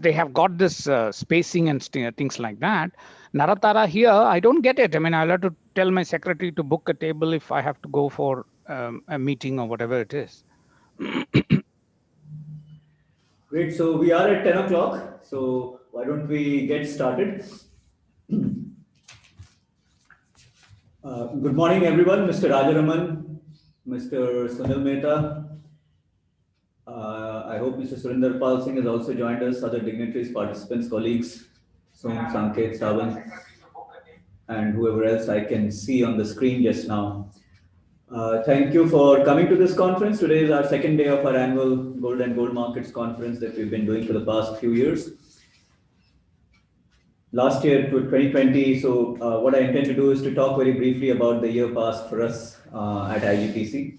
they have got this spacing and things like that. Naratara here, I don't get it. I mean, I'll have to tell my secretary to book a table if I have to go for a meeting or whatever it is. Great. So we are at 10 o'clock. So why don't we get started? Good morning, everyone. Mr. Rajaraman, Mr. Sunil Mehta. I hope Mr. Surinder Pal Singh has also joined us, other dignitaries, participants, colleagues, Sanket, Sawan, and whoever else I can see on the screen just now. Thank you for coming to this conference. Today is our second day of our annual Gold and Gold Markets conference that we've been doing for the past few years. Last year, to 2020, so what I intend to do is to talk very briefly about the year past for us at IGTC.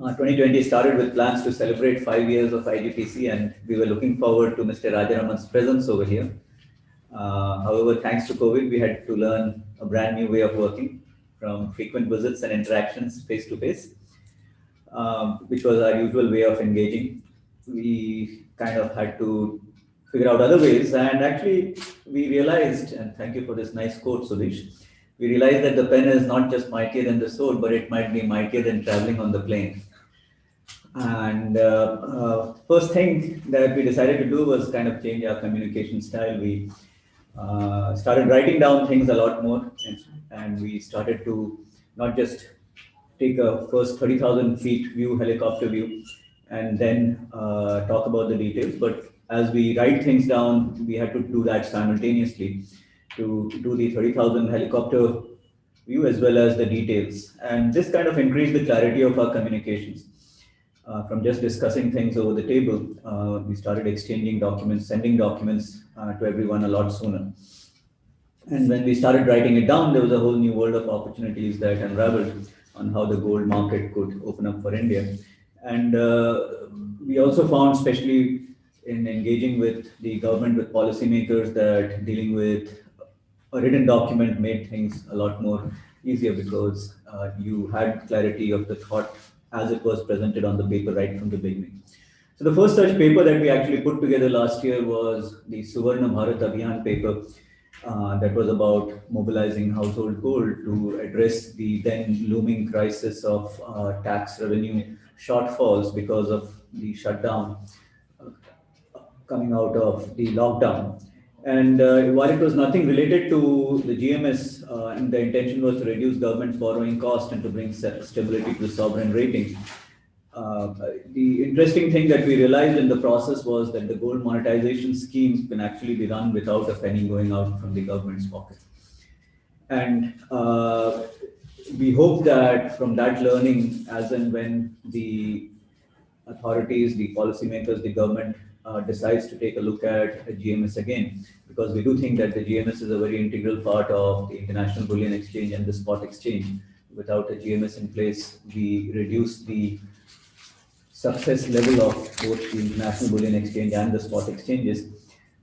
2020 started with plans to celebrate 5 years of IGTC, and we were looking forward to Mr. Rajaraman's presence over here. However, thanks to COVID, we had to learn a brand new way of working, from frequent visits and interactions face to face, which was our usual way of engaging. We kind of had to figure out other ways, and actually we realized, and thank you for this nice quote, Sudesh, we realized that the pen is not just mightier than the sword, but it might be mightier than traveling on the plane. And first thing that we decided to do was kind of change our communication style. We started writing down things a lot more, and we started to not just take a first 30,000 feet view, helicopter view, and then talk about the details. But as we write things down, we had to do that simultaneously to do the 30,000 helicopter view as well as the details. And this kind of increased the clarity of our communications. From just discussing things over the table, we started exchanging documents, sending documents to everyone a lot sooner. And when we started writing it down, there was a whole new world of opportunities that unraveled on how the gold market could open up for India. And we also found, especially in engaging with the government, with policymakers, that dealing with a written document made things a lot more easier, because you had clarity of the thought as it was presented on the paper right from the beginning. So the first such paper that we actually put together last year was the Suvarna Bharat Abhiyan paper that was about mobilizing household gold to address the then looming crisis of tax revenue shortfalls because of the shutdown coming out of the lockdown. And while it was nothing related to the GMS, and the intention was to reduce government's borrowing cost and to bring stability to the sovereign rating, the interesting thing that we realized in the process was that the gold monetization scheme can actually be run without a penny going out from the government's pocket. And we hope that from that learning, as and when the authorities, the policymakers, the government decides to take a look at GMS again, because we do think that the GMS is a very integral part of the International Bullion Exchange and the spot exchange. Without a GMS in place, we reduce the success level of both the International Bullion Exchange and the spot exchanges.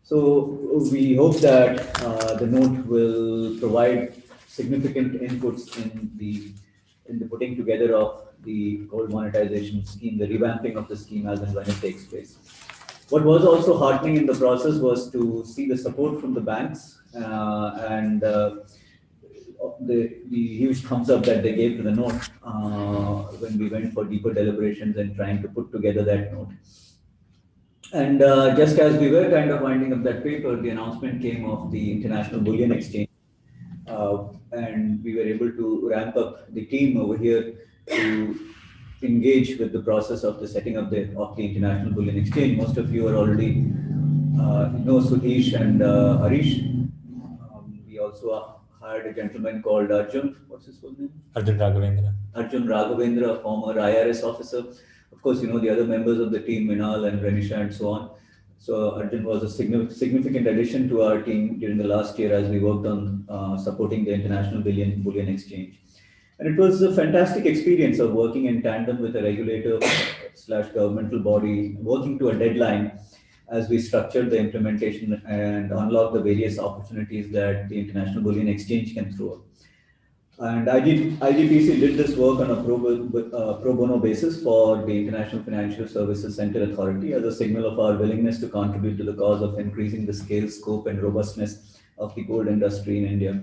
So we hope that the note will provide significant inputs in the putting together of the gold monetization scheme, the revamping of the scheme as and when it takes place. What was also heartening in the process was to see the support from the banks and the huge thumbs up that they gave to the note when we went for deeper deliberations and trying to put together that note. And just as we were kind of winding up that paper, the announcement came of the International Bullion Exchange. And we were able to ramp up the team over here to engage with the process of the setting up the International Bullion Exchange. Most of you are already know Sudhish and Harish. We also hired a gentleman called Arjun. What's his full name? Arjun Raghavendra. Arjun Raghavendra, a former IRS officer. Of course, you know the other members of the team, Minal and Renisha and so on. So Arjun was a significant addition to our team during the last year as we worked on supporting the International Bullion Exchange. And it was a fantastic experience of working in tandem with a regulator / governmental body, working to a deadline as we structured the implementation and unlock the various opportunities that the International Bullion Exchange can throw up. And IGPC did this work on a pro bono basis for the International Financial Services Center Authority as a signal of our willingness to contribute to the cause of increasing the scale, scope, and robustness of the gold industry in India.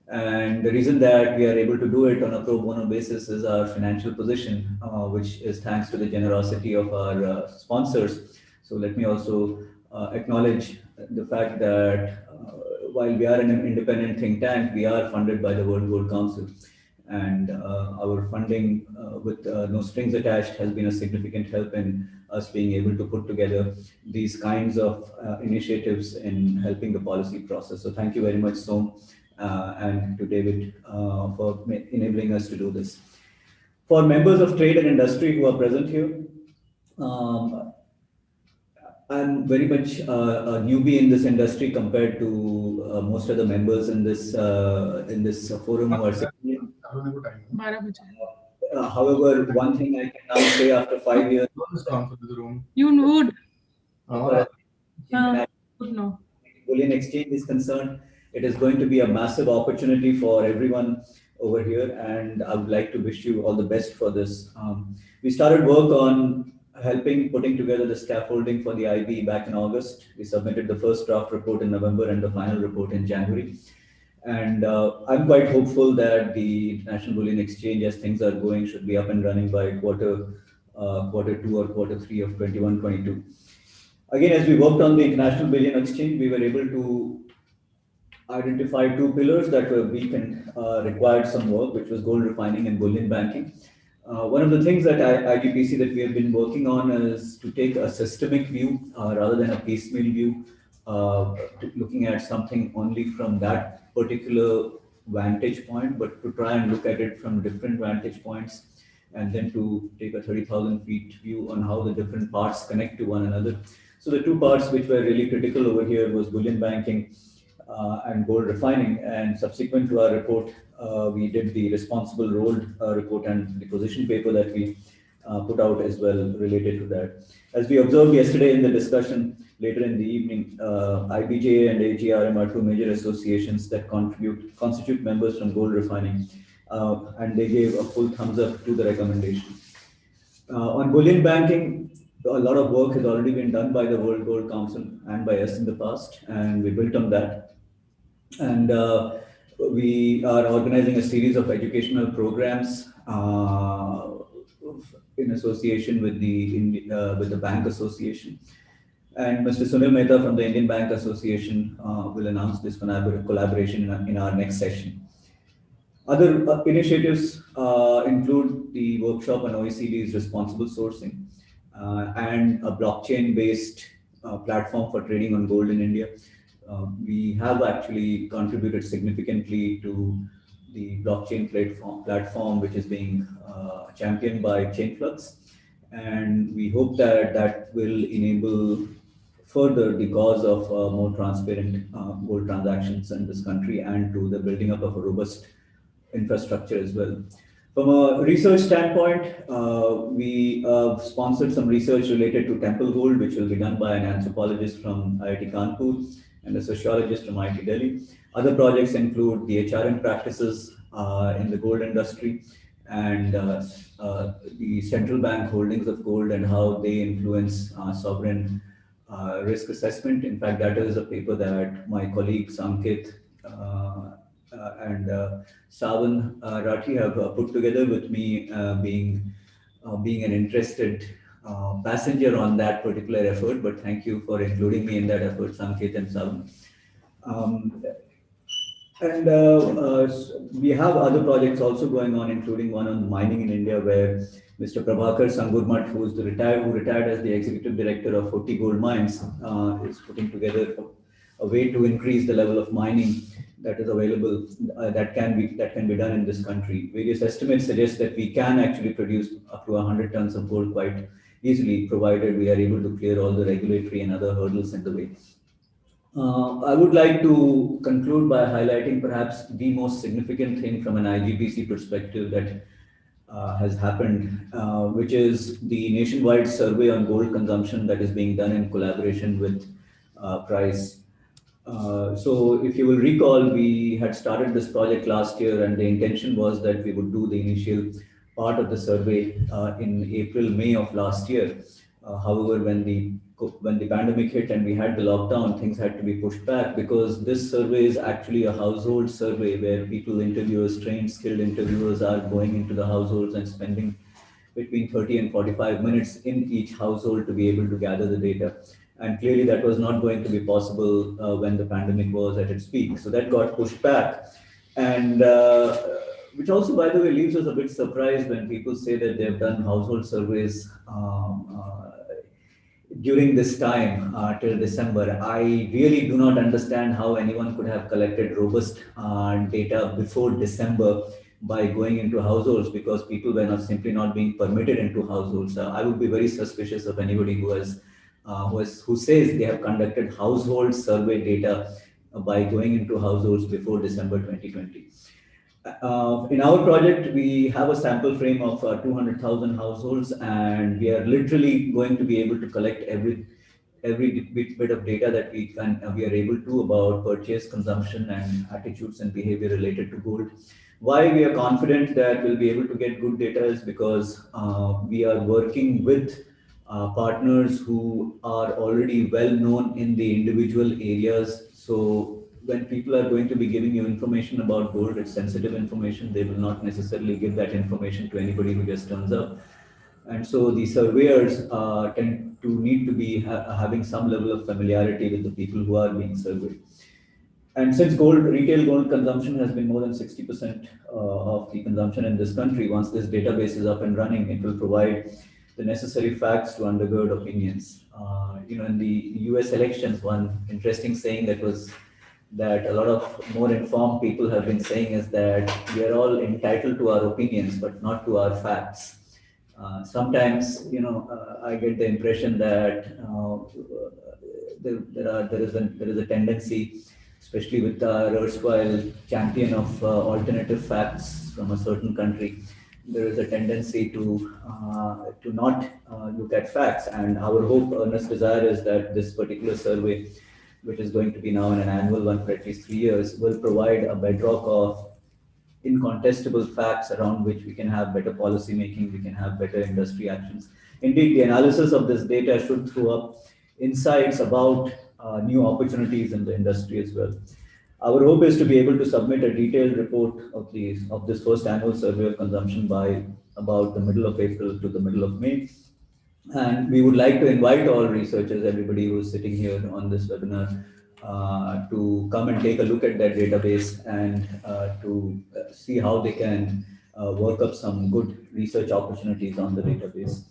And the reason that we are able to do it on a pro bono basis is our financial position, which is thanks to the generosity of our sponsors. So let me also acknowledge the fact that while we are an independent think tank, we are funded by the World Gold Council. And our funding with no strings attached has been a significant help in us being able to put together these kinds of initiatives in helping the policy process. So thank you very much, Som, and to David for enabling us to do this. For members of trade and industry who are present here, um, I'm very much a newbie in this industry compared to most of the members in this forum who are sitting here. However, one thing I can now say after 5 years, you would. Bullion exchange is concerned, it is going to be a massive opportunity for everyone over here, and I would like to wish you all the best for this. We started work on helping putting together the scaffolding for the IB back in August. We submitted the first draft report in November and the final report in January. And I'm quite hopeful that the International Bullion Exchange, as things are going, should be up and running by quarter 2 or quarter 3 of 21-22. Again, as we worked on the International Bullion Exchange, we were able to identify two pillars that were weak and required some work, which was gold refining and bullion banking. One of the things that IGPC that we have been working on is to take a systemic view rather than a piecemeal view, looking at something only from that particular vantage point, but to try and look at it from different vantage points, and then to take a 30,000 feet view on how the different parts connect to one another. So the two parts which were really critical over here was bullion banking and gold refining. And subsequent to our report, we did the responsible rolled report and the position paper that we put out as well related to that. As we observed yesterday in the discussion later in the evening, IBJ and AGRM are two major associations that constitute members from gold refining, and they gave a full thumbs up to the recommendation. On bullion banking, a lot of work has already been done by the World Gold Council and by us in the past, and we built on that. And we are organizing a series of educational programs in association with the Bank Association. And Mr. Sunil Mehta from the Indian Bank Association will announce this collaboration in our next session. Other initiatives include the workshop on OECD's responsible sourcing and a blockchain-based platform for trading on gold in India. We have actually contributed significantly to the blockchain platform which is being championed by Chainflux, and we hope that that will enable further the cause of more transparent gold transactions in this country and to the building up of a robust infrastructure as well. From a research standpoint, we sponsored some research related to temple gold, which will be done by an anthropologist from IIT Kanpur and a sociologist from IIT Delhi. Other projects include the HRM practices in the gold industry and the central bank holdings of gold and how they influence sovereign risk assessment. In fact, that is a paper that my colleague Sanket and Sawan, Rathi have put together with me, being an interested passenger on that particular effort. But thank you for including me in that effort, Sanket and Sawan. We have other projects also going on, including one on mining in India, where Mr. Prabhakar Sangurmat, who retired as the executive director of 40 Gold Mines, is putting together a way to increase the level of mining that is available, that can be done in this country. Various estimates suggest that we can actually produce up to 100 tons of gold quite easily, provided we are able to clear all the regulatory and other hurdles in the way. I would like to conclude by highlighting perhaps the most significant thing from an IGPC perspective that has happened, which is the nationwide survey on gold consumption that is being done in collaboration with Price. So if you will recall, we had started this project last year, and the intention was that we would do the initial part of the survey in April, May of last year. However, when the pandemic hit and we had the lockdown, things had to be pushed back, because this survey is actually a household survey where trained skilled interviewers are going into the households and spending between 30 and 45 minutes in each household to be able to gather the data. And clearly that was not going to be possible when the pandemic was at its peak. So that got pushed back. And which also, by the way, leaves us a bit surprised when people say that they've done household surveys during this time till December. I really do not understand how anyone could have collected robust data before December by going into households, because people were not simply not being permitted into households. I would be very suspicious of anybody who says they have conducted household survey data by going into households before December 2020. In our project, we have a sample frame of 200,000 households, and we are literally going to be able to collect every bit of data that we are able to about purchase, consumption, and attitudes and behavior related to gold. Why we are confident that we'll be able to get good data is because we are working with partners who are already well known in the individual areas. So when people are going to be giving you information about gold, it's sensitive information. They will not necessarily give that information to anybody who just turns up. And so the surveyors tend to need to be having some level of familiarity with the people who are being surveyed. And since retail gold consumption has been more than 60% of the consumption in this country, once this database is up and running, it will provide the necessary facts to undergird opinions. In the US elections, one interesting saying that a lot of more informed people have been saying is that we are all entitled to our opinions, but not to our facts. Sometimes, I get the impression that there is a tendency, especially with our erstwhile champion of alternative facts from a certain country, there is a tendency to not look at facts. And our hope, earnest desire, is that this particular survey, which is going to be now an annual one for at least 3 years, will provide a bedrock of incontestable facts around which we can have better policy making, we can have better industry actions. Indeed, the analysis of this data should throw up insights about new opportunities in the industry as well. Our hope is to be able to submit a detailed report of this first annual survey of consumption by about the middle of April to the middle of May. And we would like to invite all researchers, everybody who is sitting here on this webinar, to come and take a look at that database and to see how they can work up some good research opportunities on the database.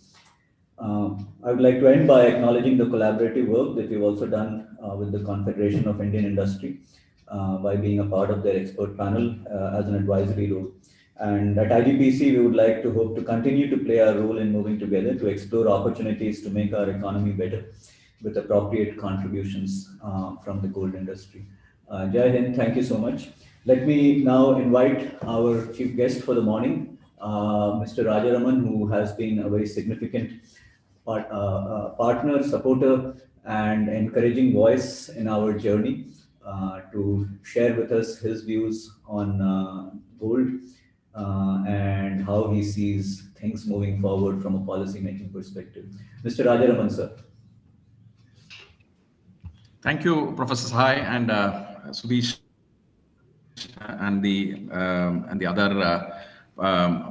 I would like to end by acknowledging the collaborative work that we've also done with the Confederation of Indian Industry by being a part of their expert panel as an advisory role. And at IGPC, we would like to hope to continue to play our role in moving together to explore opportunities to make our economy better with appropriate contributions from the gold industry. Jai Hind, thank you so much. Let me now invite our chief guest for the morning, Mr. Rajaraman, who has been a very significant partner, supporter, and encouraging voice in our journey to share with us his views on gold and how he sees things moving forward from a policy making perspective. Mr. Rajaraman, sir. Thank you, Professor Sahay and Sudesh and the other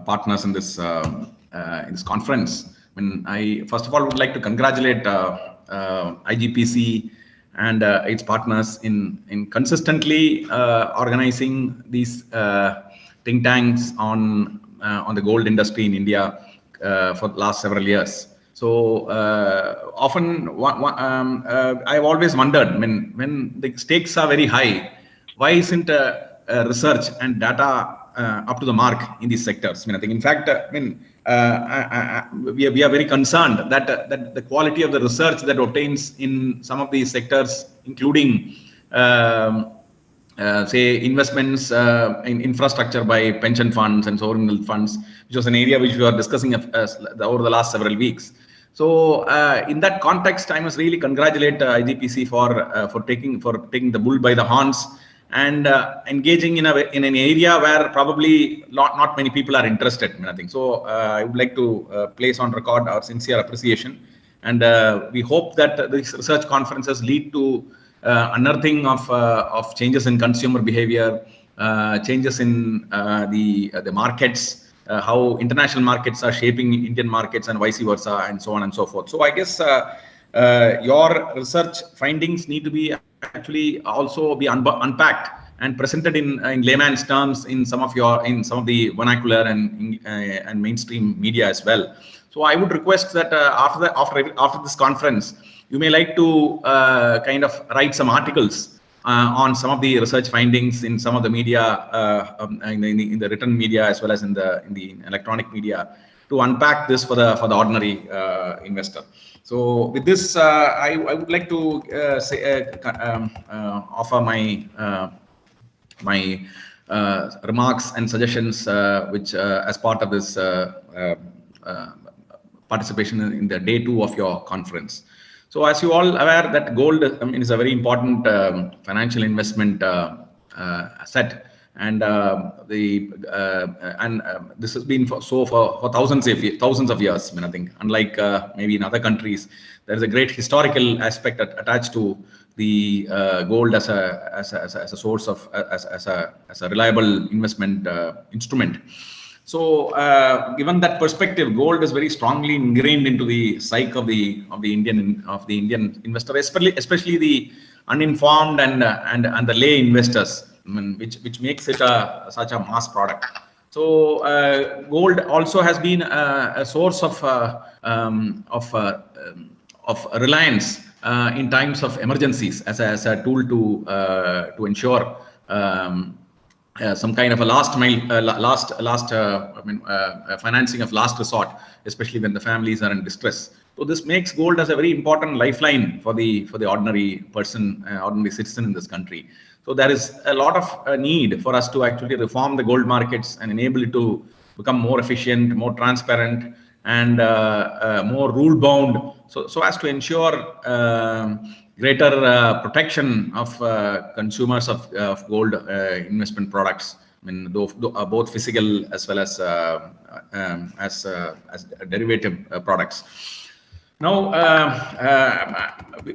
partners in this conference. I first of all would like to congratulate IGPC and its partners in consistently organizing these think tanks on the gold industry in India for the last several years. So often I've always wondered, when the stakes are very high, why isn't research and data up to the mark in these sectors? I think, in fact, we are very concerned that the quality of the research that obtains in some of these sectors, including say investments in infrastructure by pension funds and sovereign wealth funds, which was an area which we were discussing over the last several weeks. So in that context, I must really congratulate IGPC for taking the bull by the horns and engaging in an area where probably not many people are interested. I think so. I would like to place on record our sincere appreciation, and we hope that these research conferences lead to unearthing of changes in consumer behavior, changes in the markets, how international markets are shaping Indian markets and vice versa, and so on and so forth. So I guess your research findings need to be actually also be unpacked and presented in layman's terms in some of the vernacular and mainstream media as well. So I would request that after this conference, you may like to kind of write some articles on some of the research findings in some of the media, in the written media as well as in the electronic media, to unpack this for the ordinary investor. So with this, I would like to offer my remarks and suggestions, which as part of this participation in the day 2 of your conference. So as you all aware that gold is a very important financial investment asset, and this has been for thousands of years. I think, unlike maybe in other countries, there is a great historical aspect attached to the gold as a source of as a reliable investment instrument. So, given that perspective, gold is very strongly ingrained into the psyche of the Indian investor, especially the uninformed and the lay investors, which makes it such a mass product. So, gold also has been a source of reliance in times of emergencies as a tool to ensure some kind of a financing of last resort, especially when the families are in distress. So this makes gold as a very important lifeline for the ordinary person, ordinary citizen in this country. So there is a lot of need for us to actually reform the gold markets and enable it to become more efficient, more transparent, and more rule bound, so as to ensure greater protection of consumers of gold investment products, both physical as well as derivative products. Now,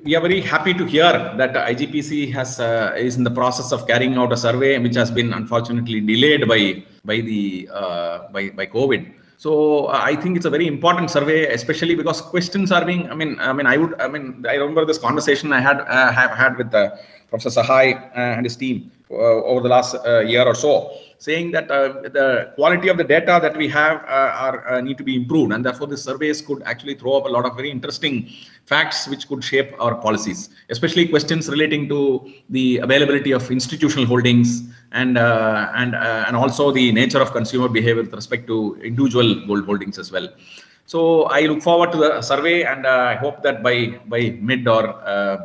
we are very happy to hear that IGPC is in the process of carrying out a survey, which has been unfortunately delayed by COVID. So I think it's a very important survey, especially because questions are being. I remember this conversation I have had with Professor Sahay and his team over the last year or so, saying that the quality of the data that we have need to be improved, and therefore the surveys could actually throw up a lot of very interesting facts which could shape our policies, especially questions relating to the availability of institutional holdings and also the nature of consumer behavior with respect to individual gold holdings as well. So I look forward to the survey, and I hope that by mid or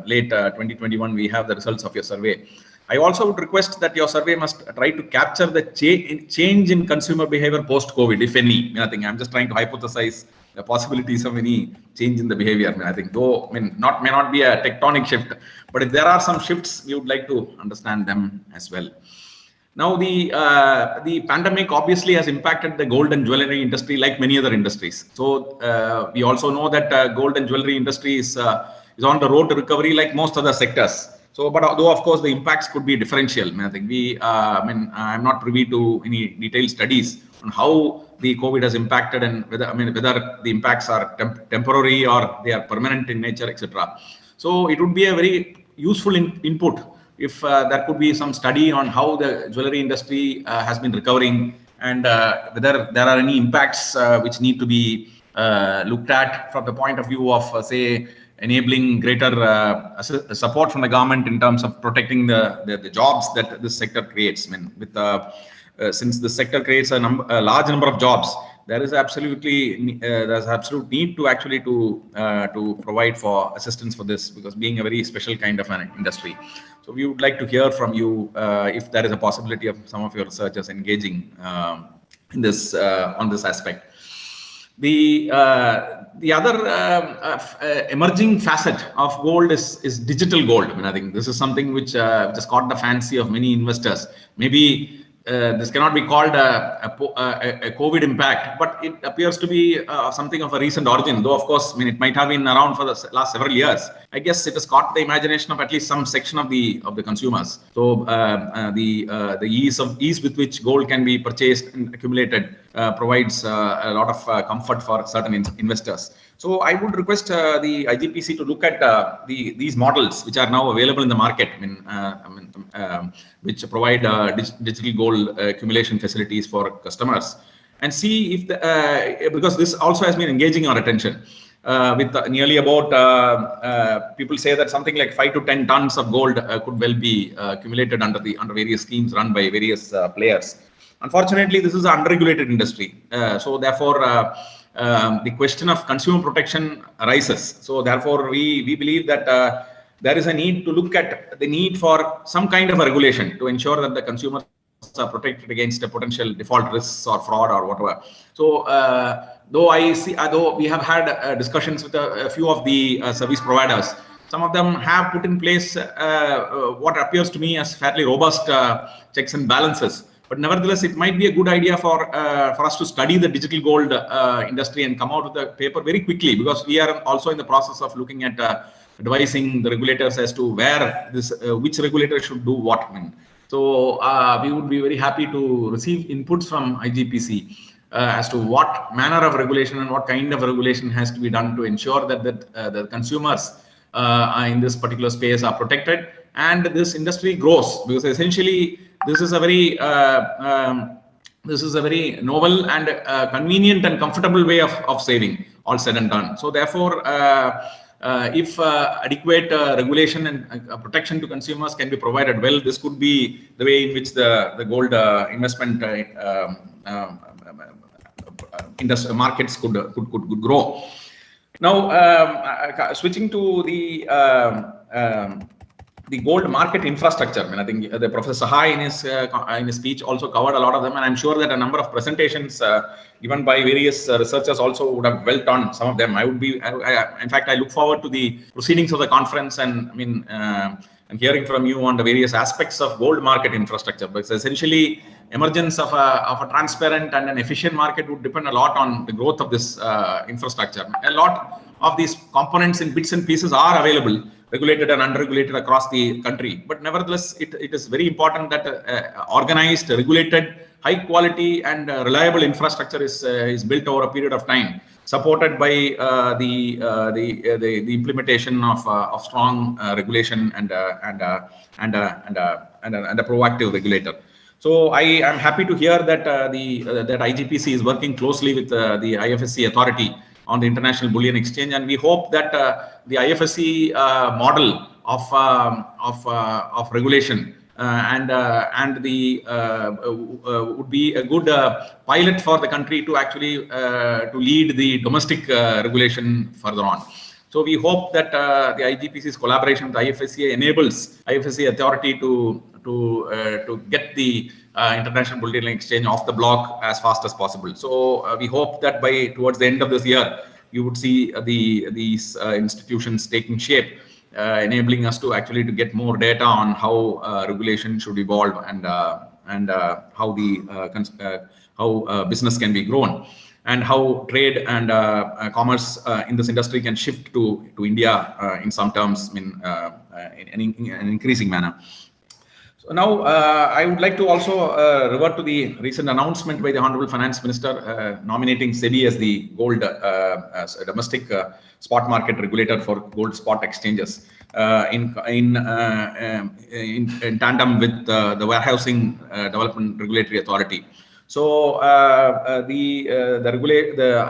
late 2021 we have the results of your survey. I also would request that your survey must try to capture the change in consumer behavior post-COVID, if any. I'm just trying to hypothesize the possibilities of any change in the behavior. I think, though, may not be a tectonic shift, but if there are some shifts, we would like to understand them as well. Now, the pandemic obviously has impacted the gold and jewelry industry like many other industries. So we also know that gold and jewelry industry is on the road to recovery like most other sectors. So, but though of course the impacts could be differential. I think I'm not privy to any detailed studies on how the COVID has impacted and whether the impacts are temporary or they are permanent in nature, etc. So it would be a very useful input if there could be some study on how the jewelry industry has been recovering, and whether there are any impacts which need to be looked at from the point of view of say enabling greater support from the government in terms of protecting the jobs that this sector creates. Since the sector creates a large number of jobs, there's absolute need to actually to provide for assistance for this, because being a very special kind of an industry. So we would like to hear from you if there is a possibility of some of your researchers engaging in this on this aspect. The other emerging facet of gold is digital gold. I mean, I think this is something which just caught the fancy of many investors. Maybe this cannot be called a COVID impact, but it appears to be something of a recent origin. Though, of course, I mean, it might have been around for the last several years. I guess it has caught the imagination of at least some section of the consumers. So the ease with which gold can be purchased and accumulated provides a lot of comfort for certain investors. So I would request the IGPC to look at these models which are now available in the market, which provide digital gold accumulation facilities for customers, and see if because this also has been engaging our attention. With nearly about people say that something like 5 to 10 tons of gold could well be accumulated under various schemes run by various players. Unfortunately, this is an unregulated industry, so therefore the question of consumer protection arises. So therefore, we believe that there is a need to look at the need for some kind of a regulation to ensure that the consumers are protected against potential default risks or fraud or whatever. So though we have had discussions with a few of the service providers, some of them have put in place what appears to me as fairly robust checks and balances. But nevertheless, it might be a good idea for us to study the digital gold industry and come out with a paper very quickly, because we are also in the process of looking at advising the regulators as to where this which regulator should do what. So we would be very happy to receive inputs from IGPC as to what manner of regulation and what kind of regulation has to be done to ensure that the consumers in this particular space are protected and this industry grows, because essentially this is a very novel and convenient and comfortable way of saving, all said and done. So therefore, if adequate regulation and protection to consumers can be provided, well, this could be the way in which the gold investment industry markets could grow. Now, switching to the gold market infrastructure. I think the Professor Sahay in his speech also covered a lot of them, and I'm sure that a number of presentations given by various researchers also would have dwelt on some of them. In fact, I look forward to the proceedings of the conference and and hearing from you on the various aspects of gold market infrastructure, because essentially emergence of a transparent and an efficient market would depend a lot on the growth of this infrastructure. A lot of these components in bits and pieces are available, regulated and unregulated across the country. But nevertheless, it is very important that organized, regulated, high quality and reliable infrastructure is built over a period of time, supported by the implementation of strong regulation and a proactive regulator. So I am happy to hear that that IGPC is working closely with the IFSC authority on the International Bullion Exchange, and we hope that the IFSC model of regulation and the would be a good pilot for the country to actually to lead the domestic regulation further on. So we hope that the IGPC's collaboration with the IFSC enables IFSC authority to get the International Bullion Exchange off the block as fast as possible. So we hope that towards the end of this year, you would see these institutions taking shape, enabling us to actually to get more data on how regulation should evolve and how business can be grown, and how trade and commerce in this industry can shift to India in some terms in an increasing manner. So now I would like to also revert to the recent announcement by the Honorable Finance Minister nominating SEBI as the gold as a domestic spot market regulator for gold spot exchanges in tandem with the Warehousing Development Regulatory Authority. So the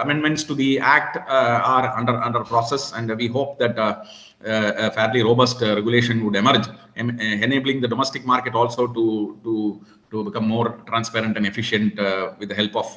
amendments to the Act are under process, and we hope that a fairly robust regulation would emerge, enabling the domestic market also to become more transparent and efficient with the help of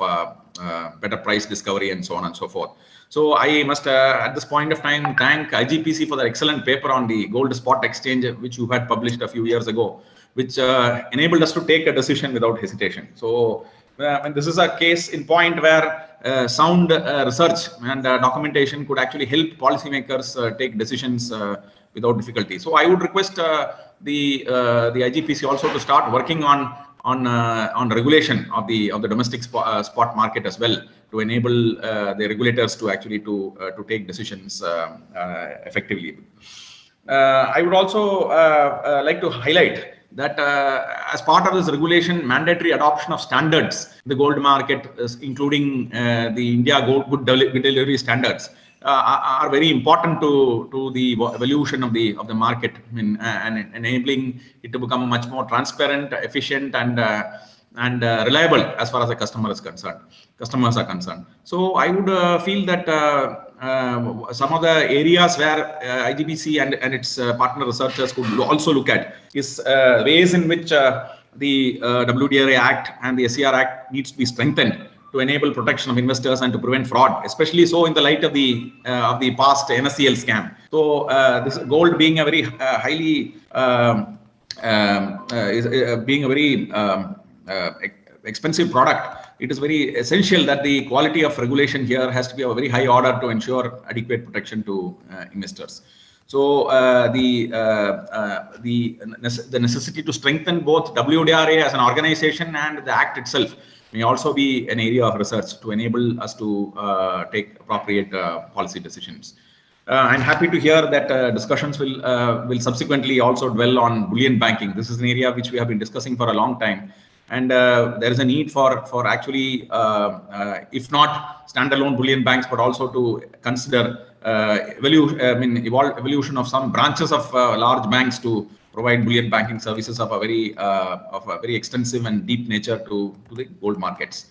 better price discovery and so on and so forth. So I must at this point of time thank IGPC for the excellent paper on the gold spot exchange, which you had published a few years ago, which enabled us to take a decision without hesitation. So and this is a case in point where sound research and documentation could actually help policymakers take decisions without difficulty. So I would request the IGPC also to start working on regulation of the domestic spot market as well, to enable the regulators to actually to take decisions effectively. I would also like to highlight that as part of this regulation, mandatory adoption of standards in the gold market, including the India Good Delivery Standards, are very important to the evolution of the market, I mean, and enabling it to become much more transparent, efficient, and reliable as far as the customers are concerned. So I would feel that some of the areas where IGPC and its partner researchers could also look at is ways in which the WDRA Act and the SCR Act needs to be strengthened to enable protection of investors and to prevent fraud, especially so in the light of the past NSCL scam. So this gold being a very highly being a very expensive product, it is very essential that the quality of regulation here has to be of a very high order to ensure adequate protection to investors. So the necessity to strengthen both WDRA as an organization and the Act itself may also be an area of research to enable us to take appropriate policy decisions. I'm happy to hear that discussions will subsequently also dwell on bullion banking. This is an area which we have been discussing for a long time, and there is a need for actually, if not standalone bullion banks, but also to consider evolution of some branches of large banks to provide bullion banking services of a very extensive and deep nature to the gold markets.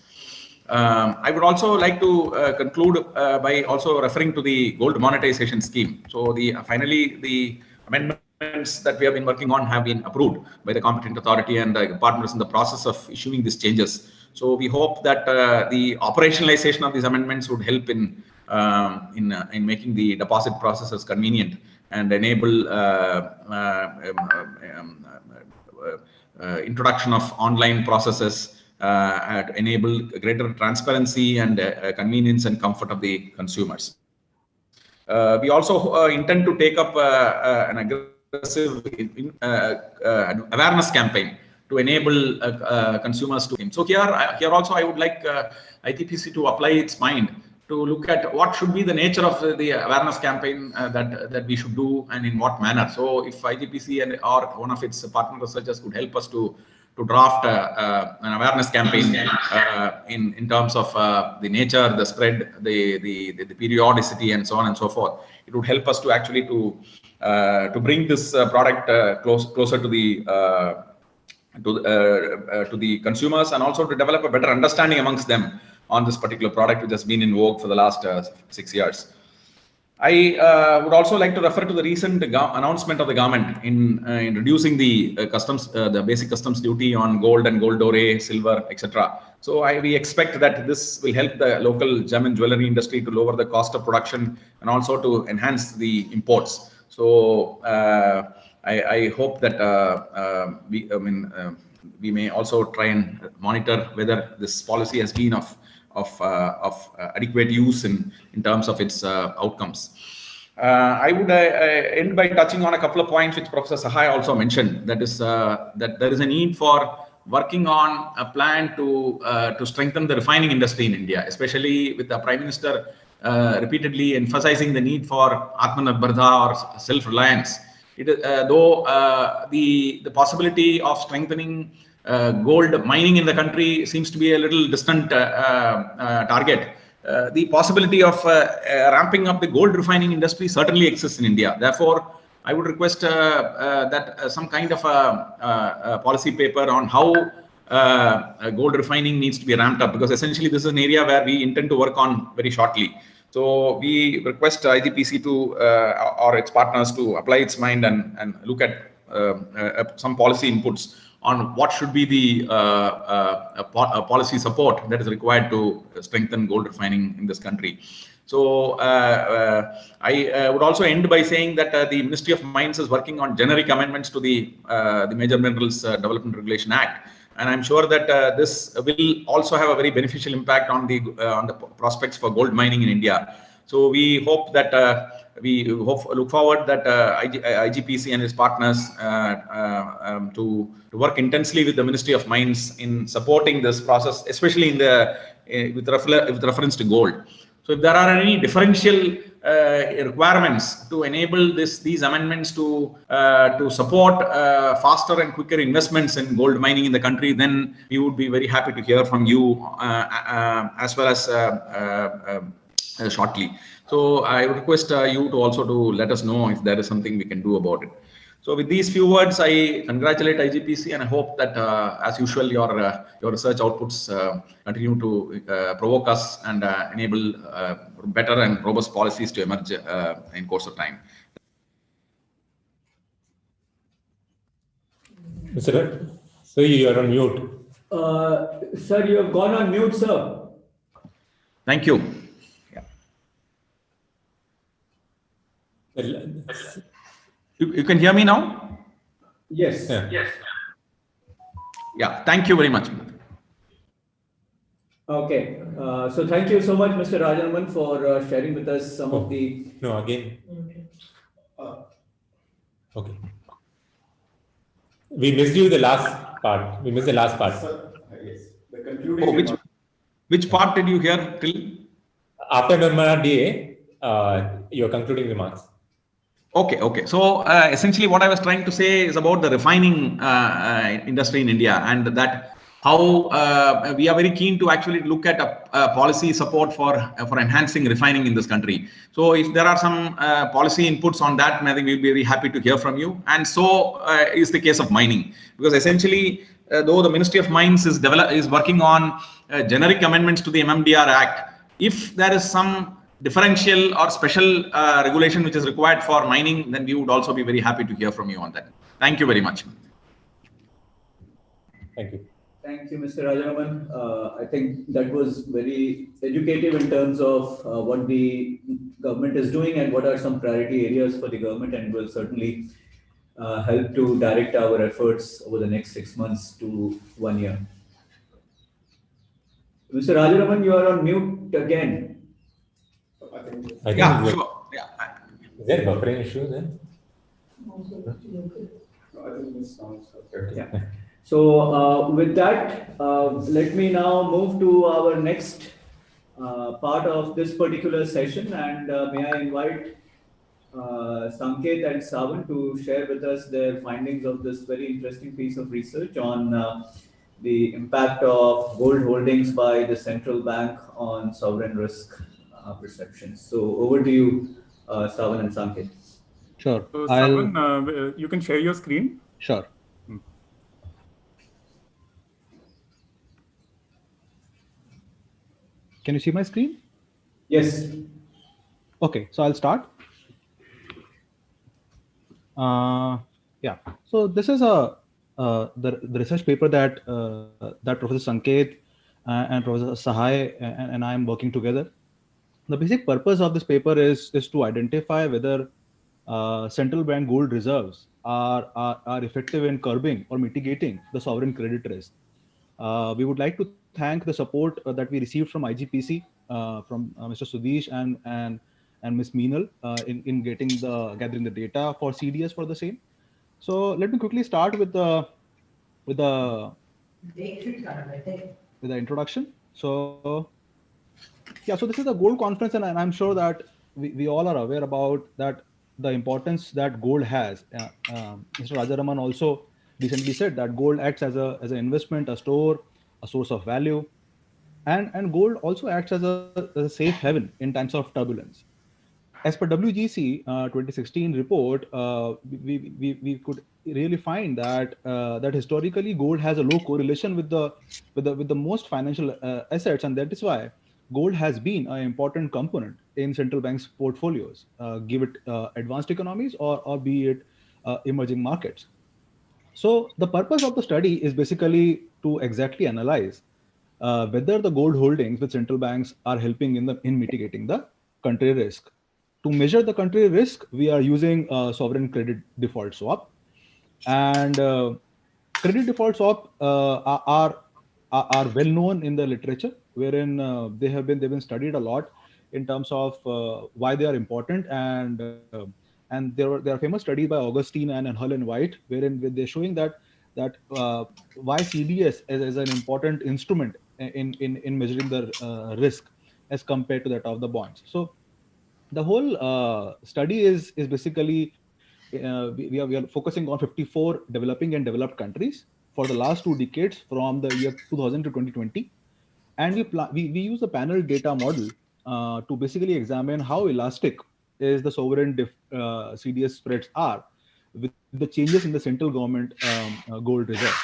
I would also like to conclude by also referring to the gold monetization scheme. So finally the amendments that we have been working on have been approved by the competent authority, and the partners in the process of issuing these changes. So we hope that the operationalization of these amendments would help in making the deposit processes convenient and enable introduction of online processes to enable greater transparency and convenience and comfort of the consumers. We also intend to take up an aggressive awareness campaign to enable consumers to. So here also I would like ITPC to apply its mind to look at what should be the nature of the awareness campaign that we should do, and in what manner. So if IGPC or one of its partner researchers could help us to draft an awareness campaign in terms of the nature, the spread, the periodicity, and so on and so forth, it would help us to actually to bring this product closer to the consumers, and also to develop a better understanding amongst them on this particular product, which has been in vogue for the last 6 years. I would also like to refer to the recent announcement of the government in reducing the the basic customs duty on gold and gold dore, silver, etc. So we expect that this will help the local gem and jewelry industry to lower the cost of production and also to enhance the imports. So I hope that we may also try and monitor whether this policy has been of adequate use in terms of its outcomes. I would end by touching on a couple of points which Professor Sahay also mentioned. That is that there is a need for working on a plan to strengthen the refining industry in India, especially with the Prime Minister repeatedly emphasizing the need for Atmanirbharta or self-reliance. Though the possibility of strengthening gold mining in the country seems to be a little distant target, the possibility of ramping up the gold refining industry certainly exists in India. Therefore, I would request that some kind of a policy paper on how gold refining needs to be ramped up, because essentially this is an area where we intend to work on very shortly. So we request IGPC to or its partners to apply its mind and look at some policy inputs on what should be the policy support that is required to strengthen gold refining in this country. So I would also end by saying that the Ministry of Mines is working on generic amendments to the Major Minerals Development Regulation Act, and I'm sure that this will also have a very beneficial impact on the prospects for gold mining in India. So we hope that look forward that IGPC and its partners to work intensely with the Ministry of Mines in supporting this process, especially in the with reference to gold. So if there are any differential requirements to enable these amendments to support faster and quicker investments in gold mining in the country, then we would be very happy to hear from you as well as shortly. So I would request you to also let us know if there is something we can do about it. So with these few words, I congratulate IGPC, and I hope that, as usual, your research outputs continue to provoke us and enable better and robust policies to emerge in course of time. Mr. So you are on mute. Sir, you have gone on mute, sir. Thank you. Yeah. You can hear me now? Yes. Yeah. Yes. Yeah. Thank you very much. Okay. So thank you so much, Mr. Rajaraman, for sharing with us some of the... No, again. Okay. We missed you the last part. We missed the last part. Yes. The concluding which part did you hear till? After Nirmala DA, your concluding remarks. Okay. So essentially what I was trying to say is about the refining industry in India, and that how we are very keen to actually look at a policy support for enhancing refining in this country. So if there are some policy inputs on that, I think we'll be very happy to hear from you. And so is the case of mining, because essentially though the Ministry of Mines is working on generic amendments to the MMDR Act, if there is some differential or special regulation which is required for mining, then we would also be very happy to hear from you on that. Thank you very much. Thank you. Thank you, Mr. Rajaraman. I think that was very educative in terms of what the government is doing and what are some priority areas for the government, and will certainly help to direct our efforts over the next 6 months to 1 year. Mr. Rajaraman, you are on mute again. I think Yeah, sure. Yeah. Is there buffering issue then? Yeah. So with that, let me now move to our next part of this particular session, and may I invite Sanket and Sawan to share with us their findings of this very interesting piece of research on the impact of gold holdings by the central bank on sovereign risk perceptions. So over to you, Sawan and Sanket. Sure. So Sawan, you can share your screen. Sure. Can you see my screen? Yes. Okay, so I'll start. Yeah. So this is the research paper that Professor Sanket and Professor Sahay and I am working together. The basic purpose of this paper is to identify whether central bank gold reserves are effective in curbing or mitigating the sovereign credit risk. We would like to thank the support that we received from IGPC, from Mr. Sudesh and Ms. Meenal in gathering the data for CDS for the same. So let me quickly start with the introduction. So yeah, so this is the gold conference, and I'm sure that we all are aware about that the importance that gold has. Mr. Rajaraman also recently said that gold acts as an investment, a store, a source of value, and gold also acts as a safe haven in times of turbulence. As per WGC 2016 report, we could really find that that historically gold has a low correlation with the most financial assets, and that is why gold has been an important component in central banks' portfolios, give it advanced economies or be it emerging markets. So the purpose of the study is basically to exactly analyze whether the gold holdings with central banks are helping in mitigating the country risk. To measure the country risk, we are using sovereign credit default swap, and credit default swap are well known in the literature, wherein they've been studied a lot in terms of why they are important, and there are famous studies by Augustine and Hull and White, wherein they're showing that why CDS is an important instrument in measuring the risk as compared to that of the bonds. So the whole study is basically we are focusing on 54 developing and developed countries for the last 2 decades, from the year 2000 to 2020, and we use the panel data model to basically examine how elastic is the sovereign CDS spreads are with the changes in the central government gold reserve.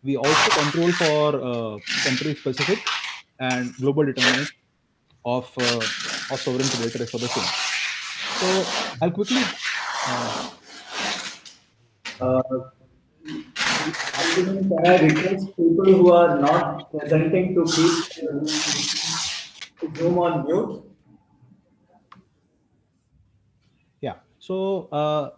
We also control for country specific and global determinants of sovereign credit risk for the same. So I'll quickly. Uh, Can I request people who are not presenting to keep Zoom on mute? Yeah. So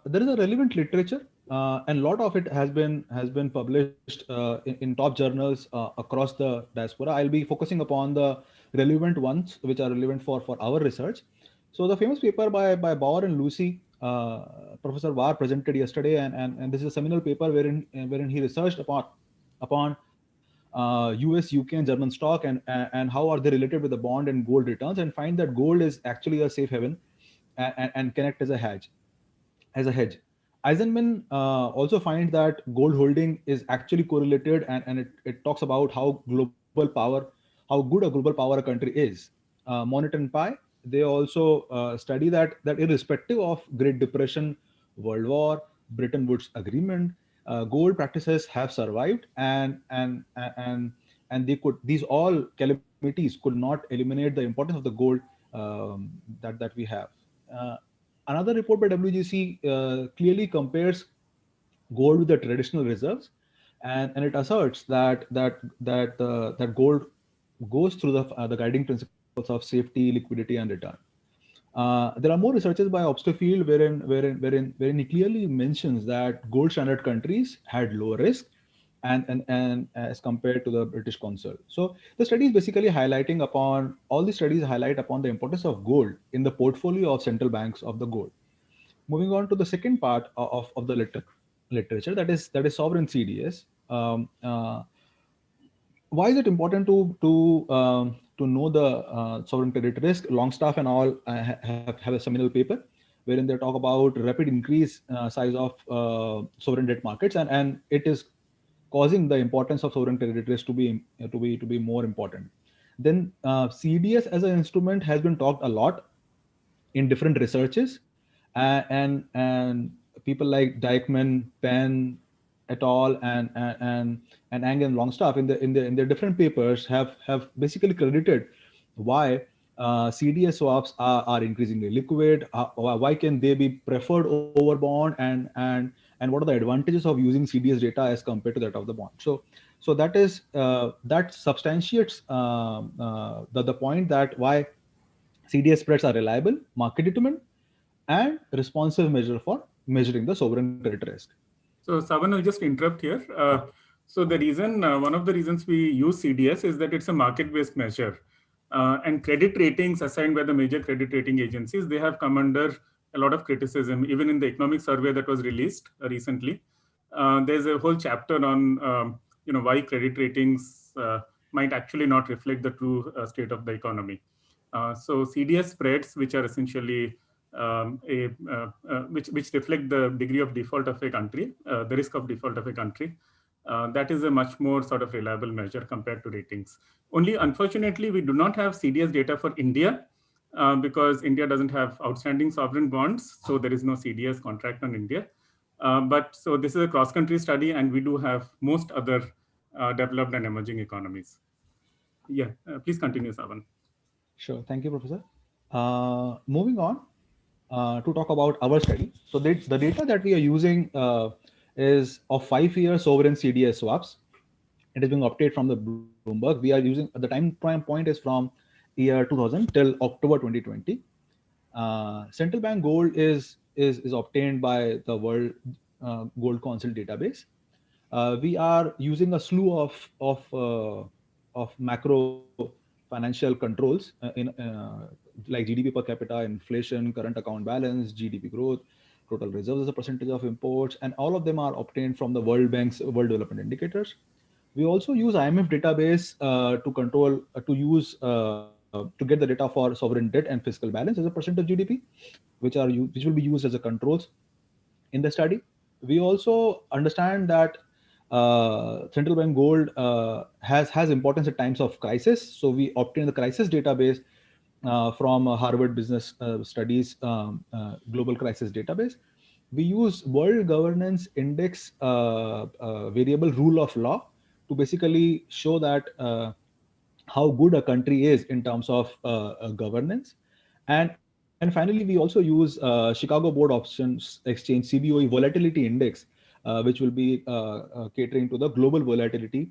there is a relevant literature, and a lot of it has been published in top journals across the diaspora. I'll be focusing upon the relevant ones which are relevant for our research. So the famous paper by Bauer and Lucy, Professor Barr presented yesterday, and this is a seminal paper wherein he researched upon US, UK, and German stock, and how are they related with the bond and gold returns, and find that gold is actually a safe haven and connect as a hedge. Eisenman also finds that gold holding is actually correlated, and it talks about how good a global power a country is. Monet and Pai, they also study that irrespective of Great Depression, World War, Bretton Woods Agreement, gold practices have survived, and these all calamities could not eliminate the importance of the gold that we have. Uh, Another report by WGC clearly compares gold with the traditional reserves, and it asserts that gold goes through the guiding principles of safety, liquidity, and return. There are more researches by Obsterfield wherein he clearly mentions that gold standard countries had lower risk and as compared to the British Consul. So the study is basically highlighting upon all the studies highlight upon the importance of gold in the portfolio of central banks of the gold. Moving on to the second part of the literature, that is sovereign CDS. Why is it important to know the sovereign credit risk? Longstaff and all have a seminal paper wherein they talk about rapid increase size of sovereign debt markets, and it is causing the importance of sovereign credit risk to be more important. Then CDS as an instrument has been talked a lot in different researches, and people like Dijkman, Penn, et al., and Ang and Longstaff in their different papers have basically credited why CDS swaps are increasingly liquid. Why can they be preferred over bond, and what are the advantages of using CDS data as compared to that of the bond? So that substantiates the point that why CDS spreads are reliable, market determined, and responsive measure for measuring the sovereign credit risk. So Sawan, I'll just interrupt here. So the reason, one of the reasons we use CDS is that it's a market-based measure. And credit ratings assigned by the major credit rating agencies, they have come under a lot of criticism, even in the economic survey that was released recently. There's a whole chapter on why credit ratings might actually not reflect the true state of the economy. So CDS spreads, which are essentially which reflect the degree of default of a country, the risk of default of a country. That is a much more sort of reliable measure compared to ratings. Only unfortunately, we do not have CDS data for India because India doesn't have outstanding sovereign bonds, so there is no CDS contract on India. But so this is a cross-country study, and we do have most other developed and emerging economies. Yeah, please continue, Sawan. Sure, thank you, Professor. Moving on to talk about our study. So the data that we are using is of 5-year sovereign CDS swaps. It is being obtained from the Bloomberg. We are using the time point is from year 2000 till October 2020. Central bank gold is obtained by the World Gold Council database. we are using a slew of macro financial controls like GDP per capita, inflation, current account balance, GDP growth, total reserves as a percentage of imports, and all of them are obtained from the World Bank's World Development Indicators. We also use IMF database to get the data for sovereign debt and fiscal balance as a percent of GDP, which will be used as a controls in the study. We also understand that central bank gold has importance at times of crisis. So we obtain the crisis database from Harvard Business Studies Global Crisis Database. We use World Governance Index variable rule of law to basically show that how good a country is in terms of governance. And finally, we also use Chicago Board Options Exchange CBOE Volatility Index, which will be catering to the global volatility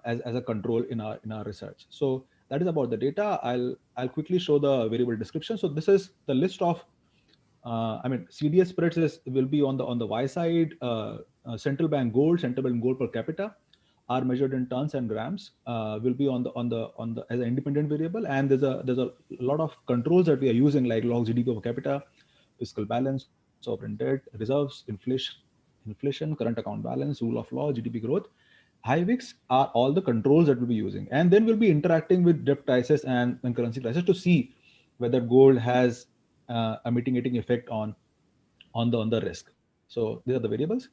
as a control in our research. So that is about the data. I'll quickly show the variable description. So this is the list of CDS spreads will be on the Y side. Central bank gold per capita are measured in tons and grams. Will be on the as an independent variable, and there's a lot of controls that we are using, like log GDP per capita, fiscal balance, sovereign debt, reserves, inflation, current account balance, rule of law, GDP growth. High wicks are all the controls that we'll be using, and then we'll be interacting with debt crisis and currency crisis to see whether gold has a mitigating effect on the risk. So these are the variables.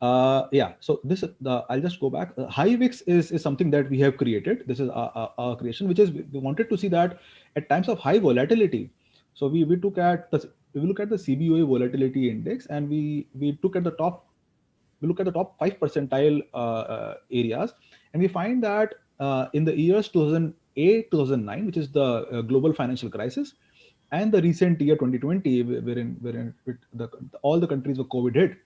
So I'll just go back. High wicks is something that we have created. This is our creation, which is we wanted to see that at times of high volatility. So we look at the CBOE volatility index, and we look at the top 5 percentile areas, and we find that in the years 2008 2009, which is the global financial crisis, and the recent year 2020, wherein all the countries were COVID hit,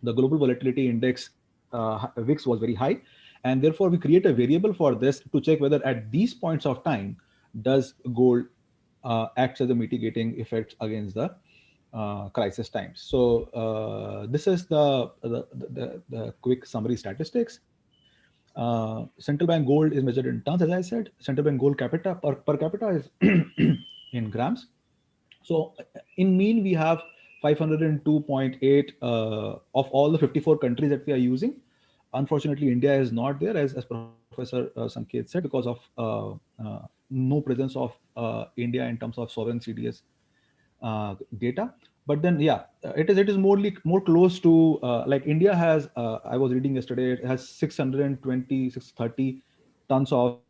the global volatility index VIX was very high, and therefore we create a variable for this to check whether at these points of time does gold acts as a mitigating effect against the crisis times. So this is the quick summary statistics. Central bank gold is measured in tons, as I said. Central bank gold capita per capita is in grams. So in mean, we have 502.8 of all the 54 countries that we are using. Unfortunately, India is not there, as Professor Sanket said, because of no presence of India in terms of sovereign CDS data. But then, it is more close to like India has. I was reading yesterday, it has 630 tons of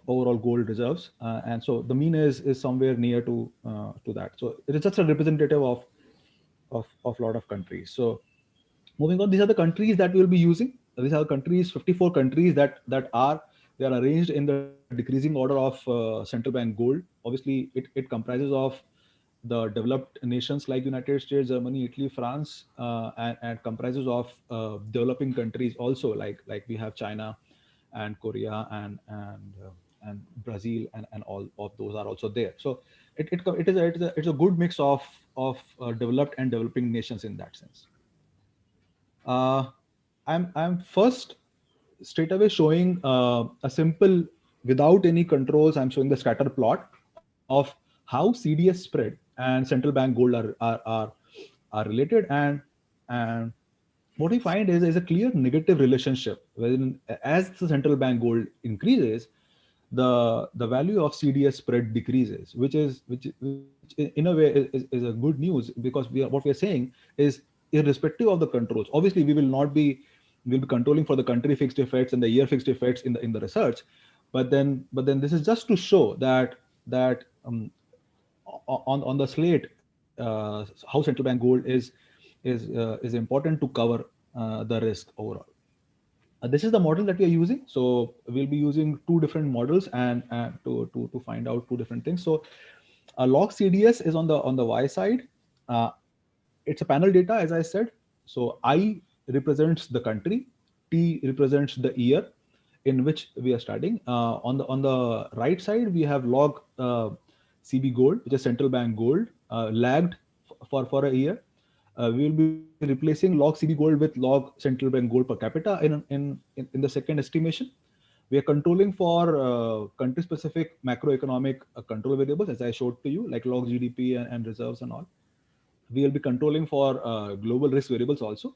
overall gold reserves, and so the mean is somewhere near to that. So it is just a representative of lot of countries. So moving on, these are the countries that we will be using. These are countries, 54 countries that are arranged in the decreasing order of central bank gold. Obviously, it comprises of the developed nations like United States, Germany, Italy, France, and comprises of developing countries also, like we have China and Korea and Brazil, and all of those are also there. So it's a good mix of developed and developing nations in that sense. I'm first straight away showing a simple, without any controls. I'm showing the scatter plot of how CDS spread and central bank gold are related, and what we find is a clear negative relationship. When as the central bank gold increases, the value of CDS spread decreases, which in a way is a good news, because what we are saying is, irrespective of the controls, obviously we'll be controlling for the country fixed effects and the year fixed effects in the research, but then this is just to show that on the slate, how central bank gold is important to cover the risk overall. This is the model that we are using. So we'll be using two different models and to find out two different things. So log CDS is on the Y side. It's a panel data, as I said. So I represents the country, T represents the year in which we are studying. On the right side, we have log CB gold, which is central bank gold, lagged for a year. we will be replacing log CB gold with log central bank gold per capita in the second estimation. We are controlling for country-specific macroeconomic control variables, as I showed to you, like log GDP and reserves and all. We will be controlling for global risk variables also.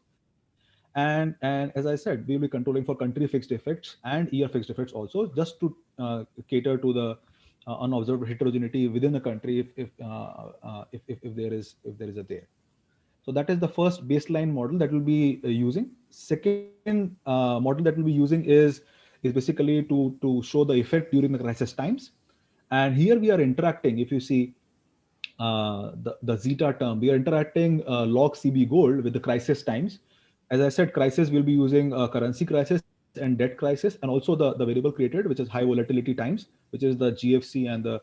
And as I said, we will be controlling for country fixed effects and year fixed effects also, just to cater to the unobserved heterogeneity within the country if there is a there. So that is the first baseline model that we'll be using. Second model that we'll be using is basically to show the effect during the crisis times. And here we are interacting. If you see the zeta term, we are interacting log CB gold with the crisis times. As I said, crisis will be using currency crisis and debt crisis, and also the variable created, which is high volatility times, which is the GFC and the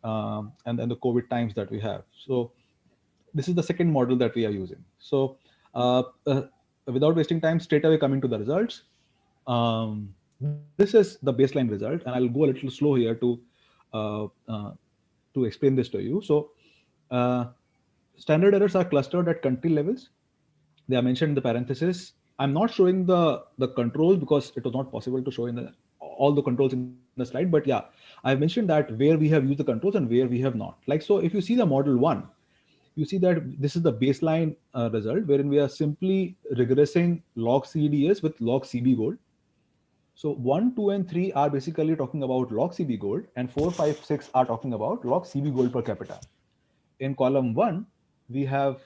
COVID times that we have. So this is the second model that we are using. So without wasting time, straight away coming to the results. This is the baseline result, and I'll go a little slow here uh, uh, to explain this to you. So uh, standard errors are clustered at country levels. They are mentioned in the parenthesis. I'm not showing the controls because it was not possible to show in all the controls in the slide. But yeah, I've mentioned that where we have used the controls and where we have not. Like, so if you see the model one, you see that this is the baseline result, wherein we are simply regressing log CDS with log CB gold. So 1, 2, and 3 are basically talking about log CB gold, and 4, 5, 6 are talking about log CB gold per capita. In column 1, we have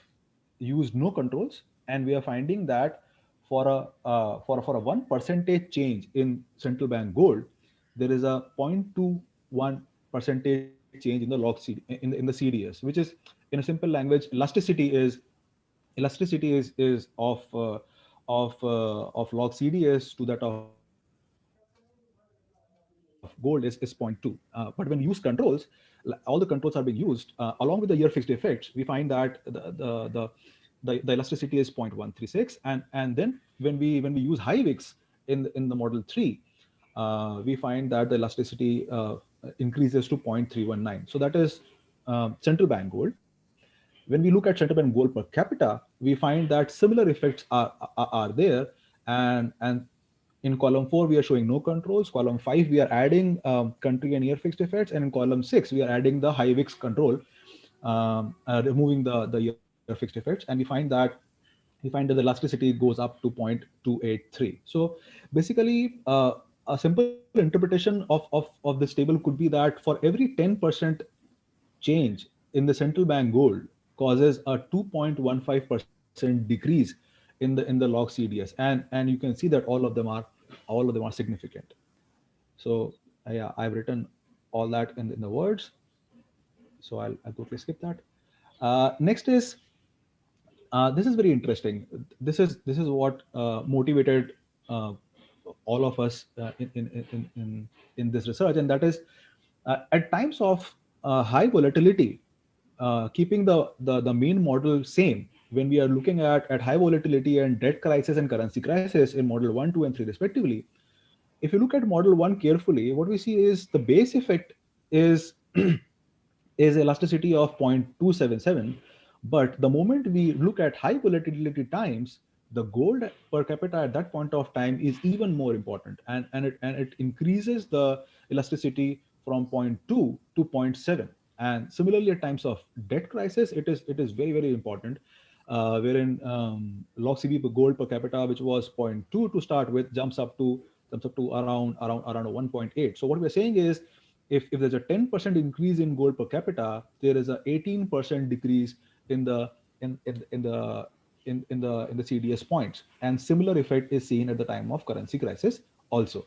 used no controls, and we are finding that for a 1% change in central bank gold, there is a 0.21 percentage change in the log CD, in the CDS, which is, in a simple language, elasticity is of log CDS to that of gold is 0.2. But when we use controls, all the controls are being used along with the year fixed effects. We find that the elasticity is 0.136, and then when we use high wicks in the model 3, we find that the elasticity increases to 0.319. So that is central bank gold. When we look at central bank gold per capita, we find that similar effects are there, and in column 4 we are showing no controls. Column 5 we are adding country and year fixed effects, and in column 6 we are adding the high wicks control, removing the year fixed effects, and we find that the elasticity goes up to 0.283. So basically, a simple interpretation of this table could be that for every 10% change in the central bank gold causes a 2.15% decrease in the log CDS, and you can see that all of them are significant. So yeah, I've written all that in the words, so I'll quickly skip that. Next is this is very interesting. This is what motivated all of us in this research, and that is at times of high volatility, keeping the main model same. When we are looking at high volatility and debt crisis and currency crisis in model 1, 2, and 3 respectively, if you look at model 1 carefully, what we see is the base effect is is elasticity of 0.277. But the moment we look at high volatility times, the gold per capita at that point of time is even more important, and it increases the elasticity from zero point 0.2 to zero point 0.7. And similarly, at times of debt crisis, it is very, very important, wherein log CB per gold per capita, which was zero point 0.2 to start with, jumps up to around 1.8. So what we're saying is, if there's a 10% increase in gold per capita, there is a 18% decrease in the CDS points, and similar effect is seen at the time of currency crisis also.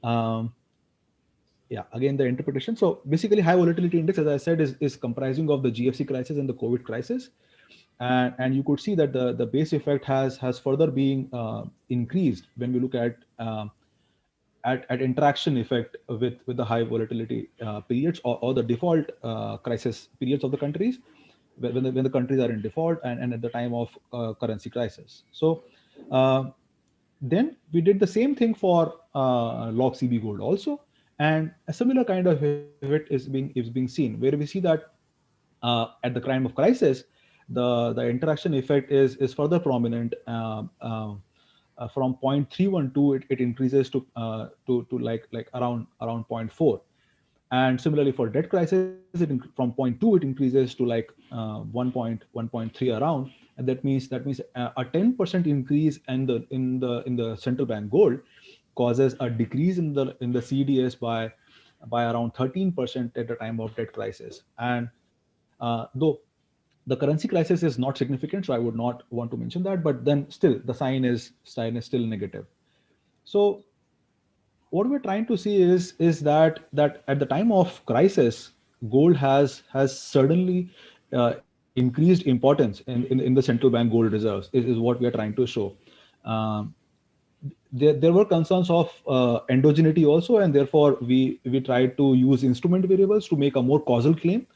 Um, yeah, again the interpretation. So basically, high volatility index, as I said, is comprising of the GFC crisis and the COVID crisis, and you could see that the base effect has further been increased when we look at interaction effect with the high volatility periods, or the default crisis periods of the countries, when the countries are in default, and at the time of currency crisis. So then we did the same thing for log CB gold also, and a similar kind of effect is being seen, where we see that at the time of crisis, the interaction effect is further prominent. From 0.312, it increases to like around 0.4. And similarly for debt crisis, from 0.2 it increases to like 1.3 around, and that means a 10% increase in the central bank gold causes a decrease in the CDS by around 13% at the time of debt crisis. And though the currency crisis is not significant, so I would not want to mention that, but then still the sign is still negative. So what we're trying to see is that at the time of crisis, gold has suddenly increased importance in the central bank gold reserves is what we are trying to show. Um, there were concerns of endogeneity also, and therefore we tried to use instrument variables to make a more causal claim.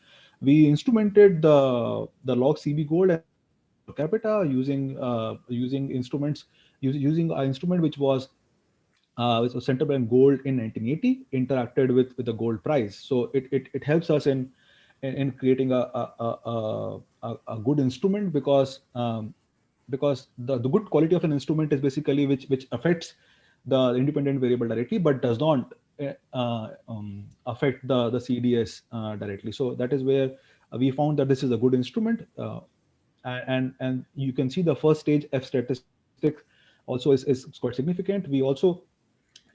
We instrumented the log CB gold and gold per capita using instruments using an instrument which was central bank gold in 1980 interacted with the gold price. So it helps us in creating a good instrument, because the good quality of an instrument is basically which affects the independent variable directly, but does not affect the CDS directly. So that is where we found that this is a good instrument, and you can see the first stage F statistics also is quite significant. We also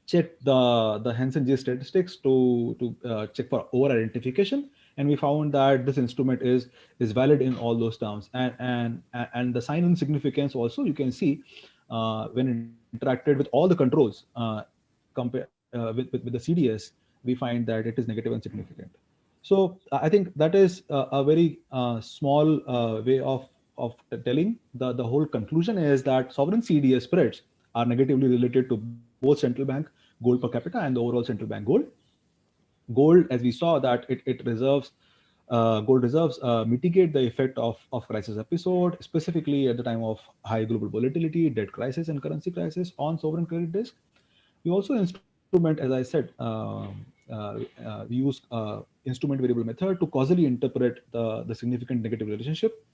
checked the Hansen J statistics to check for over identification, and we found that this instrument is valid in all those terms. And the sign in significance also, you can see when interacted with all the controls with the CDS, we find that it is negative and significant. So I think that is a very small way of telling. The whole conclusion is that sovereign CDS spreads are negatively related to both central bank gold per capita and the overall central bank gold. Gold, as we saw, that it reserves gold reserves mitigate the effect of crisis episode, specifically at the time of high global volatility, debt crisis, and currency crisis on sovereign credit risk. We also instrument, as I said, we use instrument variable method to causally interpret the significant negative relationship.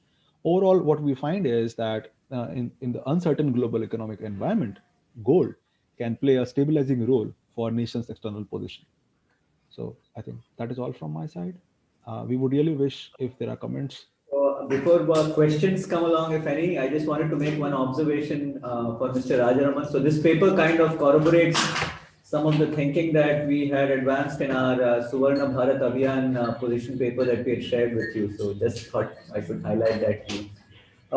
Overall, what we find is that in the uncertain global economic environment, gold can play a stabilizing role for nations' external position. So I think that is all from my side. We would really wish if there are comments. Before questions come along, if any, I just wanted to make one observation for Mr. Rajaraman. So this paper kind of corroborates some of the thinking that we had advanced in our Suvarna Bharat Abhiyan position paper that we had shared with you. So just thought I should highlight that to you.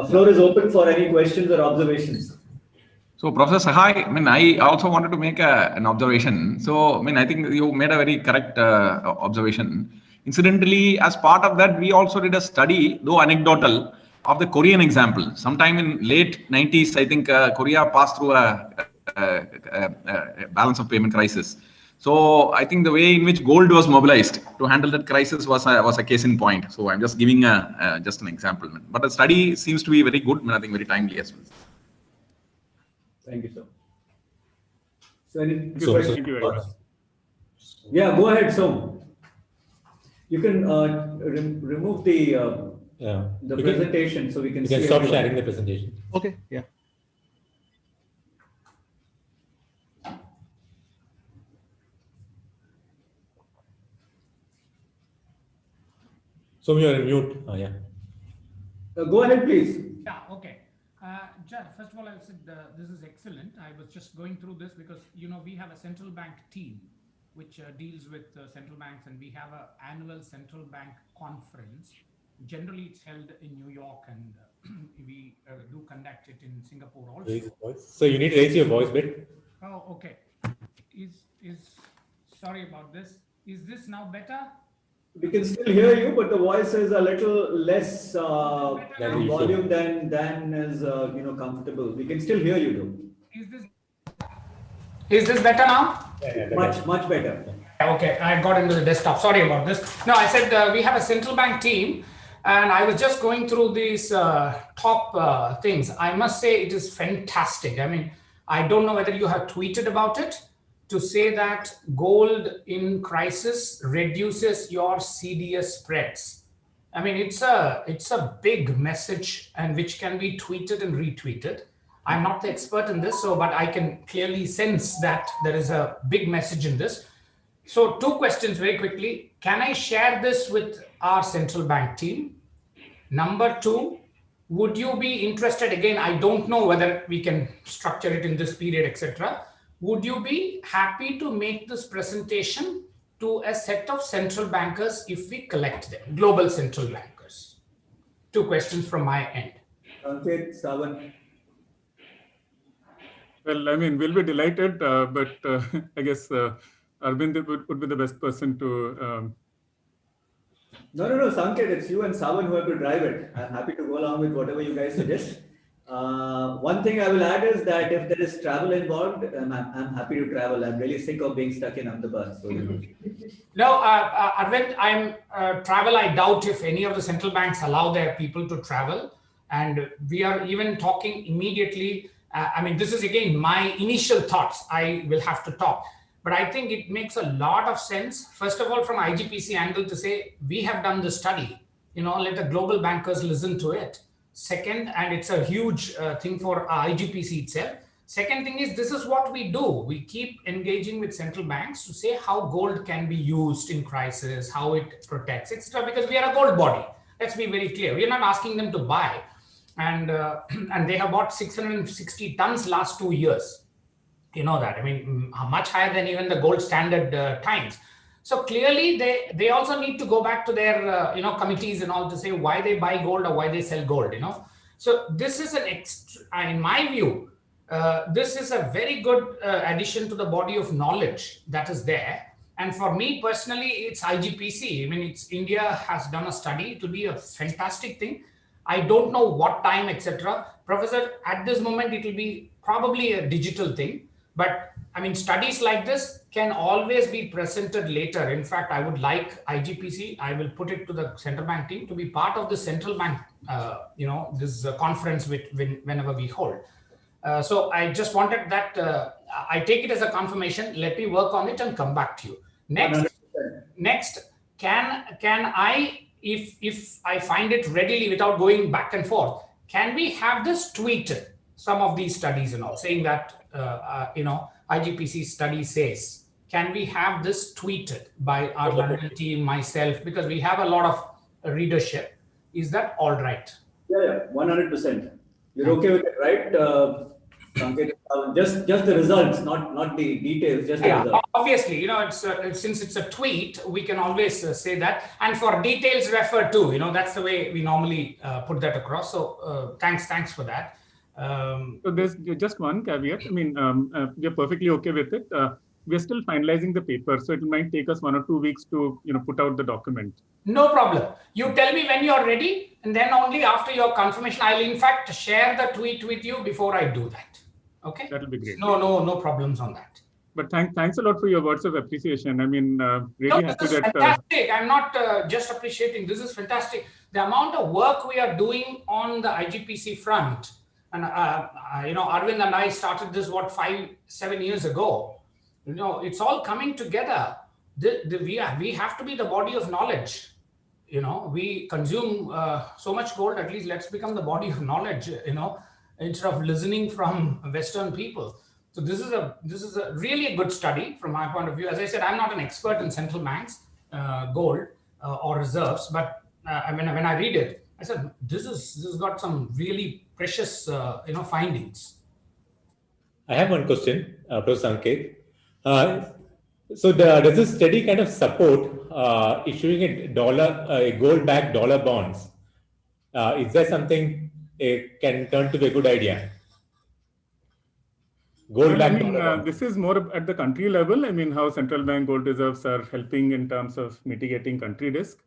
Floor is open for any questions or observations. So, Professor Sahay, I also wanted to make an observation. So, I think you made a very correct observation. Incidentally, as part of that, we also did a study, though anecdotal, of the Korean example. Sometime in late 90s, I think Korea passed through a balance of payment crisis. So, I think the way in which gold was mobilized to handle that crisis was a case in point. So, I'm just giving just an example. But the study seems to be very good, I think very timely as well. Thank you, sir. So, any questions? Thank you very much. Yeah, go ahead, so. You can remove the presentation so we can see. You can stop sharing the presentation. Okay, yeah. So you're on mute. Yeah. Go ahead, please. Yeah, okay. Jad, first of all, I said this is excellent. I was just going through this because, we have a central bank team which deals with central banks, and we have an annual central bank conference. Generally, it's held in New York, and we do conduct it in Singapore also. Raise your voice. So you need to raise your voice a bit. Oh, okay. Sorry about this. Is this now better? We can still hear you, but the voice is a little less volume than is comfortable. We can still hear you though. Is this better now? Yeah, much better. Okay, I got into the desktop. Sorry about this. No, I said we have a central bank team, and I was just going through these top things. I must say it is fantastic. I mean, I don't know whether you have tweeted about it, to say that gold in crisis reduces your CDS spreads. I mean, it's a big message, and which can be tweeted and retweeted. I'm not the expert in this, so but I can clearly sense that there is a big message in this. So, two questions very quickly. Can I share this with our central bank team? Number two, would you be interested? Again, I don't know whether we can structure it in this period, etc. Would you be happy to make this presentation to a set of central bankers if we collect them, global central bankers? Two questions from my end. Sanket, Sawan. Well, I mean, we'll be delighted, but I guess Arvind would be the best person to. No, Sanket, it's you and Sawan who have to drive it. I'm happy to go along with whatever you guys suggest. One thing I will add is that if there is travel involved, I'm happy to travel. I'm really sick of being stuck in Ahmedabad. So, No, Arvind, travel. I doubt if any of the central banks allow their people to travel. And we are even talking immediately. I mean, this is again my initial thoughts. I will have to talk. But I think it makes a lot of sense, first of all, from IGPC angle to say, we have done the study, let the global bankers listen to it. Second, and it's a huge thing for IGPC itself. Second thing is, this is what we do. We keep engaging with central banks to say how gold can be used in crisis, how it protects, etc. Because we are a gold body. Let's be very clear. We are not asking them to buy. And they have bought 660 tons last 2 years. You know that, I mean, much higher than even the gold standard times. So clearly they also need to go back to their committees and all to say why they buy gold or why they sell gold. So this is in my view, this is a very good addition to the body of knowledge that is there. And for me personally, it's IGPC. I mean, India has done a study. It will be a fantastic thing. I don't know what time, etc. Professor, at this moment, it will be probably a digital thing. But I mean, studies like this can always be presented later. In fact, I would like IGPC, I will put it to the central bank team to be part of the central bank, this conference whenever we hold. So I just wanted that, I take it as a confirmation. Let me work on it and come back to you. Next, can I, if I find it readily without going back and forth, can we have this tweeted? Some of these studies and all, saying that, IGPC study says, can we have this tweeted by our London team, myself, because we have a lot of readership. Is that all right? Yeah, 100%. You're okay with it, right? Just the results, not the details, just the results. Obviously, since it's a tweet, we can always say that. And for details, refer to, that's the way we normally put that across. So thanks for that. So there's just one caveat. I mean, we're perfectly okay with it. We're still finalizing the paper, so it might take us 1 or 2 weeks to put out the document. No problem. You tell me when you're ready, and then only after your confirmation, I'll in fact share the tweet with you before I do that. Okay? That'll be great. No problems on that. But thanks a lot for your words of appreciation. I mean, really happy this is that. Fantastic. I'm not just appreciating. This is fantastic. The amount of work we are doing on the IGPC front. And, Arvind and I started this, 5-7 years ago. It's all coming together. We have to be the body of knowledge. We consume so much gold, at least let's become the body of knowledge, instead of listening from Western people. So this is a really good study from my point of view. As I said, I'm not an expert in central banks, gold or reserves, but when I read it, I said, this has got some really precious, findings. I have one question, Prof. Sanket. So does this study kind of support issuing a gold-backed dollar bonds? Is that something can turn to be a good idea? This is more at the country level. I mean, how central bank gold reserves are helping in terms of mitigating country risk.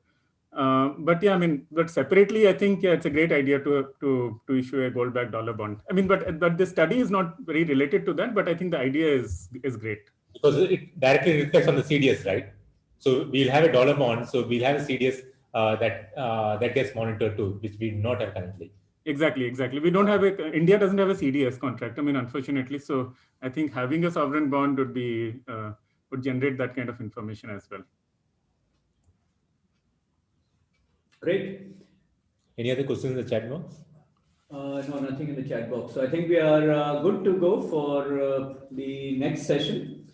But separately, I think it's a great idea to issue a gold-backed dollar bond. I mean, but the study is not very related to that. But I think the idea is great because it directly reflects on the CDS, right? So we'll have a dollar bond. So we'll have a CDS that gets monitored too, which we do not have currently. Exactly. We don't have India doesn't have a CDS contract. I mean, unfortunately. So I think having a sovereign bond would generate that kind of information as well. Great. Any other questions in the chat box? No, nothing in the chat box. So I think we are good to go for the next session.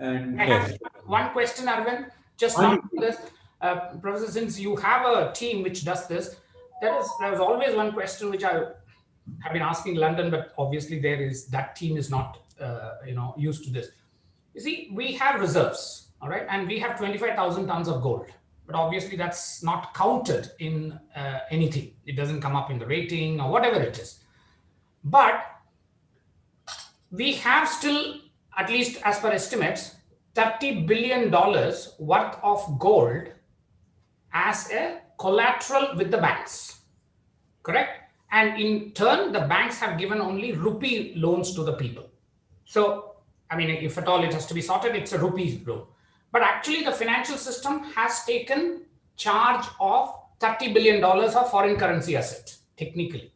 And I have one question, Arvind. Just not this, Professor, since you have a team which does this, there was always one question which I have been asking London, but obviously that team is not used to this. You see, we have reserves, all right, and we have 25,000 tons of gold. But obviously that's not counted in anything. It doesn't come up in the rating or whatever it is. But we have still, at least as per estimates, $30 billion worth of gold as a collateral with the banks, correct? And in turn, the banks have given only rupee loans to the people. So, I mean, if at all it has to be sorted, it's a rupee loan. But actually, the financial system has taken charge of $30 billion of foreign currency asset, technically.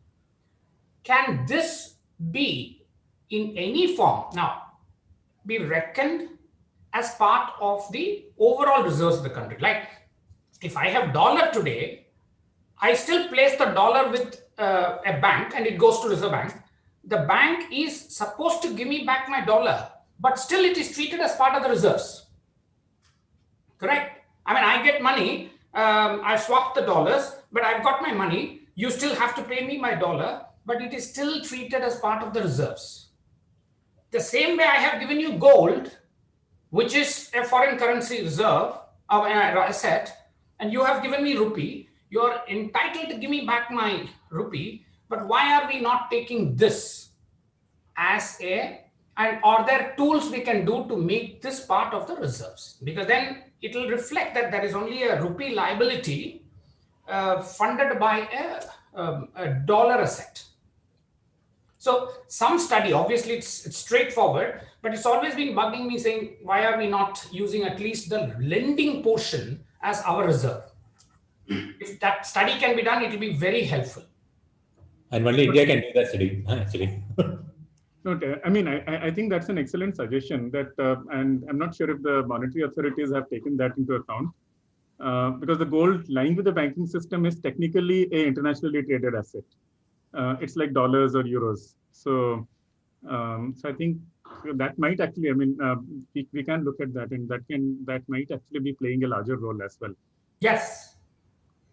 Can this be in any form now be reckoned as part of the overall reserves of the country? Like, if I have dollar today, I still place the dollar with a bank and it goes to Reserve Bank. The bank is supposed to give me back my dollar, but still it is treated as part of the reserves. Correct? I mean, I get money, I swap the dollars, but I've got my money. You still have to pay me my dollar, but it is still treated as part of the reserves. The same way I have given you gold, which is a foreign currency reserve of an asset, and you have given me rupee, you're entitled to give me back my rupee, but why are we not taking this as and are there tools we can do to make this part of the reserves? Because then it will reflect that there is only a rupee liability funded by a dollar asset. So some study, obviously it's straightforward, but it's always been bugging me saying, why are we not using at least the lending portion as our reserve? If that study can be done, it will be very helpful. And only India can do that study, actually. No, I mean, I think that's an excellent suggestion that, and I'm not sure if the monetary authorities have taken that into account, because the gold lying with the banking system is technically an internationally traded asset. It's like dollars or euros. So I think that might actually, I mean, we can look at that, and that might actually be playing a larger role as well. Yes.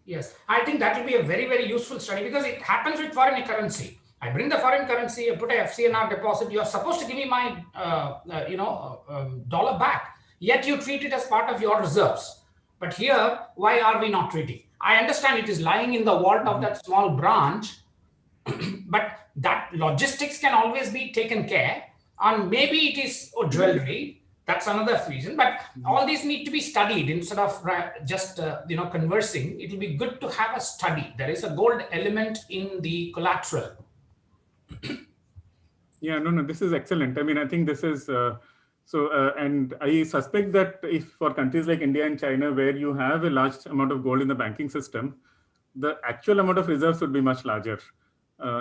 Yes. I think that will be a very, very useful study because it happens with foreign currency. I bring the foreign currency, I put a FCNR deposit. You are supposed to give me my, dollar back. Yet you treat it as part of your reserves. But here, why are we not treating? I understand it is lying in the vault of that small branch, but that logistics can always be taken care. And maybe it is jewelry. That's another reason. But all these need to be studied instead of just conversing. It will be good to have a study. There is a gold element in the collateral. Yeah, no, this is excellent. I mean, I think this is and I suspect that if for countries like India and China, where you have a large amount of gold in the banking system, the actual amount of reserves would be much larger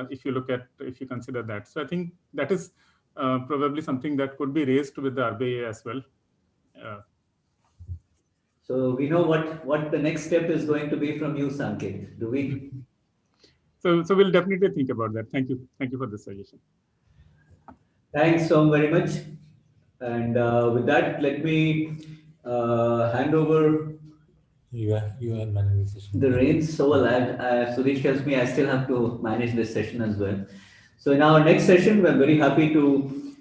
if you consider that. So I think that is probably something that could be raised with the RBI as well. So we know what the next step is going to be from you, Sanket, do we? So we'll definitely think about that. Thank you for this suggestion. Thanks so very much. And with that, let me hand over You are managing the session. the reins. So well, Suresh tells me I still have to manage this session as well. So in our next session, we're very happy to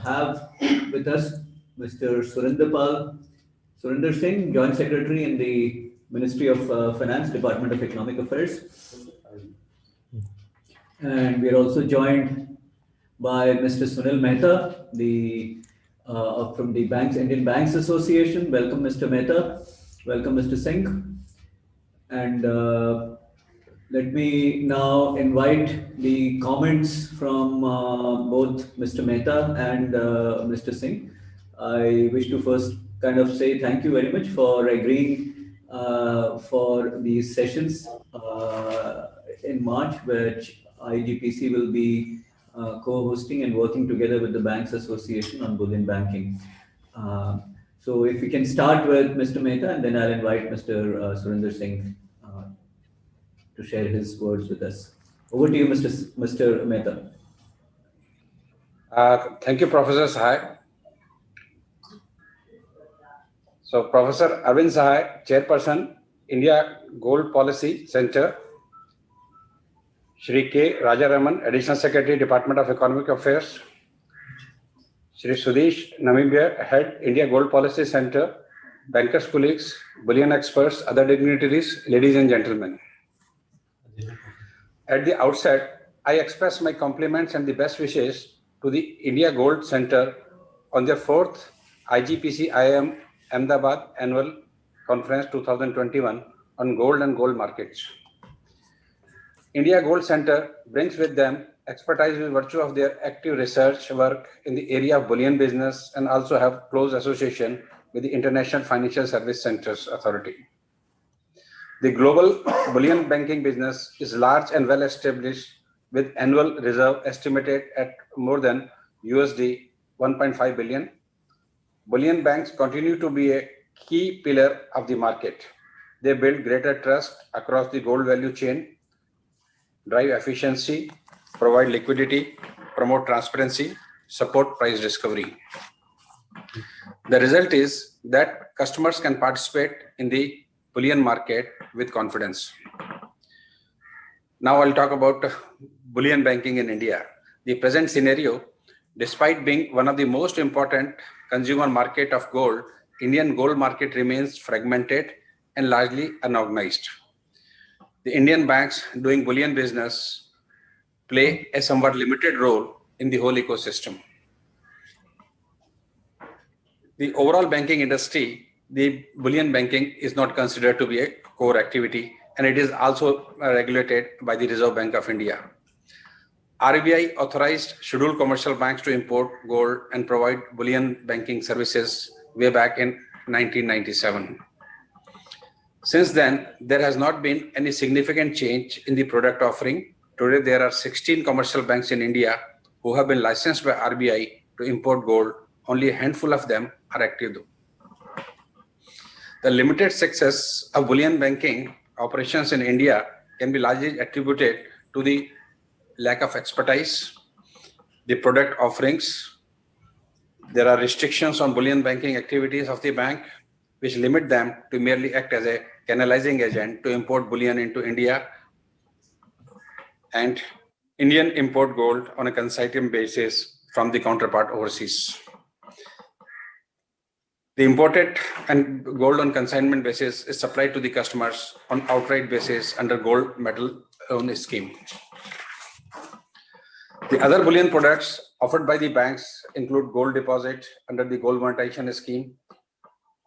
have with us Mr. Surinder Singh, Joint Secretary in the Ministry of Finance, Department of Economic Affairs. And we are also joined by Mr. Sunil Mehta, from the Indian Banks Association. Welcome, Mr. Mehta. Welcome, Mr. Singh. And let me now invite the comments from both Mr. Mehta and Mr. Singh. I wish to first kind of say thank you very much for agreeing for these sessions in March, which IGPC will be co-hosting and working together with the Banks Association on bullion banking. So if we can start with Mr. Mehta, and then I'll invite Mr. Surinder Singh to share his words with us. Over to you, Mr. Mehta. Thank you, Professor Sahay. So, Professor Arvind Sahay, Chairperson, India Gold Policy Center. Shri K. Rajaraman, Additional Secretary, Department of Economic Affairs. Shri Sudesh Namibia, Head, India Gold Policy Center. Bankers, colleagues, bullion experts, other dignitaries, ladies and gentlemen. At the outset, I express my compliments and the best wishes to the India Gold Center on their 4th IGPC IIM Ahmedabad Annual Conference 2021 on gold and gold markets. India Gold Center brings with them expertise by virtue of their active research work in the area of bullion business and also have close association with the International Financial Service Centers Authority. The global bullion banking business is large and well established with annual reserve estimated at more than USD 1.5 billion. Bullion banks continue to be a key pillar of the market. They build greater trust across the gold value chain, drive efficiency, provide liquidity, promote transparency, support price discovery. The result is that customers can participate in the bullion market with confidence. Now I'll talk about bullion banking in India. The present scenario, despite being one of the most important consumer market of gold, Indian gold market remains fragmented and largely unorganized. The Indian banks doing bullion business play a somewhat limited role in the whole ecosystem. The overall banking industry, the bullion banking is not considered to be a core activity, and it is also regulated by the Reserve Bank of India. RBI authorized scheduled commercial banks to import gold and provide bullion banking services way back in 1997. Since then, there has not been any significant change in the product offering. Today, there are 16 commercial banks in India who have been licensed by RBI to import gold. Only a handful of them are active though. The limited success of bullion banking operations in India can be largely attributed to the lack of expertise, the product offerings. There are restrictions on bullion banking activities of the bank, which limit them to merely act as a canalizing agent to import bullion into India and Indian import gold on a consignment basis from the counterpart overseas. The imported and gold on consignment basis is supplied to the customers on outright basis under gold metal loan scheme. The other bullion products offered by the banks include gold deposit under the gold monetization scheme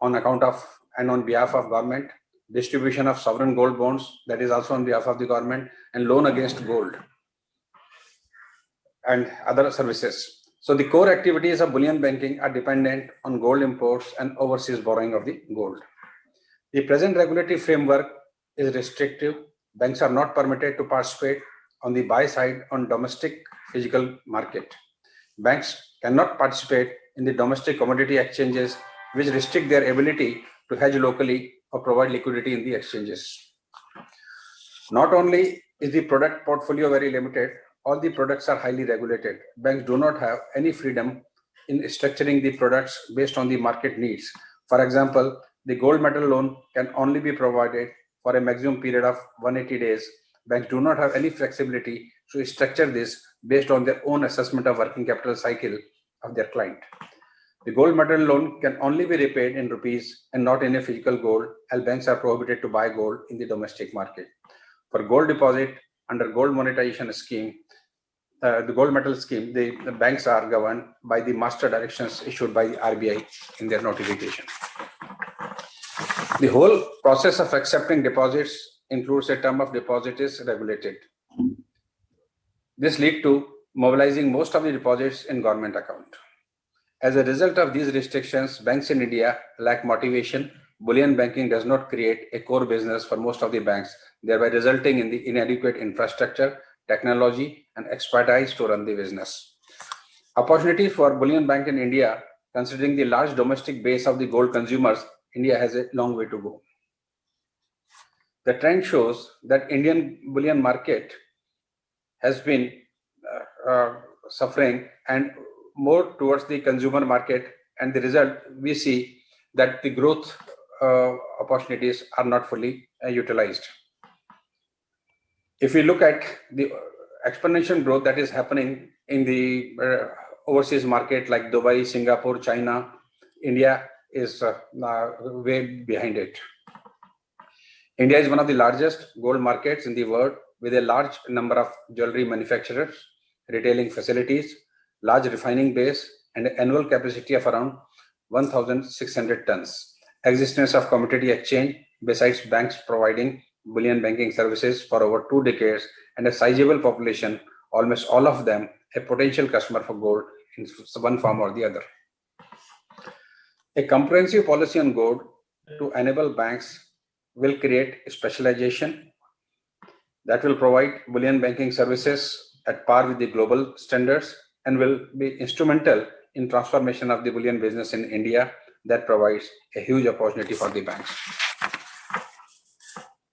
on account of and on behalf of government, distribution of sovereign gold bonds, that is also on behalf of the government, and loan against gold and other services. So the core activities of bullion banking are dependent on gold imports and overseas borrowing of the gold. The present regulatory framework is restrictive. Banks are not permitted to participate on the buy side on domestic physical market. Banks cannot participate in the domestic commodity exchanges, which restrict their ability to hedge locally or provide liquidity in the exchanges. Not only is the product portfolio very limited, all the products are highly regulated. Banks do not have any freedom in structuring the products based on the market needs. For example, the gold metal loan can only be provided for a maximum period of 180 days. Banks do not have any flexibility to structure this based on their own assessment of working capital cycle of their client. The gold metal loan can only be repaid in rupees and not in a physical gold, as banks are prohibited to buy gold in the domestic market. For gold deposit under gold monetization scheme, the gold metal scheme, the banks are governed by the master directions issued by the RBI in their notification. The whole process of accepting deposits includes a term of deposit is regulated. This leads to mobilizing most of the deposits in government account. As a result of these restrictions, banks in India lack motivation. Bullion banking does not create a core business for most of the banks, thereby resulting in the inadequate infrastructure, technology, and expertise to run the business. Opportunities for bullion bank in India considering the large domestic base of the gold consumers, India has a long way to go. The trend shows that Indian bullion market has been suffering and more towards the consumer market, and the result we see that the growth opportunities are not fully utilized. If we look at the exponential growth that is happening in the overseas market like Dubai, Singapore, China, India is way behind it. India is one of the largest gold markets in the world with a large number of jewelry manufacturers, retailing facilities, large refining base, and an annual capacity of around 1,600 tons. Existence of commodity exchange besides banks providing bullion banking services for over 2 decades and a sizable population, almost all of them a potential customer for gold in one form or the other. A comprehensive policy on gold to enable banks will create specialization that will provide bullion banking services at par with the global standards and will be instrumental in transformation of the bullion business in India that provides a huge opportunity for the banks.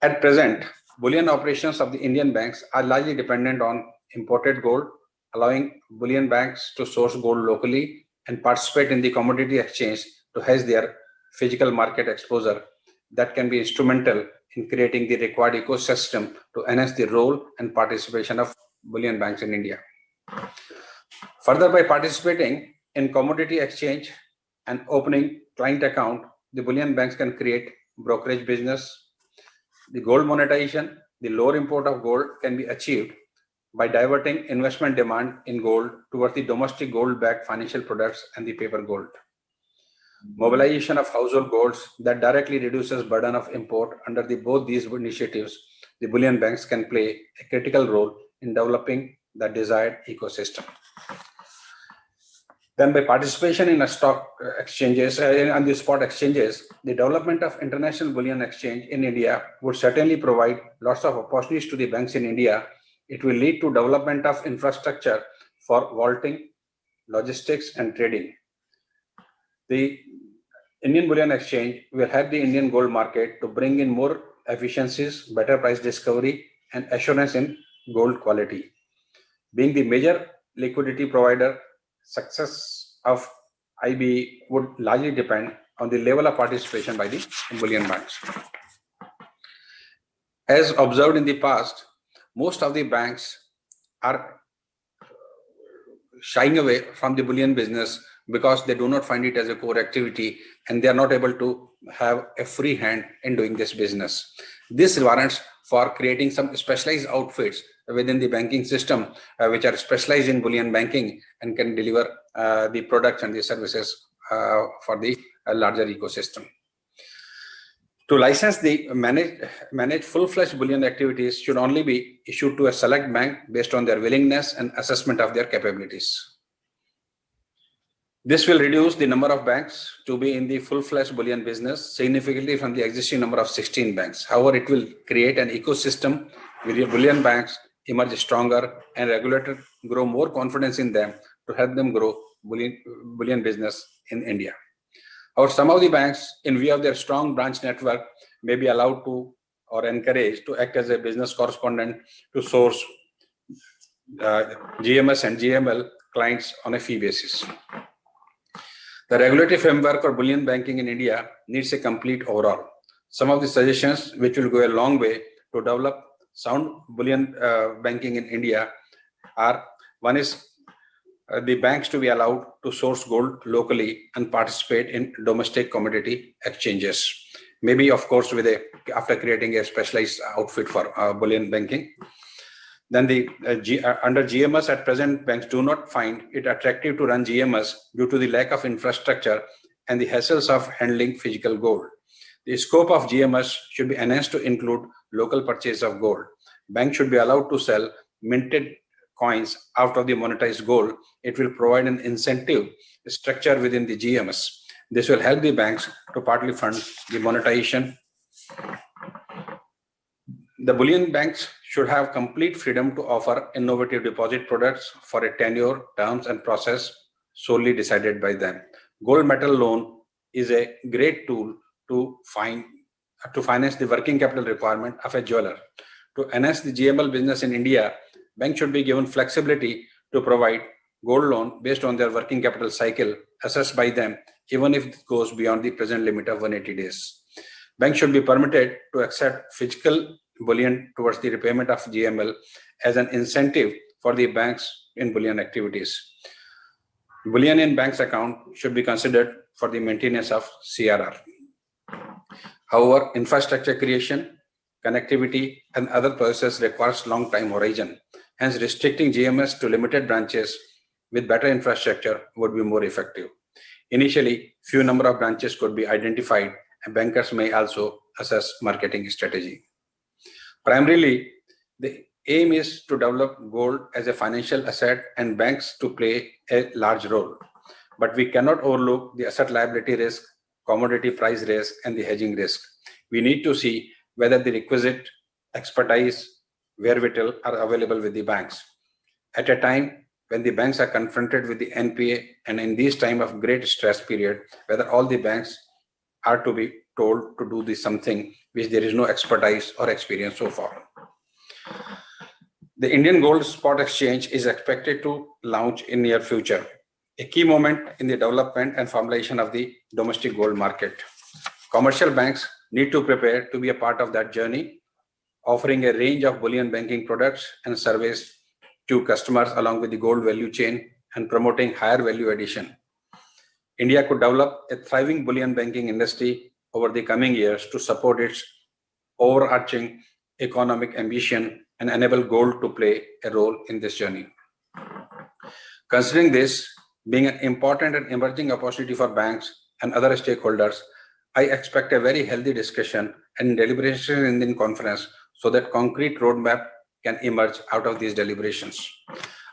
At present, bullion operations of the Indian banks are largely dependent on imported gold, allowing bullion banks to source gold locally and participate in the commodity exchange to hedge their physical market exposure that can be instrumental in creating the required ecosystem to enhance the role and participation of bullion banks in India. Further, by participating in commodity exchange and opening client account, the bullion banks can create brokerage business. The gold monetization, the lower import of gold can be achieved by diverting investment demand in gold towards the domestic gold-backed financial products and the paper gold. Mobilization of household golds that directly reduces burden of import under both these initiatives, the bullion banks can play a critical role in developing the desired ecosystem. Then by participation in stock exchanges and the spot exchanges, the development of international bullion exchange in India would certainly provide lots of opportunities to the banks in India. It will lead to development of infrastructure for vaulting, logistics, and trading. The Indian Bullion Exchange will help the Indian gold market to bring in more efficiencies, better price discovery, and assurance in gold quality. Being the major liquidity provider, success of IB would largely depend on the level of participation by the bullion banks. As observed in the past, most of the banks are shying away from the bullion business because they do not find it as a core activity and they are not able to have a free hand in doing this business. This warrants for creating some specialized outfits within the banking system which are specialized in bullion banking and can deliver the products and the services for the larger ecosystem. To license the manage full-fledged bullion activities should only be issued to a select bank based on their willingness and assessment of their capabilities. This will reduce the number of banks to be in the full-fledged bullion business significantly from the existing number of 16 banks. However, it will create an ecosystem where the bullion banks emerge stronger and regulators grow more confidence in them to help them grow bullion business in India. Or some of the banks, in view of their strong branch network, may be allowed to or encouraged to act as a business correspondent to source GMS and GML clients on a fee basis. The regulatory framework for bullion banking in India needs a complete overhaul. Some of the suggestions which will go a long way to develop sound bullion banking in India are: one is the banks to be allowed to source gold locally and participate in domestic commodity exchanges. Maybe, of course, after creating a specialized outfit for bullion banking. Then under GMS at present, banks do not find it attractive to run GMS due to the lack of infrastructure and the hassles of handling physical gold. The scope of GMS should be enhanced to include local purchase of gold. Banks should be allowed to sell minted coins out of the monetized gold. It will provide an incentive structure within the GMS. This will help the banks to partly fund the monetization. The bullion banks should have complete freedom to offer innovative deposit products for a tenure, terms, and process solely decided by them. gold metal loan is a great tool to finance the working capital requirement of a jeweler. To enhance the GML business in India, banks should be given flexibility to provide gold loan based on their working capital cycle assessed by them, even if it goes beyond the present limit of 180 days. Banks should be permitted to accept physical bullion towards the repayment of GML as an incentive for the banks in bullion activities. Bullion in bank's account should be considered for the maintenance of CRR. However, infrastructure creation, connectivity, and other processes requires long time horizon. Hence, restricting GMS to limited branches with better infrastructure would be more effective. Initially, few number of branches could be identified, and bankers may also assess marketing strategy. Primarily, the aim is to develop gold as a financial asset and banks to play a large role. But we cannot overlook the asset liability risk, commodity price risk, and the hedging risk. We need to see whether the requisite expertise, wherewithal are available with the banks. At a time when the banks are confronted with the NPA, and in this time of great stress period, whether all the banks are to be told to do this something which there is no expertise or experience so far. The Indian Gold Spot Exchange is expected to launch in near future, a key moment in the development and formulation of the domestic gold market. Commercial banks need to prepare to be a part of that journey, offering a range of bullion banking products and services to customers along with the gold value chain and promoting higher value addition. India could develop a thriving bullion banking industry over the coming years to support its overarching economic ambition and enable gold to play a role in this journey. Considering this being an important and emerging opportunity for banks and other stakeholders, I expect a very healthy discussion and deliberation in the conference so that concrete roadmap can emerge out of these deliberations.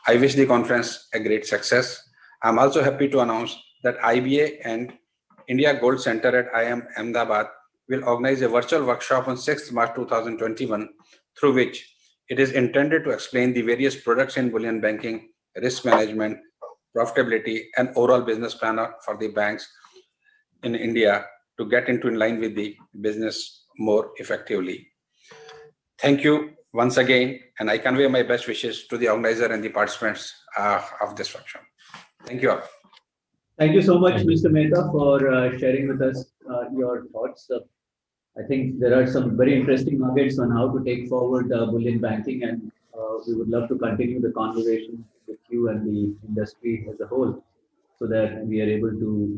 I wish the conference a great success. I'm also happy to announce that IBA and India Gold Center at IIM Ahmedabad will organize a virtual workshop on 6th March 2021, through which it is intended to explain the various products in bullion banking, risk management, profitability, and overall business plan for the banks in India to get into in line with the business more effectively. Thank you once again, and I convey my best wishes to the organizer and the participants of this workshop. Thank you all. Thank you so much, Mr. Mehta, for sharing with us your thoughts. I think there are some very interesting nuggets on how to take forward bullion banking, and we would love to continue the conversation with you and the industry as a whole, so that we are able to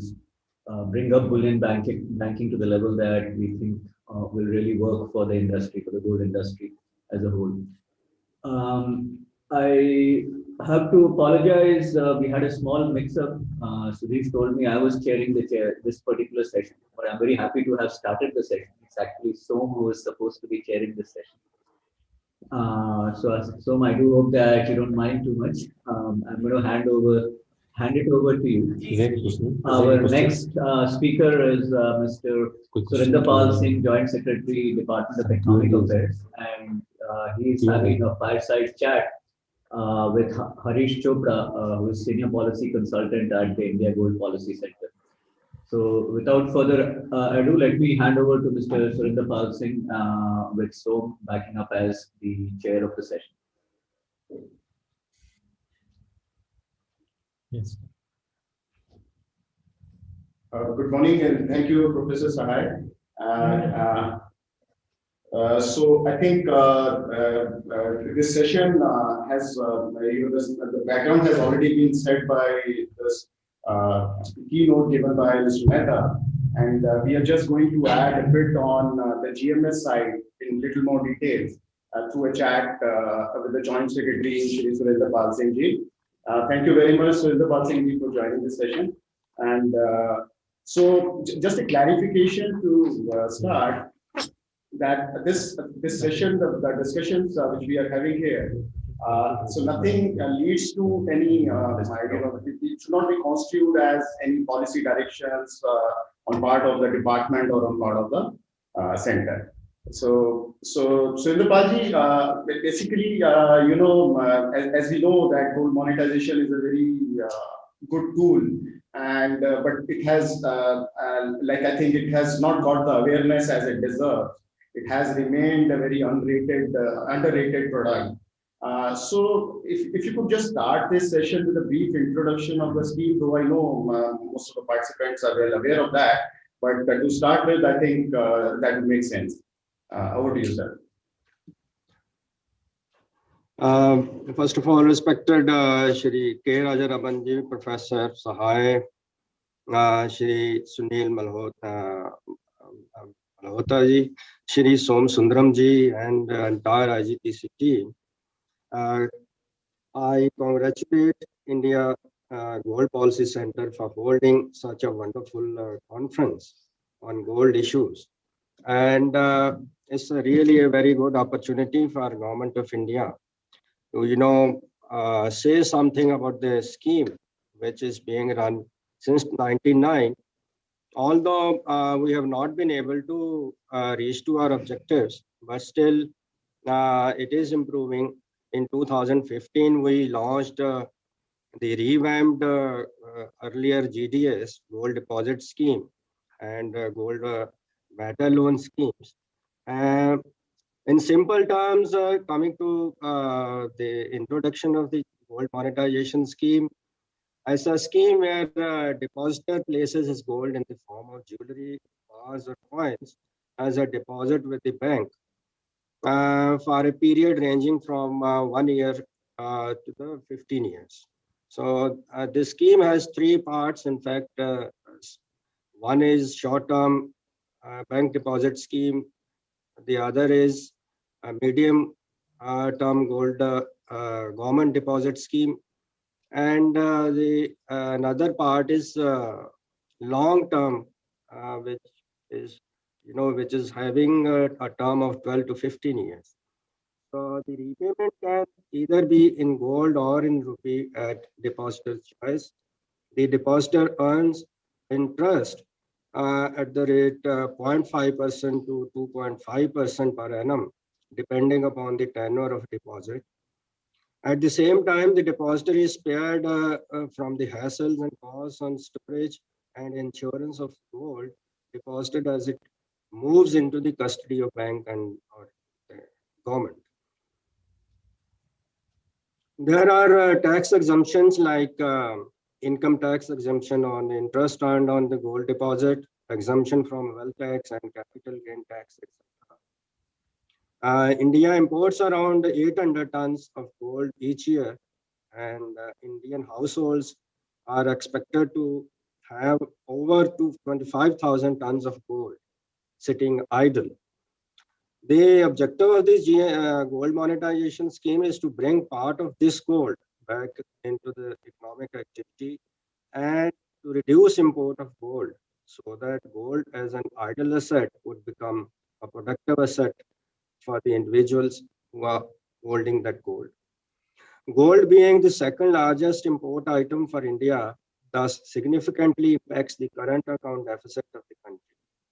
bring up bullion banking to the level that we think will really work for the industry, for the gold industry as a whole. I have to apologize. We had a small mix-up. Sudesh told me I was chairing this particular session, but I'm very happy to have started the session. It's actually Som who is supposed to be chairing this session. So Som, I do hope that you don't mind too much. I'm going to hand it over to you. Our next speaker is Mr. Surinder Pal Singh, Joint Secretary, Department of Economic Affairs, and he is having a fireside chat with Harish Chopra, who is Senior Policy Consultant at the India Gold Policy Center. So without further ado, let me hand over to Mr. Surinder Pal Singh, with Som backing up as the chair of the session. Yes. Good morning, and thank you, Professor Sahay. So I think this session has, the background has already been said by this keynote given by Mr. Mehta, and we are just going to add a bit on the GMS side in little more details through a chat with the Joint Secretary, Shri Surinder Pal Singh ji. Thank you very much, Surinder Pal Singh ji, for joining this session. And so just a clarification to start, that this session, the discussions which we are having here, so nothing leads to any, it should not be constituted as any policy directions on part of the department or on part of the center. So Surinder Pal ji, basically, as we know that gold monetization is a very good tool, and but it has like I think it has not got the awareness as it deserves. It has remained a very underrated product. So if you could just start this session with a brief introduction of the scheme, though I know most of the participants are well aware of that, but to start with, I think that would make sense. Over to you, sir. First of all, respected Shri K. Rajaraman ji, Professor Sahay, Shri Sunil Mehta ji, Shri Som Sundaram ji, and the entire IGPC team. I congratulate India Gold Policy Center for holding such a wonderful conference on gold issues. And it's really a very good opportunity for Government of India to, say something about the scheme which is being run since 1999. Although we have not been able to reach to our objectives, but still it is improving. In 2015, we launched the revamped earlier GDS, Gold Deposit Scheme, and Gold Beta Loan Schemes. In simple terms, coming to the introduction of the Gold Monetization Scheme, as a scheme where the depositor places his gold in the form of jewelry, bars, or coins as a deposit with the bank for a period ranging from 1 year to the 15 years. So this scheme has three parts. In fact, one is short-term bank deposit scheme. The other is a medium-term gold government deposit scheme. And the another part is long-term, which is having a term of 12 to 15 years. So the repayment can either be in gold or in rupee at depositor's choice. The depositor earns interest at the rate 0.5% to 2.5% per annum, depending upon the tenure of deposit. At the same time, the depositor is spared from the hassles and costs on storage and insurance of gold deposited as it moves into the custody of bank and or government. There are tax exemptions like income tax exemption on interest earned on the gold deposit, exemption from wealth tax and capital gain tax, etc. India imports around 800 tons of gold each year, and Indian households are expected to have over 25,000 tons of gold sitting idle. The objective of this gold monetization scheme is to bring part of this gold back into the economic activity and to reduce import of gold so that gold as an idle asset would become a productive asset for the individuals who are holding that gold. Gold being the second largest import item for India, thus significantly impacts the current account deficit of the country.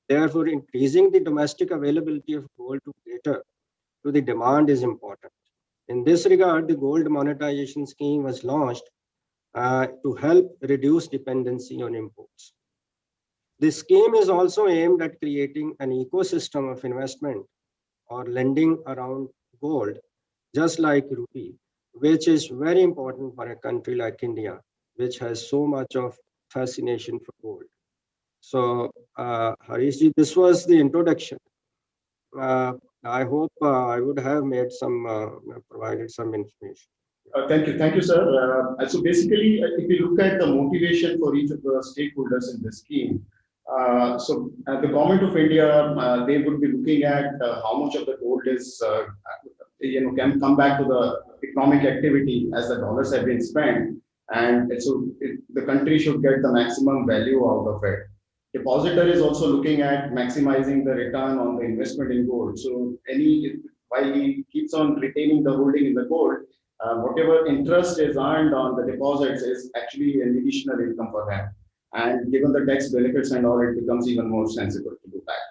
Therefore, increasing the domestic availability of gold to cater to the demand is important. In this regard, the gold monetization scheme was launched to help reduce dependency on imports. This scheme is also aimed at creating an ecosystem of investment or lending around gold, just like rupee, which is very important for a country like India, which has so much of fascination for gold. So, Harishji, this was the introduction. I hope I would have made some, provided some information. Thank you, sir. So basically, if you look at the motivation for each of the stakeholders in this scheme, so the government of India, they would be looking at how much of the gold is, can come back to the economic activity as the dollars have been spent, and so the country should get the maximum value out of it. Depositor is also looking at maximizing the return on the investment in gold. So while he keeps on retaining the holding in the gold, whatever interest is earned on the deposits is actually an additional income for them. And given the tax benefits and all, it becomes even more sensible to do that.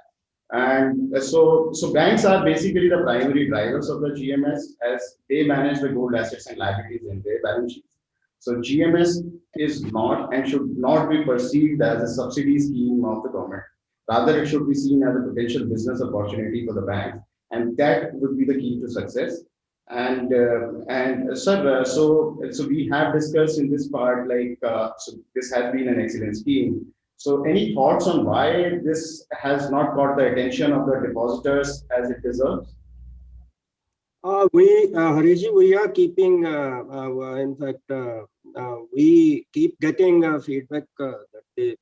And so banks are basically the primary drivers of the GMS as they manage the gold assets and liabilities in their balance sheets. So GMS is not and should not be perceived as a subsidy scheme of the government. Rather, it should be seen as a potential business opportunity for the banks, and that would be the key to success. And sir, so we have discussed in this part, like so this has been an excellent scheme. So any thoughts on why this has not got the attention of the depositors as it deserves? Hariji, we are keeping, in fact, we keep getting feedback that the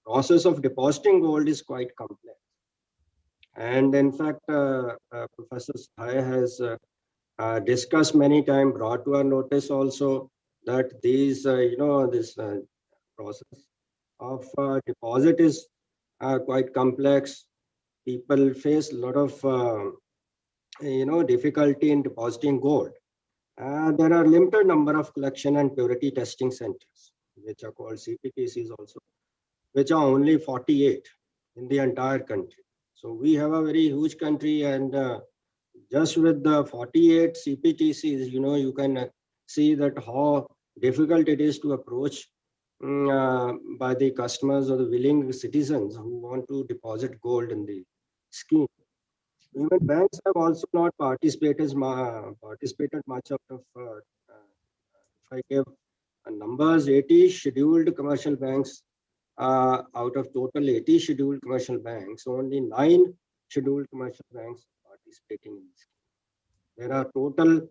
process of depositing gold is quite complex. And in fact, Professor Sahay has discussed many times, brought to our notice also that these, this process of deposit is quite complex. People face a lot of difficulty in depositing gold. There are limited number of collection and purity testing centers, which are called CPTCs also, which are only 48 in the entire country. So we have a very huge country, and just with the 48 CPTCs, you can see that how difficult it is to approach by the customers or the willing citizens who want to deposit gold in the scheme. Even banks have also not participated much out of, if I give numbers, 80 scheduled commercial banks, out of total 80 scheduled commercial banks, only 9 scheduled commercial banks participating in this scheme. There are total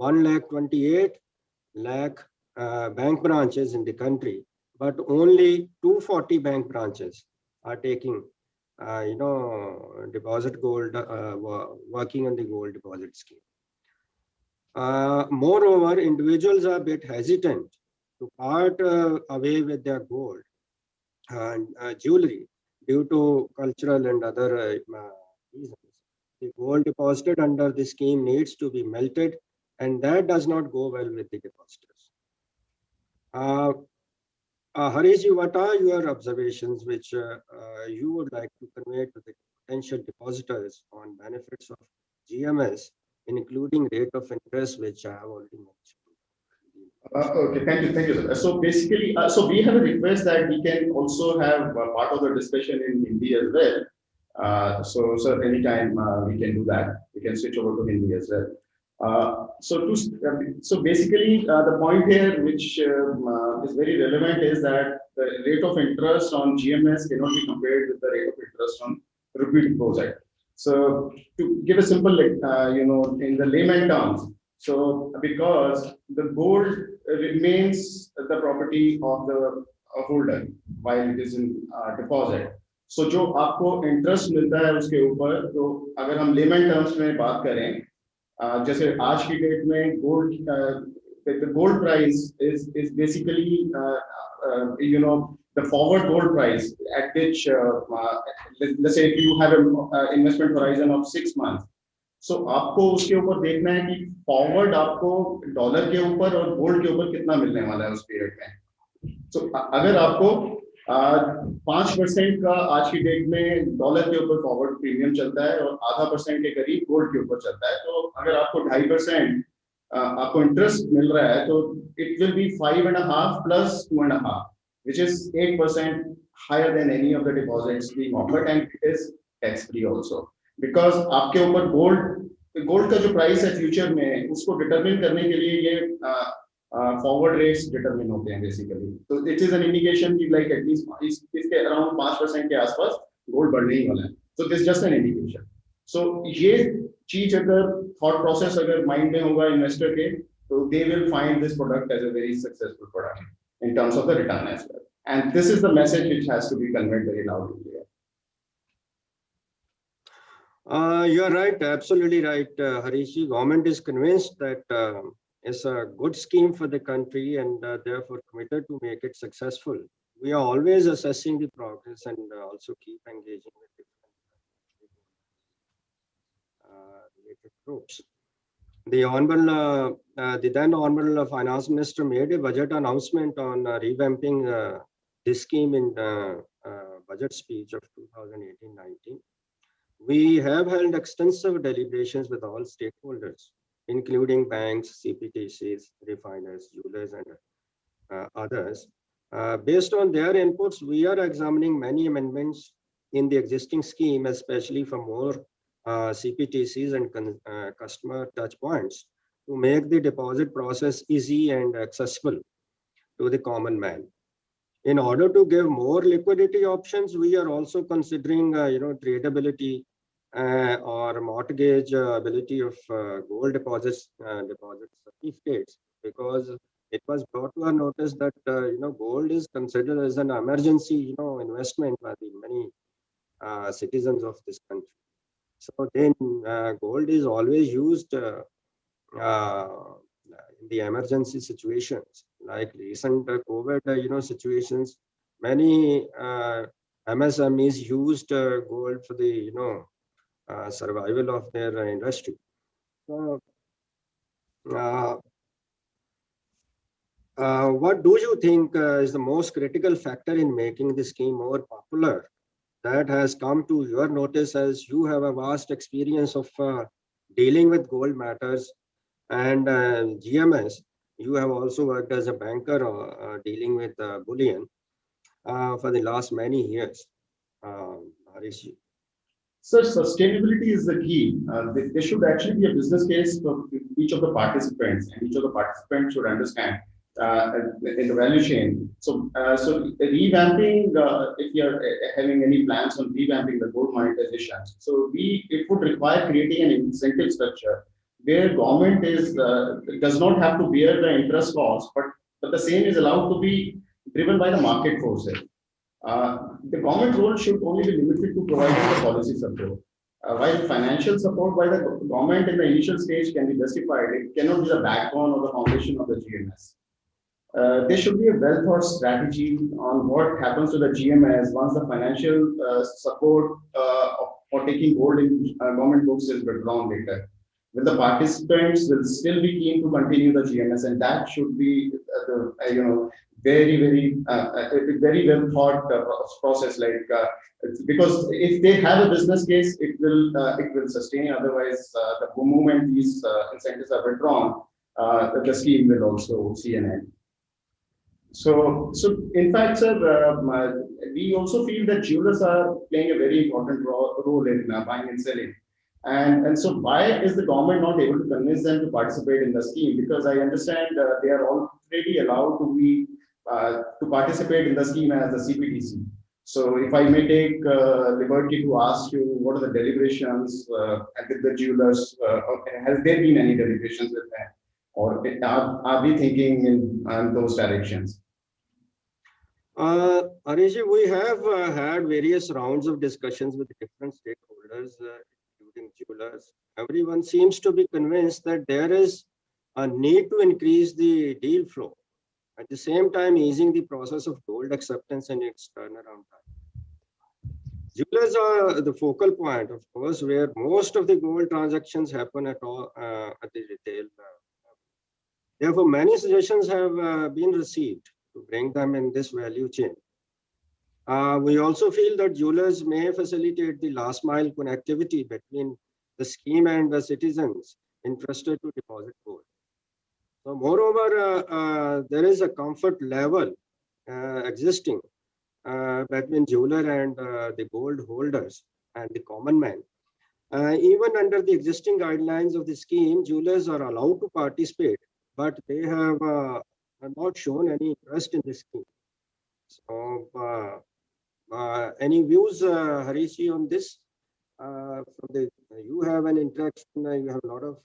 1,28,000 bank branches in the country, but only 240 bank branches are taking deposit gold, working on the gold deposit scheme. Moreover, individuals are a bit hesitant to part away with their gold and jewelry due to cultural and other reasons. The gold deposited under the scheme needs to be melted, and that does not go well with the depositors. Harishji, what are your observations which you would like to convey to the potential depositors on benefits of GMS, including rate of interest, which I have already mentioned? Okay, thank you, sir. So basically, so we have a request that we can also have part of the discussion in Hindi as well. So, sir, anytime we can do that. We can switch over to Hindi as well. So basically, the point here, which is very relevant, is that the rate of interest on GMS cannot be compared with the rate of interest on rupee deposit. So to give a simple, in the layman terms, so because the gold remains the property of the holder while it is in deposit. So जो आपको interest मिलता है उसके ऊपर, तो अगर हम layman terms में बात करें, जैसे आज की डेट में the gold price is basically the forward gold price at which let's say if you have an investment horizon of 6 months, so आपको उसके ऊपर देखना है कि forward आपको डॉलर के ऊपर और गोल्ड के ऊपर कितना मिलने वाला है उस पीरियड में. So अगर आपको 5% का आज की डेट में डॉलर के ऊपर फॉरवर्ड प्रीमियम चलता है और 0.5% के करीब गोल्ड के ऊपर चलता है, तो अगर आपको 2.5% आपको इंटरेस्ट मिल रहा है, तो it will be 5.5 plus 2.5, which is 8% higher than any of the deposits being offered, and it is tax free also, because आपके ऊपर गोल्ड का जो प्राइस है फ्यूचर में, उसको डिटरमिन करने के लिए ये forward rates डिटरमिन होते हैं बेसिकली. तो इट इज एन इंडिकेशन कि लाइक एटलीस्ट इसके अराउंड 5% के आसपास गोल्ड बढ़ने ही वाला है. So this just an indication. सो ये चीज अगर थॉट प्रोसेस अगर माइंड में होगा इन्वेस्टर के, तो they will find this product as a very successful product in terms of the return as well. And this is the message which has to be conveyed very loudly. You're right, absolutely right, Harishji. Government is convinced that it's a good scheme for the country, and therefore committed to make it successful. We are always assessing the progress and also keep engaging with different related groups. The then Honorable Finance Minister made a budget announcement on revamping this scheme in the budget speech of 2018-19. We have held extensive deliberations with all stakeholders, including banks, CPTCs, refiners, jewelers, and others. Based on their inputs, we are examining many amendments in the existing scheme, especially for more CPTCs and customer touch points to make the deposit process easy and accessible to the common man. In order to give more liquidity options, we are also considering, tradability or mortgage ability of gold deposit certificates, because it was brought to our notice that gold is considered as an emergency investment by the many citizens of this country. So then gold is always used in the emergency situations, like recent COVID situations. Many MSMEs used gold for the survival of their industry. So, what do you think is the most critical factor in making the scheme more popular that has come to your notice, as you have a vast experience of dealing with gold matters and GMS? You have also worked as a banker dealing with bullion for the last many years. Harish. Sir, sustainability is the key. There should actually be a business case for each of the participants, and each of the participants should understand in the value chain. So revamping, if you are having any plans on revamping the gold monetization, so it would require creating an incentive structure where government does not have to bear the interest cost, but the same is allowed to be driven by the market forces. The government role should only be limited to providing the policy support. While financial support by the government in the initial stage can be justified, it cannot be the backbone or the foundation of the GMS. There should be a well-thought strategy on what happens to the GMS once the financial support for taking gold in government books is withdrawn later. Will the participants will still be keen to continue the GMS, and that should be very well thought process. Because if they have a business case, it will sustain. Otherwise, the moment these incentives are withdrawn, the scheme will also see an end. So in fact, sir, we also feel that jewelers are playing a very important role in buying and selling. And so why is the government not able to convince them to participate in the scheme? Because I understand they are already allowed to participate in the scheme as the CPTC. So if I may take liberty to ask you, what are the deliberations with the jewelers? Has there been any deliberations with them? Or are we thinking in those directions? Harish, we have had various rounds of discussions with different stakeholders, including jewelers. Everyone seems to be convinced that there is a need to increase the deal flow, at the same time easing the process of gold acceptance and its turnaround time. Jewelers are the focal point, of course, where most of the gold transactions happen at the retail level. Therefore, many suggestions have been received to bring them in this value chain. We also feel that jewelers may facilitate the last mile connectivity between the scheme and the citizens interested to deposit gold. So moreover, there is a comfort level existing between jeweler and the gold holders and the common man. Even under the existing guidelines of the scheme, jewelers are allowed to participate, but they have not shown any interest in this scheme. So, any views, Harishi, on this? You have an interest. You have a lot of,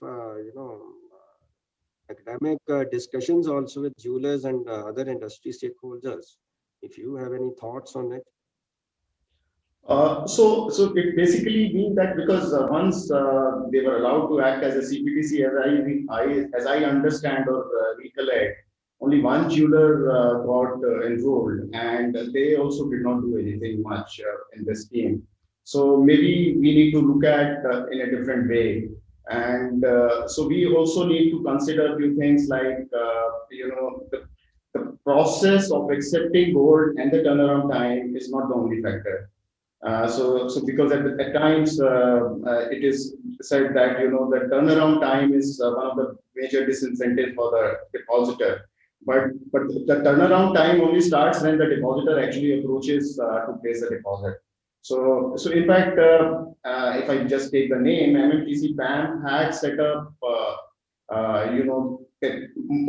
academic discussions also with jewelers and other industry stakeholders. If you have any thoughts on it. So it basically means that because once they were allowed to act as a CPTC, as I understand or recollect, only one jeweler got enrolled, and they also did not do anything much in this scheme. So maybe we need to look at in a different way. And so we also need to consider a few things like, the process of accepting gold and the turnaround time is not the only factor. So because at times it is said that the turnaround time is one of the major disincentives for the depositor. but the turnaround time only starts when the depositor actually approaches to place a deposit. So in fact, if I just take the name, MMTC PAM had set up,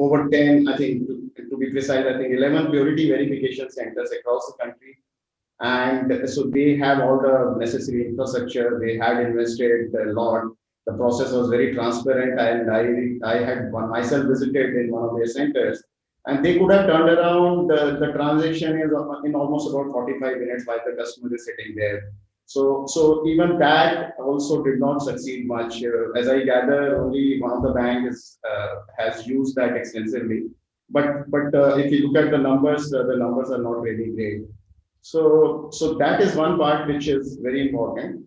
over 10, I think, to be precise, I think 11 purity verification centers across the country. And so they have all the necessary infrastructure. They had invested a lot. The process was very transparent, and I had myself visited in one of their centers, and they could have turned around the transaction in almost about 45 minutes while the customer is sitting there. So even that also did not succeed much. As I gather, only one of the banks has used that extensively. But if you look at the numbers are not really great. So that is one part which is very important.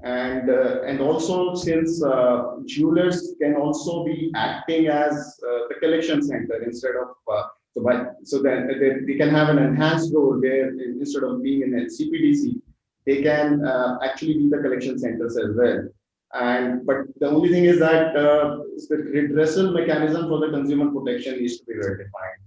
And also, since jewelers can also be acting as the collection center instead of so that they can have an enhanced role where instead of being in a CPDC, they can actually be the collection centers as well. But the only thing is that the redressal mechanism for the consumer protection needs to be well defined.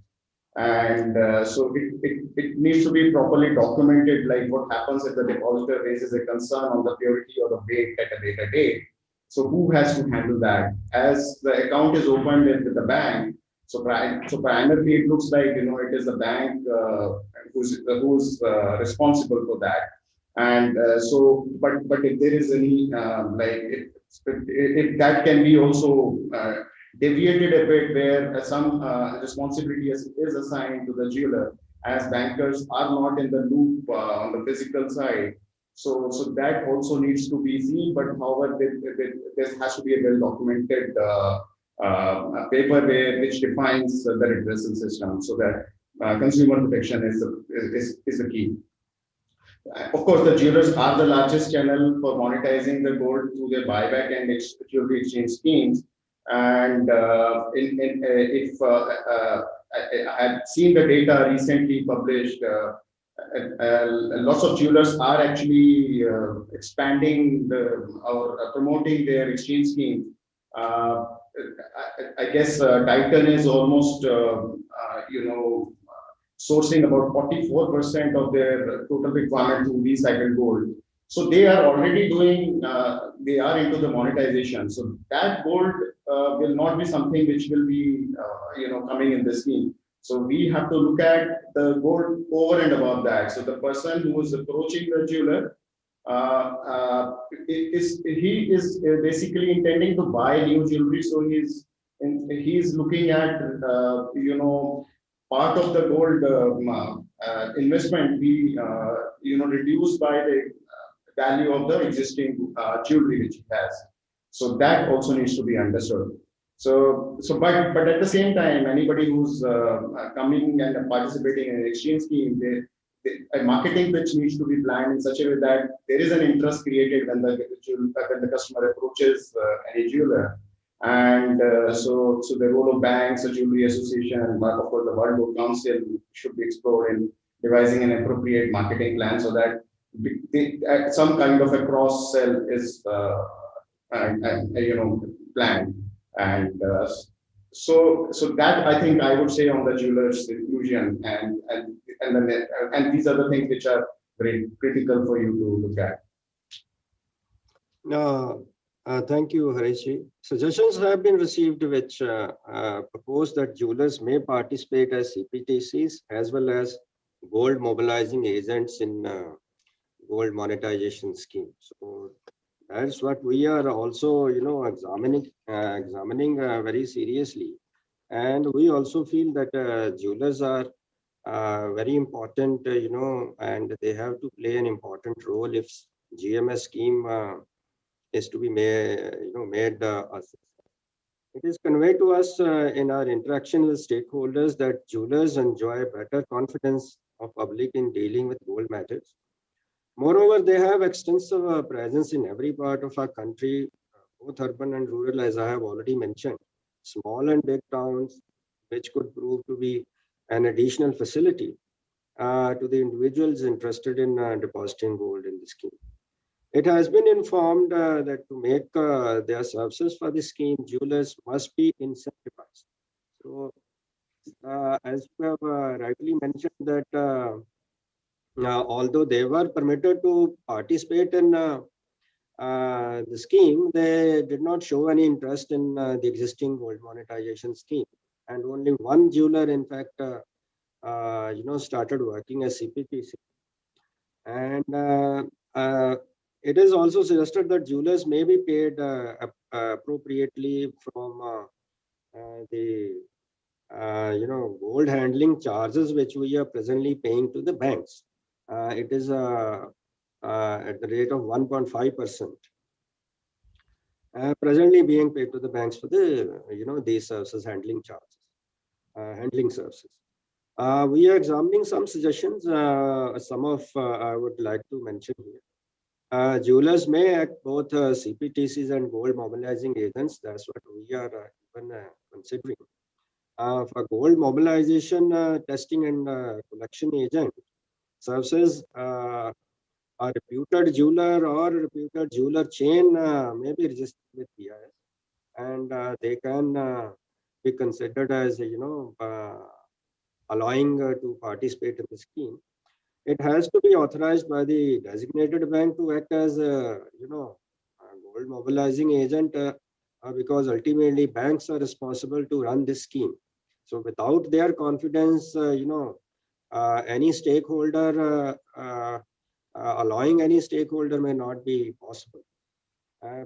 And so it needs to be properly documented, like what happens if the depositor raises a concern on the purity or the weight at a later date. So who has to handle that? As the account is opened with the bank, so primarily it looks like it is the bank who's responsible for that. And but if there is any if that can be also deviated a bit, where some responsibility is assigned to the jeweler, as bankers are not in the loop on the physical side. So that also needs to be seen. But however, there has to be a well documented paper which defines the redressal system, so that consumer protection is the key. Of course, the jewelers are the largest channel for monetizing the gold through their buyback and jewelry exchange schemes. And if I had seen the data recently published, lots of jewelers are actually expanding or promoting their exchange scheme. I guess Titan is almost sourcing about 44% of their total requirement to recycled gold. So they are already doing, they are into the monetization. So that gold will not be something which will be, coming in the scheme. So we have to look at the gold over and above that. So the person who is approaching the jeweler, he is basically intending to buy new jewelry. So he's looking at, part of the gold investment be, reduced by the value of the existing jewelry which he has. So that also needs to be understood. But at the same time, anybody who's coming and participating in an exchange scheme, a marketing pitch needs to be planned in such a way that there is an interest created when the customer approaches any jeweler. And so the role of banks, the jewelry association, and of course the World Gold Council should be explored in devising an appropriate marketing plan, so that some kind of a cross sell is planned. And so that, I think, I would say on the jewelers inclusion, and these are the things which are very critical for you to look at. Thank you, Harishi. Suggestions have been received which propose that jewelers may participate as CPTCs as well as gold mobilizing agents in gold monetization scheme. So that's what we are also, examining very seriously. And we also feel that jewelers are very important, and they have to play an important role if GMS scheme is to be made, It is conveyed to us in our interaction with stakeholders that jewelers enjoy better confidence of public in dealing with gold matters. Moreover, they have extensive presence in every part of our country, both urban and rural, as I have already mentioned, small and big towns, which could prove to be an additional facility to the individuals interested in depositing gold in the scheme. It has been informed that to make their services for the scheme, jewelers must be incentivized. So as you have rightly mentioned that although they were permitted to participate in the scheme, they did not show any interest in the existing gold monetization scheme. And only one jeweler, in fact, started working as CPTC. And it is also suggested that jewelers may be paid appropriately from the gold handling charges which we are presently paying to the banks. It is at the rate of 1.5%. Presently being paid to the banks for the these services handling charges, handling services. We are examining some suggestions. Some of I would like to mention here. Jewelers may act both CPTCs and gold mobilizing agents. That's what we are even considering. For gold mobilization, testing and collection agent services, a reputed jeweler or reputed jeweler chain may be registered with BIS, and they can be considered as allowing to participate in the scheme. It has to be authorized by the designated bank to act as a gold mobilizing agent because ultimately banks are responsible to run this scheme. So without their confidence, any stakeholder allowing any stakeholder may not be possible.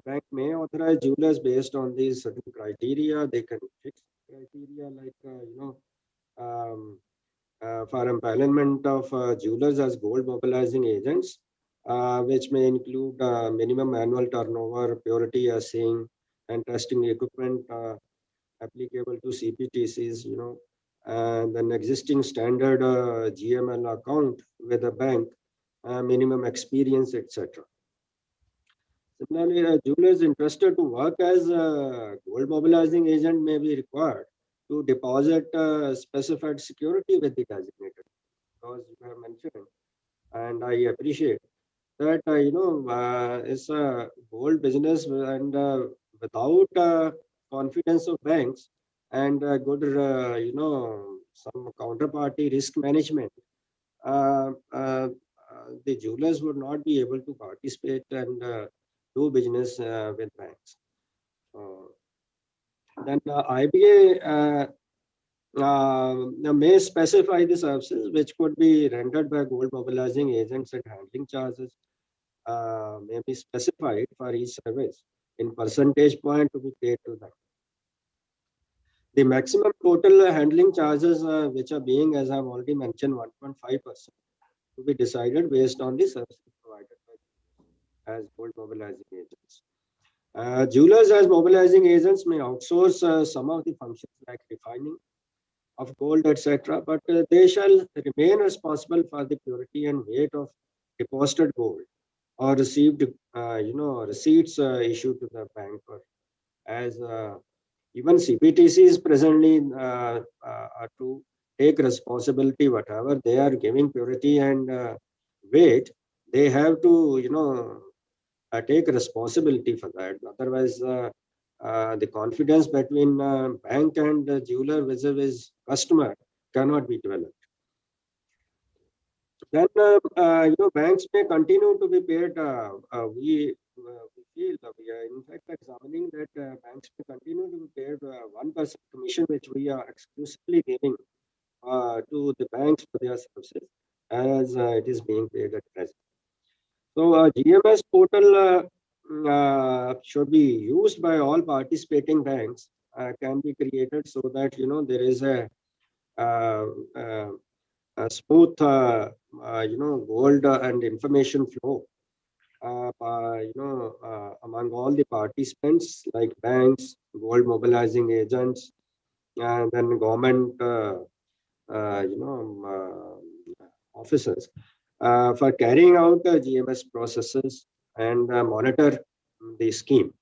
Bank may authorize jewelers based on these certain criteria. They can fix criteria like for empanelment of jewelers as gold mobilizing agents, which may include minimum annual turnover, purity assaying, and testing equipment applicable to CPTCs, and an existing standard GML account with a bank, minimum experience, etc. Similarly, jewelers interested to work as a gold mobilizing agent may be required to deposit specified security with the designated, because you have mentioned, and I appreciate that it's a gold business, and without confidence of banks and good some counterparty risk management, the jewelers would not be able to participate and do business with banks. Then IBA may specify the services which could be rendered by gold mobilizing agents, and handling charges may be specified for each service in percentage point to be paid to them. The maximum total handling charges, which are being, as I've already mentioned, 1.5%, to be decided based on the services provided by as gold mobilizing agents. Jewelers as mobilizing agents may outsource some of the functions like refining of gold, etc., but they shall remain responsible for the purity and weight of deposited gold or received, receipts issued to the bank, or as even CPTCs presently are to take responsibility, whatever they are giving purity and weight, they have to, take responsibility for that. Otherwise, the confidence between bank and jeweler vis-a-vis customer cannot be developed. Then, banks may continue to be paid. We feel that we are in fact examining that banks may continue to be paid 1% commission, which we are exclusively giving to the banks for their services, as it is being paid at present. So, GMS portal should be used by all participating banks. Can be created so that there is a smooth, gold and information flow, among all the participants like banks, gold mobilizing agents, and then government, officers for carrying out GMS processes and monitor the scheme.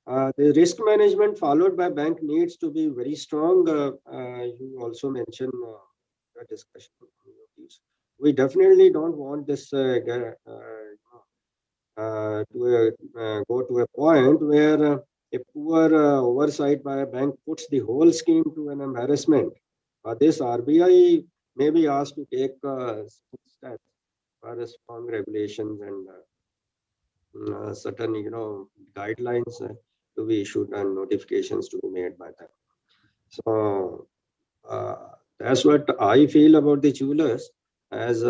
The risk management followed by bank needs to be very strong. You also mentioned a discussion. We definitely don't want this to go to a point where a poor oversight by a bank puts the whole scheme to an embarrassment For this, RBI may be asked to take steps for the strong regulations and certain, guidelines to be issued and notifications to be made by them. So that's what I feel about the jewelers as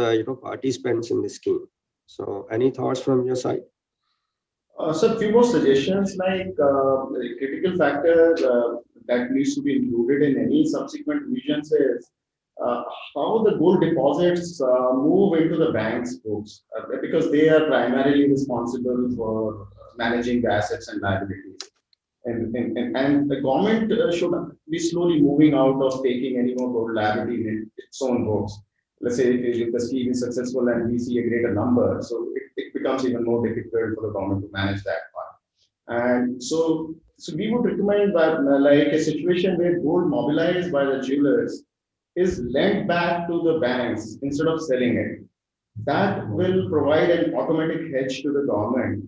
participants in the scheme. So any thoughts from your side? So, few more suggestions like the critical factor that needs to be included in any subsequent revisions is how the gold deposits move into the bank's books because they are primarily responsible for managing the assets and liabilities. And the government should be slowly moving out of taking any more gold liability in its own books. Let's say if the scheme is successful and we see a greater number, so it becomes even more difficult for the government to manage that part. And so we would recommend that like a situation where gold mobilized by the jewelers is lent back to the banks instead of selling it. That will provide an automatic hedge to the government.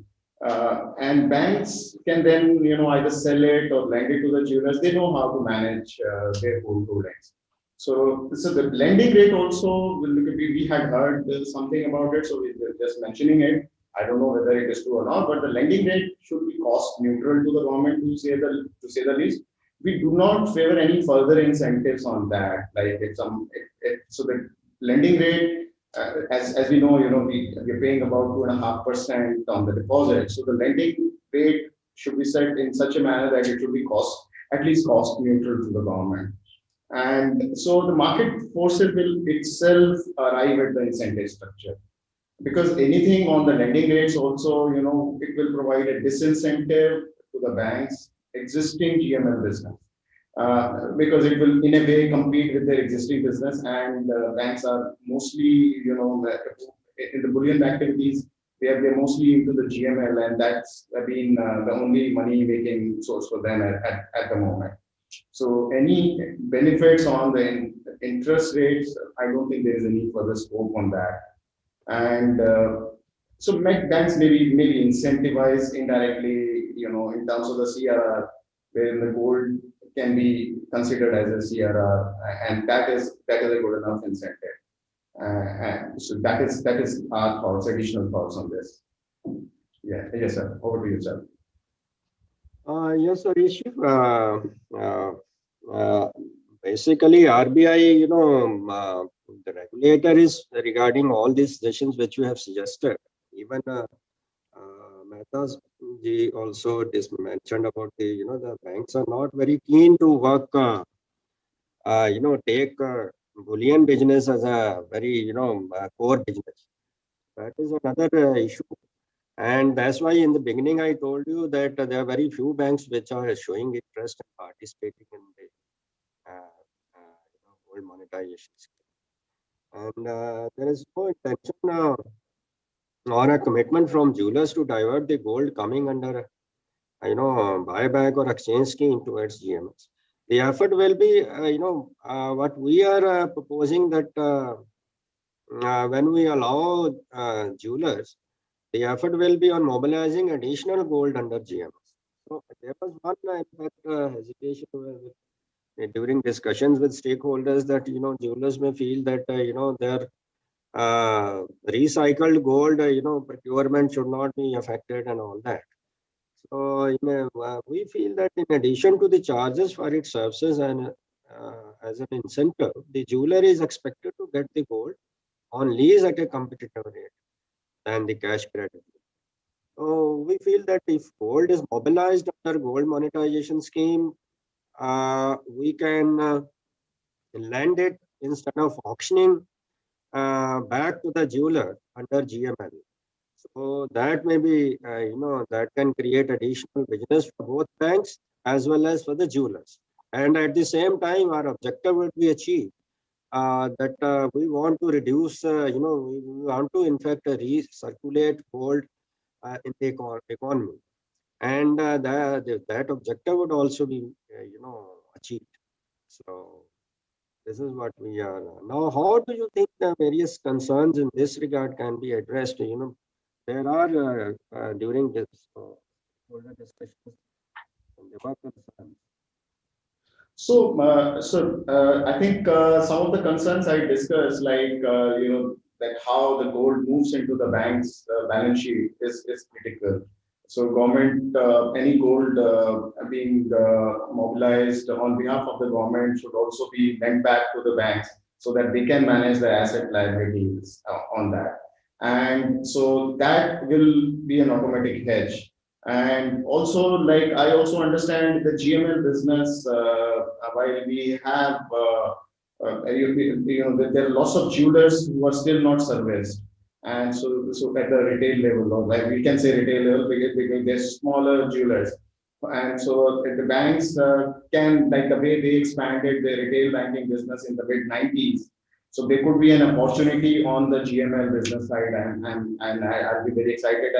And banks can then, either sell it or lend it to the jewelers. They know how to manage their gold holdings. So the lending rate also, we had heard something about it, so we're just mentioning it. I don't know whether it is true or not, but the lending rate should be cost neutral to the government to say the least. We do not favor any further incentives on that. Like so the lending rate, as we know, we're paying about 2.5% on the deposit. So the lending rate should be set in such a manner that it should be at least cost neutral to the government. And so the market forces will itself arrive at the incentive structure. Because anything on the lending rates also, it will provide a disincentive to the bank's existing GML business. Because it will in a way compete with their existing business, and banks are mostly, in the bullion activities, they're mostly into the GML, and that's been the only money making source for them at the moment. So any benefits on the interest rates, I don't think there is any further scope on that. And so banks maybe incentivize indirectly, in terms of the CRR, wherein the gold can be considered as a CRR, and that is a good enough incentive. And so that is our thoughts, additional thoughts on this. Yeah, yes, sir. Over to you, sir. Yes, sir. Basically, RBI, the regulator is regarding all these suggestions which you have suggested. Even Mehta's ji also mentioned about the banks are not very keen to work, take bullion business as a very, core business. That is another issue. And that's why in the beginning I told you that there are very few banks which are showing interest and participating in the gold monetization scheme. And there is no intention or a commitment from jewelers to divert the gold coming under buyback or exchange scheme towards GMS. The effort will be, what we are proposing that when we allow jewelers, the effort will be on mobilizing additional gold under GMS. So there was one hesitation during discussions with stakeholders that jewelers may feel that their recycled gold procurement should not be affected and all that. So we feel that in addition to the charges for its services and as an incentive, the jeweler is expected to get the gold on lease at a competitive rate than the cash credit. So we feel that if gold is mobilized under gold monetization scheme, we can lend it instead of auctioning back to the jeweler under GML. So that may be, that can create additional business for both banks as well as for the jewelers. And at the same time, our objective will be achieved. That we want to reduce, we want to in fact recirculate gold in the economy, and that objective would also be, achieved. So this is what we are now. How do you think the various concerns in this regard can be addressed? There are during this discussions, there were concerns. I think some of the concerns I discussed, like that how the gold moves into the bank's balance sheet is critical. So government, any gold being mobilized on behalf of the government should also be lent back to the banks so that they can manage the asset liabilities on that. And so that will be an automatic hedge. And also, like, I also understand the GML business, while we have, there are lots of jewelers who are still not serviced. And so at the retail level, or like we can say retail level, because they're smaller jewelers. And so the banks can, like the way they expanded their retail banking business in the mid-90s. So there could be an opportunity on the GML business side, and I'll be very excited.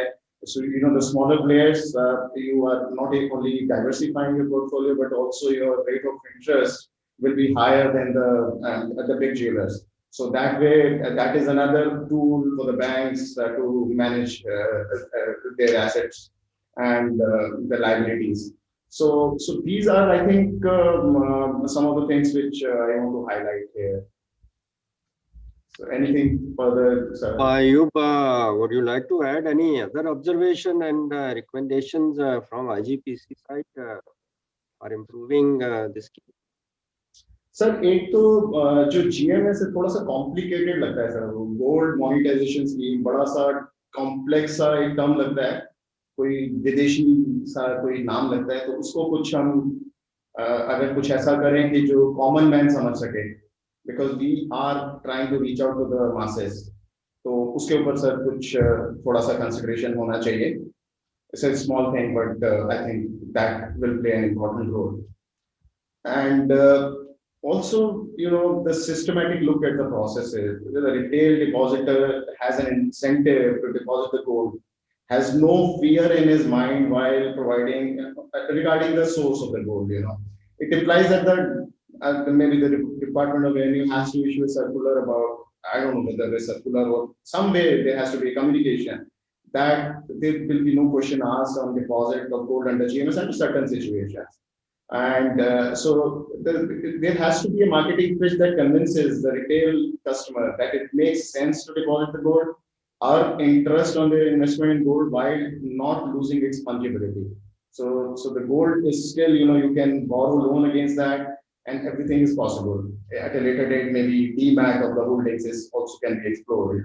So, the smaller players, you are not only diversifying your portfolio, but also your rate of interest will be higher than the big jewelers. So that way, that is another tool for the banks to manage their assets and the liabilities. So these are, I think, some of the things which I want to highlight here. So anything further, sir? Ayub, would you like to add any other observation and recommendations from IGPC side for improving this scheme? Sir एक तो जो GMS है थोड़ा सा complicated लगता है sir, gold monetization scheme बड़ा सा कॉम्प्लेक्स सा एक टर्म लगता है, कोई विदेशी सा कोई नाम लगता है, तो उसको कुछ हम अगर कुछ ऐसा करें कि जो कॉमन मैन समझ सके, because we are trying to reach out to the masses, तो उसके ऊपर सर कुछ थोड़ा सा कंसिडरेशन होना चाहिए. It's a small thing, but I think that will play an important role. And also, the systematic look at the processes. The retail depositor has an incentive to deposit the gold, has no fear in his mind while providing regarding the source of the gold. It implies that maybe the Department of Revenue has to issue a circular about, I don't know whether a circular or some way there has to be a communication that there will be no question asked on deposit of gold under GMS under certain situations. And so there has to be a marketing pitch that convinces the retail customer that it makes sense to deposit the gold, our interest on their investment in gold while not losing its fungibility. So the gold is still, you can borrow loan against that, and everything is possible. At a later date, maybe DMAT of the holdings is also can be explored.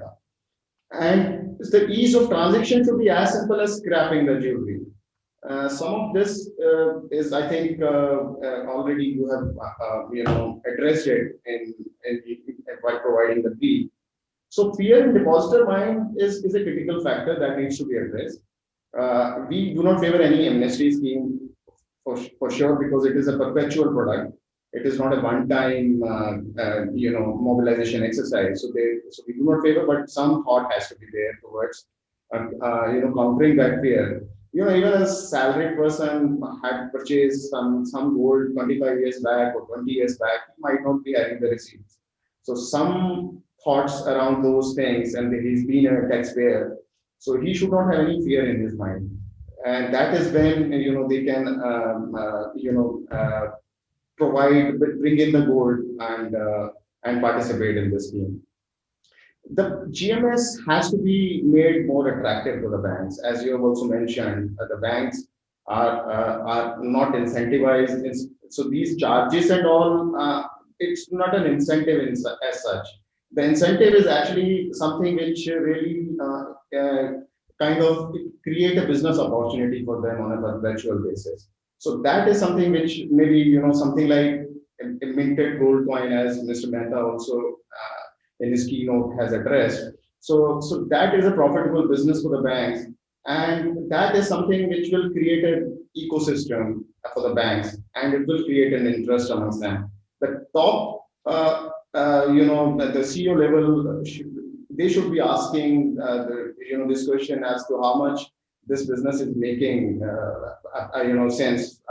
And the ease of transaction should be as simple as scrapping the jewelry. Some of this is, I think, already you have addressed it in while providing the fee. So fear in depositor mind is a critical factor that needs to be addressed. We do not favor any amnesty scheme for sure, because it is a perpetual product. It is not a one-time mobilization exercise. So we do not favor, but some thought has to be there towards countering that fear. Even a salaried person had purchased some gold 25 years back or 20 years back, he might not be having the receipts. So some thoughts around those things, and he's been a taxpayer, so he should not have any fear in his mind. And that is when they can bring in the gold and participate in this scheme. The GMS has to be made more attractive to the banks, as you have also mentioned. The banks are not incentivized, so these charges and all, it's not an incentive as such. The incentive is actually something which really kind of create a business opportunity for them on a perpetual basis. So that is something which maybe something like a minted gold coin, as Mr. Mehta also in his keynote has addressed. So that is a profitable business for the banks, and that is something which will create an ecosystem for the banks, and it will create an interest amongst them. The top, the CEO level, they should be asking this question as to how much this business is making sense,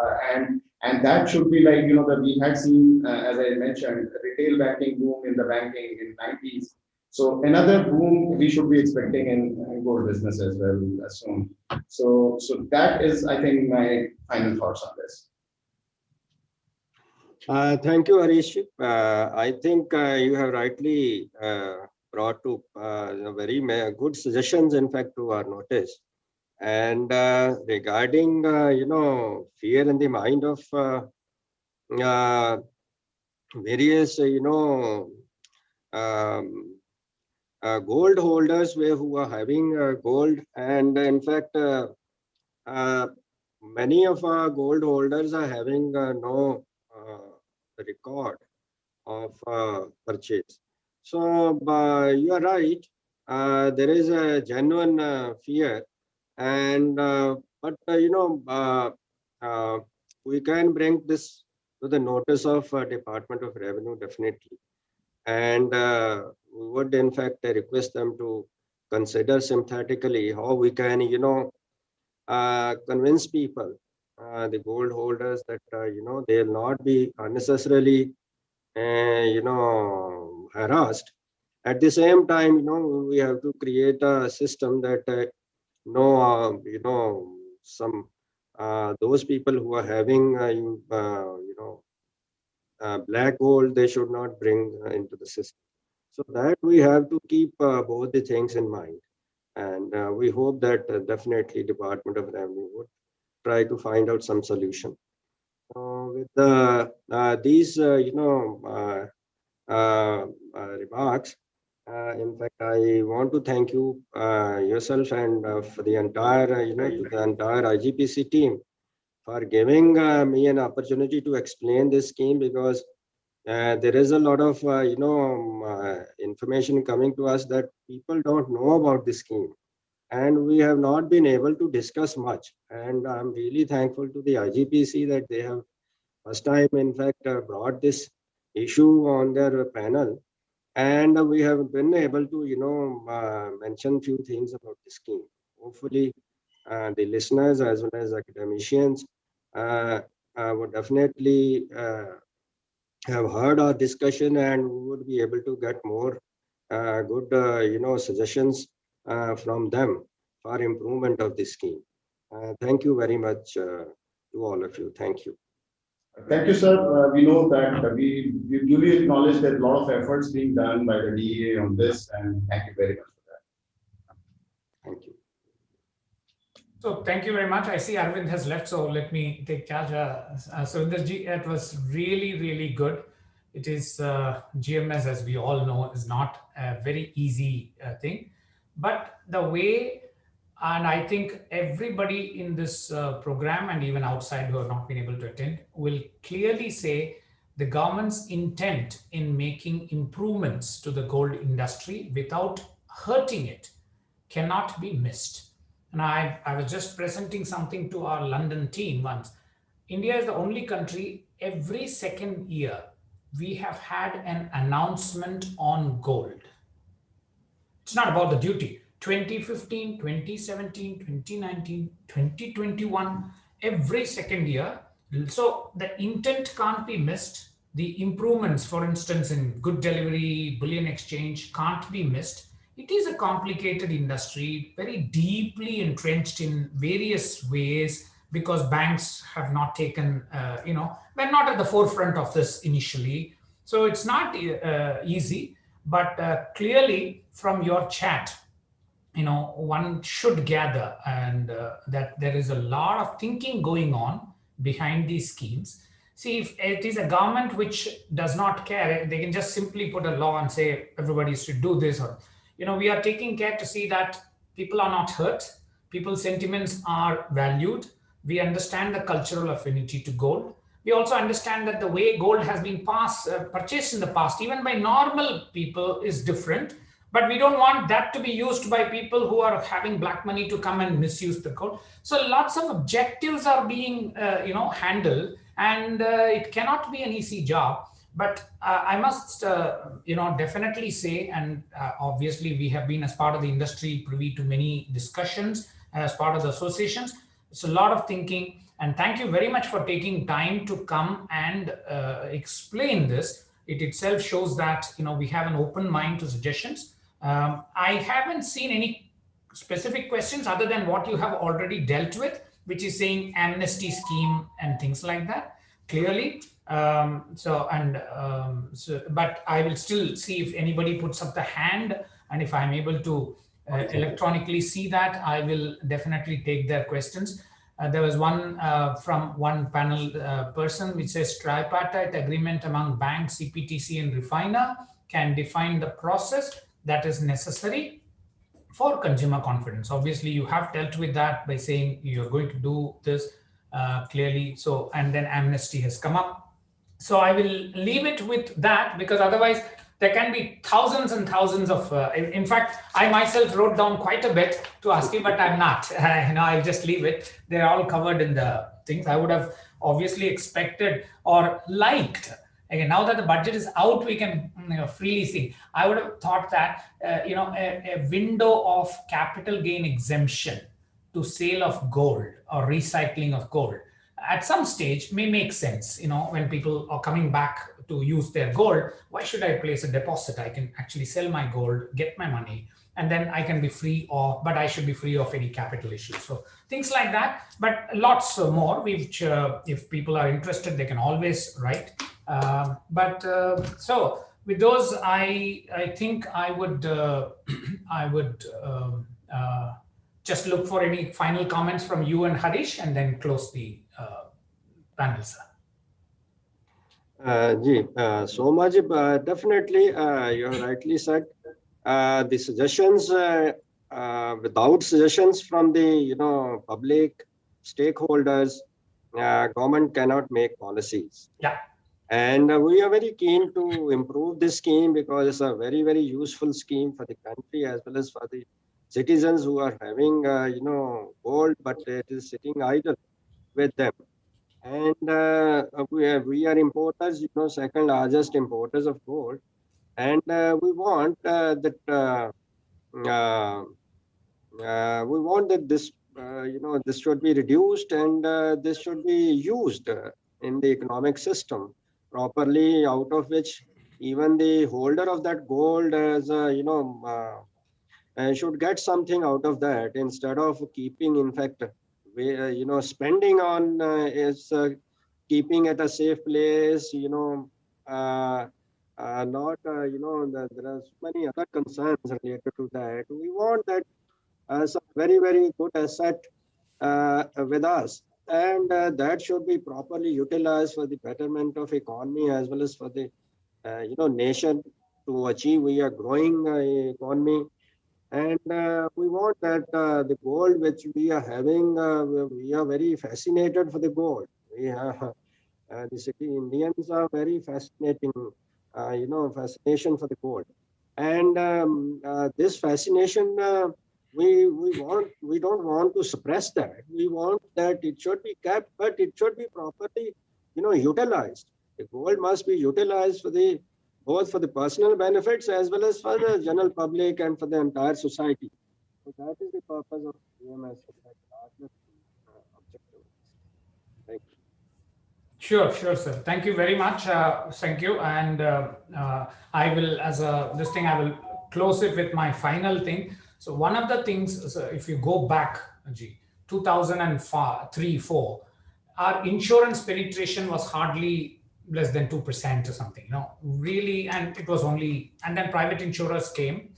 and that should be like that we had seen, as I mentioned, retail banking boom in the banking in 90s. So another boom we should be expecting in gold business as well soon. So that is, I think, my final thoughts on this. Thank you, Harish. I think you have rightly brought to very good suggestions, in fact, to our notice. And regarding, fear in the mind of various, um, gold holders who are having gold, and in fact, many of our gold holders are having no record of purchase. So you are right. There is a genuine fear, and but we can bring this to the notice of Department of Revenue definitely, and we would in fact request them to consider sympathetically how we can convince people, the gold holders, that they'll not be unnecessarily harassed. At the same time, we have to create a system that some those people who are having black gold, they should not bring into the system. So that we have to keep both the things in mind, and we hope that definitely Department of Revenue would try to find out some solution. With these remarks, in fact, I want to thank you yourself and for the entire to the entire IGPC team for giving me an opportunity to explain this scheme, because there is a lot of information coming to us that people don't know about this scheme, and we have not been able to discuss much. And I'm really thankful to the IGPC that they have first time, in fact, brought this issue on their panel, and we have been able to mention few things about the scheme. Hopefully the listeners as well as academicians would definitely have heard our discussion, and we would be able to get more good suggestions from them for improvement of the scheme. Thank you very much to all of you. Thank you. Thank you, sir. We know that we duly acknowledge that a lot of efforts being done by the DEA on this, and thank you very much for that. Thank you. So thank you very much. I see Arvind has left, so let me take charge. Surinderji, it was really, really good. It is GMS, as we all know, is not a very easy thing, but the way, and I think everybody in this program and even outside who have not been able to attend will clearly say the government's intent in making improvements to the gold industry without hurting it cannot be missed. And I was just presenting something to our London team once. India is the only country every second year we have had an announcement on gold. It's not about the duty. 2015, 2017, 2019, 2021, every second year. So the intent can't be missed. The improvements, for instance, in good delivery, bullion exchange can't be missed. It is a complicated industry, very deeply entrenched in various ways, because banks have not taken, they're not at the forefront of this initially. So it's not easy, but clearly from your chat, one should gather and that there is a lot of thinking going on behind these schemes. See, if it is a government which does not care, they can just simply put a law and say everybody should do this, or we are taking care to see that people are not hurt, people's sentiments are valued. We understand the cultural affinity to gold. We also understand that the way gold has been purchased in the past, even by normal people, is different. But we don't want that to be used by people who are having black money to come and misuse the gold. So lots of objectives are being, handled, and it cannot be an easy job. But I must, definitely say, and obviously we have been as part of the industry privy to many discussions as part of the associations. It's a lot of thinking, and thank you very much for taking time to come and explain this. It itself shows that, we have an open mind to suggestions. I haven't seen any specific questions other than what you have already dealt with, which is saying amnesty scheme and things like that. Clearly, But I will still see if anybody puts up the hand, and if I'm able to electronically see that, I will definitely take their questions. There was one from one panel person which says tripartite agreement among bank, CPTC and refiner can define the process that is necessary for consumer confidence. Obviously, you have dealt with that by saying you're going to do this clearly. So, and then amnesty has come up. So I will leave it with that, because otherwise there can be thousands and thousands of, in fact, I myself wrote down quite a bit to ask you, but I'm not, I'll just leave it. They're all covered in the things. I would have obviously expected or liked, again, now that the budget is out, we can freely see. I would have thought that, a window of capital gain exemption to sale of gold or recycling of gold at some stage may make sense. When people are coming back to use their gold, why should I place a deposit? I can actually sell my gold, get my money, and then I can be free of, but I should be free of any capital issues. So things like that, but lots more, which if people are interested, they can always write. So with those, I think I would just look for any final comments from you and Harish, and then close the panel, sir. So much, definitely, you have rightly said. The suggestions, without suggestions from the public stakeholders, government cannot make policies. Yeah. And we are very keen to improve this scheme, because it's a very, very useful scheme for the country as well as for the citizens who are having, gold, but it is sitting idle with them. And we are importers, second largest importers of gold. And we want that this, this should be reduced, and this should be used in the economic system properly, out of which even the holder of that gold should get something out of that, instead of keeping, in fact, spending on is keeping at a safe place, not, there are so many other concerns related to that. We want that as a very, very good asset with us, and that should be properly utilized for the betterment of economy as well as for the nation to achieve a growing economy. And we want that the gold which we are having, we are very fascinated for the gold. We have the city Indians are very fascinating, fascination for the gold. And this fascination, we don't want to suppress that. We want that it should be kept, but it should be properly, utilized. The gold must be utilized for both for the personal benefits as well as for the general public and for the entire society. So that is the purpose of EMS. Objective. Thank you. Sure, sir. Thank you very much. Thank you. And I will, I will close it with my final thing. So one of the things, if you go back, 2003-4, our insurance penetration was hardly less than 2% or something, really. And it was only, and then private insurers came,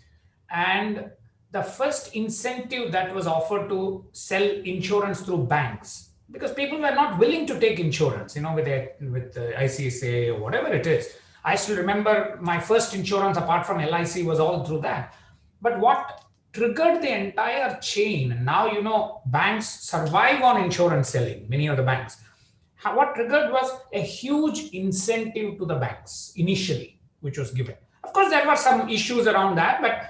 and the first incentive that was offered to sell insurance through banks, because people were not willing to take insurance, with the ICSA or whatever it is. I still remember my first insurance apart from LIC was all through that. But what triggered the entire chain, now, banks survive on insurance selling, many of the banks. What triggered was a huge incentive to the banks initially, which was given. Of course, there were some issues around that, but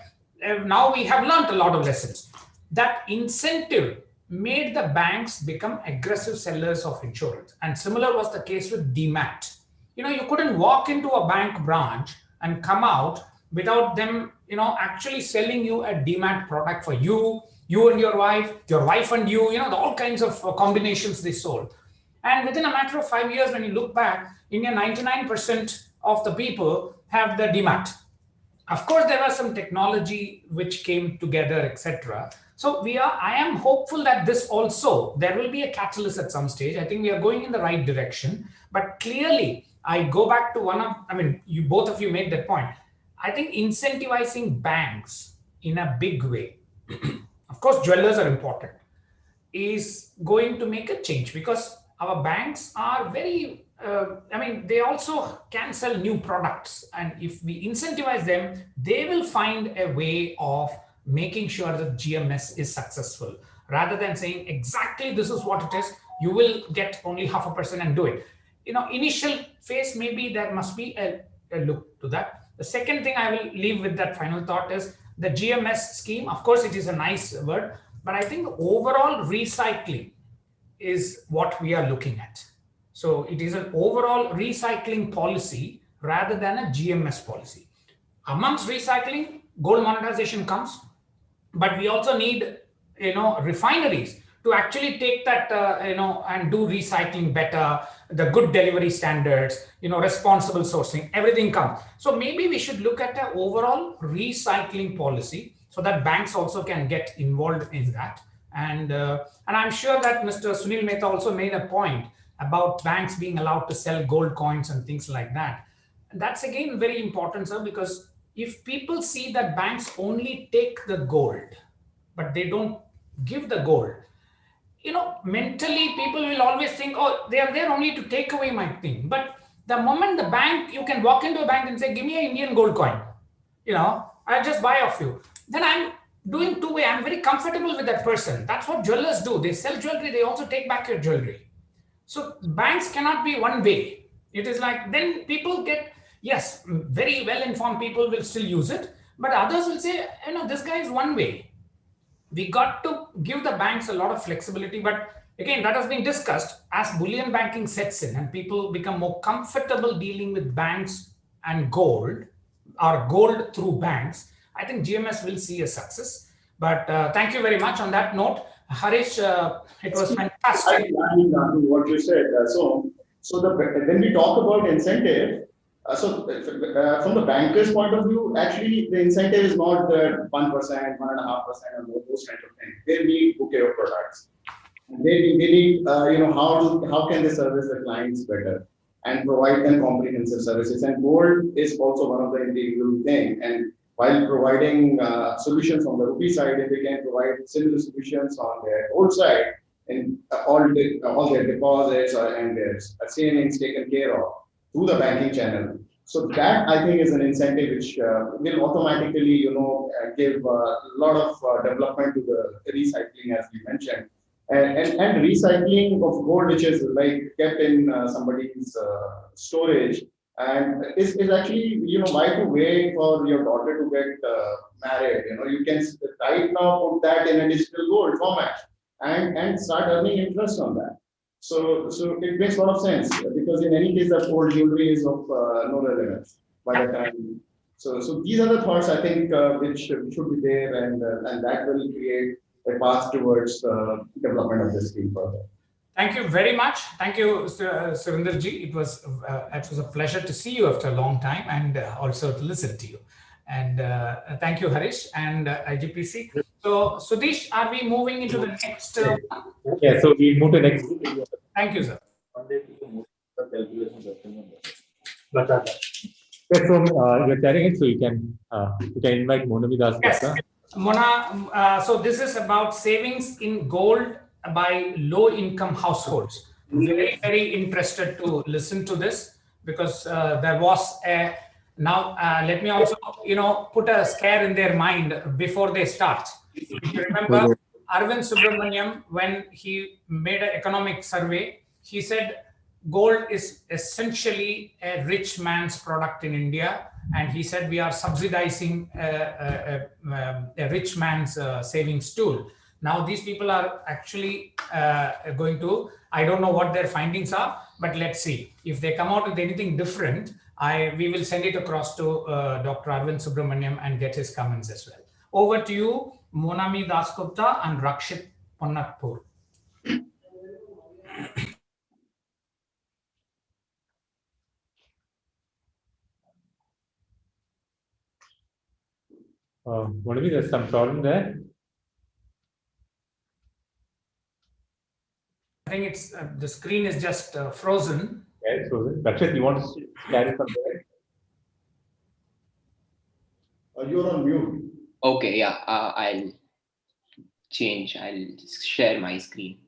now we have learned a lot of lessons. That incentive made the banks become aggressive sellers of insurance. And similar was the case with DMAT. You couldn't walk into a bank branch and come out without them, actually selling you a DMAT product for you and your wife and you, all kinds of combinations they sold. And within a matter of 5 years, when you look back, India, 99% of the people have the DMAT. Of course, there was some technology which came together, etc. So I am hopeful that this also, there will be a catalyst at some stage. I think we are going in the right direction. But clearly, I go back to you both of you made that point. I think incentivizing banks in a big way, of course, jewelers are important, is going to make a change because our banks are very, they also can sell new products. And if we incentivize them, they will find a way of making sure that GMS is successful. Rather than saying exactly this is what it is, you will get only 0.5% and do it. Initial phase, maybe there must be a look to that. The second thing I will leave with that final thought is the GMS scheme. Of course, it is a nice word, but I think overall recycling is what we are looking at. So it is an overall recycling policy rather than a GMS policy. Amongst recycling, gold monetization comes, but we also need, refineries to actually take that, and do recycling better, the good delivery standards, responsible sourcing, everything comes. So maybe we should look at an overall recycling policy so that banks also can get involved in that. And I'm sure that Mr. Sunil Mehta also made a point about banks being allowed to sell gold coins and things like that. And that's again very important, sir, because if people see that banks only take the gold, but they don't give the gold, mentally people will always think, oh, they are there only to take away my thing. But the moment the bank, you can walk into a bank and say, give me an Indian gold coin, I'll just buy off you. Then I'm doing two-way. I'm very comfortable with that person. That's what jewelers do. They sell jewelry. They also take back your jewelry. So banks cannot be one way. It is like, then people get, yes, very well-informed people will still use it, but others will say, this guy is one way. We got to give the banks a lot of flexibility, but again, that has been discussed as bullion banking sets in and people become more comfortable dealing with banks and gold or gold through banks. I think GMS will see a success. But thank you very much on that note. Harish, it was fantastic. What you said. When we talk about incentive, from the banker's point of view, actually the incentive is not the 1%, 1.5%, or those kind of things. They need bouquet of products. They need, how can they service the clients better and provide them comprehensive services. And gold is also one of the integral thing. And while providing solutions on the rupee side, if they can provide similar solutions on their gold side, and all their deposits and their savings taken care of through the banking channel. So that I think is an incentive which will automatically, give a lot of development to the recycling, as we mentioned, and recycling of gold, which is like kept in somebody's storage, and is actually, why to wait for your daughter to get married? You can right now put that in a digital gold format and start earning interest on that. So it makes a lot of sense because in any case, that old jewelry is of no relevance by the time. So these are the thoughts I think which should be there, and that will create a path towards development of this scheme further. Thank you very much. Thank you, Surinder ji. It was a pleasure to see you after a long time and also to listen to you. And thank you, Harish and IGPC. So, Sudesh, are we moving into the next? Yeah, so we move to next. Thank you, sir. Yeah, so you're sharing it, so you can invite Monami Dasgupta. Yes, Mona. So this is about savings in gold by low-income households. Very, very interested to listen to this because there was a. Now, let me also, put a scare in their mind before they start. If you remember, Arvind Subramaniam, when he made an economic survey, he said gold is essentially a rich man's product in India. And he said we are subsidizing a rich man's savings tool. Now, these people are actually going to, I don't know what their findings are, but let's see. If they come out with anything different, we will send it across to Dr. Arvind Subramaniam and get his comments as well. Over to you, Monami Dasgupta and Rakshith Ponnathpur. Monami, there's some problem there. I think it's the screen is just frozen. Yes, Susan. Rakshith, you want to carry something? You're on mute. Okay, yeah, I'll share my screen.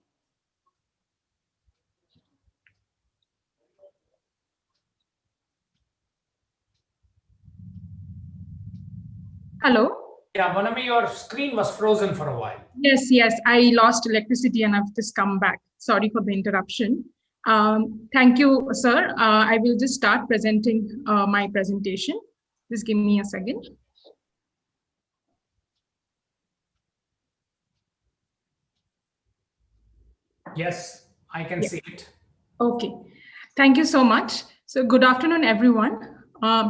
Hello? Yeah, Monami, your screen was frozen for a while. Yes, I lost electricity and I've just come back. Sorry for the interruption. Thank you, sir. I will just start presenting my presentation. Just give me a second. Yes, I can see it. Okay, thank you so much. So good afternoon, everyone.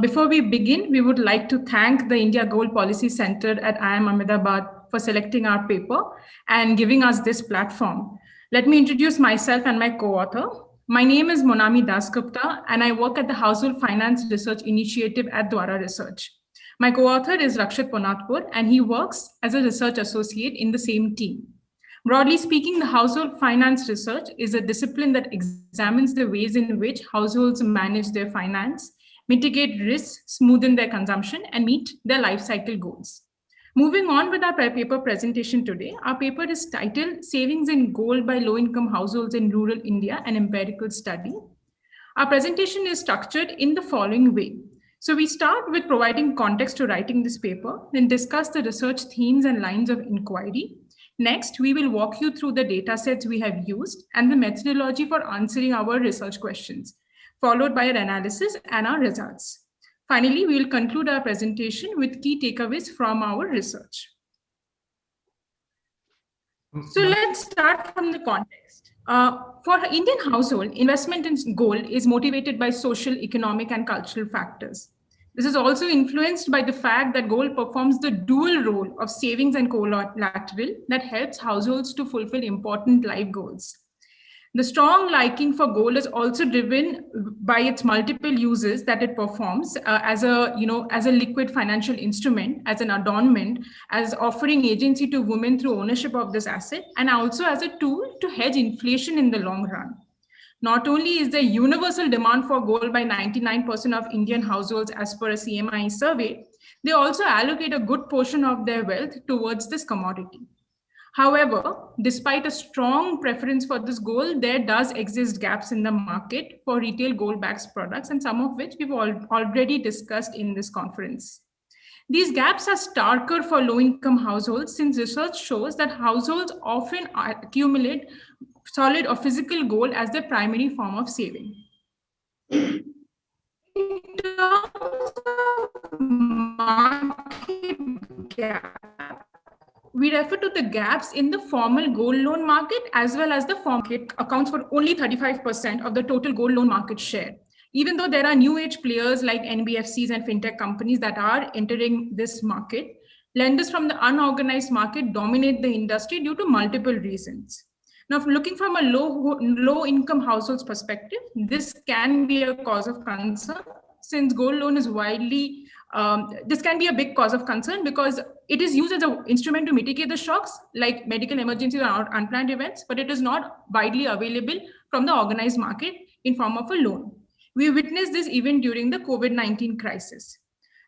Before we begin, we would like to thank the India Gold Policy Center at IIM Ahmedabad for selecting our paper and giving us this platform. Let me introduce myself and my co-author. My name is Monami Dasgupta, and I work at the Household Finance Research Initiative at Dwara Research. My co-author is Rakshith Ponnathpur, and he works as a research associate in the same team. Broadly speaking, the household finance research is a discipline that examines the ways in which households manage their finance, mitigate risks, smoothen their consumption, and meet their life cycle goals. Moving on with our paper presentation today, our paper is titled Savings in Gold by Low-Income Households in Rural India, an Empirical Study. Our presentation is structured in the following way. So we start with providing context to writing this paper, then discuss the research themes and lines of inquiry. Next, we will walk you through the data sets we have used and the methodology for answering our research questions, followed by an analysis and our results. Finally, we will conclude our presentation with key takeaways from our research. So let's start from the context. For Indian household, investment in gold is motivated by social, economic, and cultural factors. This is also influenced by the fact that gold performs the dual role of savings and collateral that helps households to fulfill important life goals. The strong liking for gold is also driven by its multiple uses that it performs as a liquid financial instrument, as an adornment, as offering agency to women through ownership of this asset, and also as a tool to hedge inflation in the long run. Not only is there universal demand for gold by 99% of Indian households as per a CMI survey, they also allocate a good portion of their wealth towards this commodity. However, despite a strong preference for this gold, there does exist gaps in the market for retail gold-backed products, and some of which we've already discussed in this conference. These gaps are starker for low-income households since research shows that households often accumulate solid or physical gold as their primary form of saving. In terms of market gap, we refer to the gaps in the formal gold loan market as well as the formal market accounts for only 35% of the total gold loan market share. Even though there are new age players like NBFCs and fintech companies that are entering this market, lenders from the unorganized market dominate the industry due to multiple reasons. Now, if looking from a low-income households perspective, this can be a cause of concern since gold loan is widely, this can be a big cause of concern because it is used as an instrument to mitigate the shocks like medical emergencies or unplanned events, but it is not widely available from the organized market in form of a loan. We witnessed this even during the COVID-19 crisis.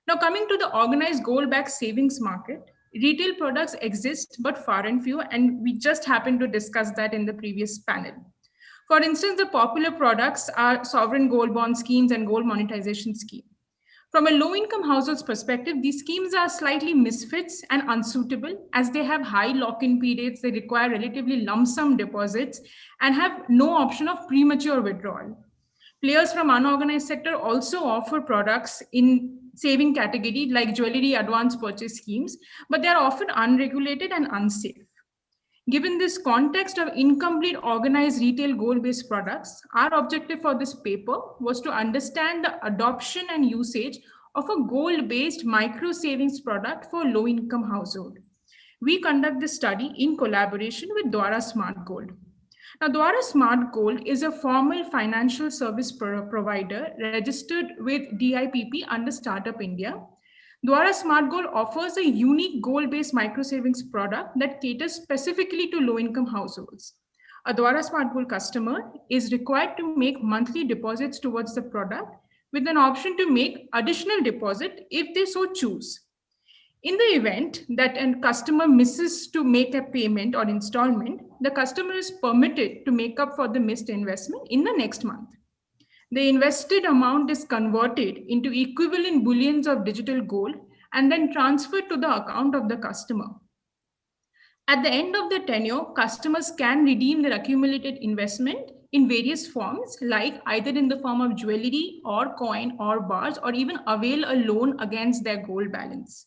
Now, coming to the organized gold-backed savings market, retail products exist, but far and few, and we just happened to discuss that in the previous panel. For instance, the popular products are sovereign gold bond schemes and gold monetization scheme. From a low-income household's perspective, these schemes are slightly misfits and unsuitable as they have high lock-in periods, they require relatively lump sum deposits, and have no option of premature withdrawal. Players from unorganized sector also offer products in saving category like jewelry advance purchase schemes, but they are often unregulated and unsafe. Given this context of incomplete organized retail gold-based products, our objective for this paper was to understand the adoption and usage of a gold-based micro savings product for low-income household. We conduct this study in collaboration with Dwara Smart Gold. Now, Dwara Smart Gold is a formal financial service provider registered with DIPP under Startup India. Dwara Smart Gold offers a unique gold-based micro savings product that caters specifically to low-income households. a Dwara Smart Gold customer is required to make monthly deposits towards the product with an option to make additional deposit if they so choose. In the event that a customer misses to make a payment or installment, the customer is permitted to make up for the missed investment in the next month. The invested amount is converted into equivalent bullions of digital gold and then transferred to the account of the customer. At the end of the tenure, customers can redeem their accumulated investment in various forms, like either in the form of jewelry or coin or bars, or even avail a loan against their gold balance.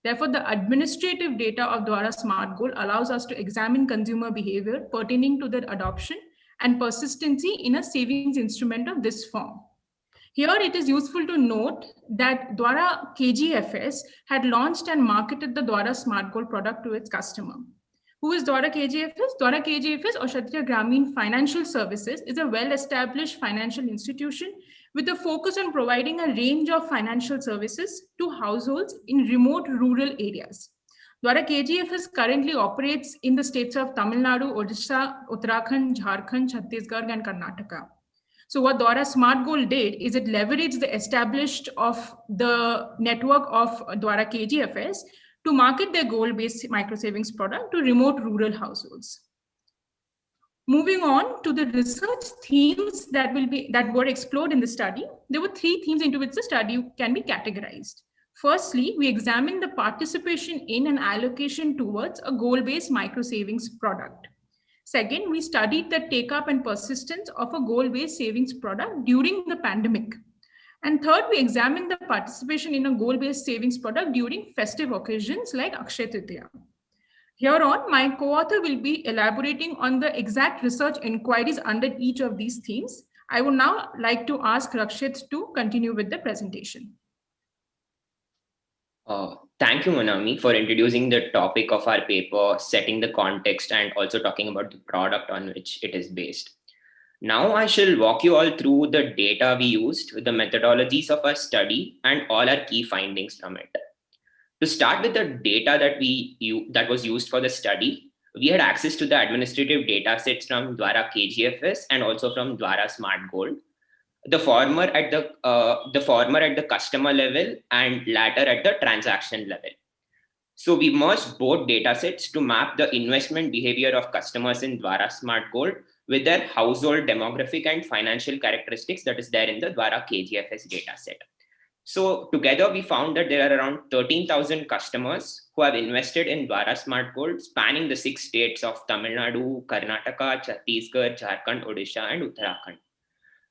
Therefore, the administrative data of Dwara Smart Gold allows us to examine consumer behavior pertaining to their adoption and persistency in a savings instrument of this form. Here, it is useful to note that Dwara KGFS had launched and marketed the Dwara Smart Gold product to its customer. Who is Dwara KGFS? Dwara KGFS or Kshatriya Gramin Financial Services is a well-established financial institution with a focus on providing a range of financial services to households in remote rural areas. Dwara KGFS currently operates in the states of Tamil Nadu, Odisha, Uttarakhand, Jharkhand, Chhattisgarh, and Karnataka. So what Dwara Smart Gold did is it leveraged the established of the network of Dwara KGFS to market their gold-based micro savings product to remote rural households. Moving on to the research themes that were explored in the study, there were 3 themes into which the study can be categorized. Firstly, we examined the participation in and allocation towards a goal-based micro savings product. Second, we studied the take-up and persistence of a goal-based savings product during the pandemic. And third, we examined the participation in a goal-based savings product during festive occasions like Akshaya Tritiya. Here on, my co-author will be elaborating on the exact research inquiries under each of these themes. I would now like to ask Rakshith to continue with the presentation. Thank you, Monami, for introducing the topic of our paper, setting the context, and also talking about the product on which it is based. Now I shall walk you all through the data we used, the methodologies of our study, and all our key findings from it. To start with the data that was used for the study, we had access to the administrative data sets from Dwara KGFS and also from Dwara Smart Gold. The former at the customer level and latter at the transaction level. So we merged both data sets to map the investment behavior of customers in Dwara Smart Gold with their household demographic and financial characteristics that is there in the Dwara KGFS data set. So together we found that there are around 13,000 customers who have invested in Dwara Smart Gold spanning the 6 states of Tamil Nadu, Karnataka, Chhattisgarh, Jharkhand, Odisha, and Uttarakhand.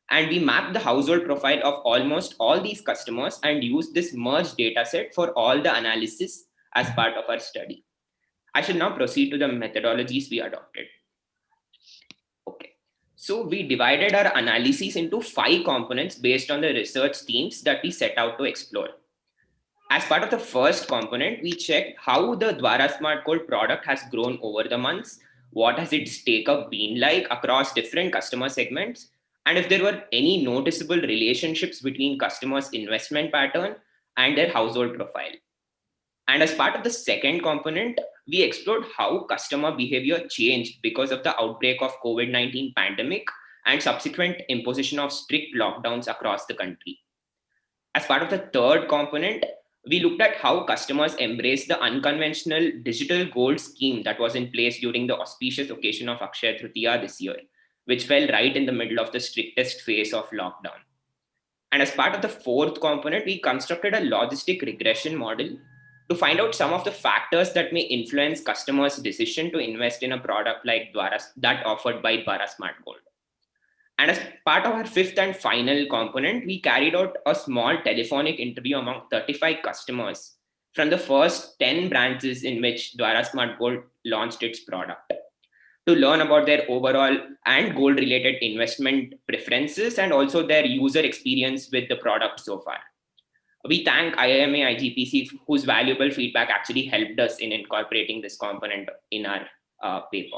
And we mapped the household profile of almost all these customers and used this merged data set for all the analysis as part of our study. I shall now proceed to the methodologies we adopted. Okay, so we divided our analyses into 5 components based on the research themes that we set out to explore. As part of the first component, we checked how the Dwara Smart Gold product has grown over the months, what has its take-up been like across different customer segments, and if there were any noticeable relationships between customers' investment pattern and their household profile. And as part of the second component, we explored how customer behavior changed because of the outbreak of COVID-19 pandemic and subsequent imposition of strict lockdowns across the country. As part of the third component, we looked at how customers embraced the unconventional digital gold scheme that was in place during the auspicious occasion of Akshaya Tritiya this year, which fell right in the middle of the strictest phase of lockdown. And as part of the fourth component, we constructed a logistic regression model to find out some of the factors that may influence customers' decision to invest in a product like that offered by Dwara Smart Gold. And as part of our fifth and final component, we carried out a small telephonic interview among 35 customers from the first 10 branches in which Dwara Smart Gold launched its product, to learn about their overall and gold-related investment preferences and also their user experience with the product so far. We thank IIMA IGPC, whose valuable feedback actually helped us in incorporating this component in our paper.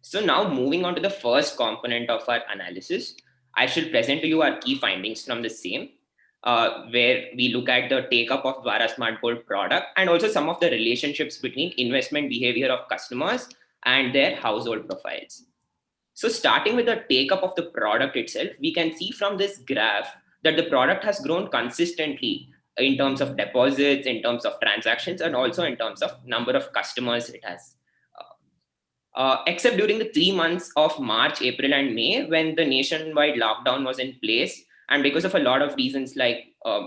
So now moving on to the first component of our analysis, I shall present to you our key findings from the same, where we look at the take-up of Dwara Smart Gold product and also some of the relationships between investment behavior of customers and their household profiles. So starting with the take-up of the product itself, we can see from this graph that the product has grown consistently in terms of deposits, in terms of transactions, and also in terms of number of customers it has. Except during the 3 months of March, April, and May, when the nationwide lockdown was in place, and because of a lot of reasons like a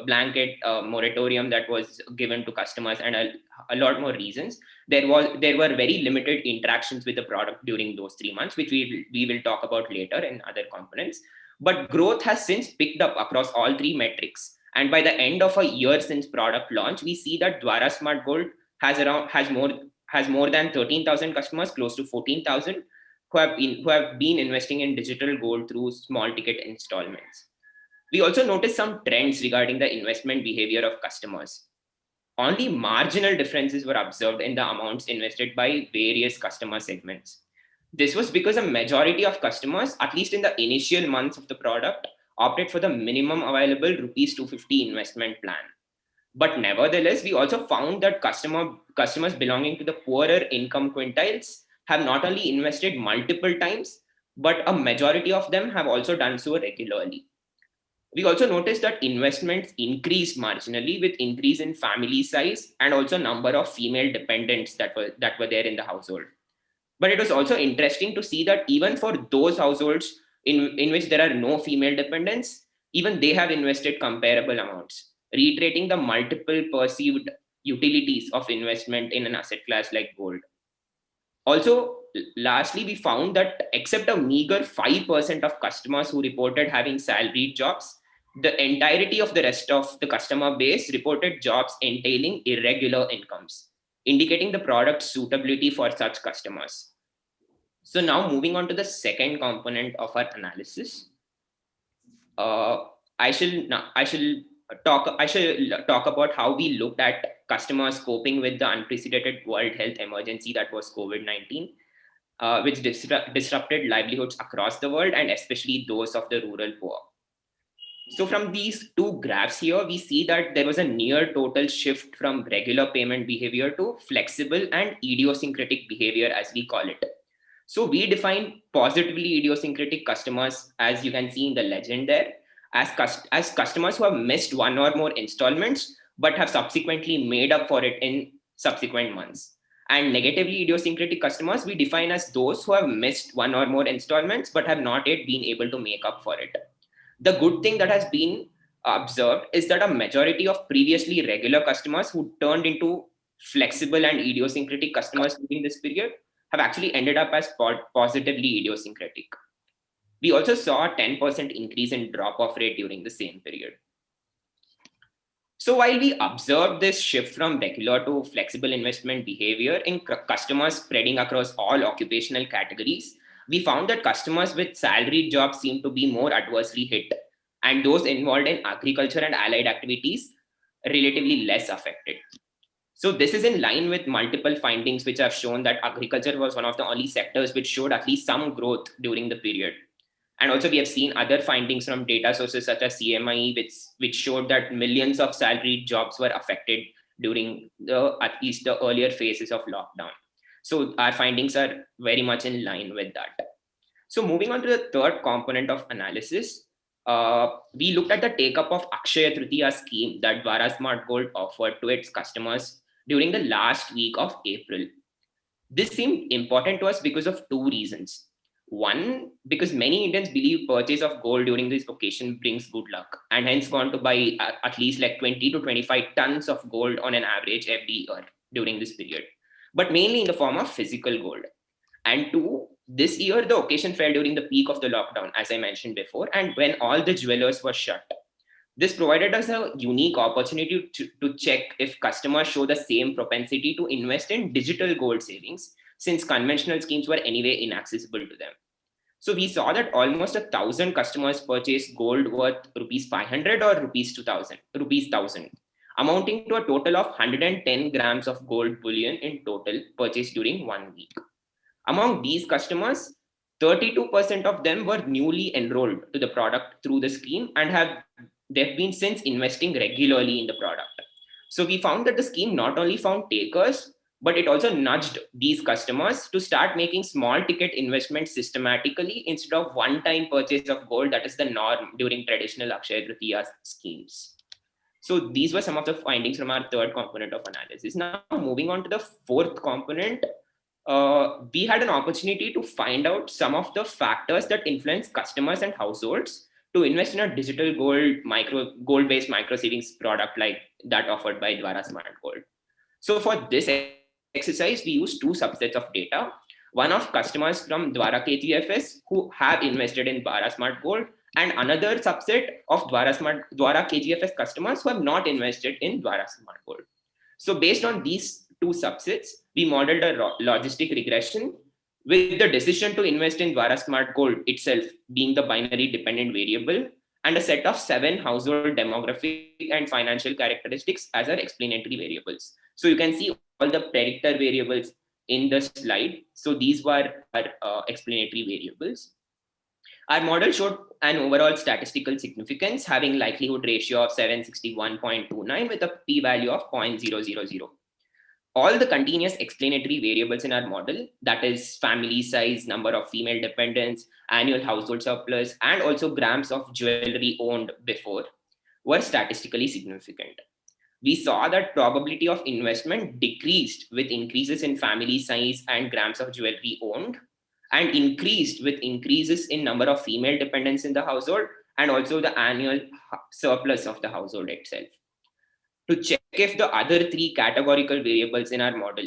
blanket moratorium that was given to customers and a lot more reasons, there were very limited interactions with the product during those 3 months, which we will talk about later in other components. But growth has since picked up across all 3 metrics. And by the end of a year since product launch, we see that Dwara Smart Gold has more than 13,000 customers, close to 14,000, who have been investing in digital gold through small ticket installments. We also noticed some trends regarding the investment behavior of customers. Only marginal differences were observed in the amounts invested by various customer segments. This was because a majority of customers, at least in the initial months of the product, opted for the minimum available rupees 250 investment plan. But nevertheless, we also found that customers belonging to the poorer income quintiles have not only invested multiple times, but a majority of them have also done so regularly. We also noticed that investments increased marginally with increase in family size and also number of female dependents that were there in the household. But it was also interesting to see that even for those households in which there are no female dependents, even they have invested comparable amounts, reiterating the multiple perceived utilities of investment in an asset class like gold. Also, lastly, we found that except a meager 5% of customers who reported having salaried jobs, the entirety of the rest of the customer base reported jobs entailing irregular incomes, indicating the product's suitability for such customers. So now moving on to the second component of our analysis, I shall talk about how we looked at customers coping with the unprecedented world health emergency that was COVID-19, which disrupted livelihoods across the world and especially those of the rural poor. So from these 2 graphs here, we see that there was a near total shift from regular payment behavior to flexible and idiosyncratic behavior, as we call it. So we define positively idiosyncratic customers, as you can see in the legend there, as customers who have missed 1 or more installments, but have subsequently made up for it in subsequent months. And negatively idiosyncratic customers, we define as those who have missed 1 or more installments, but have not yet been able to make up for it. The good thing that has been observed is that a majority of previously regular customers who turned into flexible and idiosyncratic customers during this period have actually ended up as positively idiosyncratic. We also saw a 10% increase in drop-off rate during the same period. So while we observed this shift from regular to flexible investment behavior in customers spreading across all occupational categories, we found that customers with salaried jobs seem to be more adversely hit, and those involved in agriculture and allied activities relatively less affected. So this is in line with multiple findings which have shown that agriculture was one of the only sectors which showed at least some growth during the period. And also we have seen other findings from data sources such as CMIE, which showed that millions of salaried jobs were affected during at least the earlier phases of lockdown. So our findings are very much in line with that. So moving on to the third component of analysis, we looked at the take-up of Akshaya Tritiya scheme that Dwara Smart Gold offered to its customers during the last week of April. This seemed important to us because of 2 reasons. One, because many Indians believe purchase of gold during this occasion brings good luck, and hence want to buy at least like 20 to 25 tons of gold on an average every year during this period, but mainly in the form of physical gold. And 2, this year the occasion fell during the peak of the lockdown, as I mentioned before, and when all the jewelers were shut. This provided us a unique opportunity to check if customers show the same propensity to invest in digital gold savings, since conventional schemes were anyway inaccessible to them. So we saw that almost 1,000 customers purchased gold worth rupees 500 or rupees 1,000, amounting to a total of 110 grams of gold bullion in total purchased during 1 week. Among these customers, 32% of them were newly enrolled to the product through the scheme and they've been since investing regularly in the product. So we found that the scheme not only found takers, but it also nudged these customers to start making small ticket investments systematically instead of one-time purchase of gold that is the norm during traditional Akshaya Tritiya schemes. So these were some of the findings from our third component of analysis. Now moving on to the fourth component, we had an opportunity to find out some of the factors that influence customers and households to invest in a digital gold-based micro savings product like that offered by Dwara Smart Gold. So for this exercise, we used two subsets of data. One of customers from Dwara KGFS who have invested in Dwara Smart Gold, and another subset of Dwara KGFS customers who have not invested in Dwara Smart Gold. So based on these two subsets, we modeled a logistic regression with the decision to invest in Dwara Smart Gold itself being the binary dependent variable, and a set of 7 household demographic and financial characteristics as our explanatory variables. So you can see all the predictor variables in the slide. So these were our explanatory variables. Our model showed an overall statistical significance having likelihood ratio of 761.29 with a p-value of 0.000. All the continuous explanatory variables in our model, that is family size, number of female dependents, annual household surplus, and also grams of jewelry owned before, were statistically significant. We saw that probability of investment decreased with increases in family size and grams of jewelry owned, and increased with increases in number of female dependents in the household, and also the annual surplus of the household itself. To check if the other 3 categorical variables in our model,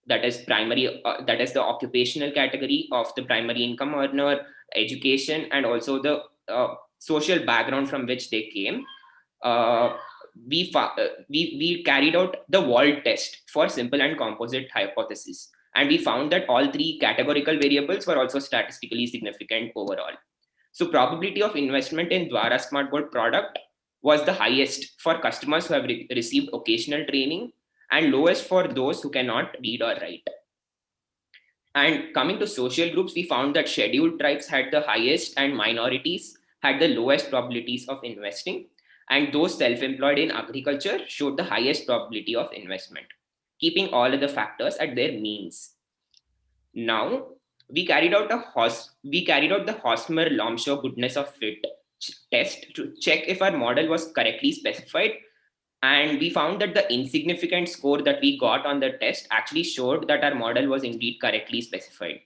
that is the occupational category of the primary income earner, education, and also the social background from which they came, we carried out the Wald test for simple and composite hypothesis. And we found that all 3 categorical variables were also statistically significant overall. So probability of investment in Dwara Smart Gold product was the highest for customers who have received occasional training, and lowest for those who cannot read or write. And coming to social groups, we found that scheduled tribes had the highest and minorities had the lowest probabilities of investing, and those self-employed in agriculture showed the highest probability of investment, keeping all other factors at their means. Now, we carried out the Hosmer-Lomshaw goodness of fit test to check if our model was correctly specified, and we found that the insignificant score that we got on the test actually showed that our model was indeed correctly specified.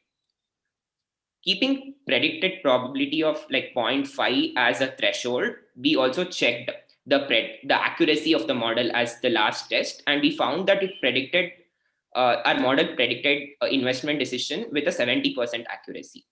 Keeping predicted probability of like 0.5 as a threshold, we also checked the accuracy of the model as the last test, and we found that our model predicted investment decision with a 70% accuracy.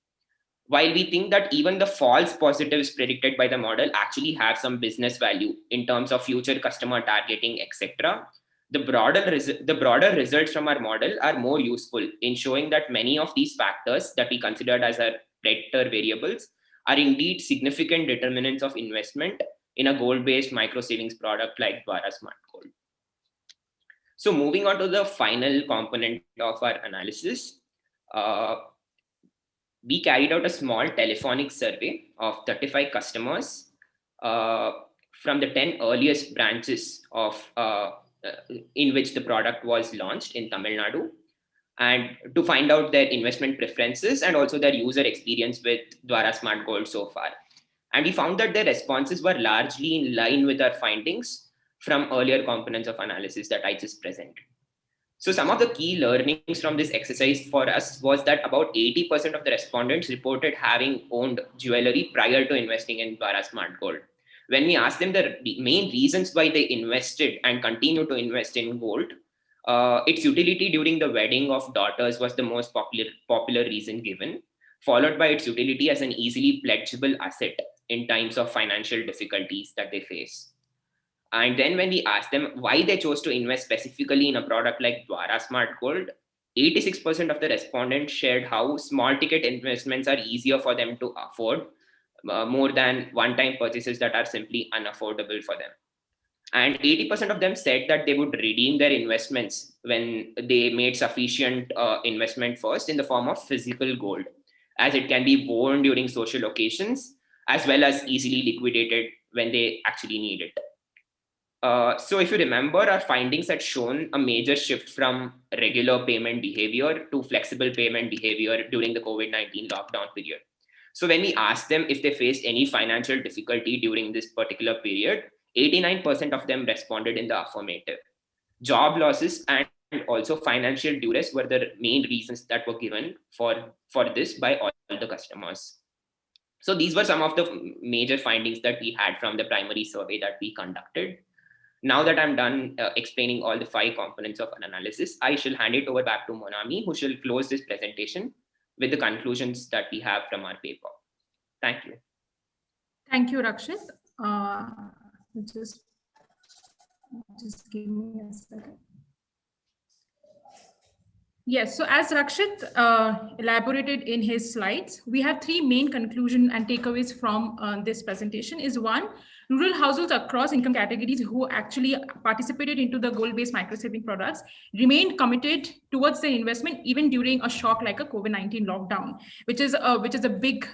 While we think that even the false positives predicted by the model actually have some business value in terms of future customer targeting, etc., the broader results from our model are more useful in showing that many of these factors that we considered as our predictor variables are indeed significant determinants of investment in a gold-based micro savings product like Dwara Smart Gold. So moving on to the final component of our analysis, we carried out a small telephonic survey of 35 customers from the 10 earliest branches of in which the product was launched in Tamil Nadu, and to find out their investment preferences and also their user experience with Dwara Smart Gold so far. And we found that their responses were largely in line with our findings from earlier components of analysis that I just presented. So some of the key learnings from this exercise for us was that about 80% of the respondents reported having owned jewelry prior to investing in Dwara Smart Gold. When we asked them the main reasons why they invested and continue to invest in gold, its utility during the wedding of daughters was the most popular reason given, followed by its utility as an easily pledgeable asset in times of financial difficulties that they face. And then when we asked them why they chose to invest specifically in a product like Dwara Smart Gold, 86% of the respondents shared how small ticket investments are easier for them to afford, more than one-time purchases that are simply unaffordable for them. And 80% of them said that they would redeem their investments when they made sufficient investment first in the form of physical gold, as it can be worn during social occasions, as well as easily liquidated when they actually need it. So if you remember, our findings had shown a major shift from regular payment behavior to flexible payment behavior during the COVID-19 lockdown period. So when we asked them if they faced any financial difficulty during this particular period, 89% of them responded in the affirmative. Job losses and also financial duress were the main reasons that were given for this by all the customers. So these were some of the major findings that we had from the primary survey that we conducted. Now that I'm done explaining all the 5 components of an analysis, I shall hand it over back to Monami, who shall close this presentation with the conclusions that we have from our paper. Thank you. Thank you, Rakshith. Just give me a second. Yes, so as Rakshith elaborated in his slides, we have 3 main conclusions and takeaways from this presentation. Is 1, rural households across income categories who actually participated into the goal-based microsaving products remained committed towards the investment even during a shock like a COVID-19 lockdown, which is a big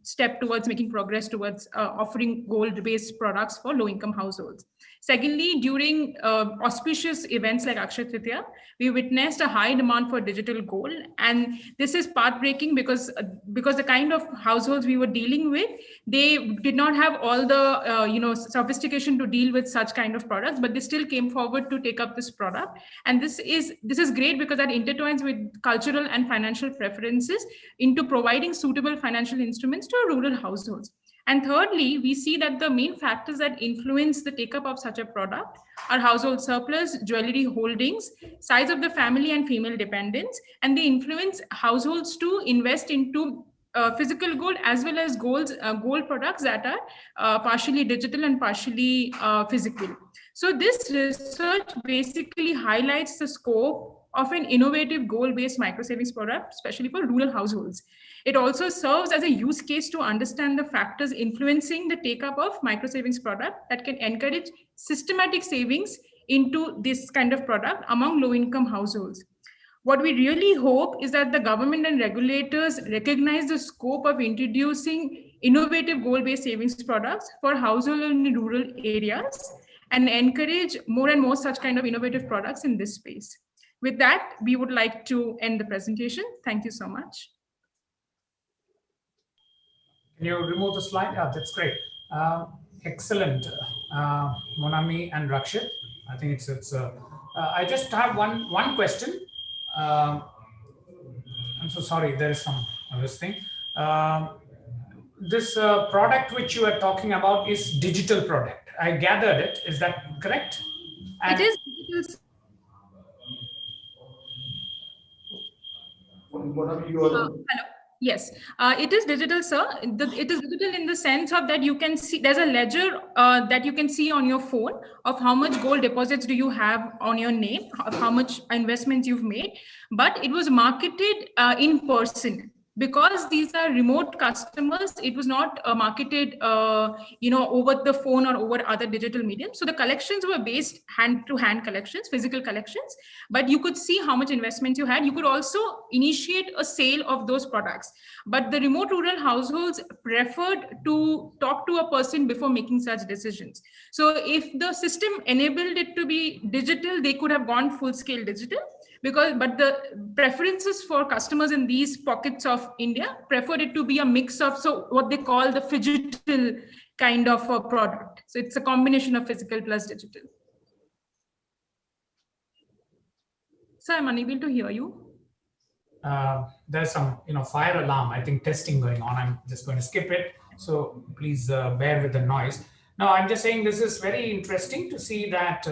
step towards making progress towards offering gold-based products for low-income households. Secondly, during auspicious events like Akshaya Tritiya, we witnessed a high demand for digital gold, and this is path-breaking because the kind of households we were dealing with, they did not have all the sophistication to deal with such kind of products, but they still came forward to take up this product. And this is great because that intertwines with cultural and financial preferences into providing suitable financial instruments to rural households. And thirdly, we see that the main factors that influence the take-up of such a product are household surplus, jewelry holdings, size of the family and female dependents, and they influence households to invest into physical gold as well as gold products that are partially digital and partially physical. So this research basically highlights the scope of an innovative goal-based micro-savings product, especially for rural households. It also serves as a use case to understand the factors influencing the take-up of micro-savings product that can encourage systematic savings into this kind of product among low-income households. What we really hope is that the government and regulators recognize the scope of introducing innovative goal-based savings products for households in rural areas and encourage more and more such kind of innovative products in this space. With that, we would like to end the presentation. Thank you so much. Can you remove the slide? Yeah, that's great. Excellent, Monami and Rakshith. I think it's. I just have one question. I'm so sorry. There is some this thing. This product which you are talking about is digital product. I gathered it. Is that correct? And it is digital. Hello. Yes, it is digital, sir. It is digital in the sense of that you can see there's a ledger that you can see on your phone of how much gold deposits do you have on your name, of how much investments you've made. But it was marketed in person. Because these are remote customers, it was not marketed, over the phone or over other digital mediums. So the collections were based hand-to-hand collections, physical collections, but you could see how much investment you had. You could also initiate a sale of those products. But the remote rural households preferred to talk to a person before making such decisions. So if the system enabled it to be digital, they could have gone full-scale digital. But the preferences for customers in these pockets of India preferred it to be a mix of what they call the phygital kind of a product. So it's a combination of physical plus digital. Sir, I'm unable to hear you. There's some fire alarm, I think, testing going on. I'm just going to skip it. So please bear with the noise. Now, I'm just saying this is very interesting to see that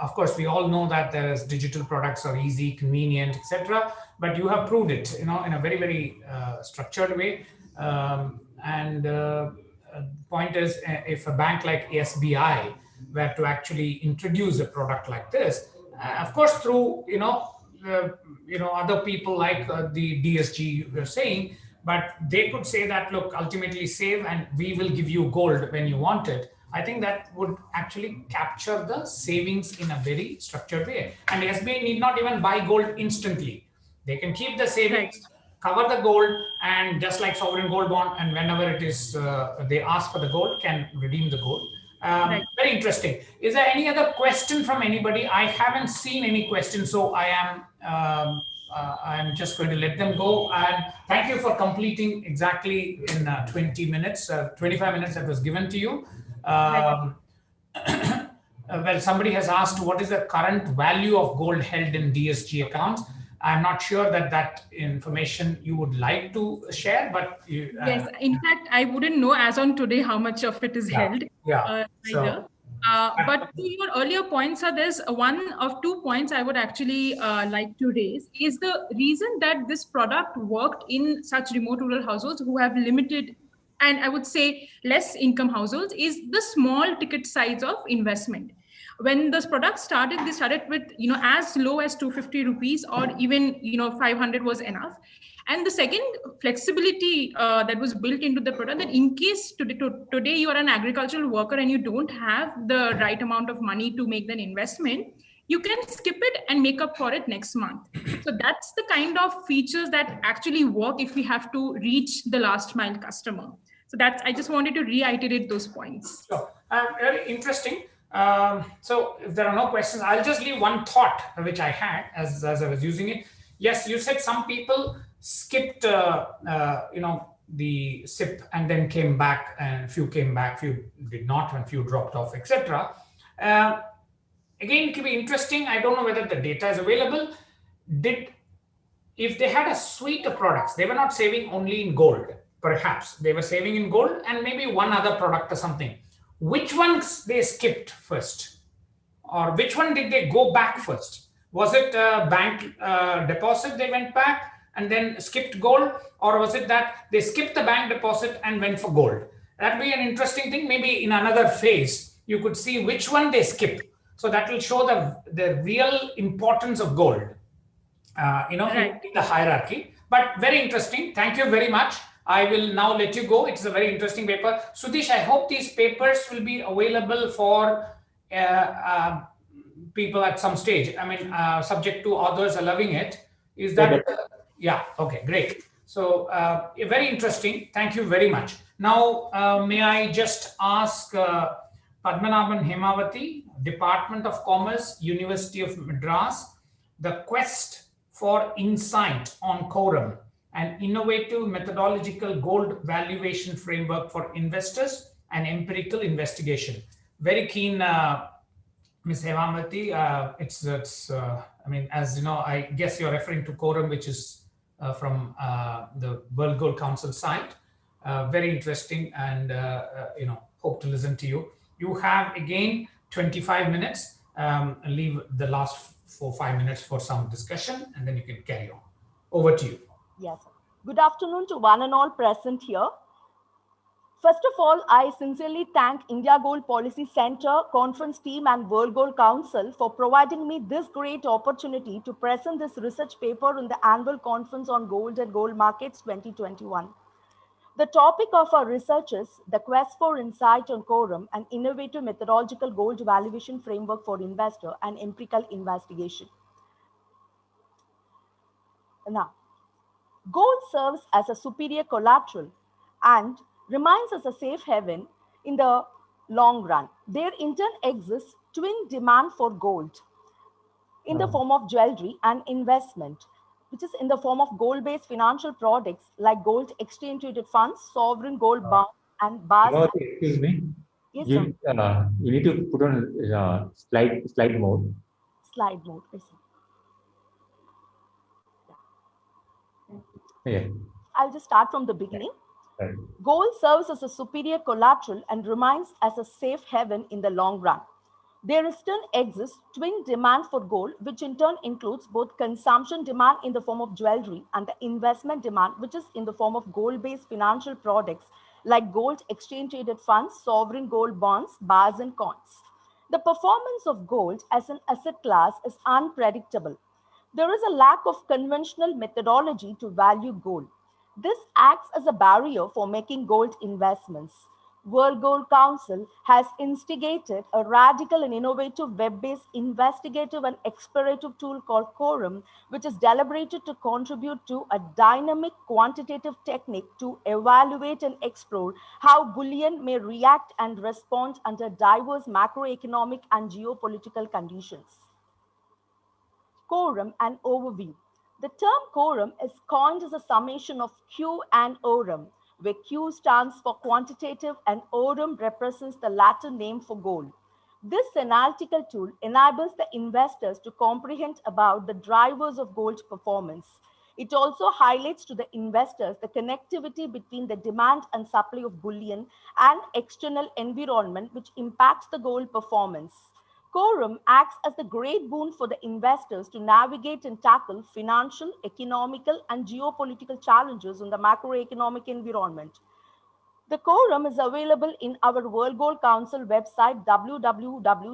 of course, we all know that there's digital products are easy, convenient, etc. But you have proved it, in a very, very structured way. The point is, if a bank like SBI were to actually introduce a product like this, of course, through other people like the DSG you're saying, but they could say that, look, ultimately save and we will give you gold when you want it. I think that would actually capture the savings in a very structured way. And SBI need not even buy gold instantly. They can keep the savings, cover the gold, and just like sovereign gold bond, and whenever it is they ask for the gold, can redeem the gold. Right. Very interesting. Is there any other question from anybody? I haven't seen any questions, so I'm just going to let them go. And thank you for completing exactly in 20 minutes, 25 minutes that was given to you. Well, somebody has asked what is the current value of gold held in DSG accounts. I'm not sure that information you would like to share, but yes, in fact, I wouldn't know as on today how much of it is held either. But to your earlier points, there's one of 2 points I would actually like to raise is the reason that this product worked in such remote rural households who have limited and I would say less income households is the small ticket size of investment. When this product started, they started with, as low as 250 rupees or even, 500 was enough. And the second flexibility that was built into the product, that in case today you are an agricultural worker and you don't have the right amount of money to make an investment, you can skip it and make up for it next month. So that's the kind of features that actually work if we have to reach the last mile customer. So I just wanted to reiterate those points. Sure. Very interesting. So if there are no questions, I'll just leave one thought which I had as I was using it. Yes, you said some people skipped, the SIP and then came back, and few came back, few did not, and few dropped off, etc. Again, it could be interesting. I don't know whether the data is available. If they had a suite of products, they were not saving only in gold. Perhaps they were saving in gold and maybe one other product or something. Which ones they skipped first? Or which one did they go back first? Was it a bank deposit they went back and then skipped gold? Or was it that they skipped the bank deposit and went for gold? That'd be an interesting thing. Maybe in another phase, you could see which one they skipped. So that will show the real importance of gold, in the hierarchy. But very interesting. Thank you very much. I will now let you go. It's a very interesting paper. Sudhish, I hope these papers will be available for people at some stage. I mean, subject to others allowing it. Is that? Yeah. Okay, great. So very interesting. Thank you very much. Now, may I just ask Padmanaban Hemavathy, Department of Commerce, University of Madras, the quest for insight on quorum, an innovative methodological gold valuation framework for investors and empirical investigation. Very keen, Ms. Hemavathy. I mean, as you know, I guess you're referring to quorum, which is from the World Gold Council site. Very interesting, and hope to listen to you. You have again 25 minutes. Leave the last 4-5 minutes for some discussion, and then you can carry on. Over to you. Yes. Good afternoon to one and all present here. First of all, I sincerely thank India Gold Policy Center, conference team, and World Gold Council for providing me this great opportunity to present this research paper in the annual conference on gold and gold markets 2021. The topic of our research is the quest for insight on quorum, an innovative methodological gold valuation framework for investor and empirical investigation. Now, gold serves as a superior collateral and remains as a safe haven in the long run. There in turn exists twin demand for gold in the form of jewelry and investment, which is in the form of gold-based financial products like gold exchange-traded funds, sovereign gold bonds, and bars. Excuse me. Yes, you need to put on slide mode. Slide mode. Yes, sir. Yeah. I'll just start from the beginning. Right. Gold serves as a superior collateral and remains as a safe haven in the long run. There still exists twin demand for gold, which in turn includes both consumption demand in the form of jewelry and the investment demand, which is in the form of gold-based financial products like gold exchange-traded funds, sovereign gold bonds, bars, and coins. The performance of gold as an asset class is unpredictable. There is a lack of conventional methodology to value gold. This acts as a barrier for making gold investments. World Gold Council has instigated a radical and innovative web-based investigative and explorative tool called Quorum, which is deliberated to contribute to a dynamic quantitative technique to evaluate and explore how bullion may react and respond under diverse macroeconomic and geopolitical conditions. Quorum and overview. The term quorum is coined as a summation of Q and Orum, where Q stands for quantitative and Orum represents the Latin name for gold. This analytical tool enables the investors to comprehend about the drivers of gold performance. It also highlights to the investors the connectivity between the demand and supply of bullion and external environment which impacts the gold performance. Quorum acts as the great boon for the investors to navigate and tackle financial, economical, and geopolitical challenges in the macroeconomic environment. The Quorum is available in our World Gold Council website, www.gold.org.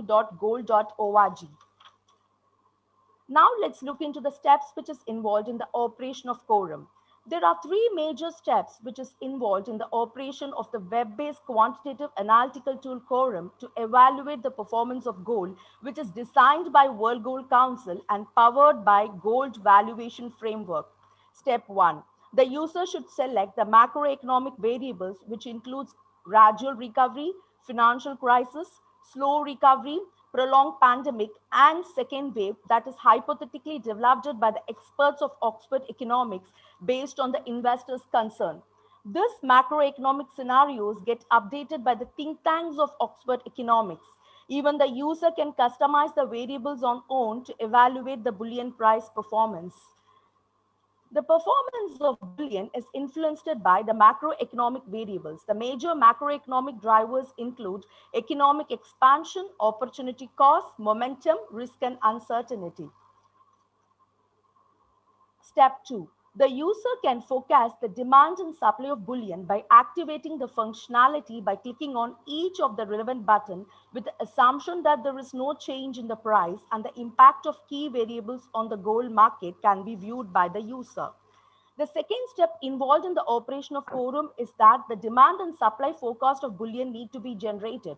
Now let's look into the steps which is involved in the operation of Quorum. There are three major steps which is involved in the operation of the web-based quantitative analytical tool Quorum to evaluate the performance of gold, which is designed by World Gold Council and powered by Gold Valuation Framework. Step 1. The user should select the macroeconomic variables, which includes gradual recovery, financial crisis, slow recovery, prolonged pandemic, and second wave that is hypothetically developed by the experts of Oxford Economics based on the investor's concern. These macroeconomic scenarios get updated by the think tanks of Oxford Economics. Even the user can customize the variables on own to evaluate the bullion price performance. The performance of bullion is influenced by the macroeconomic variables. The major macroeconomic drivers include economic expansion, opportunity cost, momentum, risk, and uncertainty. Step 2. The user can forecast the demand and supply of bullion by activating the functionality by clicking on each of the relevant buttons with the assumption that there is no change in the price and the impact of key variables on the gold market can be viewed by the user. The second step involved in the operation of Quorum is that the demand and supply forecast of bullion need to be generated.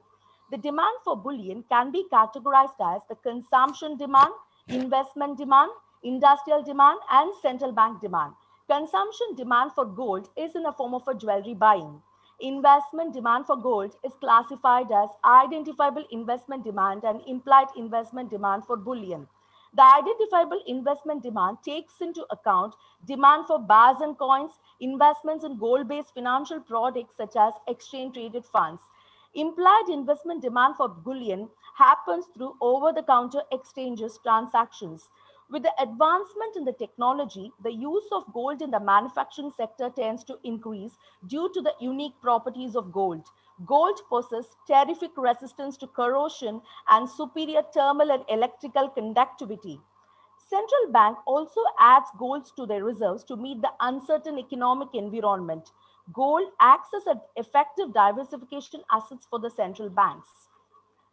The demand for bullion can be categorized as the consumption demand, investment demand, industrial demand, and central bank demand. Consumption demand for gold is in the form of a jewelry buying. Investment demand for gold is classified as identifiable investment demand and implied investment demand for bullion. The identifiable investment demand takes into account demand for bars and coins, investments in gold-based financial products such as exchange-traded funds. Implied investment demand for bullion happens through over-the-counter exchanges transactions. With the advancement in the technology, the use of gold in the manufacturing sector tends to increase due to the unique properties of gold. Gold possesses terrific resistance to corrosion and superior thermal and electrical conductivity. Central bank also adds gold to their reserves to meet the uncertain economic environment. Gold acts as an effective diversification assets for the central banks.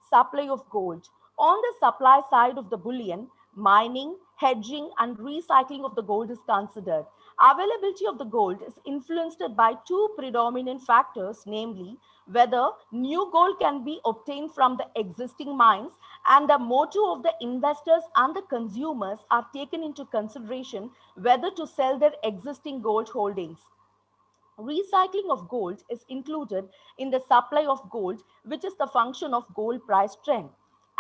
Supply of gold. On the supply side of the bullion, mining, hedging, and recycling of the gold is considered. Availability of the gold is influenced by two predominant factors, namely whether new gold can be obtained from the existing mines and the motive of the investors and the consumers are taken into consideration whether to sell their existing gold holdings. Recycling of gold is included in the supply of gold, which is the function of gold price trend.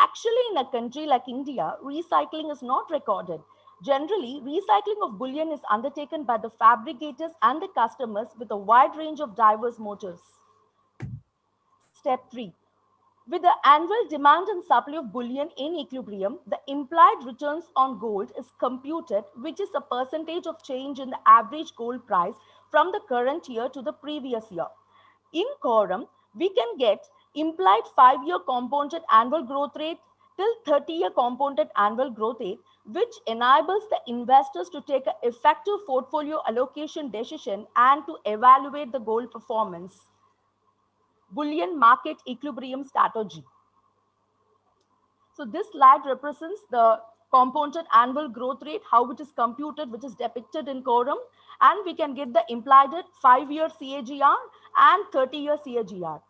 Actually, in a country like India, recycling is not recorded. Generally, recycling of bullion is undertaken by the fabricators and the customers with a wide range of diverse motives. Step 3. With the annual demand and supply of bullion in equilibrium, the implied returns on gold is computed, which is a percentage of change in the average gold price from the current year to the previous year. In Quorum, we can get implied 5-year compounded annual growth rate till 30-year compounded annual growth rate, which enables the investors to take an effective portfolio allocation decision and to evaluate the gold performance. Bullion market equilibrium strategy. So this slide represents the compounded annual growth rate, how it is computed, which is depicted in Quorum, and we can get the implied 5-year CAGR and 30-year CAGR.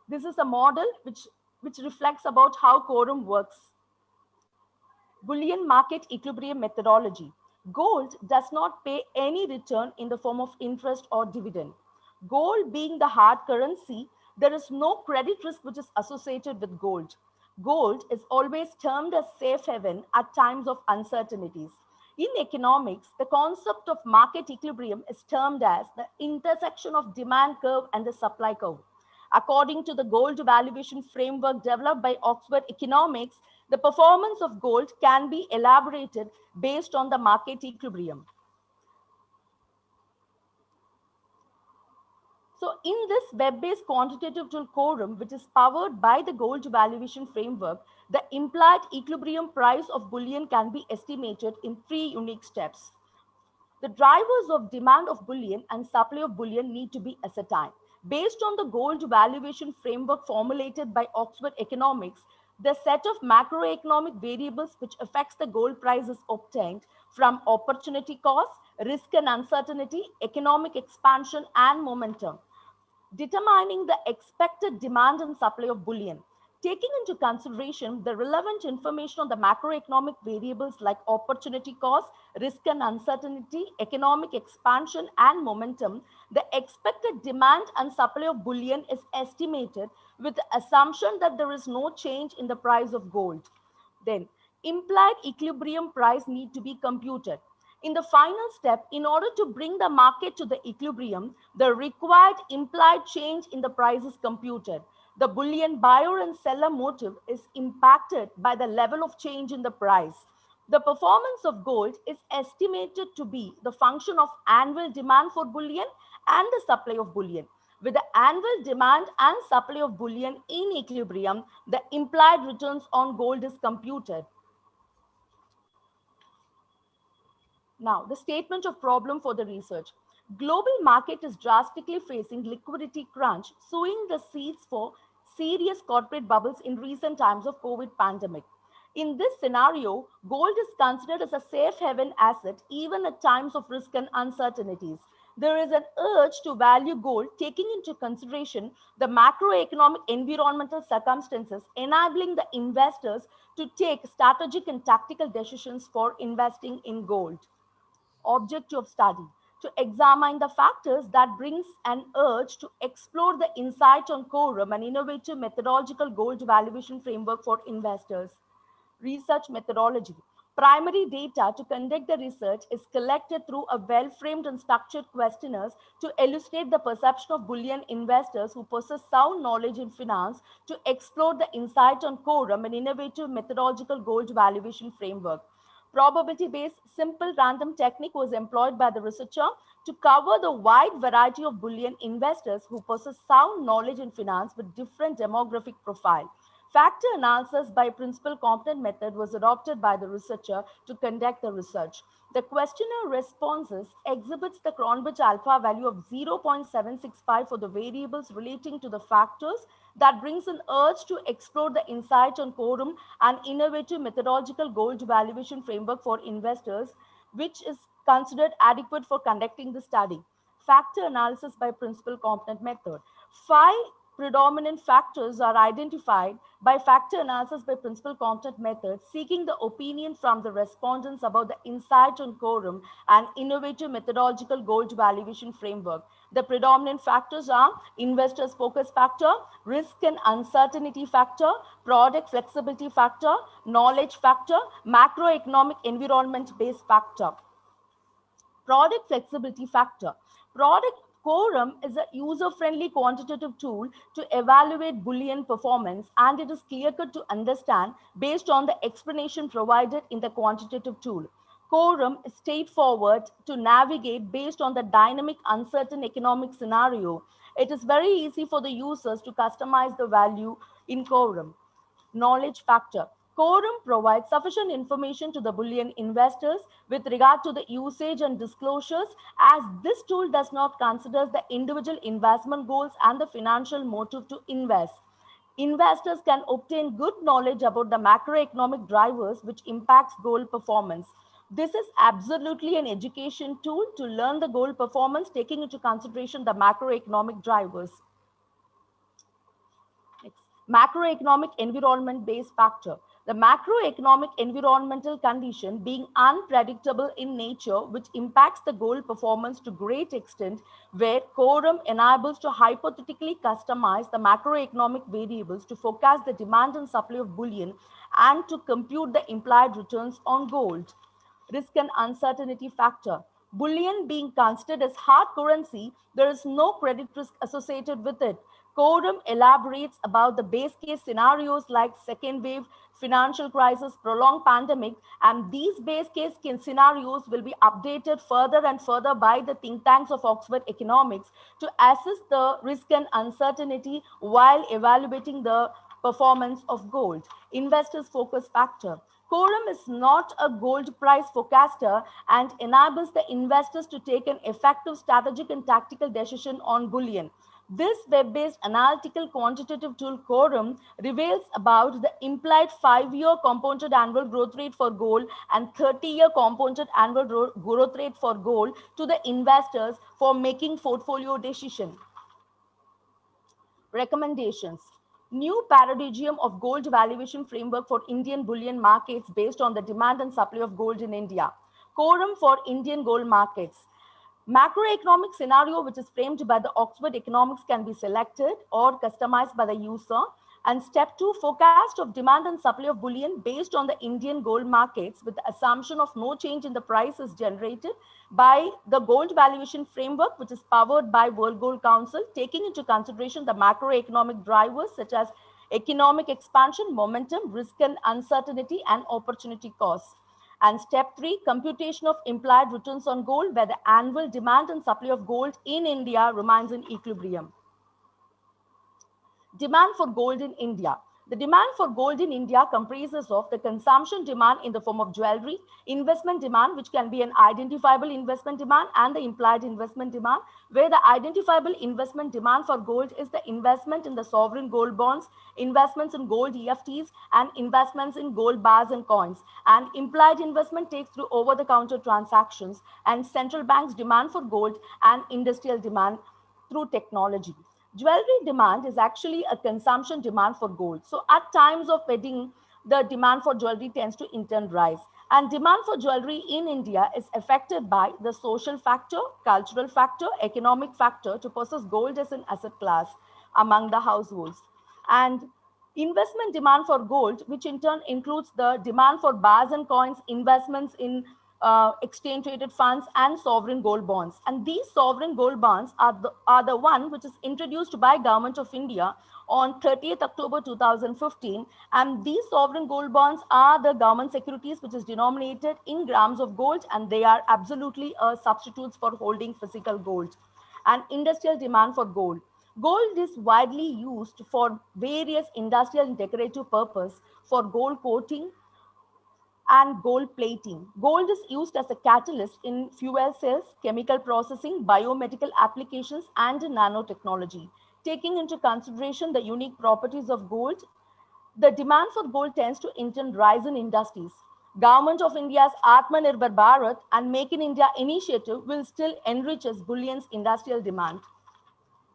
This is a model which reflects about how quorum works. Bullion market equilibrium methodology. Gold does not pay any return in the form of interest or dividend. Gold being the hard currency, there is no credit risk which is associated with gold. Gold is always termed as safe haven at times of uncertainties. In economics, the concept of market equilibrium is termed as the intersection of demand curve and the supply curve. According to the gold valuation framework developed by Oxford Economics, the performance of gold can be elaborated based on the market equilibrium. So in this web-based quantitative tool Quorum, which is powered by the gold valuation framework, the implied equilibrium price of bullion can be estimated in 3 unique steps. The drivers of demand of bullion and supply of bullion need to be ascertained. Based on the gold valuation framework formulated by Oxford Economics, the set of macroeconomic variables which affects the gold price is obtained from opportunity cost, risk and uncertainty, economic expansion, and momentum. Determining the expected demand and supply of bullion. Taking into consideration the relevant information on the macroeconomic variables like opportunity cost, risk and uncertainty, economic expansion, and momentum, the expected demand and supply of bullion is estimated with the assumption that there is no change in the price of gold. Then, implied equilibrium price need to be computed. In the final step, in order to bring the market to the equilibrium, the required implied change in the price is computed. The bullion buyer and seller motive is impacted by the level of change in the price. The performance of gold is estimated to be the function of annual demand for bullion and the supply of bullion. With the annual demand and supply of bullion in equilibrium, the implied returns on gold is computed. Now, the statement of problem for the research. Global market is drastically facing liquidity crunch, sowing the seeds for serious corporate bubbles in recent times of COVID pandemic. In this scenario, gold is considered as a safe haven asset even at times of risk and uncertainties. There is an urge to value gold taking into consideration the macroeconomic environmental circumstances enabling the investors to take strategic and tactical decisions for investing in gold. Objective of study: to examine the factors that brings an urge to explore the insight on Quorum, an innovative methodological gold valuation framework for investors. Research methodology. Primary data to conduct the research is collected through a well-framed and structured questionnaires to elucidate the perception of bullion investors who possess sound knowledge in finance to explore the insight on Quorum, an innovative methodological gold valuation framework. Probability-based simple random technique was employed by the researcher to cover the wide variety of bullion investors who possess sound knowledge in finance with different demographic profile. Factor analysis by principal competent method was adopted by the researcher to conduct the research. The questionnaire responses exhibits the Cronbridge alpha value of 0.765 for the variables relating to the factors that brings an urge to explore the insight on Quorum, an innovative methodological gold valuation framework for investors, which is considered adequate for conducting the study. Factor analysis by principal competent method. 5 predominant factors are identified by factor analysis by principal competent method, seeking the opinion from the respondents about the insight on Quorum and innovative methodological gold valuation framework. The predominant factors are investors focus factor, risk and uncertainty factor, product flexibility factor, knowledge factor, macroeconomic environment based factor. Product flexibility factor. Product Quorum is a user-friendly quantitative tool to evaluate bullion performance, and it is clear-cut to understand based on the explanation provided in the quantitative tool. Quorum is straightforward to navigate based on the dynamic, uncertain economic scenario. It is very easy for the users to customize the value in Quorum. Knowledge factor. Quorum provides sufficient information to the bullion investors with regard to the usage and disclosures, as this tool does not consider the individual investment goals and the financial motive to invest. Investors can obtain good knowledge about the macroeconomic drivers which impacts gold performance. This is absolutely an education tool to learn the gold performance, taking into consideration the macroeconomic drivers. Macroeconomic environment-based factor. The macroeconomic environmental condition being unpredictable in nature, which impacts the gold performance to great extent, where quorum enables to hypothetically customize the macroeconomic variables to forecast the demand and supply of bullion and to compute the implied returns on gold. Risk and uncertainty factor. Bullion being considered as hard currency, there is no credit risk associated with it. Quorum elaborates about the base case scenarios like second wave, financial crisis, prolonged pandemic, and these base case scenarios will be updated further and further by the think tanks of Oxford Economics to assess the risk and uncertainty while evaluating the performance of gold. Investors focus factor. Quorum is not a gold price forecaster and enables the investors to take an effective strategic and tactical decision on bullion. This web-based analytical quantitative tool Quorum reveals about the implied 5-year compounded annual growth rate for gold and 30-year compounded annual growth rate for gold to the investors for making portfolio decision. Recommendations. New paradigm of gold valuation framework for Indian bullion markets based on the demand and supply of gold in India. Quorum for Indian gold markets. Macroeconomic scenario which is framed by the Oxford Economics can be selected or customized by the user. And step 2, forecast of demand and supply of bullion based on the Indian gold markets with the assumption of no change in the price is generated by the gold valuation framework, which is powered by World Gold Council, taking into consideration the macroeconomic drivers such as economic expansion, momentum, risk and uncertainty, and opportunity costs. And step 3, computation of implied returns on gold, where the annual demand and supply of gold in India remains in equilibrium. Demand for gold in India. The demand for gold in India comprises of the consumption demand in the form of jewelry, investment demand, which can be an identifiable investment demand, and the implied investment demand, where the identifiable investment demand for gold is the investment in the sovereign gold bonds, investments in gold EFTs, and investments in gold bars and coins. And implied investment takes through over-the-counter transactions, and central banks' demand for gold and industrial demand through technology. Jewelry demand is actually a consumption demand for gold. So at times of wedding, the demand for jewelry tends to in turn rise. And demand for jewelry in India is affected by the social factor, cultural factor, economic factor to possess gold as an asset class among the households. And investment demand for gold, which in turn includes the demand for bars and coins, investments in exchange traded funds, and sovereign gold bonds. And these sovereign gold bonds are the one which is introduced by Government of India on 30th October 2015. And these sovereign gold bonds are the government securities which is denominated in grams of gold, and they are absolutely substitutes for holding physical gold. And industrial demand for gold. Gold is widely used for various industrial and decorative purposes for gold coating and gold plating. Gold is used as a catalyst in fuel cells, chemical processing, biomedical applications, and nanotechnology. Taking into consideration the unique properties of gold, the demand for gold tends to in turn rise in industries. Government of India's Atmanirbhar Bharat and Make in India initiative will still enrich as bullion's industrial demand.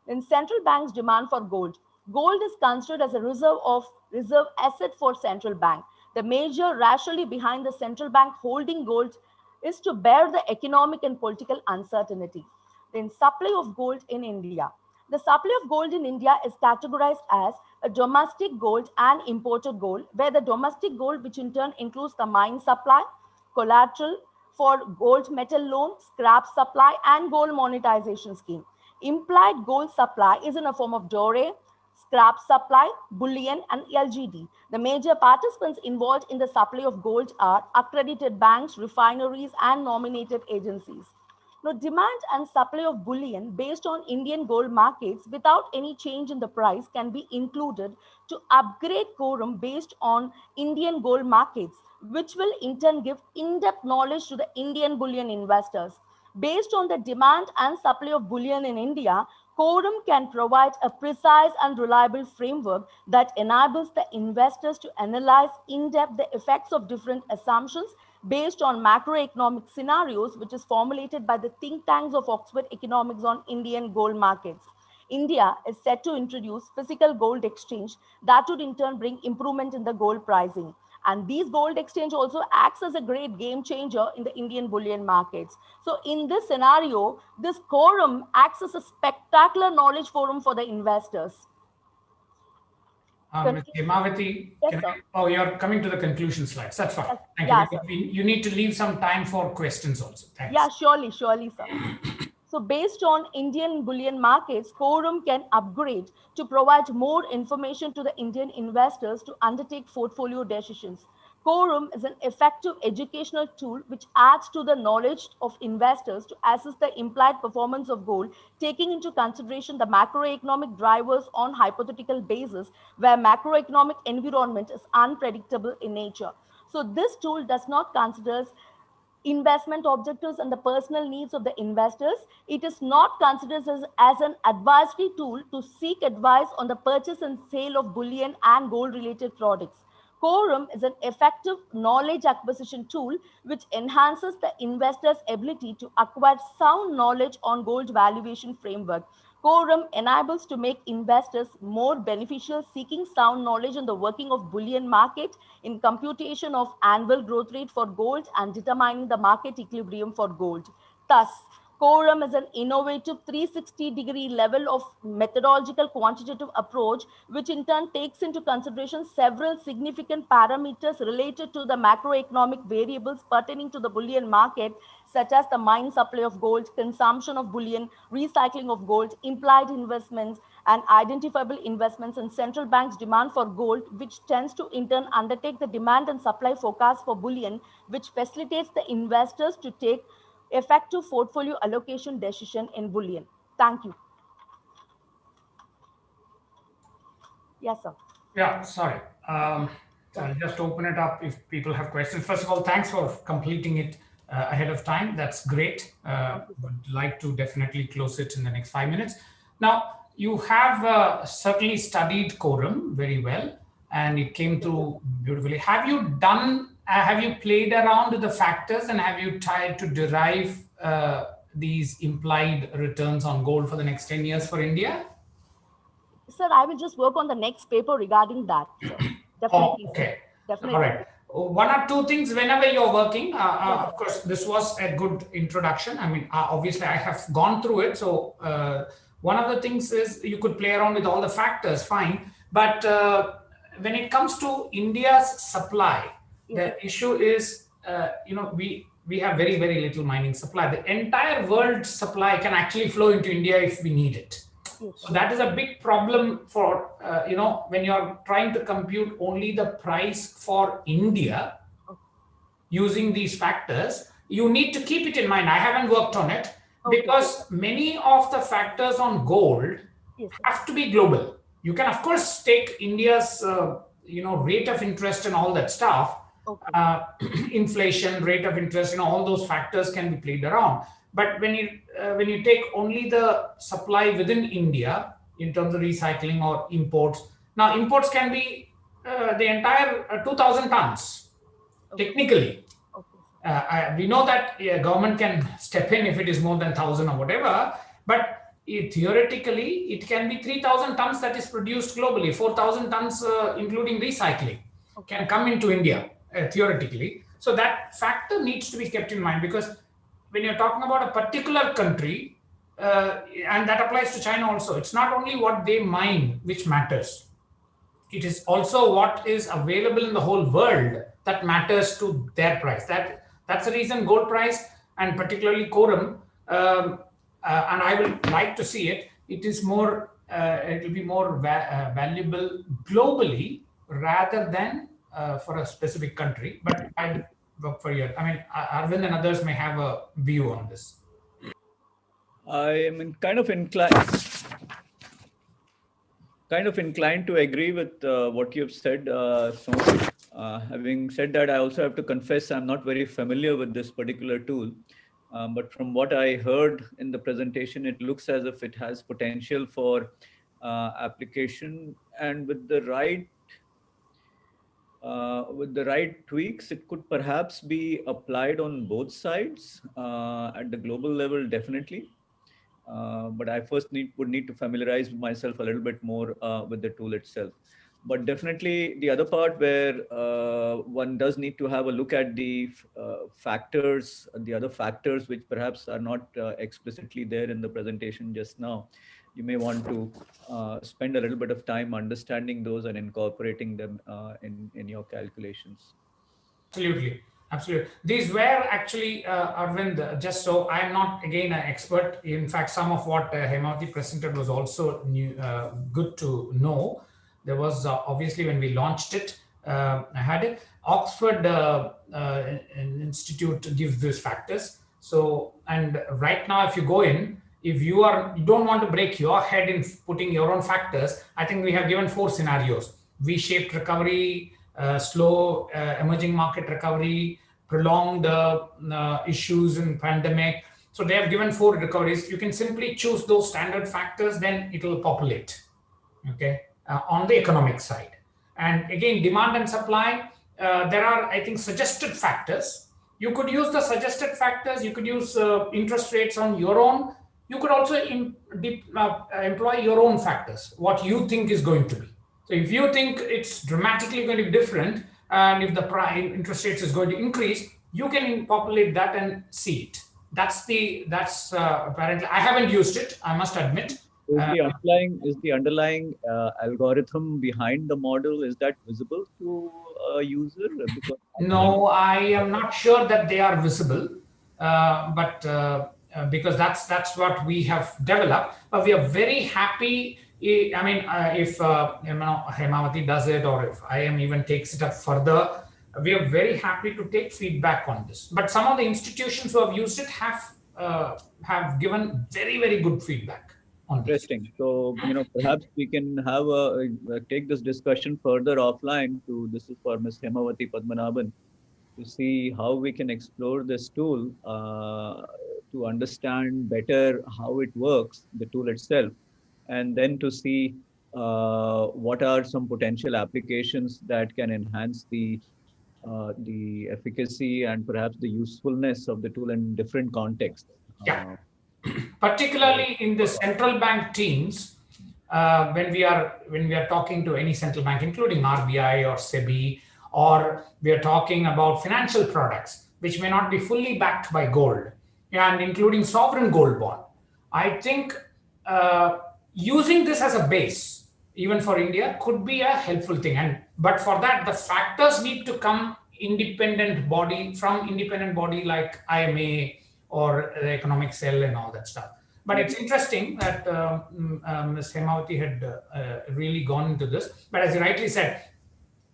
In central bank's demand for gold, gold is considered as a reserve asset for central bank. The major rationale behind the central bank holding gold is to bear the economic and political uncertainty. Then supply of gold in India. The supply of gold in India is categorized as a domestic gold and imported gold, where the domestic gold, which in turn includes the mine supply, collateral for gold metal loan, scrap supply, and gold monetization scheme. Implied gold supply is in a form of dowry, scrap supply, bullion, and LGD. The major participants involved in the supply of gold are accredited banks, refineries, and nominated agencies. Now, demand and supply of bullion based on Indian gold markets without any change in the price can be included to upgrade quorum based on Indian gold markets, which will in turn give in-depth knowledge to the Indian bullion investors. Based on the demand and supply of bullion in India, quorum can provide a precise and reliable framework that enables the investors to analyze in depth the effects of different assumptions based on macroeconomic scenarios, which is formulated by the think tanks of Oxford Economics on Indian gold markets. India is set to introduce physical gold exchange that would in turn bring improvement in the gold pricing. And these gold exchange also acts as a great game changer in the Indian bullion markets. So in this scenario, this quorum acts as a spectacular knowledge forum for the investors. Ms. Hemavathy, Yes, sir. oh, you're coming to the conclusion slides. That's fine. Yes. Thank Yeah, you. You need to leave some time for questions also. Thanks. Yeah, surely, sir. So based on Indian bullion markets, quorum can upgrade to provide more information to the Indian investors to undertake portfolio decisions. Quorum is an effective educational tool which adds to the knowledge of investors to assess the implied performance of gold, taking into consideration the macroeconomic drivers on hypothetical basis where macroeconomic environment is unpredictable in nature. So this tool does not consider investment objectives and the personal needs of the investors. It is not considered as an advisory tool to seek advice on the purchase and sale of bullion and gold related products. Quorum is an effective knowledge acquisition tool which enhances the investor's ability to acquire sound knowledge on gold valuation framework. Quorum enables to make investors more beneficial seeking sound knowledge on the working of bullion market in computation of annual growth rate for gold and determining the market equilibrium for gold. Thus, quorum is an innovative 360-degree level of methodological quantitative approach, which in turn takes into consideration several significant parameters related to the macroeconomic variables pertaining to the bullion market, such as the mine supply of gold, consumption of bullion, recycling of gold, implied investments, and identifiable investments, and central bank's demand for gold, which tends to in turn undertake the demand and supply forecast for bullion, which facilitates the investors to take effective portfolio allocation decision in bullion. Thank you. Yes, sir. Yeah, sorry. I'll just open it up if people have questions. First of all, thanks for completing it ahead of time. That's great. Would like to definitely close it in the next 5 minutes. Now, you have certainly studied quorum very well, and it came through beautifully. Have you played around with the factors, and have you tried to derive these implied returns on gold for the next 10 years for India? Sir, I will just work on the next paper regarding that. So definitely. Oh, okay. Definitely. All right. One or two things whenever you're working. Of course, this was a good introduction. I mean, obviously, I have gone through it. So one of the things is you could play around with all the factors, fine. But when it comes to India's supply, the issue is, we have very, very little mining supply. The entire world supply can actually flow into India if we need it. So that is a big problem for, when you're trying to compute only the price for India using these factors, you need to keep it in mind. I haven't worked on it because many of the factors on gold have to be global. You can, of course, take India's, rate of interest and all that stuff, inflation, rate of interest, all those factors can be played around. But when you take only the supply within India in terms of recycling or imports, now imports can be the entire 2,000 tons, technically. We know that government can step in if it is more than 1,000 or whatever, but theoretically, it can be 3,000 tons that is produced globally, 4,000 tons including recycling can come into India, theoretically. So that factor needs to be kept in mind, because when you're talking about a particular country, and that applies to China also, it's not only what they mine which matters. It is also what is available in the whole world that matters to their price. That's the reason gold price, and particularly quorum, and I would like to see it. It is more, it will be more valuable globally rather than for a specific country. But I work for you. I mean, Arvind and others may have a view on this. I am kind of inclined to agree with what you've said. Having said that, I also have to confess I'm not very familiar with this particular tool. But from what I heard in the presentation, it looks as if it has potential for application, and with the right tweaks, it could perhaps be applied on both sides at the global level, definitely. But I first would need to familiarize myself a little bit more with the tool itself. But definitely the other part where one does need to have a look at the factors, the other factors which perhaps are not explicitly there in the presentation just now. You may want to spend a little bit of time understanding those and incorporating them in your calculations. Absolutely. Absolutely. These were actually, Arvind, just so I'm not again an expert. In fact, some of what Hemavathy presented was also new, good to know. There was obviously when we launched it, I had it. Oxford Institute gives these factors. So, and right now, if you go in, if you don't want to break your head in putting your own factors, I think we have given 4 scenarios: V-shaped recovery, slow emerging market recovery, prolonged issues in pandemic. So they have given 4 recoveries. You can simply choose those standard factors, then it will populate, okay, on the economic side. And again, demand and supply, there are, I think, suggested factors. You could use the suggested factors. You could use interest rates on your own. You could also employ your own factors, what you think is going to be. So if you think it's dramatically going to be different, and if the interest rates is going to increase, you can populate that and see it. That's apparently, I haven't used it, I must admit. Is the underlying algorithm behind the model, is that visible to a user? Because no, I am not sure that they are visible, but because that's what we have developed. But we are very happy. I mean, if Hemavathy does it, or if IIM even takes it up further, we are very happy to take feedback on this. But some of the institutions who have used it have given very, very good feedback. Interesting. So, perhaps we can have take this discussion further offline. This is for Ms. Hemavathy Padmanaban, to see how we can explore this tool to understand better how it works, the tool itself, and then to see what are some potential applications that can enhance the efficacy and perhaps the usefulness of the tool in different contexts. Yeah. Particularly in the central bank teams, when we are talking to any central bank, including RBI or SEBI, or we are talking about financial products which may not be fully backed by gold, and including sovereign gold bond, I think using this as a base, even for India, could be a helpful thing. But for that, the factors need to come from independent body like IIMA or the economic cell and all that stuff. But it's interesting that Ms. Hemavathy had really gone into this. But as you rightly said,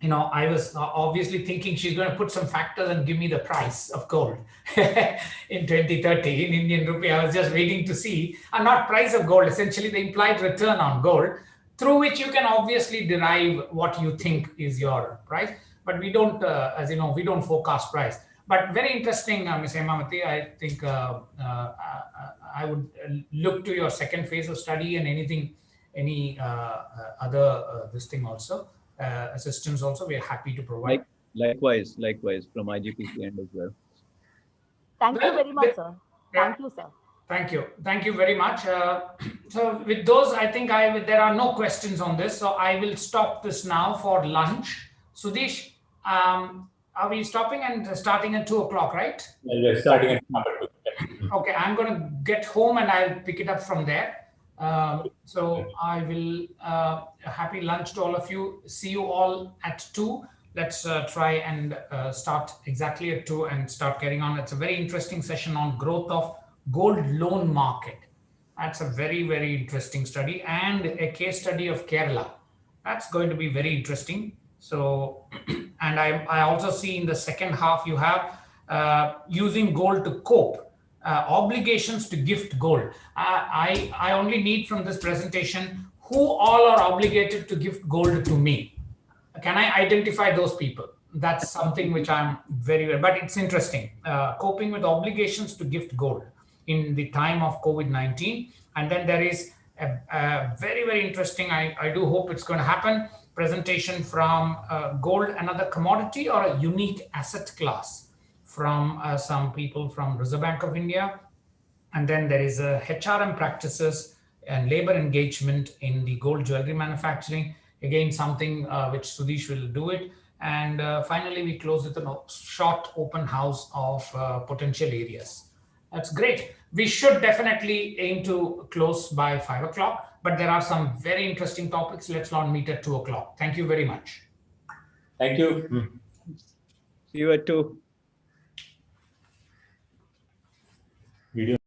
I was obviously thinking she's going to put some factors and give me the price of gold in 2030 in Indian rupee. I was just waiting to see, and not price of gold, essentially the implied return on gold, through which you can obviously derive what you think is your price. But we don't, as you know, we don't forecast price. But very interesting, Ms. Hemavathy. I think I would look to your second phase of study and any other this thing also, assistance also. We are happy to provide. Likewise from IGPC end as well. Thank you very much, sir. Thank you, sir. Thank you very much. So with those, I think there are no questions on this. So I will stop this now for lunch. Sudesh, are we stopping and starting at 2 o'clock, right? Yeah, we're starting at 2. Okay, I'm going to get home and I'll pick it up from there. So I will happy lunch to all of you. See you all at 2. Let's try and start exactly at 2 and start getting on. It's a very interesting session on growth of gold loan market. That's a very, very interesting study, and a case study of Kerala. That's going to be very interesting. So, and I also see in the second half you have using gold to cope, obligations to gift gold. I only need from this presentation who all are obligated to gift gold to me. Can I identify those people? That's something which I'm but it's interesting. Coping with obligations to gift gold in the time of COVID-19. And then there is a very, very interesting, I do hope it's going to happen, presentation from gold, another commodity or a unique asset class, from some people from Reserve Bank of India, And then there is a HRM practices and labor engagement in the gold jewelry manufacturing. Again, something which Sudesh will do it. And finally, we close with a short open house of potential areas. That's great. We should definitely aim to close by 5 o'clock, but there are some very interesting topics. Let's not meet at 2 o'clock. Thank you very much. Thank you. See you at 2. Video.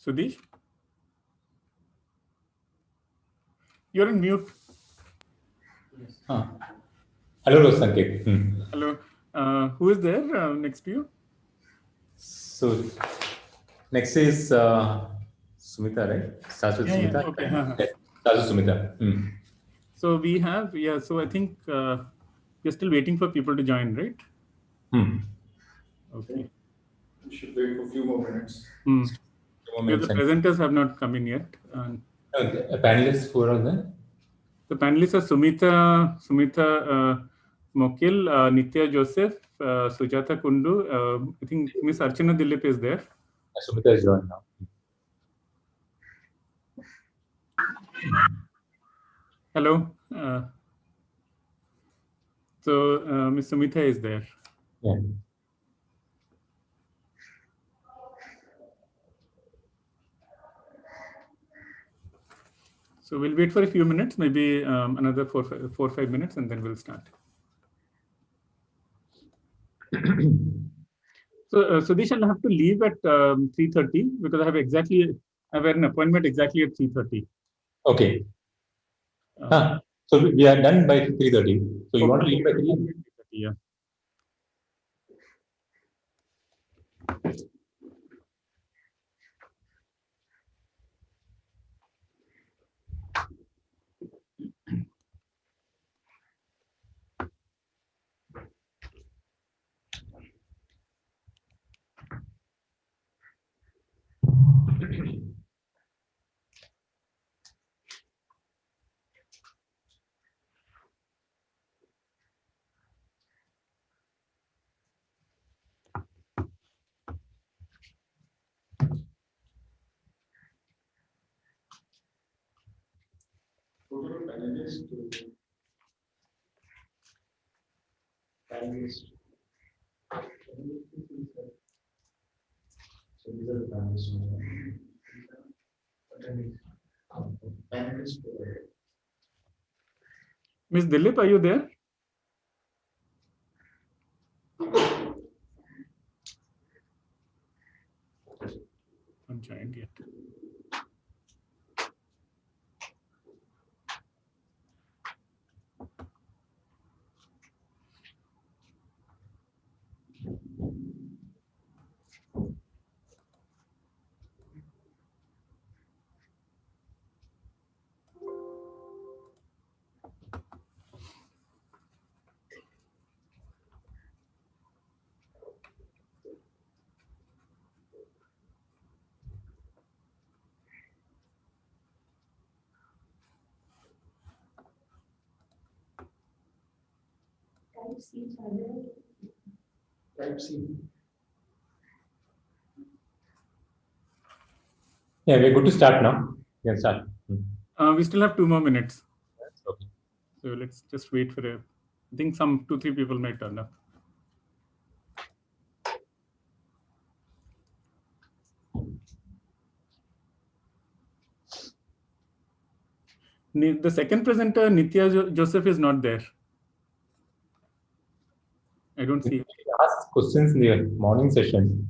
Sudesh? You're on mute. Hello, Sanket. Hello. Who is there next to you? So next is Sumeetha, right? Starts with Sumeetha. Yeah. Okay. Yes, starts with Sumeetha. So we have, so I think we're still waiting for people to join, right? Okay. We should wait for a few more minutes. Because the presenters have not come in yet. Panelists who are on there? The panelists are Sumeetha, Mokkil, Nithya Joseph, Sujata, Kundu. I think Miss Archana Dilip is there. Sumeetha is joined now. Hello. So Miss Sumeetha is there. Yeah. So we'll wait for a few minutes, maybe another 4-5 minutes, and then we'll start. So Sudesh, I'll have to leave at 3:30 because I have an appointment exactly at 3:30. Okay. So we are done by 3:30. So you want to leave by 3:30? Yeah. Miss Dilip, are you there? Not joined yet. Yeah, we're good to start now. We can start. We still have 2 more minutes. Okay. So let's just wait for I think some 2-3 people might turn up. The second presenter, Nithya Joseph, is not there. I don't see. Ask questions in the morning session.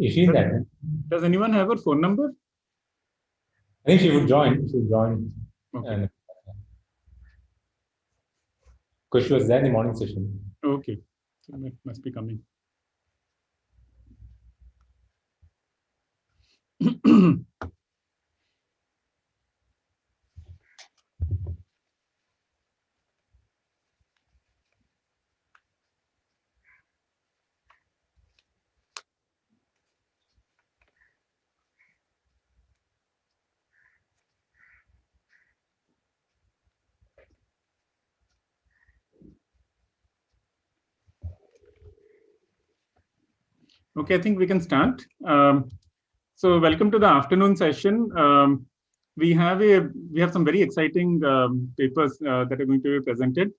Is she in that? Does anyone have her phone number? I think she would join. She would join. Okay. Because she was there in the morning session. Okay. So that must be coming. Okay, I think we can start. So welcome to the afternoon session. We have some very exciting papers that are going to be presented.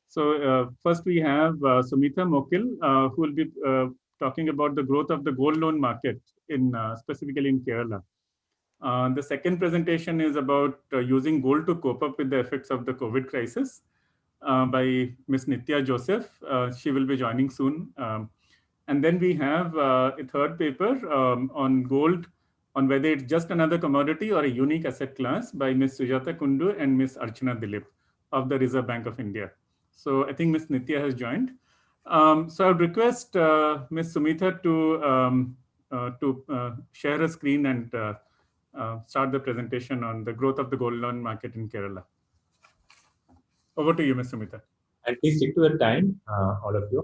So first we have Sumeetha Mokkil, who will be talking about the growth of the gold loan market specifically in Kerala. The second presentation is about using gold to cope up with the effects of the COVID crisis by Ms. Nithya Joseph. She will be joining soon. And then we have a third paper on gold, on whether it's just another commodity or a unique asset class, by Ms. Sujata Kundu and Ms. Archana Dilip of the Reserve Bank of India. So I think Ms. Nithya has joined. So I would request Ms. Sumeetha to share her screen and start the presentation on the growth of the gold loan market in Kerala. Over to you, Ms. Sumeetha. And please stick to the time, all of you.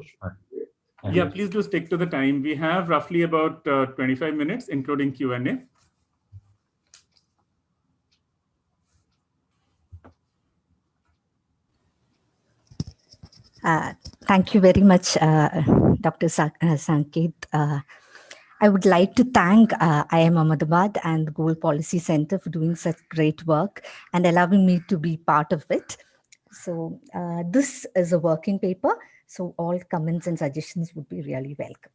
Yeah, please do stick to the time. We have roughly about 25 minutes, including Q&A. Thank you very much, Dr. Sanket. I would like to thank IIM Ahmedabad and the Gold Policy Center for doing such great work and allowing me to be part of it. So this is a working paper, so all comments and suggestions would be really welcome.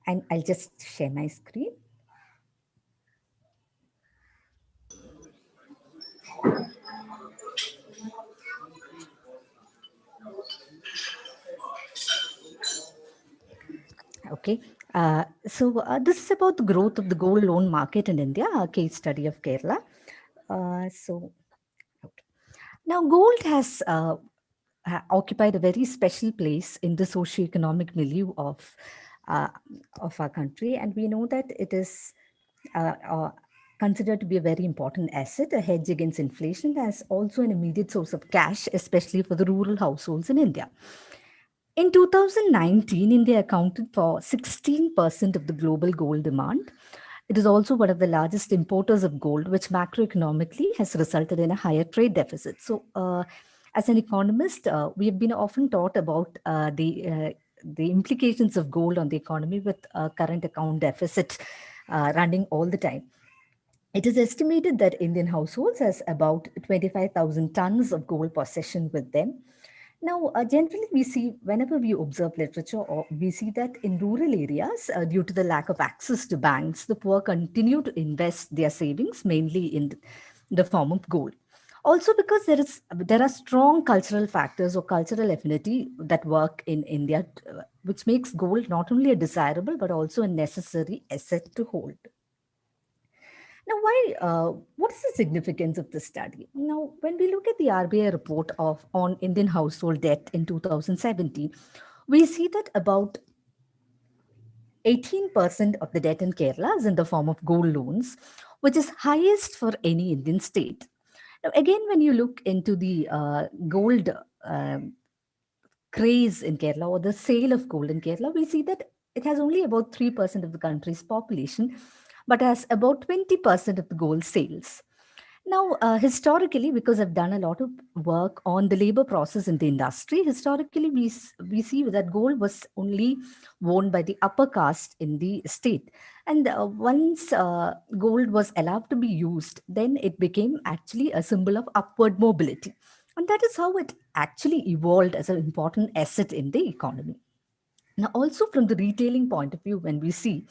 And I'll just share my screen. Okay, so this is about the growth of the gold loan market in India, a case study of Kerala. Now gold has occupied a very special place in the socio-economic milieu of our country, and we know that it is considered to be a very important asset, a hedge against inflation, as also an immediate source of cash, especially for the rural households in India. In 2019, India accounted for 16% of the global gold demand. It is also one of the largest importers of gold, which macroeconomically has resulted in a higher trade deficit. So as an economist, we have been often taught about the implications of gold on the economy with current account deficit running all the time. It is estimated that Indian households has about 25,000 tons of gold possession with them. Now, generally, we see whenever we observe literature, or we see that in rural areas, due to the lack of access to banks, the poor continue to invest their savings mainly in the form of gold. Also, because there are strong cultural factors or cultural affinity that work in India, which makes gold not only a desirable but also a necessary asset to hold. Now, what is the significance of this study? Now, when we look at the RBI report on Indian household debt in 2017, we see that about 18% of the debt in Kerala is in the form of gold loans, which is highest for any Indian state. Now, again, when you look into the gold craze in Kerala, or the sale of gold in Kerala, we see that it has only about 3% of the country's population, but has about 20% of the gold sales. Now, historically, because I've done a lot of work on the labor process in the industry, historically, we see that gold was only worn by the upper caste in the state. And once gold was allowed to be used, then it became actually a symbol of upward mobility. And that is how it actually evolved as an important asset in the economy. Now, also from the retailing point of view, when we say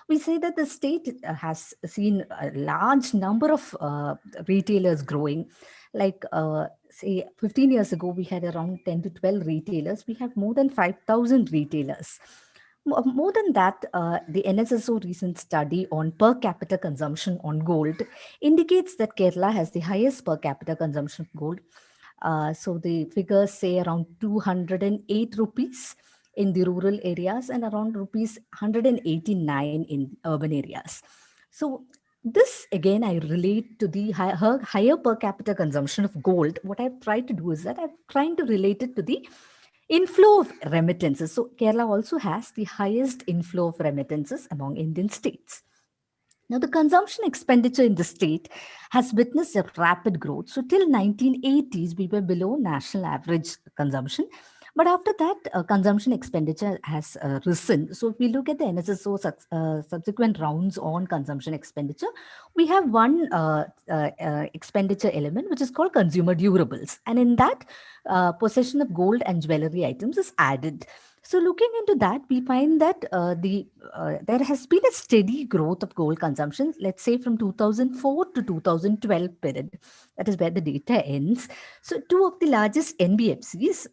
that the state has seen a large number of retailers growing. Like, say, 15 years ago, we had around 10 to 12 retailers. We have more than 5,000 retailers. More than that, the NSSO recent study on per capita consumption on gold indicates that Kerala has the highest per capita consumption of gold. So the figures say around 208 rupees in the rural areas and around rupees 189 in urban areas. So this, again, I relate to the higher per capita consumption of gold. What I've tried to do is that I'm trying to relate it to the inflow of remittances. So Kerala also has the highest inflow of remittances among Indian states. Now, the consumption expenditure in the state has witnessed a rapid growth. So till 1980s, we were below national average consumption. But after that, consumption expenditure has risen. So if we look at the NSSO subsequent rounds on consumption expenditure, we have one expenditure element, which is called consumer durables. And in that, possession of gold and jewelry items is added. So looking into that, we find that there has been a steady growth of gold consumption, let's say from 2004 to 2012 period. That is where the data ends. So two of the largest NBFCs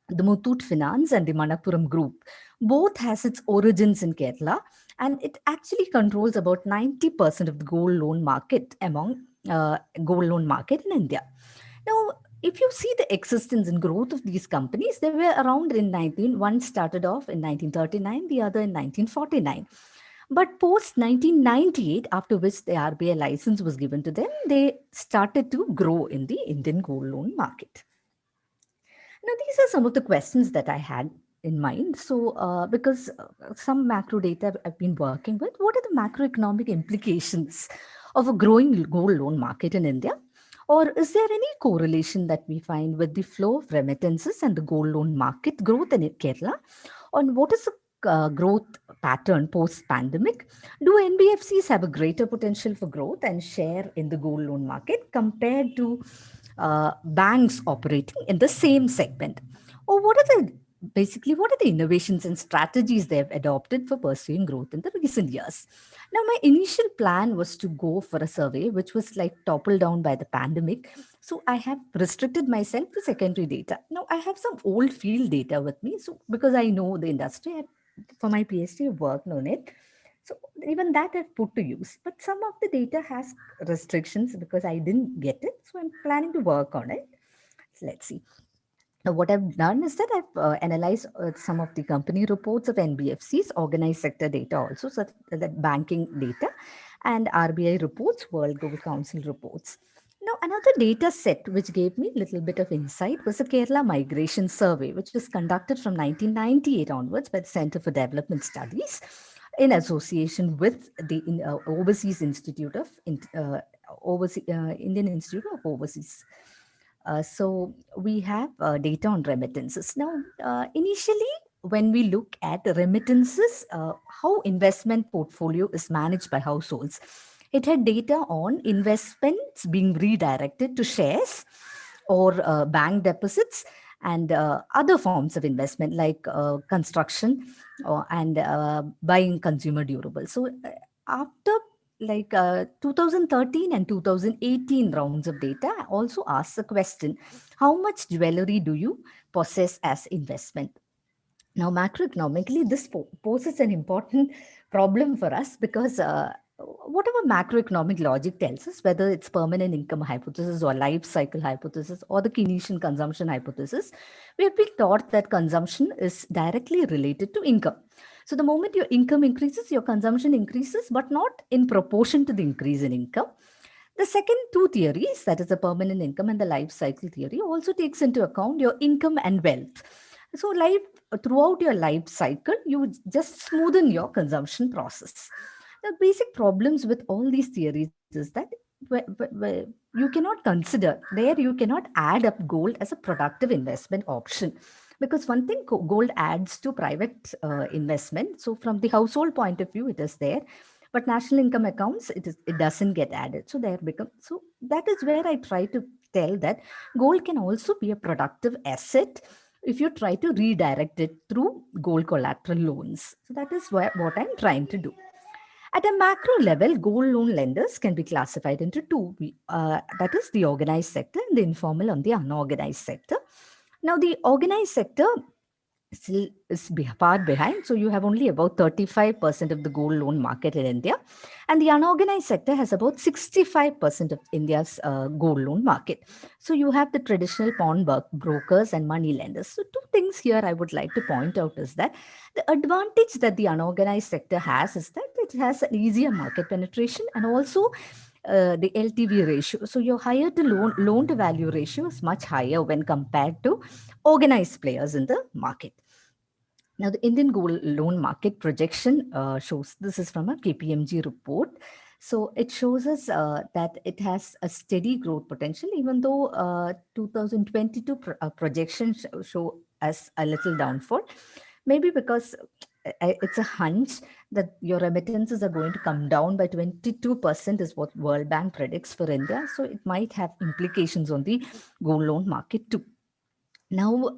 the Muthoot Finance and the Manappuram Group. Both has its origins in Kerala, and it actually controls about 90% of the gold loan market gold loan market in India. Now, if you see the existence and growth of these companies, they were around one started off in 1939, the other in 1949. But post 1998, after which the RBI license was given to them, they started to grow in the Indian gold loan market. Now, these are some of the questions that I had in mind. So, because some macro data I've been working with, what are the macroeconomic implications of a growing gold loan market in India? Or is there any correlation that we find with the flow of remittances and the gold loan market growth in Kerala? On what is the growth pattern post-pandemic? Do NBFCs have a greater potential for growth and share in the gold loan market compared to banks operating in the same segment? Or what are the innovations and strategies they've adopted for pursuing growth in the recent years? Now, my initial plan was to go for a survey, which was like toppled down by the pandemic. So I have restricted myself to secondary data. Now, I have some old field data with me. So because I know the industry, for my PhD, I've worked on it. So even that I've put to use. But some of the data has restrictions because I didn't get it. So I'm planning to work on it. So let's see. Now, what I've done is that I've analyzed some of the company reports of NBFCs, organized sector data also, so that banking data, and RBI reports, World Gold Council reports. Now, another data set which gave me a little bit of insight was the Kerala Migration Survey, which was conducted from 1998 onwards by the Center for Development Studies in association with the Overseas Institute of Indian Institute of Overseas. So we have data on remittances. Now, initially, when we look at remittances, how investment portfolio is managed by households, it had data on investments being redirected to shares or bank deposits and other forms of investment like construction and buying consumer durables. So after 2013 and 2018 rounds of data also asks the question, how much jewelry do you possess as investment? Now, macroeconomically, this poses an important problem for us because whatever macroeconomic logic tells us, whether it's permanent income hypothesis or life cycle hypothesis or the Keynesian consumption hypothesis, we have been taught that consumption is directly related to income. So the moment your income increases, your consumption increases, but not in proportion to the increase in income. The second two theories, that is the permanent income and the life cycle theory, also takes into account your income and wealth. So throughout your life cycle, you just smoothen your consumption process. The basic problems with all these theories is that you cannot add up gold as a productive investment option. Because one thing, gold adds to private investment. So from the household point of view, it is there. But national income accounts, it doesn't get added. So that is where I try to tell that gold can also be a productive asset if you try to redirect it through gold collateral loans. So that is what I'm trying to do. At a macro level, gold loan lenders can be classified into two. That is the organized sector and the informal and the unorganized sector. Now, the organized sector still is far behind. So you have only about 35% of the gold loan market in India. And the unorganized sector has about 65% of India's gold loan market. So you have the traditional pawn brokers and money lenders. So two things here I would like to point out is that the advantage that the unorganized sector has is that it has an easier market penetration and also the LTV ratio. So your higher to loan to value ratio is much higher when compared to organized players in the market. Now, the Indian gold loan market projection shows, this is from a KPMG report. So it shows us that it has a steady growth potential, even though 2022 projections show us a little downfall. Maybe because it's a hunch that your remittances are going to come down by 22% is what World Bank predicts for India. So it might have implications on the gold loan market too. Now,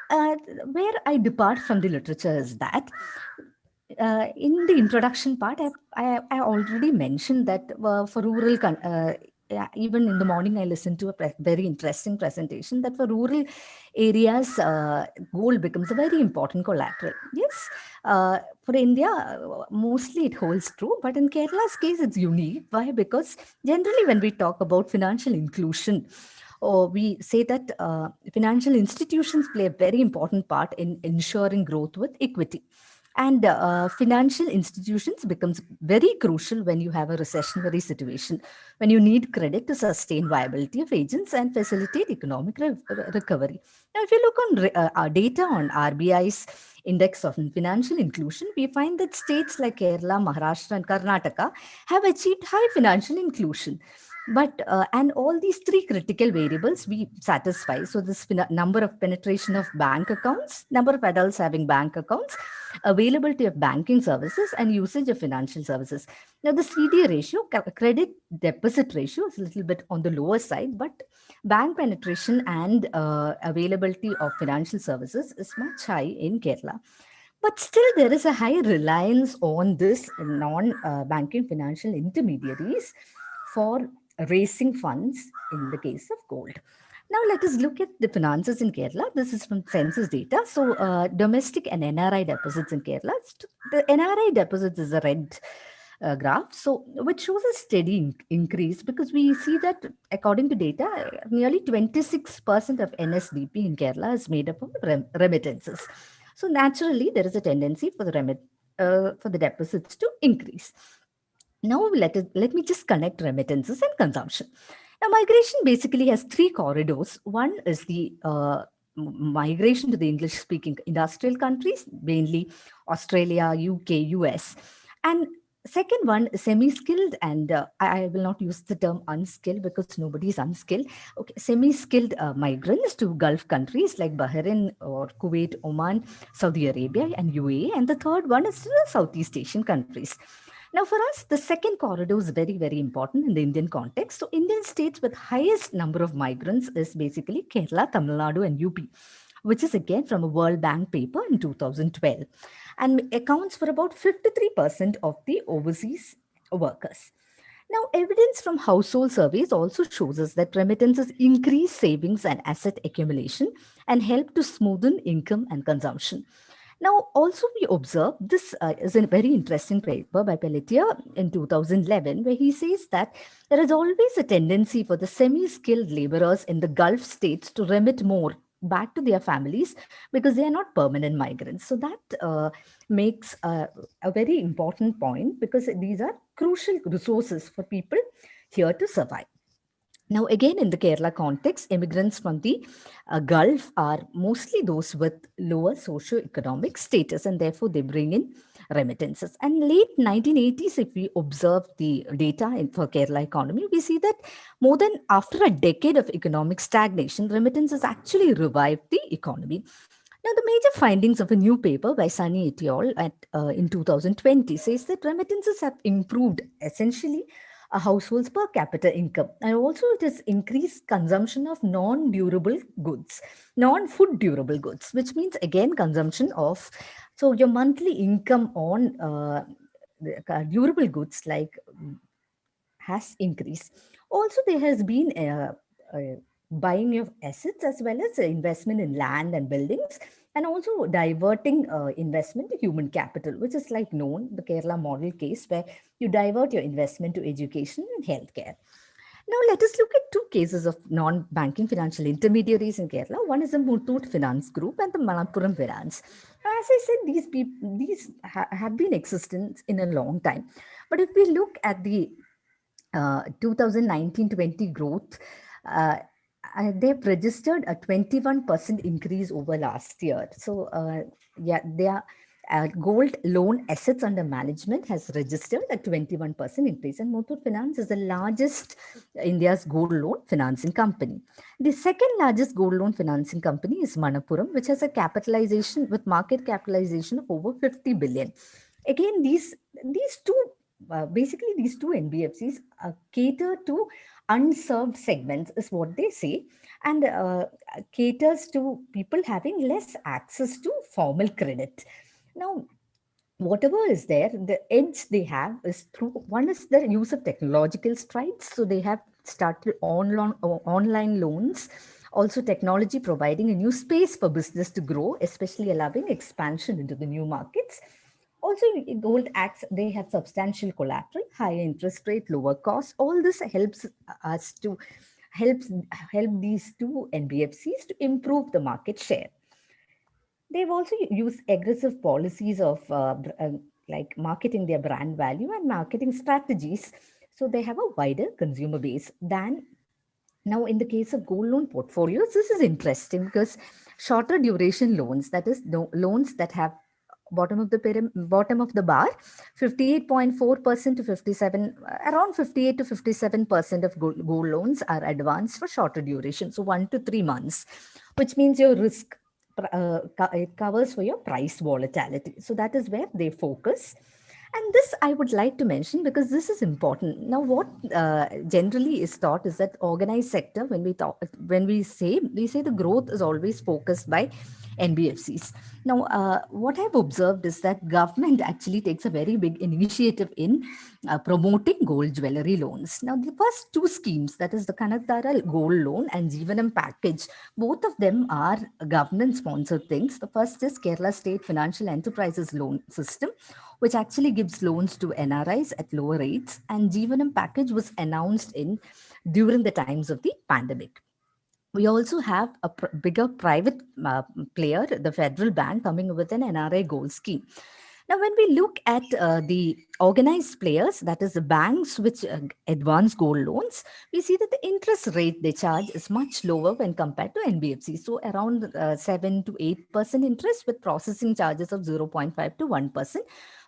where I depart from the literature is that in the introduction part, I already mentioned that for rural even in the morning, I listened to a very interesting presentation that for rural areas, gold becomes a very important collateral. Yes, for India, mostly it holds true, but in Kerala's case, it's unique. Why? Because generally when we talk about financial inclusion, or we say that financial institutions play a very important part in ensuring growth with equity. And financial institutions becomes very crucial when you have a recessionary situation, when you need credit to sustain viability of agents and facilitate economic recovery. Now, if you look on data on RBI's index of financial inclusion, we find that states like Kerala, Maharashtra, and Karnataka have achieved high financial inclusion. But and all these three critical variables we satisfy. So this number of penetration of bank accounts, number of adults having bank accounts, availability of banking services, and usage of financial services. Now the CD ratio, credit deposit ratio, is a little bit on the lower side, but bank penetration and availability of financial services is much high in Kerala. But still, there is a high reliance on this non-banking financial intermediaries for raising funds in the case of gold. Now, let us look at the finances in Kerala. This is from census data. So, domestic and NRI deposits in Kerala. The NRI deposits is a red graph, so which shows a steady increase, because we see that according to data, nearly 26% of NSDP in Kerala is made up of remittances. So naturally, there is a tendency for the deposits to increase. Now, let me just connect remittances and consumption. Now, migration basically has three corridors. One is the migration to the English-speaking industrial countries, mainly Australia, UK, US. And second one, semi-skilled, and I will not use the term unskilled because nobody is unskilled. Okay, semi-skilled migrants to Gulf countries like Bahrain or Kuwait, Oman, Saudi Arabia, and UAE. And the third one is to the Southeast Asian countries. Now, for us, the second corridor is very, very important in the Indian context. So, Indian states with highest number of migrants is basically Kerala, Tamil Nadu, and UP, which is again from a World Bank paper in 2012, and accounts for about 53% of the overseas workers. Now, evidence from household surveys also shows us that remittances increase savings and asset accumulation and help to smoothen income and consumption. Now, also we observe, this is a very interesting paper by Pelletier in 2011, where he says that there is always a tendency for the semi-skilled laborers in the Gulf states to remit more back to their families because they are not permanent migrants. So that makes a very important point, because these are crucial resources for people here to survive. Now, again, in the Kerala context, immigrants from the Gulf are mostly those with lower socio-economic status, and therefore they bring in remittances. And late 1980s, if we observe the data for Kerala economy, we see that more than after a decade of economic stagnation, remittances actually revived the economy. Now, the major findings of a new paper by Sunny et al. In 2020 says that remittances have improved essentially a household's per capita income. And also it has increased consumption of non-durable goods, non-food durable goods, which means again consumption of, so your monthly income on durable goods like has increased. Also, there has been a buying of assets as well as investment in land and buildings, and also diverting investment to human capital, which is like known, the Kerala model case, where you divert your investment to education and healthcare. Now, let us look at two cases of non-banking financial intermediaries in Kerala. One is the Muthoot Finance Group and the Malappuram Finance. As I said, these have been existent in a long time. But if we look at the 2019-20 growth, they've registered a 21% increase over last year. So yeah, their gold loan assets under management has registered a 21% increase. And Muthoot Finance is the largest India's gold loan financing company. The second largest gold loan financing company is Manappuram, which has a capitalization with market capitalization of over 50 billion. Again, these two NBFCs cater to unserved segments, is what they say, and caters to people having less access to formal credit. Now, whatever is there, the edge they have is through, one is the use of technological strides. So they have started online loans. Also, technology providing a new space for business to grow, especially allowing expansion into the new markets. Also, gold acts, they have substantial collateral, higher interest rate, lower cost. All this helps us to help these two NBFCs to improve the market share. They've also used aggressive policies of like marketing their brand value and marketing strategies. So they have a wider consumer base than now. In the case of gold loan portfolios, this is interesting because shorter duration loans, that is loans that have bottom of the bar, 58.4% to 57, around 58 to 57% of gold loans are advanced for shorter duration. So 1 to 3 months, which means your risk, it covers for your price volatility. So that is where they focus. And this I would like to mention because this is important. Now, what generally is thought is that organized sector, when we say the growth is always focused by NBFCs. Now, what I've observed is that government actually takes a very big initiative in promoting gold jewelry loans. Now, the first two schemes, that is the Kanatara gold loan and Jeevanam package, both of them are government-sponsored things. The first is Kerala State Financial Enterprises Loan System, which actually gives loans to NRIs at lower rates. And Jeevanam package was announced during the times of the pandemic. We also have a bigger private player, the Federal Bank, coming with an NRI gold scheme. Now, when we look at the organized players, that is the banks which advance gold loans, we see that the interest rate they charge is much lower when compared to NBFC. So around 7 to 8% interest with processing charges of 0.5 to 1%,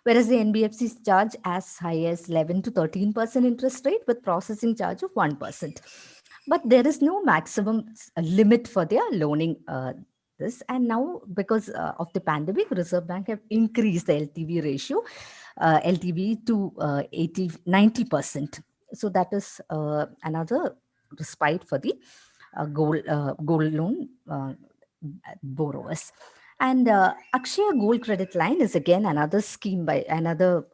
whereas the NBFCs charge as high as 11 to 13% interest rate with processing charge of 1%. But there is no maximum limit for their loaning this. And now, because of the pandemic, Reserve Bank have increased the LTV ratio, LTV to 90%. So that is another respite for the gold loan borrowers. And Akshaya Gold Credit Line is again another scheme by another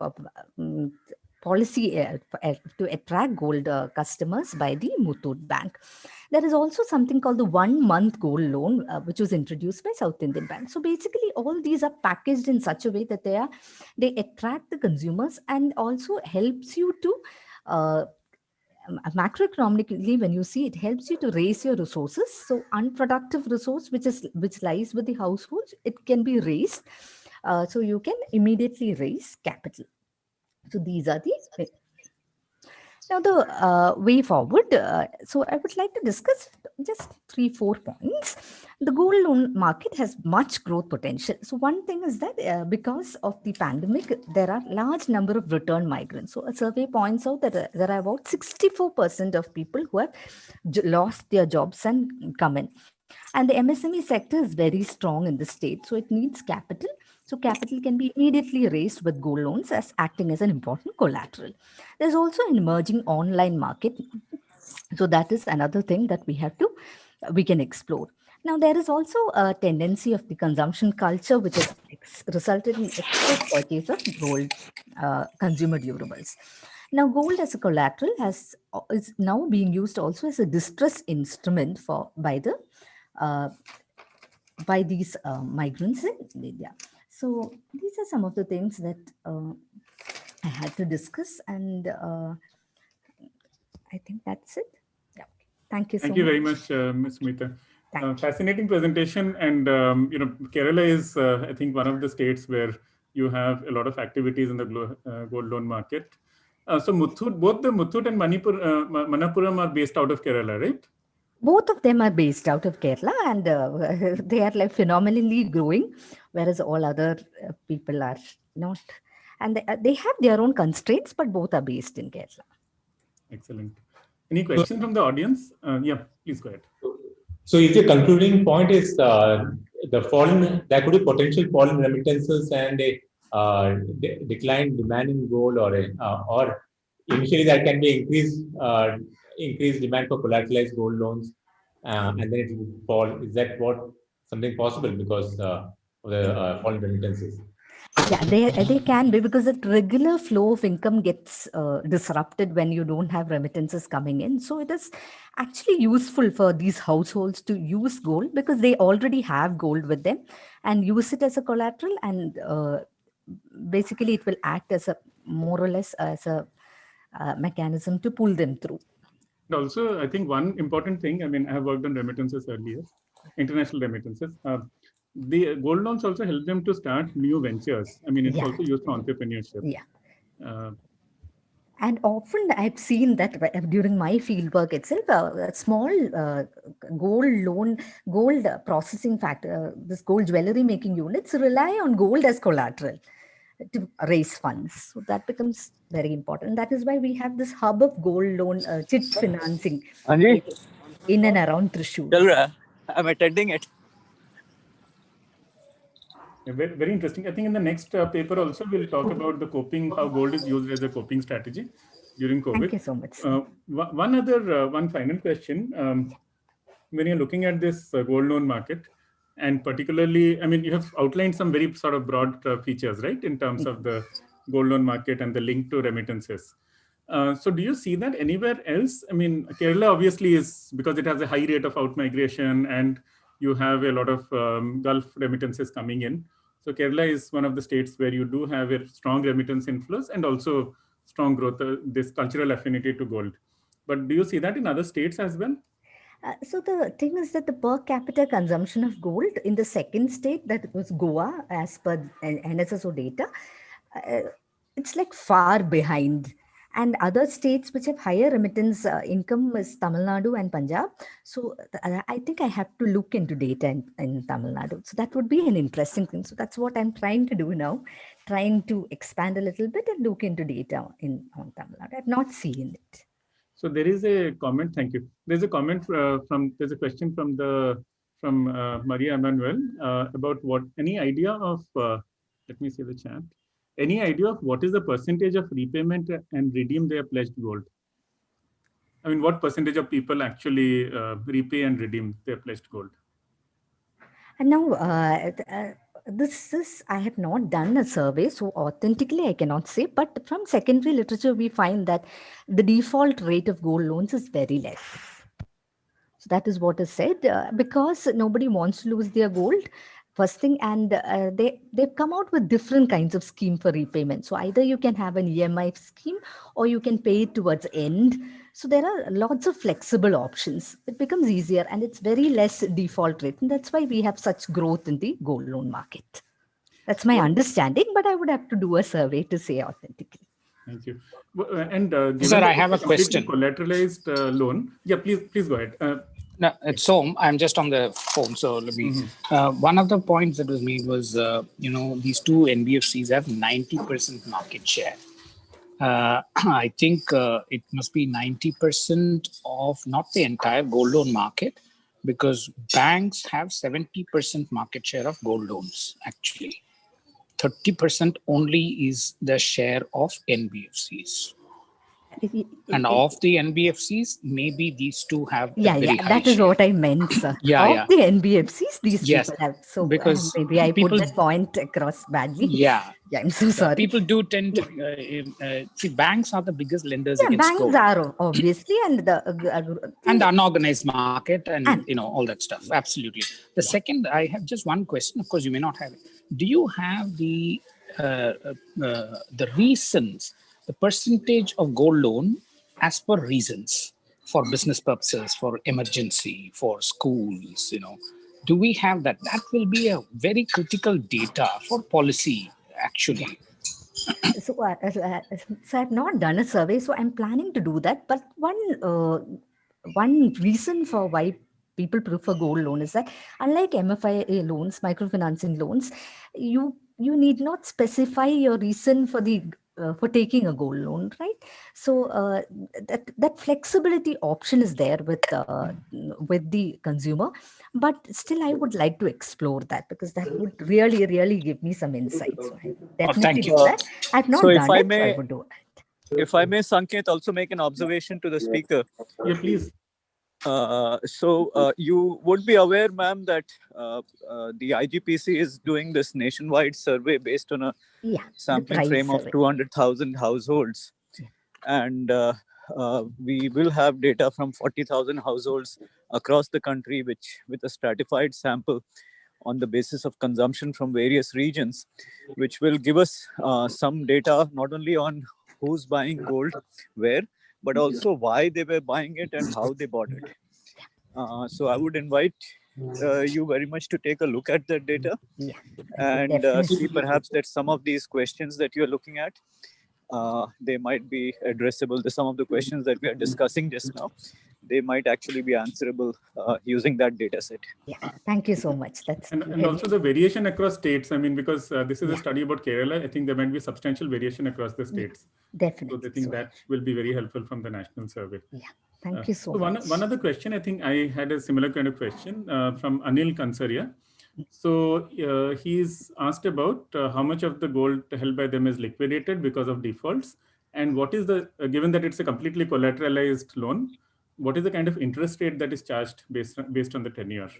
policy to attract gold customers by the Muthoot Bank. There is also something called the 1 month gold loan, which was introduced by South Indian Bank. So basically, all these are packaged in such a way that they attract the consumers and also helps you to macroeconomically, when you see, it helps you to raise your resources. So unproductive resource which lies with the households, it can be raised. So you can immediately raise capital. So these are the now the way forward. So I would like to discuss just 3-4 points. The gold loan market has much growth potential. So one thing is that because of the pandemic, there are large number of return migrants. So a survey points out that there are about 64% of people who have lost their jobs and come in. And the MSME sector is very strong in the state. So it needs capital. So capital can be immediately raised with gold loans as acting as an important collateral. There's also an emerging online market. So that is another thing that we can explore. Now, there is also a tendency of the consumption culture, which has resulted in excess purchase of gold consumer durables. Now, gold as a collateral is now being used also as a distress instrument by these migrants in India. So these are some of the things that I had to discuss, and I think that's it. Yeah. Thank you so much. Thank you very much, Ms. Sumeetha. Fascinating presentation, and Kerala is, I think, one of the states where you have a lot of activities in the gold loan market. So Muthoot, both the Muthoot and Manappuram are based out of Kerala, right? Both of them are based out of Kerala, and they are like phenomenally growing, whereas all other people are not. And they have their own constraints, but both are based in Kerala. Excellent. Any questions from the audience? Yeah, please go ahead. So if the concluding point is there could be potential fall in remittances and a decline demand in gold, or initially there can be increased demand for collateralized gold loans, and then it will fall. Is that something possible because of the fall in remittances? Yeah, they can be, because that regular flow of income gets disrupted when you don't have remittances coming in. So it is actually useful for these households to use gold, because they already have gold with them, and use it as a collateral, and basically it will act as a more or less as a mechanism to pull them through. And also, I think one important thing, I mean, I have worked on remittances earlier, international remittances. The gold loans also help them to start new ventures. I mean, it's also used for entrepreneurship. Yeah. And often I've seen that during my fieldwork itself, a small gold processing factor, this gold jewelry making units rely on gold as collateral to raise funds. So that becomes very important. That is why we have this hub of gold loan chit financing in and around Thrissur. I'm attending it. Very, very interesting. I think in the next paper also we'll talk about the coping, how gold is used as a coping strategy during COVID. Thank you so much. One final question. When you're looking at this gold loan market, and particularly, I mean, you have outlined some very sort of broad features, right, in terms of the gold loan market and the link to remittances. So do you see that anywhere else? I mean, Kerala obviously is, because it has a high rate of out-migration and you have a lot of Gulf remittances coming in. So Kerala is one of the states where you do have a strong remittance inflows and also strong growth, this cultural affinity to gold. But do you see that in other states as well? So the thing is that the per capita consumption of gold in the second state, that was Goa, as per NSSO data, it's like far behind. And other states which have higher remittance income is Tamil Nadu and Punjab. So I think I have to look into data in Tamil Nadu. So that would be an interesting thing. So that's what I'm trying to do now, trying to expand a little bit and look into data on Tamil Nadu. I've not seen it. So there is a comment. Thank you. There's a comment there's a question from Maria Emanuel about any idea of, let me see the chat. Any idea of what is the percentage of repayment and redeem their pledged gold? I mean, what percentage of people actually repay and redeem their pledged gold? And now, I have not done a survey, so authentically I cannot say, but from secondary literature, we find that the default rate of gold loans is very less. So that is what is said, because nobody wants to lose their gold. First thing, and they've come out with different kinds of scheme for repayment. So either you can have an EMI scheme or you can pay it towards end. So there are lots of flexible options. It becomes easier and it's very less default rate. And that's why we have such growth in the gold loan market. That's my understanding, but I would have to do a survey to say authentically. Thank you. And sir, I have a question. Collateralized loan. Yeah, please go ahead. No, it's Som. I'm just on the phone. So let me. One of the points that was made was, these two NBFCs have 90% market share. I think it must be 90% of not the entire gold loan market, because banks have 70% market share of gold loans. Actually, 30% only is the share of NBFCs. And of the NBFCs, maybe these two have that is what I meant, sir. The NBFCs, these people have. So because maybe I put that point across badly. Yeah, I'm so sorry. People do tend to see banks are the biggest lenders against banks gold. Are obviously, and the unorganized market and all that stuff. Absolutely. The second, I have just one question. Of course, you may not have it. Do you have the reasons? The percentage of gold loan as per reasons, for business purposes, for emergency, for schools, do we have that? That will be a very critical data for policy, actually. So I've not done a survey, so I'm planning to do that. But one reason for why people prefer gold loan is that, unlike MFI loans, microfinancing loans, you need not specify your reason for taking a gold loan, right? So that flexibility option is there with the consumer, but still I would like to explore that, because that would really give me some insights. So I definitely do that. I've not done it, so I would do it. If I may, Sanket, also make an observation to the speaker. Yeah, please. You would be aware, ma'am, that the IGPC is doing this nationwide survey based on a sampling frame of 200,000 households. And we will have data from 40,000 households across the country, with a stratified sample on the basis of consumption from various regions, which will give us some data not only on who's buying gold where, but also why they were buying it and how they bought it. So I would invite you very much to take a look at that data and see perhaps that some of these questions that you're looking at, they might be addressable. Some of the questions that we are discussing just now, they might actually be answerable using that data set. Yeah, thank you so much. That's and also the variation across states. I mean, because this is a study about Kerala, I think there might be substantial variation across the states. Definitely. So I think that will be very helpful from the national survey. Yeah, thank you so much. One other question, I think I had a similar kind of question from Anil Kansaria. So he's asked about how much of the gold held by them is liquidated because of defaults, and what is the, given that it's a completely collateralized loan, what is the kind of interest rate that is charged based on the tenure?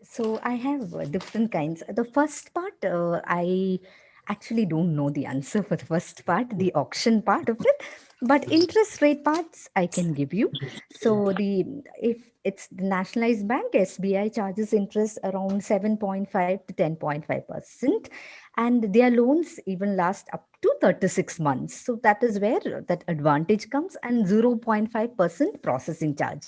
So I have different kinds. The first part, I actually don't know the answer for the first part, the auction part of it, but interest rate parts I can give you. So if it's the nationalized bank, SBI charges interest around 7.5 to 10.5%, and their loans even last up to 36 months. So that is where that advantage comes, and 0.5% processing charge.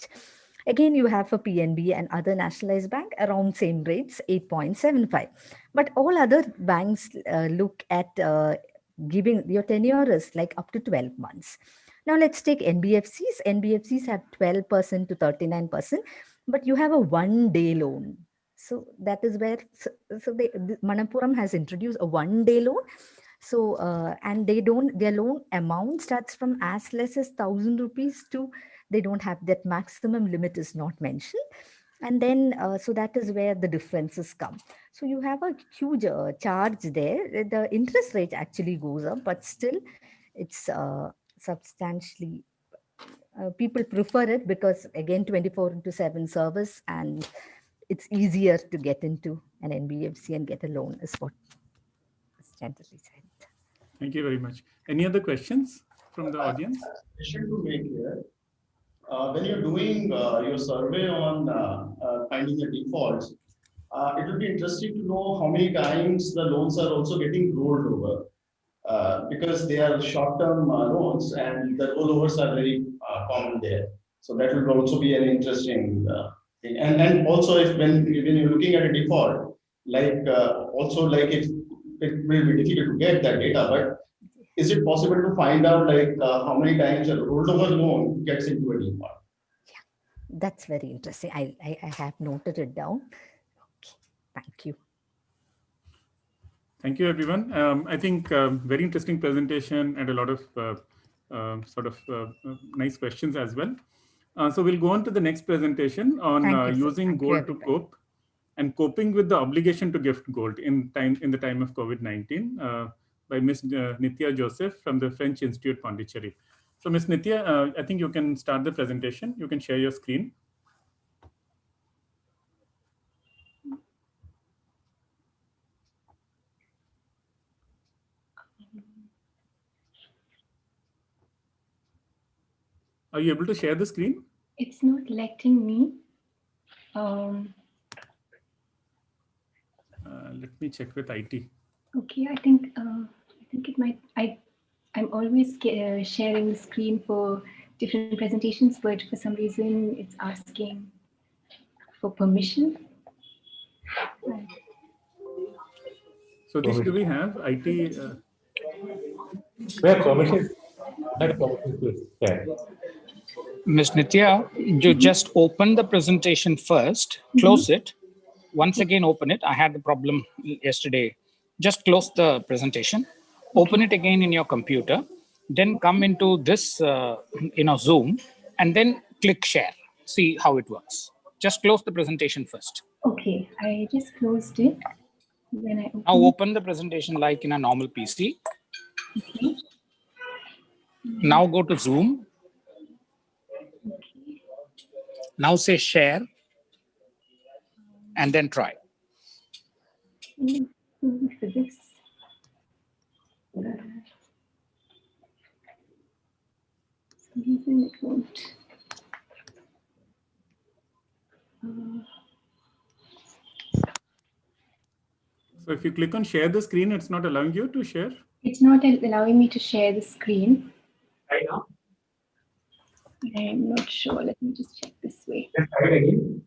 Again, you have for PNB and other nationalized bank around same rates, 8.75. But all other banks look at giving your tenure is like up to 12 months. Now let's take NBFCs. NBFCs have 12% to 39%, but you have a 1-day loan. So that is where, Manappuram has introduced a 1-day loan. So, and their loan amount starts from as less as 1,000 rupees to, they don't have that maximum limit is not mentioned. And then, so that is where the differences come. So you have a huge charge there. The interest rate actually goes up, but still it's substantially, people prefer it because again, 24/7 service, and it's easier to get into an NBFC and get a loan is what is generally said. Thank you very much. Any other questions from the audience? Question to make here. When you're doing your survey on finding the defaults, it would be interesting to know how many times the loans are also getting rolled over, because they are short-term loans and the rollovers are very common there. So that will also be an interesting thing. And also, if when you're looking at a default, like also like it will be difficult to get that data, but is it possible to find out like how many times a rollover loan gets into a default? Yeah, that's very interesting. I have noted it down. Okay, thank you. Thank you, everyone. I think very interesting presentation and a lot of nice questions as well. So we'll go on to the next presentation on using gold to cope and coping with the obligation to gift gold in the time of COVID-19 by Ms. Nithya Joseph from the French Institute, Pondicherry. So Ms. Nithya, I think you can start the presentation. You can share your screen. Are you able to share the screen? It's not letting me. Let me check with IT. Okay, I think it might. I'm always sharing the screen for different presentations, but for some reason it's asking for permission. So this, do we have IT? Where permission? Not permission to share. Ms. Nithya, you just open the presentation first, close it, once again open it. I had the problem yesterday. Just close the presentation, open it again in your computer, then come into this Zoom, and then click share. See how it works. Just close the presentation first. Okay, I just closed it. Then I now open the presentation like in a normal PC. Okay. Now go to Zoom. Okay. Now say share and then try. For this. It won't. So if you click on share the screen, it's not allowing you to share? It's not allowing me to share the screen. Right now? I'm not sure. Let me just check this way. Let's try it again.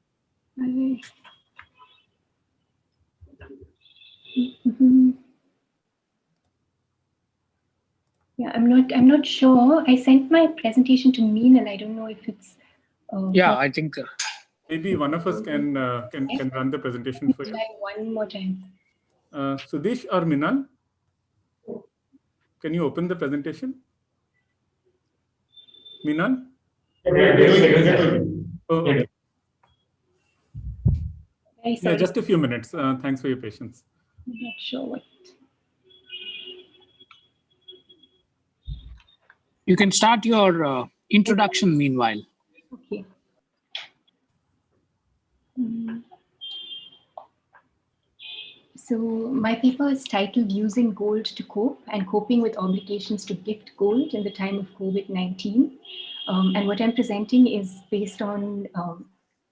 Yeah, I'm not sure. I sent my presentation to Meenal. I don't know if it's. Yeah, I think. Maybe one of us can run the presentation for you. Try one more time. Sudesh or Minal, can you open the presentation? Minal? Oh, okay. Yeah, just a few minutes. Thanks for your patience. I'm not sure what. You can start your introduction meanwhile. Okay. So my paper is titled Using Gold to Cope and Coping with Obligations to Gift Gold in the Time of COVID-19. And what I'm presenting is based on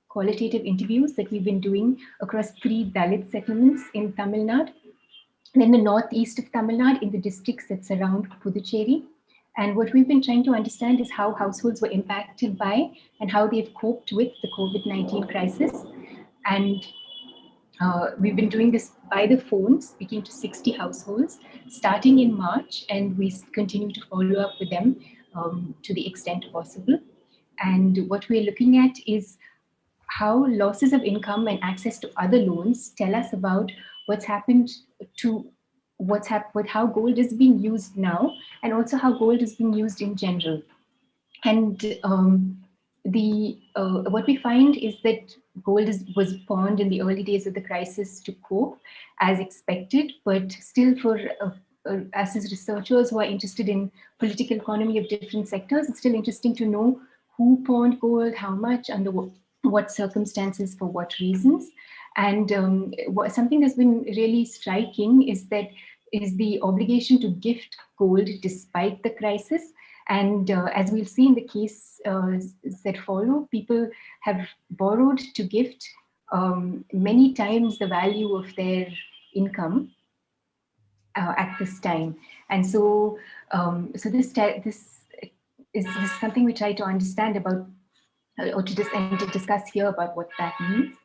qualitative interviews that we've been doing across 3 Dalit settlements in Tamil Nadu, and in the northeast of Tamil Nadu, in the districts that surround Puducherry. And what we've been trying to understand is how households were impacted by and how they've coped with the COVID-19 crisis. And we've been doing this by the phone, speaking to 60 households, starting in March, and we continue to follow up with them to the extent possible. And what we're looking at is how losses of income and access to other loans tell us about what's happened to how gold is being used now, and also how gold is being used in general. And what we find is that gold was pawned in the early days of the crisis to cope as expected, but still for us as researchers who are interested in political economy of different sectors, it's still interesting to know who pawned gold, how much, under what circumstances, for what reasons. And something that's been really striking is the obligation to gift gold despite the crisis. And as we'll see in the case that follow, people have borrowed to gift many times the value of their income at this time. And so, this is something we try to understand about, or to discuss here about what that means.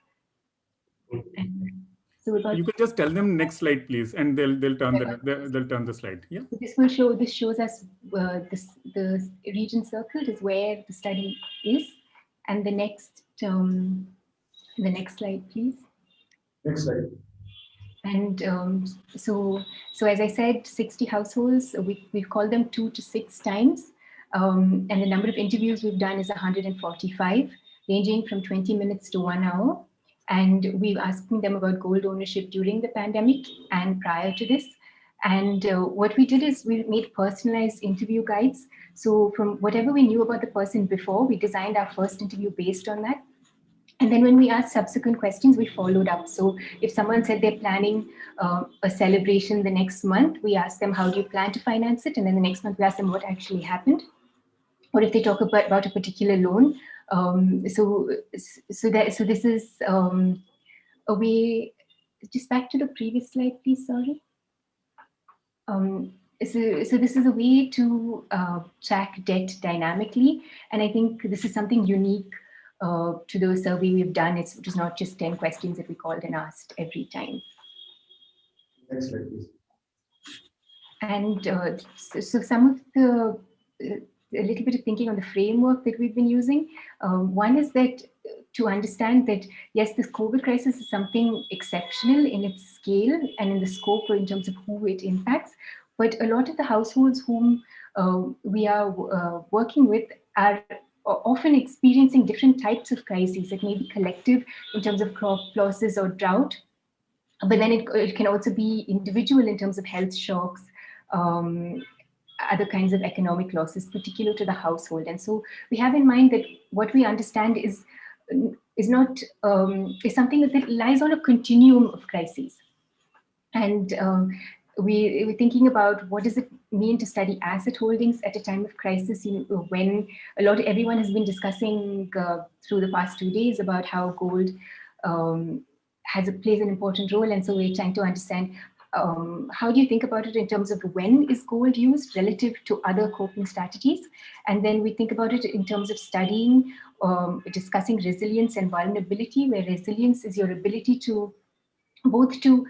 So you could just tell them next slide, please, and they'll turn the slide. Yeah. So this shows us the region circled is where the study is, and the next slide, please. Next slide. And so as I said, 60 households. We've called them 2 to 6 times, and the number of interviews we've done is 145, ranging from 20 minutes to 1 hour. And we've asking them about gold ownership during the pandemic and prior to this. And what we did is we made personalized interview guides. So from whatever we knew about the person before, we designed our first interview based on that. And then when we asked subsequent questions, we followed up. So if someone said they're planning a celebration the next month, we asked them, how do you plan to finance it? And then the next month we asked them what actually happened. Or if they talk about a particular loan. So this is a way, just back to the previous slide, please, sorry. So this is a way to track debt dynamically. And I think this is something unique to the survey we've done. It was not just 10 questions that we called and asked every time. Next slide, please. And so some of the, a little bit of thinking on the framework that we've been using. One is that to understand that, yes, this COVID crisis is something exceptional in its scale and in the scope or in terms of who it impacts. But a lot of the households whom we are working with are often experiencing different types of crises. It may be collective in terms of crop losses or drought, but then it can also be individual in terms of health shocks, other kinds of economic losses particular to the household. And so we have in mind that what we understand is is something that lies on a continuum of crises. And we were thinking about what does it mean to study asset holdings at a time of crisis, when everyone has been discussing through the past 2 days about how gold plays an important role. And so we're trying to understand how do you think about it in terms of when is gold used relative to other coping strategies? And then we think about it in terms of studying, discussing resilience and vulnerability, where resilience is your ability to both to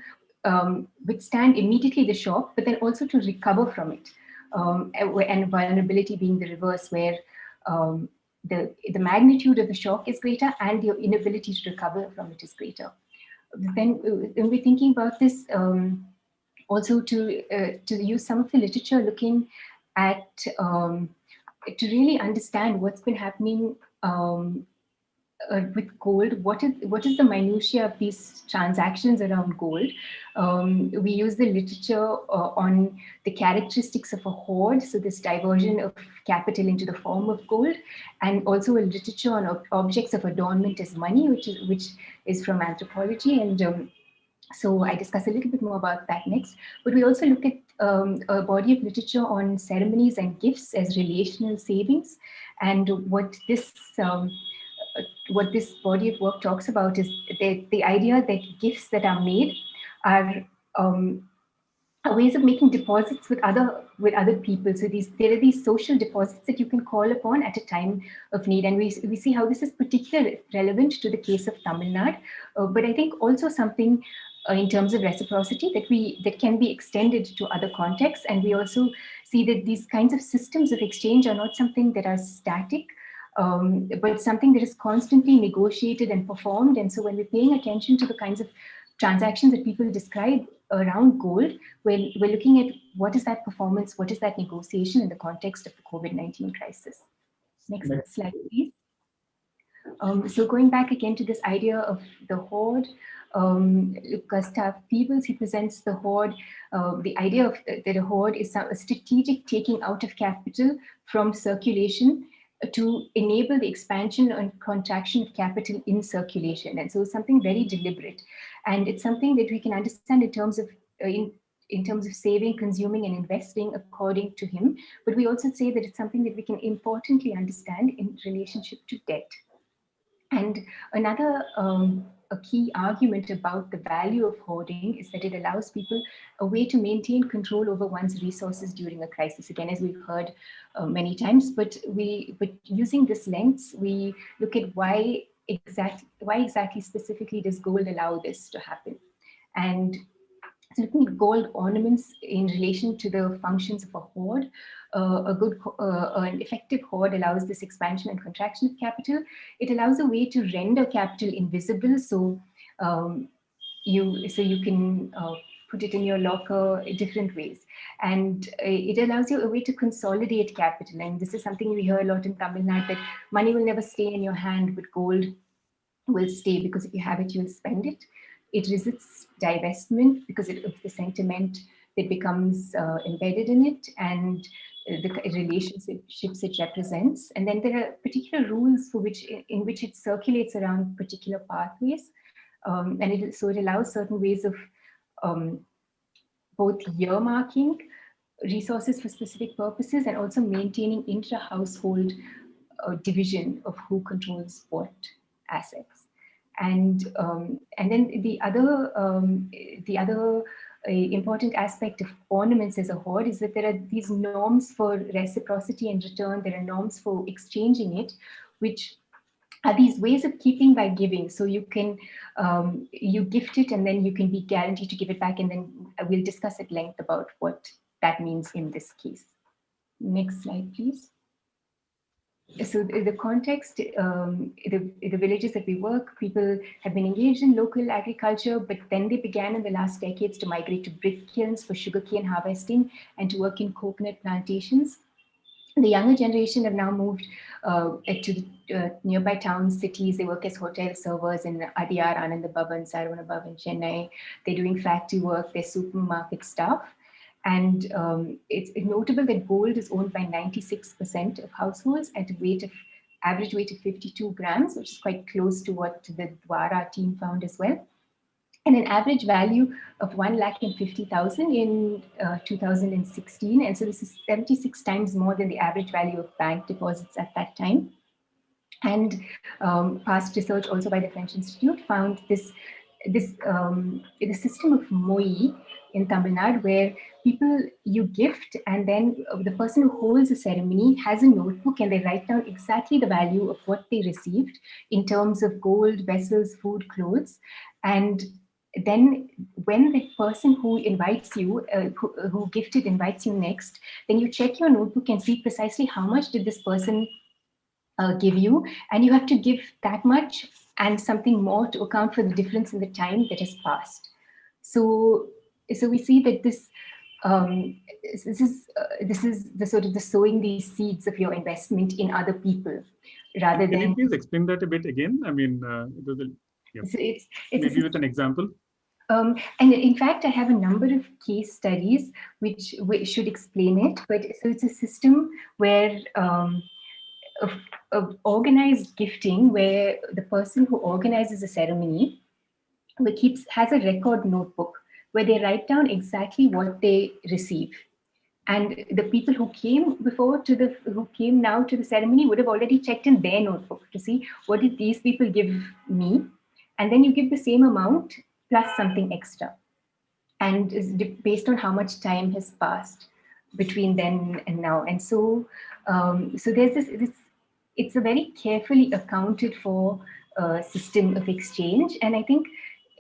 withstand immediately the shock, but then also to recover from it. And vulnerability being the reverse, where the magnitude of the shock is greater and your inability to recover from it is greater. Then when we're thinking about this, also to use some of the literature looking at, to really understand what's been happening with gold, what is the minutiae of these transactions around gold. We use the literature on the characteristics of a hoard, so this diversion of capital into the form of gold, and also a literature on objects of adornment as money, which is from anthropology. And so I discuss a little bit more about that next. But we also look at a body of literature on ceremonies and gifts as relational savings, and what this body of work talks about is the idea that gifts that are made are ways of making deposits with other people. So there are these social deposits that you can call upon at a time of need, and we see how this is particularly relevant to the case of Tamil Nadu, but I think also something in terms of reciprocity that can be extended to other contexts. And we also see that these kinds of systems of exchange are not something that are static, but something that is constantly negotiated and performed. And so when we're paying attention to the kinds of transactions that people describe around gold, we're looking at what is that performance, what is that negotiation in the context of the COVID-19 crisis. Next slide, please. So going back again to this idea of the hoard, Gustav Peebles, he presents the hoard, the idea of that a hoard is a strategic taking out of capital from circulation to enable the expansion and contraction of capital in circulation. And so something very deliberate. And it's something that we can understand in terms of saving, consuming, and investing according to him. But we also say that it's something that we can importantly understand in relationship to debt. And another a key argument about the value of hoarding is that it allows people a way to maintain control over one's resources during a crisis. Again, as we've heard many times, but using this lens, we look at why exactly specifically does gold allow this to happen. And so looking at gold ornaments in relation to the functions of a hoard, an effective hoard allows this expansion and contraction of capital. It allows a way to render capital invisible, so you can put it in your locker in different ways. And it allows you a way to consolidate capital. And this is something we hear a lot in Tamil Nadu, that money will never stay in your hand, but gold will stay, because if you have it, you'll spend it. It resists divestment because of the sentiment that becomes embedded in it and the relationships it represents. And then there are particular rules in which it circulates around particular pathways. So it allows certain ways of both earmarking resources for specific purposes and also maintaining intra-household division of who controls what assets. And then the other important aspect of ornaments as a hoard is that there are these norms for reciprocity and return. There are norms for exchanging it, which are these ways of keeping by giving. So you can you gift it and then you can be guaranteed to give it back. And then we'll discuss at length about what that means in this case. Next slide, please. So the context, the villages that we work, people have been engaged in local agriculture, but then they began in the last decades to migrate to brick kilns for sugarcane harvesting and to work in coconut plantations. The younger generation have now moved to the nearby towns, cities. They work as hotel servers in Adyar, Anandabhavan, Saravanabavan, Chennai. They're doing factory work, they're supermarket staff. And it's notable that gold is owned by 96% of households at a weight of average weight of 52 grams, which is quite close to what the Dwara team found as well, and an average value of 1,50,000 in 2016. And so this is 76 times more than the average value of bank deposits at that time. And past research also by the French Institute found the system of MOI in Tamil Nadu, where you gift, and then the person who holds the ceremony has a notebook and they write down exactly the value of what they received in terms of gold, vessels, food, clothes. And then when the person who invites you, who gifted invites you next, then you check your notebook and see precisely how much did this person give you, and you have to give that much and something more to account for the difference in the time that has passed. So we see that this is the sort of the sowing these seeds of your investment in other people, rather than. Can you please explain that a bit again? I mean, it's maybe with an example. And in fact, I have a number of case studies which should explain it. But so it's a system where of organized gifting, where the person who organizes a ceremony has a record notebook where they write down exactly what they receive. And the people who came who came now to the ceremony would have already checked in their notebook to see what did these people give me. And then you give the same amount plus something extra. And is based on how much time has passed between then and now. And so there's this, it's a very carefully accounted for system of exchange. And I think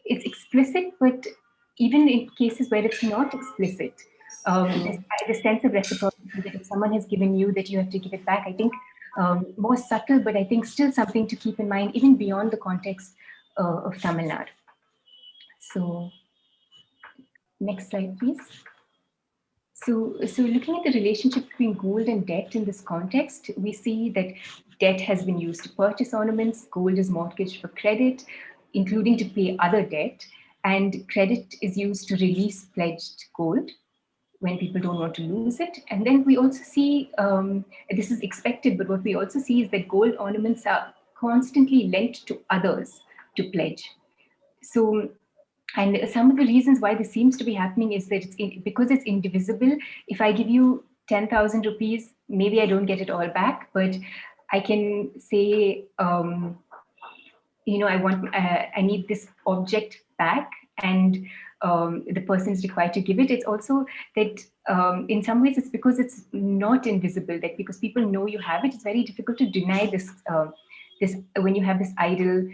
it's explicit, but even in cases where it's not explicit, the sense of reciprocity that if someone has given you, that you have to give it back, I think more subtle, but I think still something to keep in mind, even beyond the context of Tamil Nadu. So next slide, please. So looking at the relationship between gold and debt in this context, we see that debt has been used to purchase ornaments, gold is mortgaged for credit, including to pay other debt, and credit is used to release pledged gold when people don't want to lose it. And then we also see, this is expected, but what we also see is that gold ornaments are constantly lent to others to pledge. So, and some of the reasons why this seems to be happening is that because it's indivisible. If I give you 10,000 rupees, maybe I don't get it all back, but I can say, I need this object back, and the person is required to give it. It's also that in some ways it's because it's not invisible, that because people know you have it, it's very difficult to deny this. This when you have this idle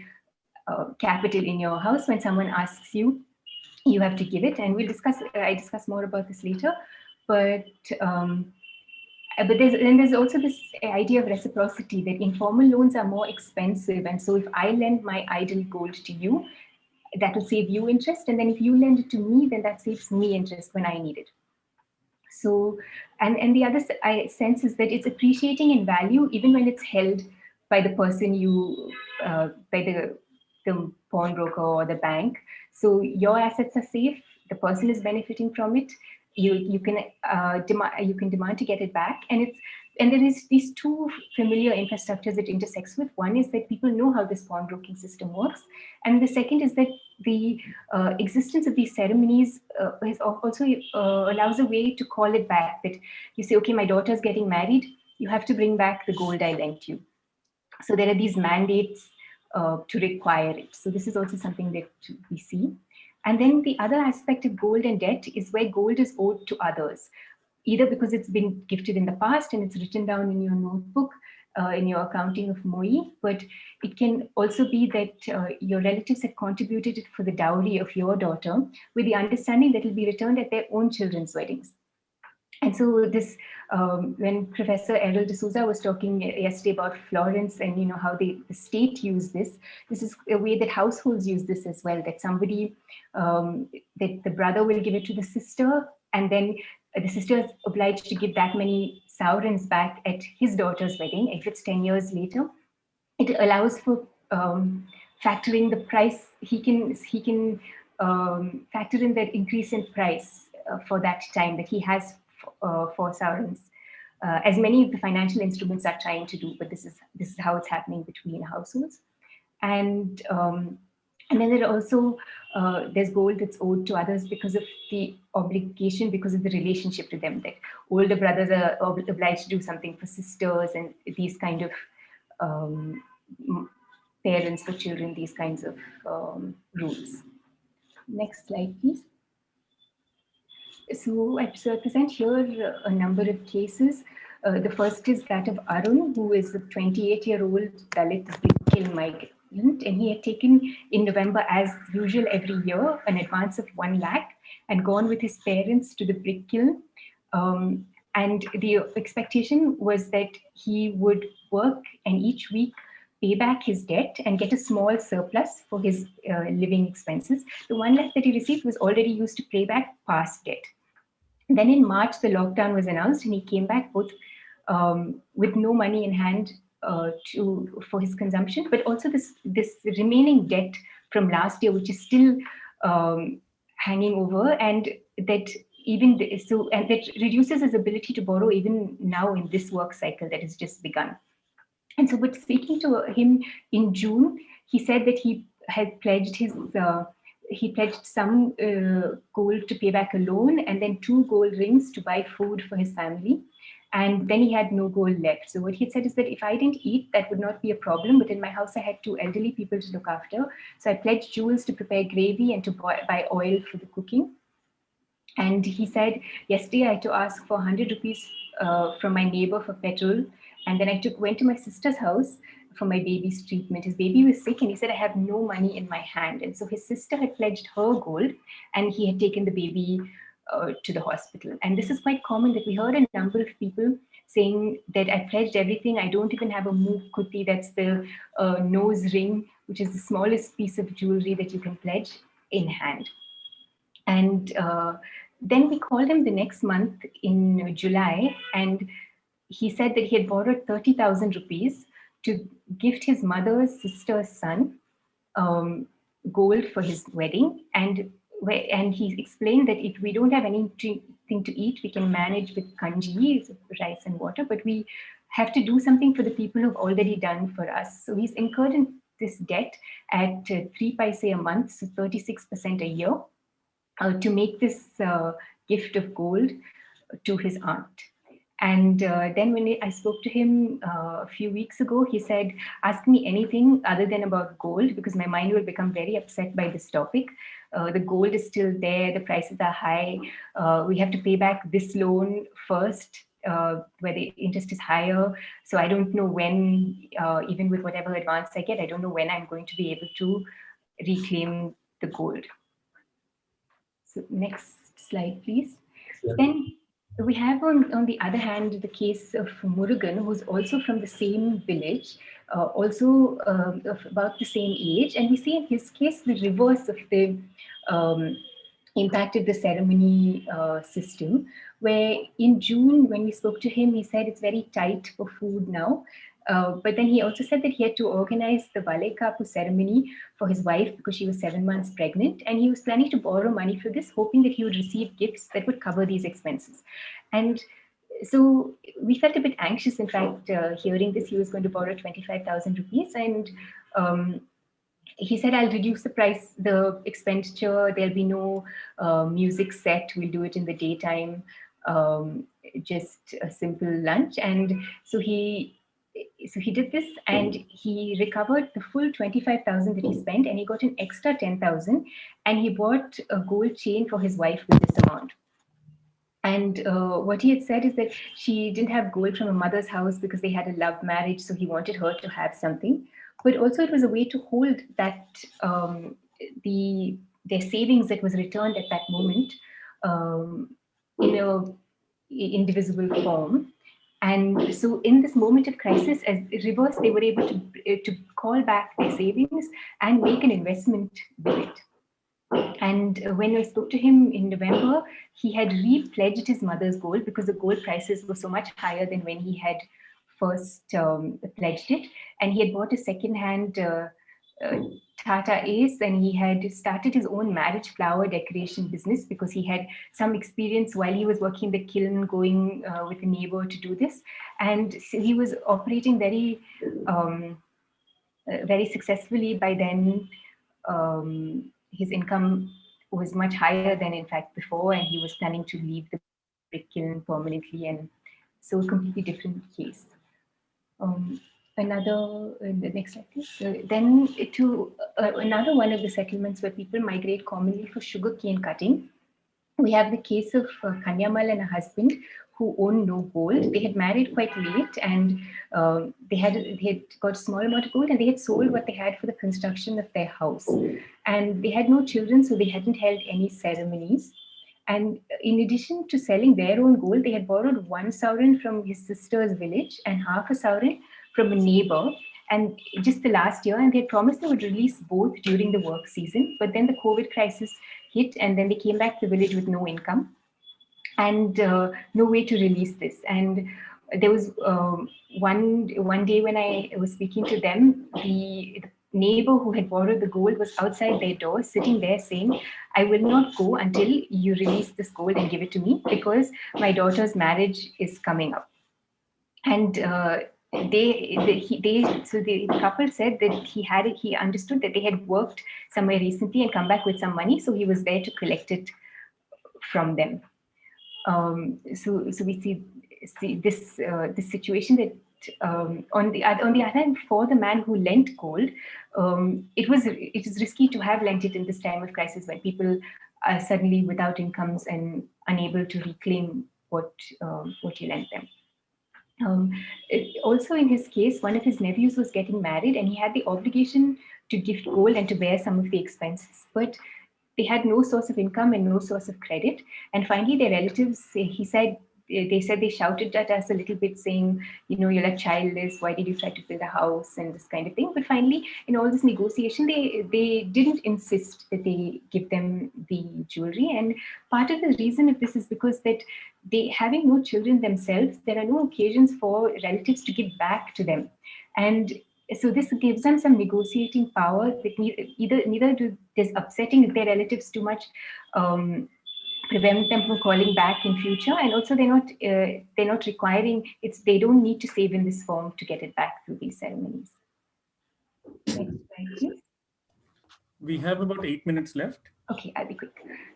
capital in your house, when someone asks you, you have to give it. And we'll discuss. I discuss more about this later, but there's also this idea of reciprocity, that informal loans are more expensive, and so if I lend my idle gold to you, that will save you interest, and then if you lend it to me, then that saves me interest when I need it. So, and the other sense is that it's appreciating in value even when it's held by the person by the pawnbroker or the bank. So your assets are safe, the person is benefiting from it. You can demand to get it back, and there is these two familiar infrastructures it intersects with. One is that people know how this pawnbroking system works, and the second is that the existence of these ceremonies also allows a way to call it back. That you say, okay, my daughter's getting married, you have to bring back the gold I lent you. So there are these mandates to require it. So this is also something that we see. And then the other aspect of gold and debt is where gold is owed to others, either because it's been gifted in the past and it's written down in your notebook, in your accounting of MOI, but it can also be that your relatives have contributed it for the dowry of your daughter with the understanding that it will be returned at their own children's weddings. And so this, when Professor Errol D'Souza was talking yesterday about Florence and how the state used this is a way that households use this as well, that somebody, that the brother will give it to the sister, and then the sister is obliged to give that many sovereigns back at his daughter's wedding. If it's 10 years later, it allows for factoring the price. He can factor in that increase in price for that time that he has for sovereigns. as many of the financial instruments are trying to do, but this is how it's happening between households. And then there are also there's gold that's owed to others because of the obligation, because of the relationship to them, that older brothers are obliged to do something for sisters, and these kind of parents for children, these kinds of rules. Next slide, please. So I present here a number of cases. The first is that of Arun, who is a 28-year-old Dalit Brick migrant, and he had taken in November, as usual every year, an advance of 1 lakh and gone with his parents to the brick kiln. And the expectation was that he would work and each week pay back his debt and get a small surplus for his living expenses. The 1 lakh that he received was already used to pay back past debt. Then in March, the lockdown was announced, and he came back both with no money in hand for his consumption, but also this remaining debt from last year, which is still hanging over, and that and that reduces his ability to borrow even now in this work cycle that has just begun. And so, but speaking to him in June, he said that he had pledged his he pledged some gold to pay back a loan, and then 2 gold rings to buy food for his family. And then he had no gold left. So what he had said is that if I didn't eat, that would not be a problem. But in my house, I had 2 elderly people to look after. So I pledged jewels to prepare gravy and to buy oil for the cooking. And he said, yesterday I had to ask for 100 rupees from my neighbor for petrol. And then I went to my sister's house for my baby's treatment. His baby was sick, and he said, I have no money in my hand. And so his sister had pledged her gold, and he had taken the baby to the hospital. And this is quite common, that we heard a number of people saying that I pledged everything. I don't even have a mook kuti, that's the nose ring, which is the smallest piece of jewelry that you can pledge, in hand. And then we called him the next month in July, and he said that he had borrowed 30,000 rupees to gift his mother's sister's son gold for his wedding. And he explained that if we don't have anything to eat, we can manage with kanji, rice and water, but we have to do something for the people who've already done for us. So he's incurred in this debt at 3 paise a month, so 36% a year, to make this gift of gold to his aunt. And then when I spoke to him a few weeks ago, he said, ask me anything other than about gold, because my mind will become very upset by this topic. The gold is still there, the prices are high. We have to pay back this loan first, where the interest is higher. So I don't know when, even with whatever advance I get, I don't know when I'm going to be able to reclaim the gold. So next slide, please. Yeah. Then we have on the other hand, the case of Murugan, who's also from the same village, also of about the same age. And we see in his case the reverse of the impact of the ceremony system, where in June, when we spoke to him, he said it's very tight for food now. But then he also said that he had to organize the Valekapu ceremony for his wife because she was 7 months pregnant. And he was planning to borrow money for this, hoping that he would receive gifts that would cover these expenses. And so we felt a bit anxious, in fact, hearing this. He was going to borrow 25,000 rupees. And he said, I'll reduce the price, the expenditure. There'll be no music set. We'll do it in the daytime, just a simple lunch. And so he did this, and he recovered the full 25,000 that he spent, and he got an extra 10,000, and he bought a gold chain for his wife with this amount. And what he had said is that she didn't have gold from her mother's house because they had a love marriage, so he wanted her to have something. But also it was a way to hold that their savings that was returned at that moment in an indivisible form. And so in this moment of crisis, as reverse, they were able to call back their savings and make an investment with it. And when I spoke to him in November, he had re-pledged his mother's gold because the gold prices were so much higher than when he had first pledged it. And he had bought a second-hand Tata Ace, and he had started his own marriage flower decoration business because he had some experience while he was working the kiln, going with a neighbor to do this, and so he was operating very successfully by then. His income was much higher than in fact before, and he was planning to leave the brick kiln permanently, and so a completely different case. The next slide, please. Then to another one of the settlements where people migrate commonly for sugar cane cutting. We have the case of Kanyamal and a husband who owned no gold. They had married quite late, and they had got a small amount of gold, and they had sold what they had for the construction of their house. And they had no children, so they hadn't held any ceremonies. And in addition to selling their own gold, they had borrowed 1 sovereign from his sister's village and half a sovereign from a neighbor. And just the last year, and they had promised they would release both during the work season. But then the COVID crisis hit, and then they came back to the village with no income and no way to release this. And there was one day when I was speaking to them, the neighbor who had borrowed the gold was outside their door, sitting there saying, "I will not go until you release this gold and give it to me, because my daughter's marriage is coming up." And so the couple said that he understood that they had worked somewhere recently and come back with some money, so he was there to collect it from them. So we see this situation that on the other hand, for the man who lent gold, it is risky to have lent it in this time of crisis when people are suddenly without incomes and unable to reclaim what you lent them. Also in his case, one of his nephews was getting married, and he had the obligation to gift gold and to bear some of the expenses, but they had no source of income and no source of credit. And finally, their relatives, they said they shouted at us a little bit, saying, "You're like childless, why did you try to build a house?" and this kind of thing. But finally, in all this negotiation, they didn't insist that they give them the jewelry. And part of the reason of this is because that they, having no children themselves, there are no occasions for relatives to give back to them. And so this gives them some negotiating power that neither does upsetting their relatives too much prevent them from calling back in future, and also they're not requiring they don't need to save in this form to get it back through these ceremonies. Next slide, please. We have about 8 minutes left. Okay, I'll be quick.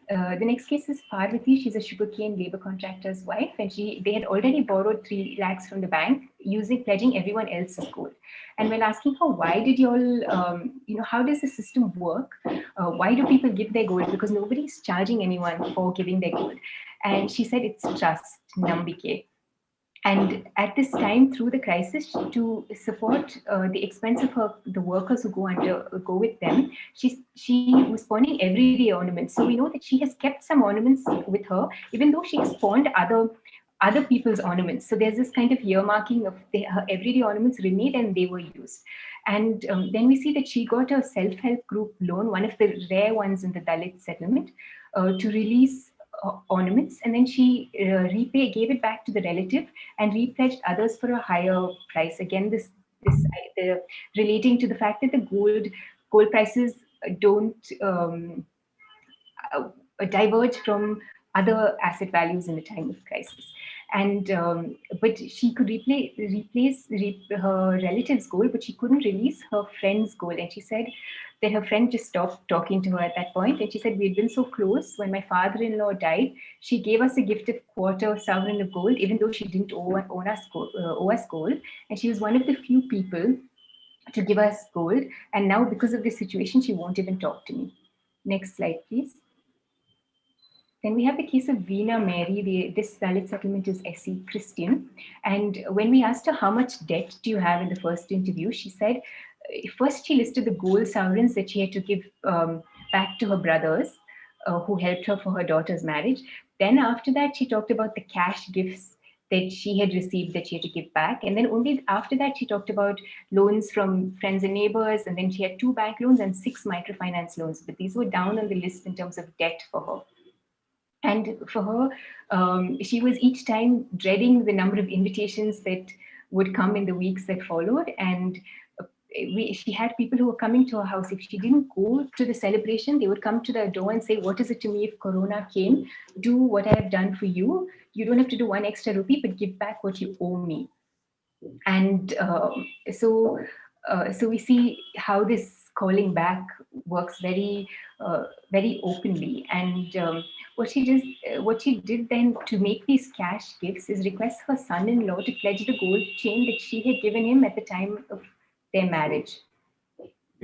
The next case is Parvati. She's a sugarcane labor contractor's wife, and they had already borrowed 3 lakhs from the bank, pledging everyone else's gold. And when asking her, why did you all, how does the system work? Why do people give their gold? Because nobody's charging anyone for giving their gold. And she said it's trust, nambike. And at this time, through the crisis, to support the expense of the workers who go with them, she was pawning everyday ornaments. So we know that she has kept some ornaments with her, even though she has pawned other people's ornaments. So there's this kind of earmarking of her everyday ornaments remained and they were used. And then we see that she got a self-help group loan, one of the rare ones in the Dalit settlement, to release ornaments, and then she gave it back to the relative and repledged others for a higher price. Again, this relating to the fact that the gold prices don't diverge from other asset values in the time of crisis. And but she could replace her relative's gold, but she couldn't release her friend's gold. And she said that her friend just stopped talking to her at that point. And she said, "We'd been so close. When my father-in-law died, she gave us a gift of 1/4 sovereign of gold, even though she didn't owe us gold. And she was one of the few people to give us gold. And now, because of this situation, she won't even talk to me." Next slide, please. Then we have the case of Veena Mary. This Dalit settlement is SC Christian. And when we asked her how much debt do you have in the first interview, she said, first she listed the gold sovereigns that she had to give back to her brothers who helped her for her daughter's marriage. Then after that, she talked about the cash gifts that she had received that she had to give back. And then only after that, she talked about loans from friends and neighbors. And then she had 2 bank loans and 6 microfinance loans. But these were down on the list in terms of debt for her. And for her, she was each time dreading the number of invitations that would come in the weeks that followed. And she had people who were coming to her house. If she didn't go to the celebration, they would come to the door and say, what is it to me if Corona came? Do what I have done for you. You don't have to do one extra rupee, but give back what you owe me. And so we see how this calling back works very openly. And what she did then to make these cash gifts is request her son-in-law to pledge the gold chain that she had given him at the time of their marriage.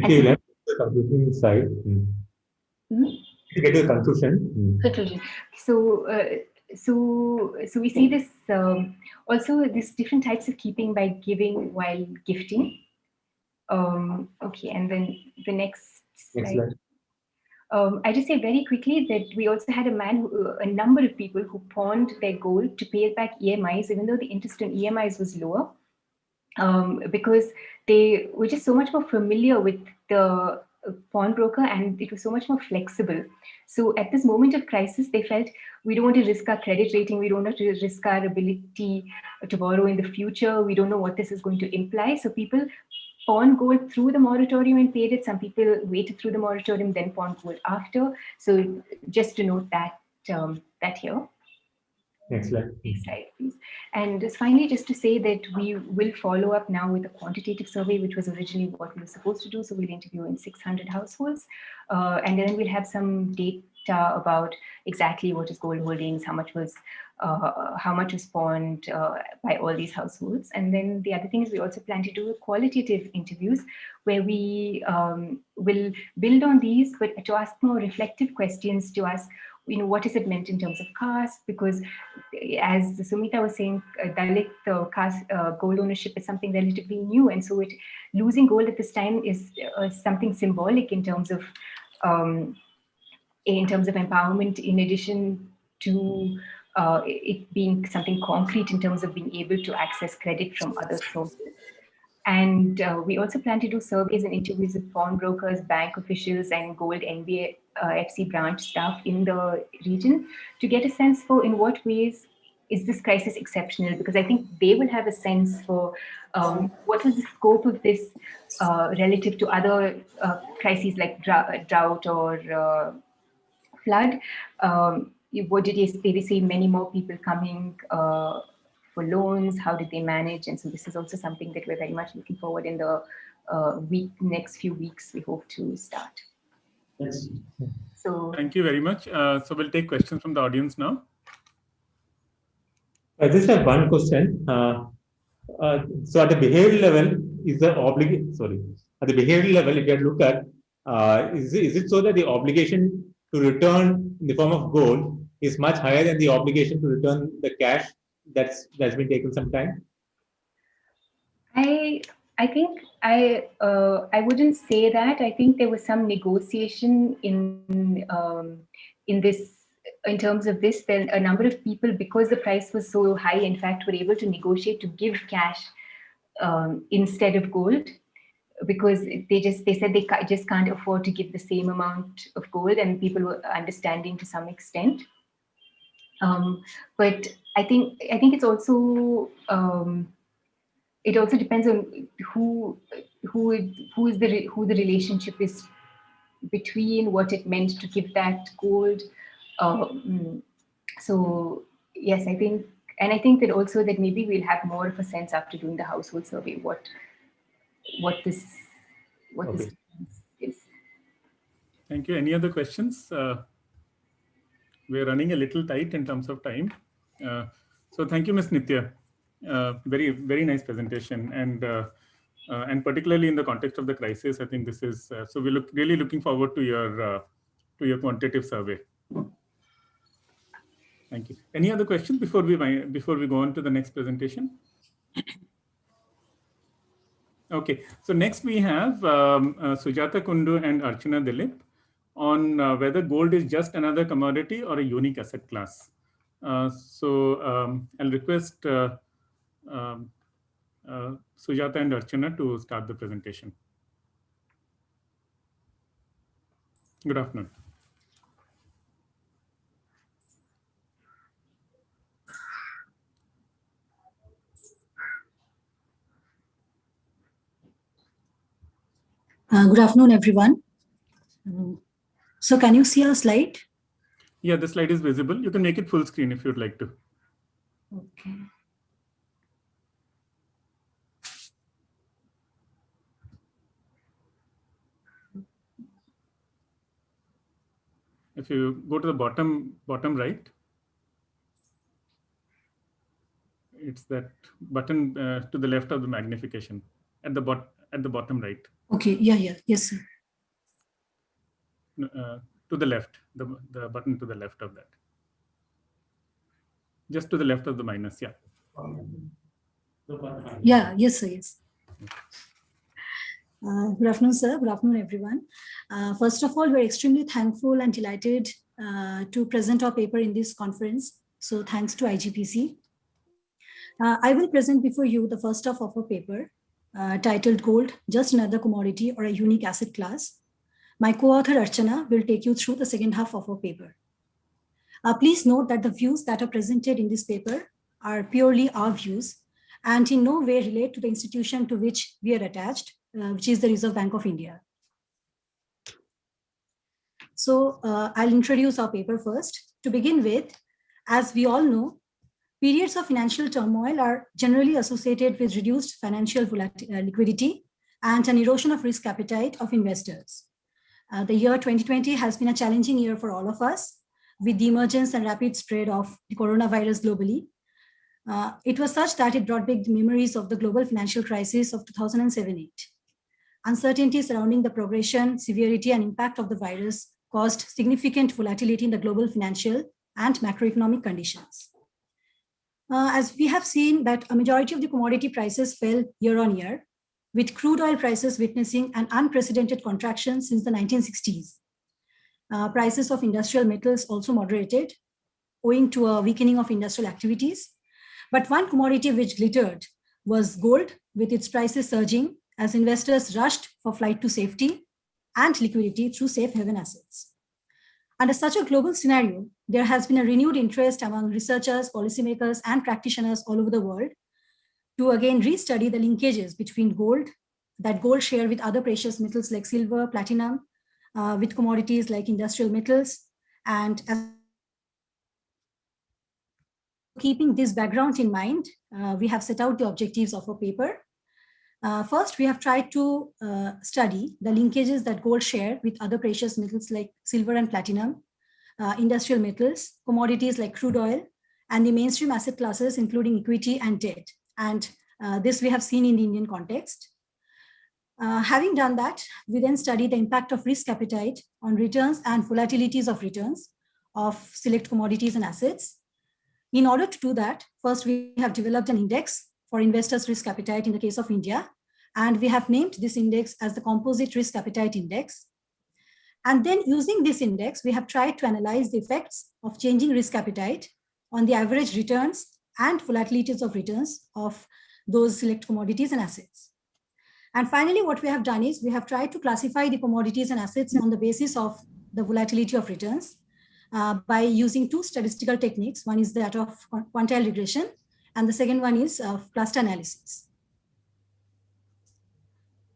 Okay, let's get the conclusion side. To get to the conclusion. Conclusion. So we see this also these different types of keeping by giving while gifting. Okay, and then the next slide. I just say very quickly that we also had a number of people who pawned their gold to pay back EMIs, even though the interest on EMIs was lower, because they were just so much more familiar with the pawnbroker, and it was so much more flexible. So at this moment of crisis, they felt we don't want to risk our credit rating, we don't want to risk our ability to borrow in the future, we don't know what this is going to imply. So people pawned gold through the moratorium and paid it. Some people waited through the moratorium, then pawned gold after. So just to note that that here. Next slide. Next slide, please. And just finally, just to say that we will follow up now with a quantitative survey, which was originally what we were supposed to do. So we'll interview in 600 households. And then we'll have some data about exactly what is gold holdings, how much was pawned by all these households. And then the other thing is we also plan to do qualitative interviews where we will build on these, but to ask more reflective questions, to ask, what is it meant in terms of caste? Because as Sumeetha was saying, Dalit caste gold ownership is something relatively new. And so losing gold at this time is something symbolic in terms of empowerment, in addition to it being something concrete in terms of being able to access credit from other sources. And we also plan to do surveys and interviews with pawnbrokers, bank officials, and gold NBFC branch staff in the region to get a sense for in what ways is this crisis exceptional, because I think they will have a sense for what is the scope of this relative to other crises like drought or flood. What did they say? Many more people coming for loans. How did they manage? And so this is also something that we're very much looking forward in the next few weeks. We hope to start. Yes. So thank you very much. So we'll take questions from the audience now. I just have one question. So at the behavioral level, is the obligation? Sorry, at the behavioral level, if you look at, is it so that the obligation to return in the form of gold is much higher than the obligation to return the cash that's been taken some time? I think I wouldn't say that. I think there was some negotiation in this. In terms of this, then a number of people, because the price was so high, in fact, were able to negotiate to give cash instead of gold, because they said they just can't afford to give the same amount of gold, and people were understanding to some extent. But I think it's also it also depends on who the relationship is between, what it meant to give that gold. So yes, I think that also that maybe we'll have more of a sense after doing the household survey what this is. Thank you. Any other questions? We're running a little tight in terms of time. So thank you, Ms. Nithya. Very, very nice presentation. And particularly in the context of the crisis, I think this is, so we really looking forward to your quantitative survey. Thank you. Any other questions before we go on to the next presentation? Okay, so next we have Sujata, Kundu, and Archana, Dilip on whether gold is just another commodity or a unique asset class. So I'll request Sujata and Archana to start the presentation. Good afternoon. Good afternoon, everyone. So can you see our slide? Yeah, the slide is visible. You can make it full screen if you'd like to. Okay. If you go to the bottom right, it's that button to the left of the magnification at the bottom right. Okay. Yeah. Yes, sir. To the left, the button to the left of that. Just to the left of the minus, yeah. Yeah, yes, sir, yes. Good afternoon, sir. Good afternoon, everyone. First of all, we're extremely thankful and delighted to present our paper in this conference. So thanks to IGPC. I will present before you the first half of our paper titled Gold, Just Another Commodity or a Unique Asset Class. My co-author Archana will take you through the second half of our paper. Please note that the views that are presented in this paper are purely our views and in no way relate to the institution to which we are attached, which is the Reserve Bank of India. So I'll introduce our paper first. To begin with, as we all know, periods of financial turmoil are generally associated with reduced financial liquidity and an erosion of risk appetite of investors. The year 2020 has been a challenging year for all of us, with the emergence and rapid spread of the coronavirus globally. It was such that it brought back memories of the global financial crisis of 2007-8. Uncertainty surrounding the progression, severity, and impact of the virus caused significant volatility in the global financial and macroeconomic conditions. As we have seen that a majority of the commodity prices fell year on year, with crude oil prices witnessing an unprecedented contraction since the 1960s. Prices of industrial metals also moderated, owing to a weakening of industrial activities. But one commodity which glittered was gold, with its prices surging as investors rushed for flight to safety and liquidity through safe haven assets. Under such a global scenario, there has been a renewed interest among researchers, policymakers, and practitioners all over the world to again restudy the linkages between gold, that gold share with other precious metals like silver, platinum, with commodities like industrial metals. And as keeping this background in mind, we have set out the objectives of our paper. First, we have tried to study the linkages that gold share with other precious metals like silver and platinum, industrial metals, commodities like crude oil, and the mainstream asset classes, including equity and debt. And this we have seen in the Indian context. Having done that, we then study the impact of risk appetite on returns and volatilities of returns of select commodities and assets. In order to do that, first we have developed an index for investors' risk appetite in the case of India, and we have named this index as the Composite Risk Appetite Index. And then using this index, we have tried to analyze the effects of changing risk appetite on the average returns and volatilities of returns of those select commodities and assets. And finally, what we have done is we have tried to classify the commodities and assets on the basis of the volatility of returns by using two statistical techniques. One is that of quantile regression, and the second one is cluster analysis.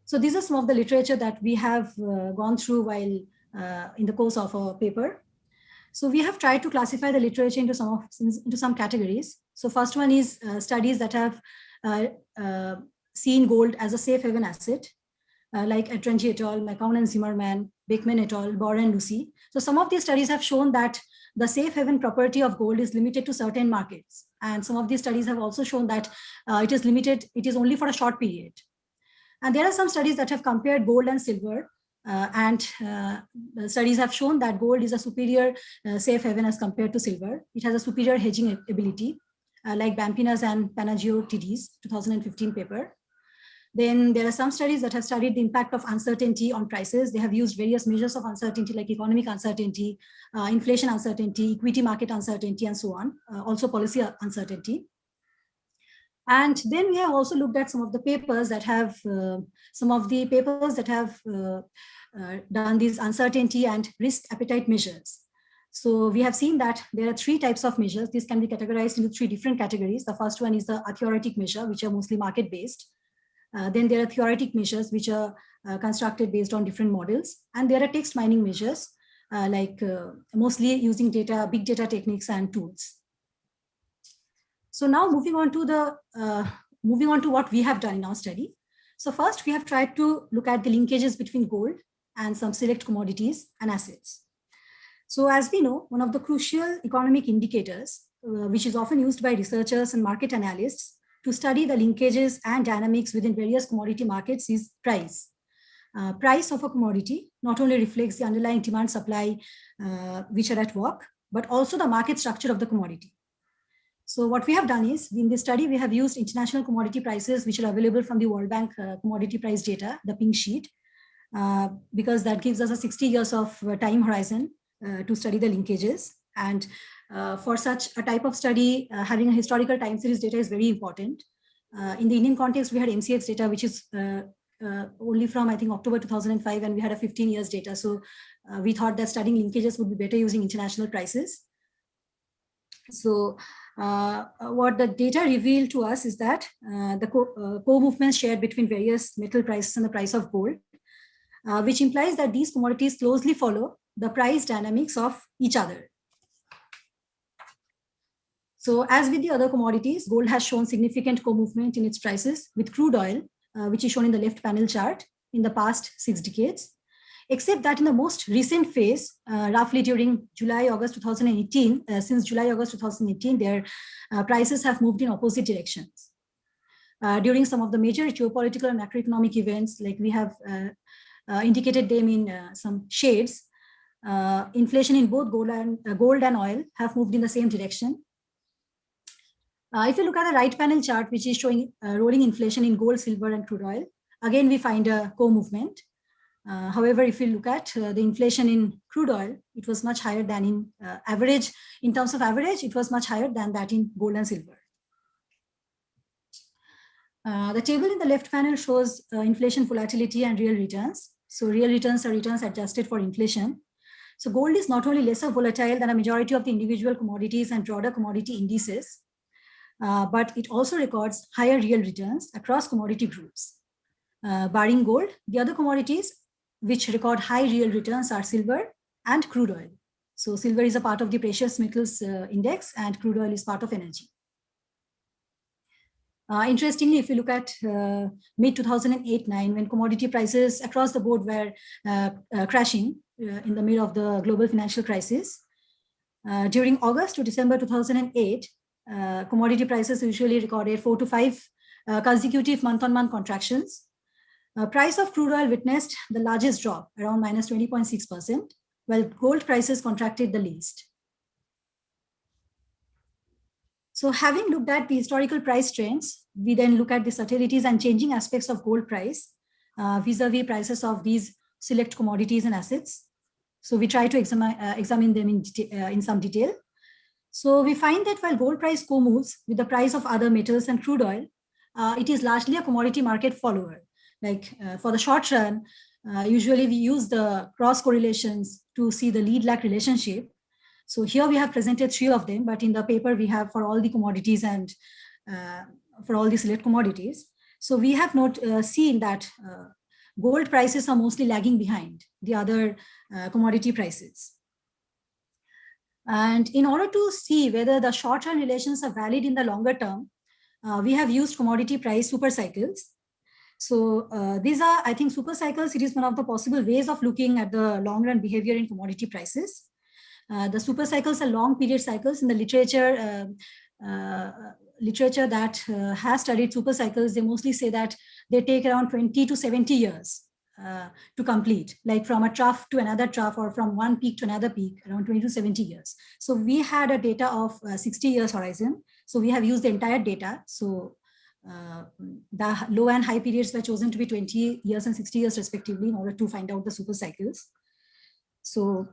So these are some of the literature that we have gone through while in the course of our paper. So we have tried to classify the literature into some categories. So first one is studies that have seen gold as a safe haven asset, like Atrenji et al., McCown and Zimmerman, Beckman et al., Bor and Lucy. So some of these studies have shown that the safe haven property of gold is limited to certain markets. And some of these studies have also shown that it is only for a short period. And there are some studies that have compared gold and silver, and the studies have shown that gold is a superior safe haven as compared to silver. It has a superior hedging ability, like Bampinas and Panagio TD's 2015 paper. Then there are some studies that have studied the impact of uncertainty on prices. They have used various measures of uncertainty like economic uncertainty, inflation uncertainty, equity market uncertainty, and so on, also policy uncertainty. And then we have also looked at some of the papers that have, done these uncertainty and risk appetite measures. So we have seen that there are three types of measures. These can be categorized into three different categories. The first one is the theoretic measure, which are mostly market-based. Then there are theoretic measures which are constructed based on different models. And there are text mining measures, mostly using big data techniques and tools. So now moving on to what we have done in our study. So first, we have tried to look at the linkages between gold and some select commodities and assets. So as we know, one of the crucial economic indicators, which is often used by researchers and market analysts to study the linkages and dynamics within various commodity markets, is price. Price of a commodity not only reflects the underlying demand supply which are at work, but also the market structure of the commodity. So what we have done is, in this study, we have used international commodity prices, which are available from the World Bank commodity price data, the pink sheet, because that gives us a 60 years of time horizon to study the linkages. And for such a type of study, having a historical time series data is very important. In the Indian context, we had MCX data, which is only from, I think, October 2005, and we had a 15 years data. So we thought that studying linkages would be better using international prices. So what the data revealed to us is that the co-movements shared between various metal prices and the price of gold, which implies that these commodities closely follow the price dynamics of each other. So as with the other commodities, gold has shown significant co-movement in its prices with crude oil, which is shown in the left panel chart, in the past 6 decades. Except that in the most recent phase, roughly during July-August 2018, since July-August 2018, their prices have moved in opposite directions. During some of the major geopolitical and macroeconomic events, like we have indicated them in some shades, inflation in both gold and oil have moved in the same direction. If you look at the right panel chart, which is showing rolling inflation in gold, silver, and crude oil, again, we find a co-movement. However, if you look at the inflation in crude oil, it was much higher than in average. In terms of average, it was much higher than that in gold and silver. The table in the left panel shows inflation volatility and real returns. So real returns are returns adjusted for inflation. So gold is not only lesser volatile than a majority of the individual commodities and broader commodity indices, but it also records higher real returns across commodity groups. Barring gold, the other commodities which record high real returns are silver and crude oil. So silver is a part of the precious metals index, and crude oil is part of energy. Interestingly, if you look at mid-2008-9, when commodity prices across the board were crashing in the middle of the global financial crisis, during August to December 2008, commodity prices usually recorded 4 to 5 consecutive month-on-month contractions. Price of crude oil witnessed the largest drop, around minus 20.6%, while gold prices contracted the least. So having looked at the historical price trends, we then look at the subtleties and changing aspects of gold price vis-a-vis prices of these select commodities and assets. So we try to examine them in some detail. So we find that while gold price co-moves with the price of other metals and crude oil, it is largely a commodity market follower. Like for the short run, usually we use the cross correlations to see the lead-lag relationship. So here we have presented 3 of them, but in the paper we have for all the commodities and for all the select commodities. So we have not seen that gold prices are mostly lagging behind the other commodity prices. And in order to see whether the short-run relations are valid in the longer term, we have used commodity price super cycles. So these are, I think, super cycles. It is one of the possible ways of looking at the long-run behavior in commodity prices. The super cycles are long period cycles. In the literature that has studied super cycles, they mostly say that they take around 20 to 70 years to complete, like from a trough to another trough or from one peak to another peak, around 20 to 70 years. So we had a data of 60 years horizon. So we have used the entire data. So the low and high periods were chosen to be 20 years and 60 years respectively in order to find out the super cycles. So,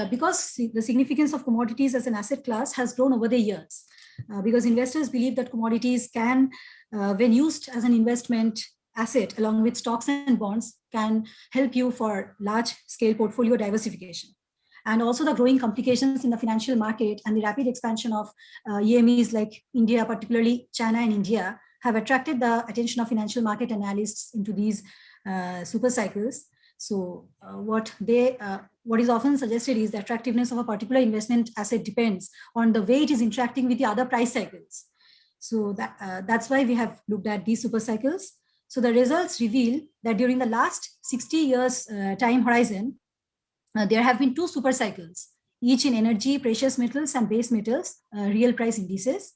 because the significance of commodities as an asset class has grown over the years, because investors believe that commodities can, when used as an investment asset along with stocks and bonds, can help you for large scale portfolio diversification. And also the growing complications in the financial market and the rapid expansion of EMEs like India, particularly China and India, have attracted the attention of financial market analysts into these super cycles. So what is often suggested is the attractiveness of a particular investment asset depends on the way it is interacting with the other price cycles. So that's why we have looked at these super cycles. So the results reveal that during the last 60 years time horizon, there have been 2 super cycles, each in energy, precious metals, and base metals, real price indices.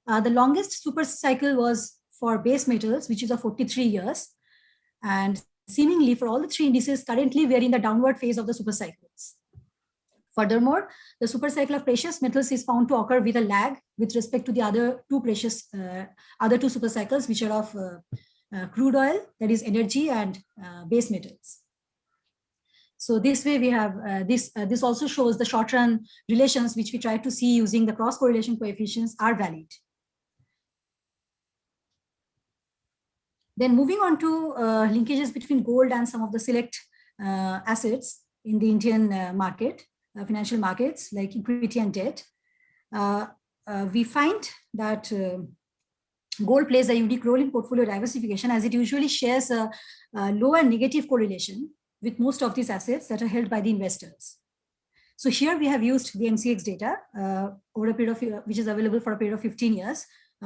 The longest super cycle was for base metals, which is of 43 years. And seemingly for all the 3 indices, currently we are in the downward phase of the super cycles. Furthermore, the super cycle of precious metals is found to occur with a lag with respect to the other 2 super cycles, which are of crude oil, that is energy, and base metals. So this way we have, this also shows the short-run relations which we try to see using the cross-correlation coefficients are valid. Then moving on to linkages between gold and some of the select assets in the Indian market, financial markets like equity and debt, we find that gold plays a unique role in portfolio diversification, as it usually shares a lower negative correlation with most of these assets that are held by the investors. So here we have used the MCX data over a period of, which is available for a period of 15 years,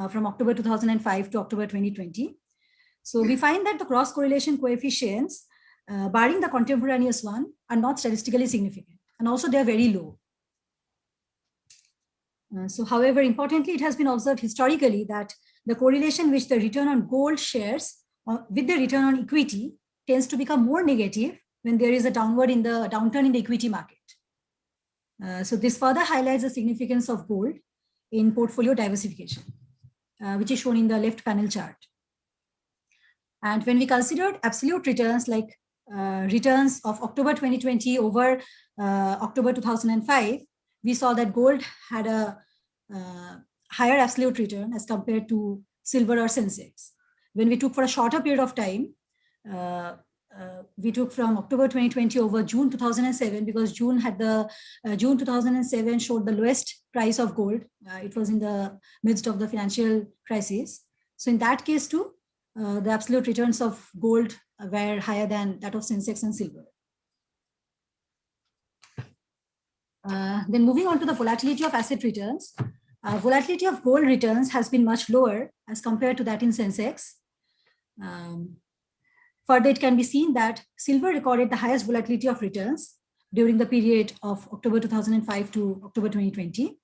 from October 2005 to October 2020. So we find that the cross correlation coefficients, barring the contemporaneous one, are not statistically significant, and also they are very low. So however, importantly, it has been observed historically that the correlation which the return on gold shares with the return on equity tends to become more negative when there is a downturn in the equity market. So this further highlights the significance of gold in portfolio diversification, which is shown in the left panel chart. And when we considered absolute returns like returns of October 2020 over October 2005, we saw that gold had a higher absolute return as compared to silver or Sensex. When we took for a shorter period of time, we took from October 2020 over June 2007, because June 2007 showed the lowest price of gold. It was in the midst of the financial crisis. So in that case too, the absolute returns of gold were higher than that of Sensex and silver. Then moving on to the volatility of asset returns. Volatility of gold returns has been much lower as compared to that in Sensex. Further, it can be seen that silver recorded the highest volatility of returns during the period of October 2005 to October 2020.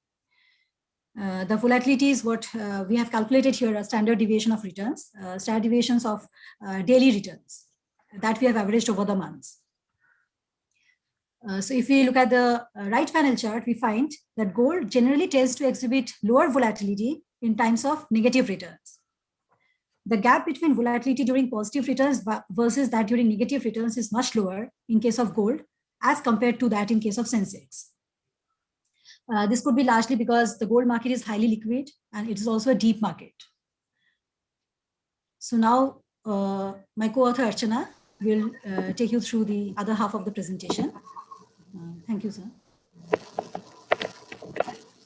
The volatility is what we have calculated here as standard deviation of returns, standard deviations of daily returns that we have averaged over the months. So if we look at the right panel chart, we find that gold generally tends to exhibit lower volatility in times of negative returns. The gap between volatility during positive returns versus that during negative returns is much lower in case of gold as compared to that in case of Sensex. This could be largely because the gold market is highly liquid and it is also a deep market. So now my co-author Archana will take you through the other half of the presentation. Thank you, sir.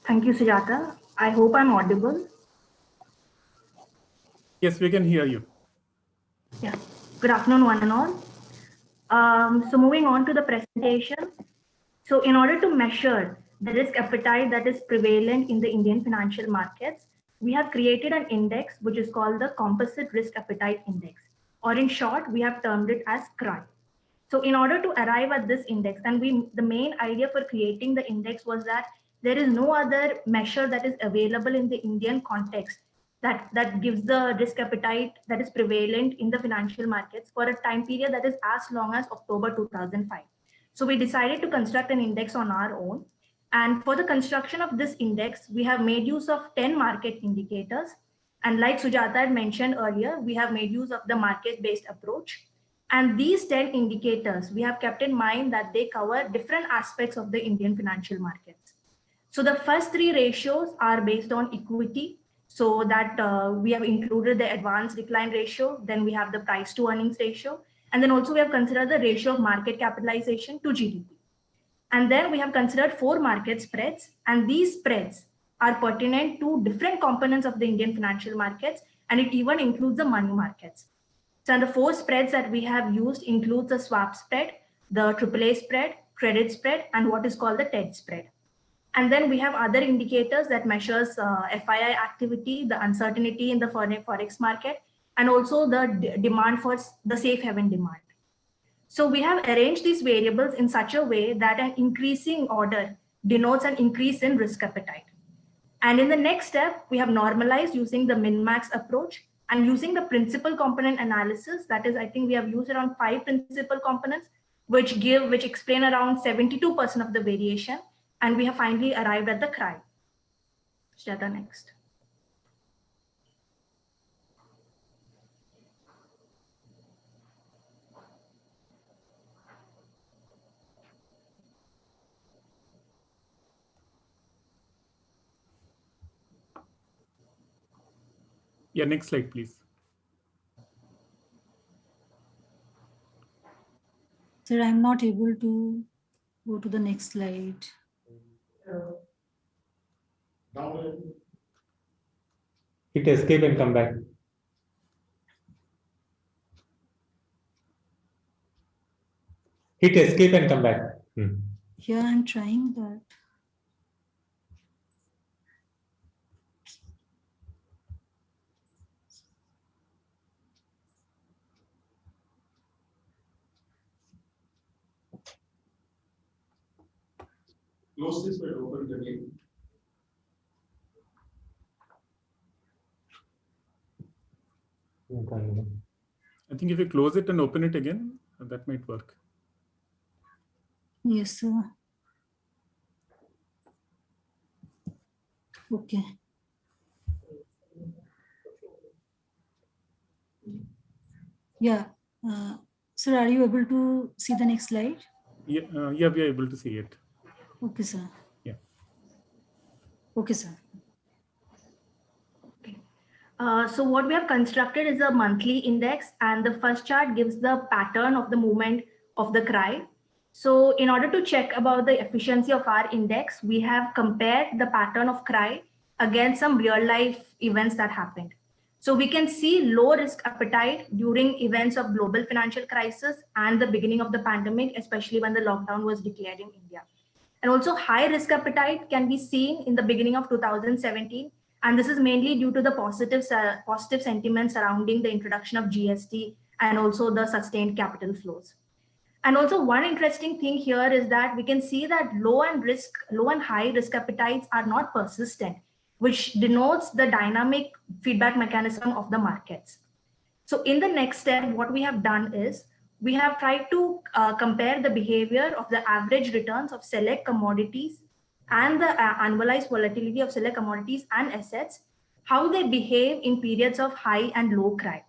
Thank you, Sujata. I hope I'm audible. Yes, we can hear you. Yeah. Good afternoon, one and all. So moving on to the presentation. So in order to measure the risk appetite that is prevalent in the Indian financial markets, we have created an index which is called the Composite Risk Appetite Index, or in short, we have termed it as CRI. So in order to arrive at this index, and the main idea for creating the index was that there is no other measure that is available in the Indian context that gives the risk appetite that is prevalent in the financial markets for a time period that is as long as October 2005. So we decided to construct an index on our own. And for the construction of this index, we have made use of 10 market indicators. And like Sujata had mentioned earlier, we have made use of the market-based approach. And these 10 indicators, we have kept in mind that they cover different aspects of the Indian financial markets. So the first 3 ratios are based on equity. So that we have included the advanced decline ratio, then we have the price to earnings ratio, and then also we have considered the ratio of market capitalization to GDP. And then we have considered 4 market spreads, and these spreads are pertinent to different components of the Indian financial markets, and it even includes the money markets. So the 4 spreads that we have used includes the swap spread, the AAA spread, credit spread, and what is called the TED spread. And then we have other indicators that measures FII activity, the uncertainty in the forex market, and also the demand for the safe haven demand. So we have arranged these variables in such a way that an increasing order denotes an increase in risk appetite. And in the next step, we have normalized using the min-max approach and using the principal component analysis. That is, I think we have used around 5 principal components, which explain around 72% of the variation. And we have finally arrived at the CRI. Sujata, next. Yeah, next slide, please. Sir, I'm not able to go to the next slide. Hit escape and come back. Hit escape and come back. Yeah, I'm trying that. Close this and open it again. I think if you close it and open it again, that might work. Yes, sir. Okay. Yeah. Sir, are you able to see the next slide? Yeah, we are able to see it. Okay, sir. Yeah. Okay, sir. So what we have constructed is a monthly index, and the first chart gives the pattern of the movement of the CRI. So in order to check about the efficiency of our index, we have compared the pattern of CRI against some real life events that happened. So we can see low risk appetite during events of global financial crisis and the beginning of the pandemic, especially when the lockdown was declared in India. And also high risk appetite can be seen in the beginning of 2017. And this is mainly due to the positive sentiment surrounding the introduction of GST and also the sustained capital flows. And also one interesting thing here is that we can see that low and high risk appetites are not persistent, which denotes the dynamic feedback mechanism of the markets. So in the next step, what we have done is we have tried to compare the behavior of the average returns of select commodities and the annualized volatility of select commodities and assets, how they behave in periods of high and low CRI.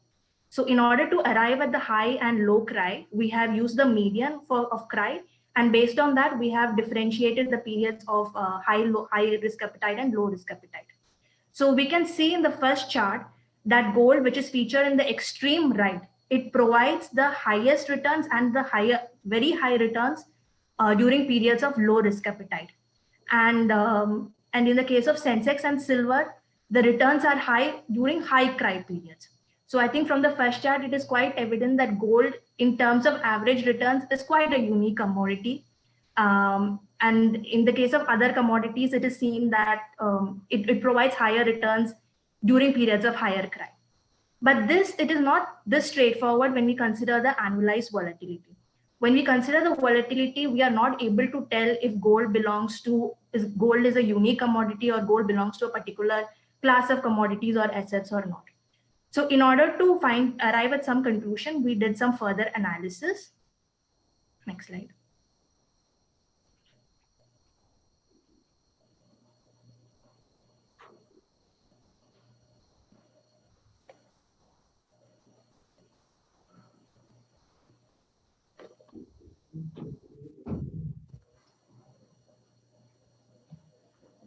So in order to arrive at the high and low CRI, we have used the median of CRI, and based on that, we have differentiated the periods of high risk appetite and low risk appetite. So we can see in the first chart that gold, which is featured in the extreme right, it provides the highest returns and the very high returns during periods of low risk appetite. And in the case of Sensex and silver, the returns are high during high CRI periods. So I think from the first chart, it is quite evident that gold in terms of average returns is quite a unique commodity. And in the case of other commodities, it is seen that it provides higher returns during periods of higher CRI. But it is not this straightforward when we consider the annualized volatility. When we consider the volatility, we are not able to tell if gold is a unique commodity or gold belongs to a particular class of commodities or assets or not. So in order to arrive at some conclusion, we did some further analysis. Next slide.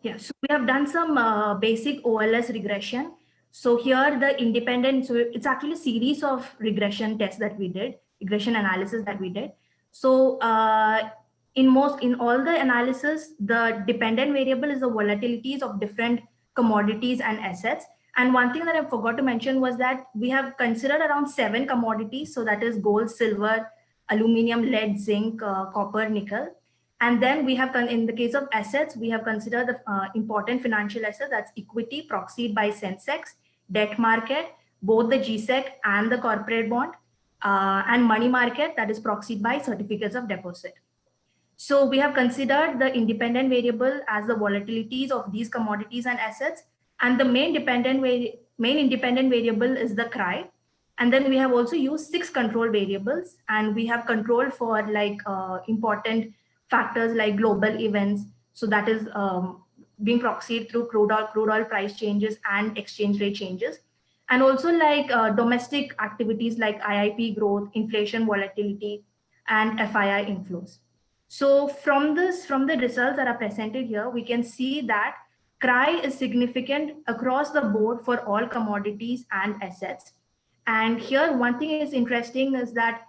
Yeah, so we have done some basic OLS regression. So here the independent, so it's actually a series of regression tests that we did, regression analysis that we did. So in all the analysis, the dependent variable is the volatilities of different commodities and assets. And one thing that I forgot to mention was that we have considered around 7 commodities. So that is gold, silver, aluminum, lead, zinc, copper, nickel. And then we have, in the case of assets, we have considered the important financial assets, that's equity proxied by Sensex, debt market, both the GSEC and the corporate bond, and money market, that is proxied by certificates of deposit. So we have considered the independent variable as the volatilities of these commodities and assets, and the main independent variable is the CRY. And then we have also used 6 control variables, and we have controlled for like important factors like global events. So that is being proxied through crude oil price changes and exchange rate changes. And also like domestic activities like IIP growth, inflation volatility, and FII inflows. So from the results that are presented here, we can see that CRY is significant across the board for all commodities and assets. And here, one thing is interesting is that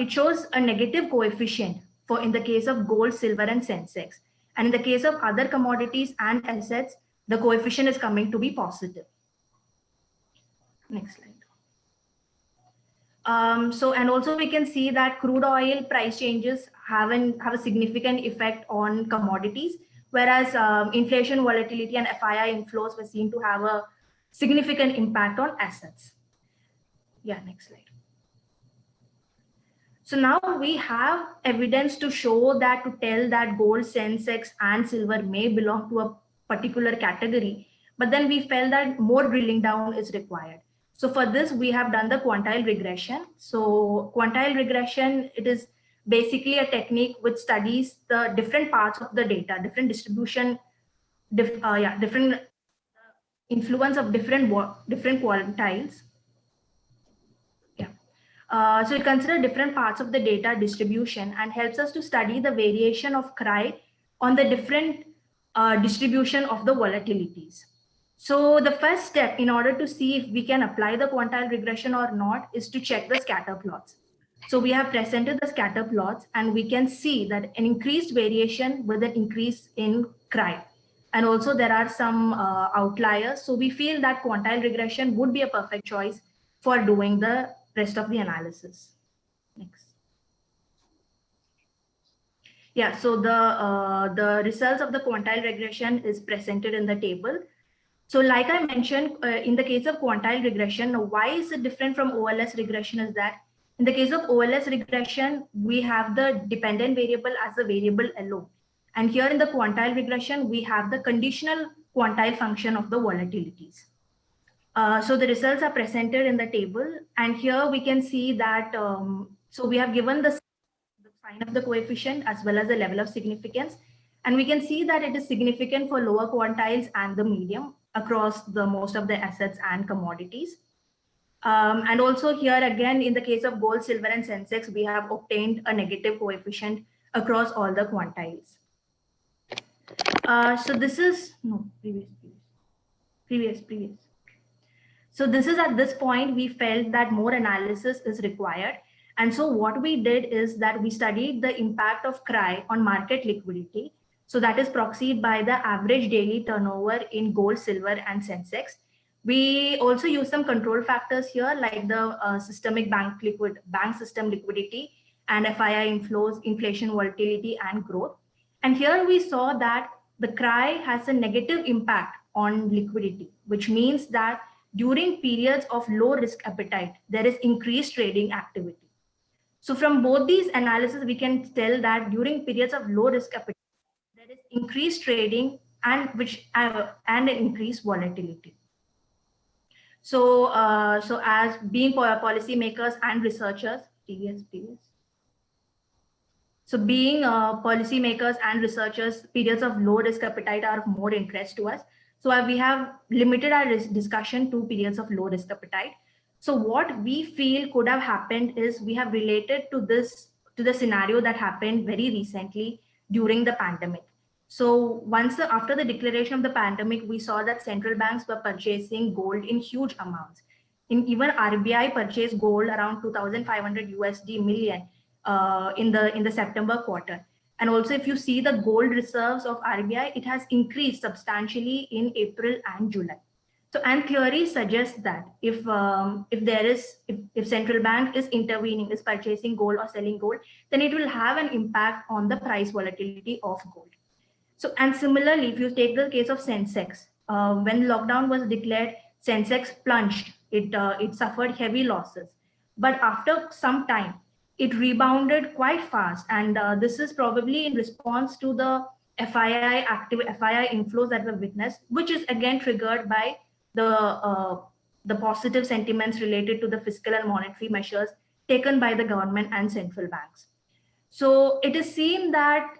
it shows a negative coefficient for in the case of gold, silver, and Sensex. And in the case of other commodities and assets, the coefficient is coming to be positive. Next slide. And also we can see that crude oil price changes have a significant effect on commodities, whereas inflation volatility and FII inflows were seen to have a significant impact on assets. Yeah, next slide. So now we have evidence to show that, to tell that gold, Sensex, and silver may belong to a particular category, but then we felt that more drilling down is required. So for this, we have done the quantile regression. So quantile regression, it is basically a technique which studies the different parts of the data, different distribution, different influence of different quantiles. So it considers different parts of the data distribution and helps us to study the variation of CRY on the different distribution of the volatilities. So the first step in order to see if we can apply the quantile regression or not is to check the scatter plots. So we have presented the scatter plots, and we can see that an increased variation with an increase in CRY. And also there are some outliers. So we feel that quantile regression would be a perfect choice for doing the rest of the analysis. Next. Yeah, so the results of the quantile regression is presented in the table. So like I mentioned, in the case of quantile regression, why is it different from OLS regression is that in the case of OLS regression, we have the dependent variable as a variable alone. And here in the quantile regression, we have the conditional quantile function of the volatilities. So the results are presented in the table, and here we can see that, so we have given the sign of the coefficient as well as the level of significance, and we can see that it is significant for lower quantiles and the medium across the most of the assets and commodities. And also here again, in the case of gold, silver, and Sensex, we have obtained a negative coefficient across all the quantiles. So this is, no, previous. So this is at this point, we felt that more analysis is required. And so what we did is that we studied the impact of CRY on market liquidity. So that is proxied by the average daily turnover in gold, silver, and Sensex. We also use some control factors here, like the systemic bank system liquidity and FII inflows, inflation volatility, and growth. And here we saw that the CRY has a negative impact on liquidity, which means that during periods of low risk appetite, there is increased trading activity. So from both these analyses, we can tell that during periods of low risk appetite, there is increased trading and an increased volatility. So, so as being policymakers and researchers, So being policymakers and researchers, periods of low risk appetite are of more interest to us. So we have limited our discussion to periods of low risk appetite. So what we feel could have happened is we have related to the scenario that happened very recently during the pandemic. So after the declaration of the pandemic, we saw that central banks were purchasing gold in huge amounts. Even RBI purchased gold around 2,500 USD million in the September quarter. And also, if you see the gold reserves of RBI, it has increased substantially in April and July. So, and theory suggests that if central bank is intervening, is purchasing gold or selling gold, then it will have an impact on the price volatility of gold. So, and similarly, if you take the case of Sensex, when lockdown was declared, Sensex plunged. It suffered heavy losses, but after some time, it rebounded quite fast, and this is probably in response to the FII inflows that were witnessed, which is again triggered by the positive sentiments related to the fiscal and monetary measures taken by the government and central banks. So it is seen that,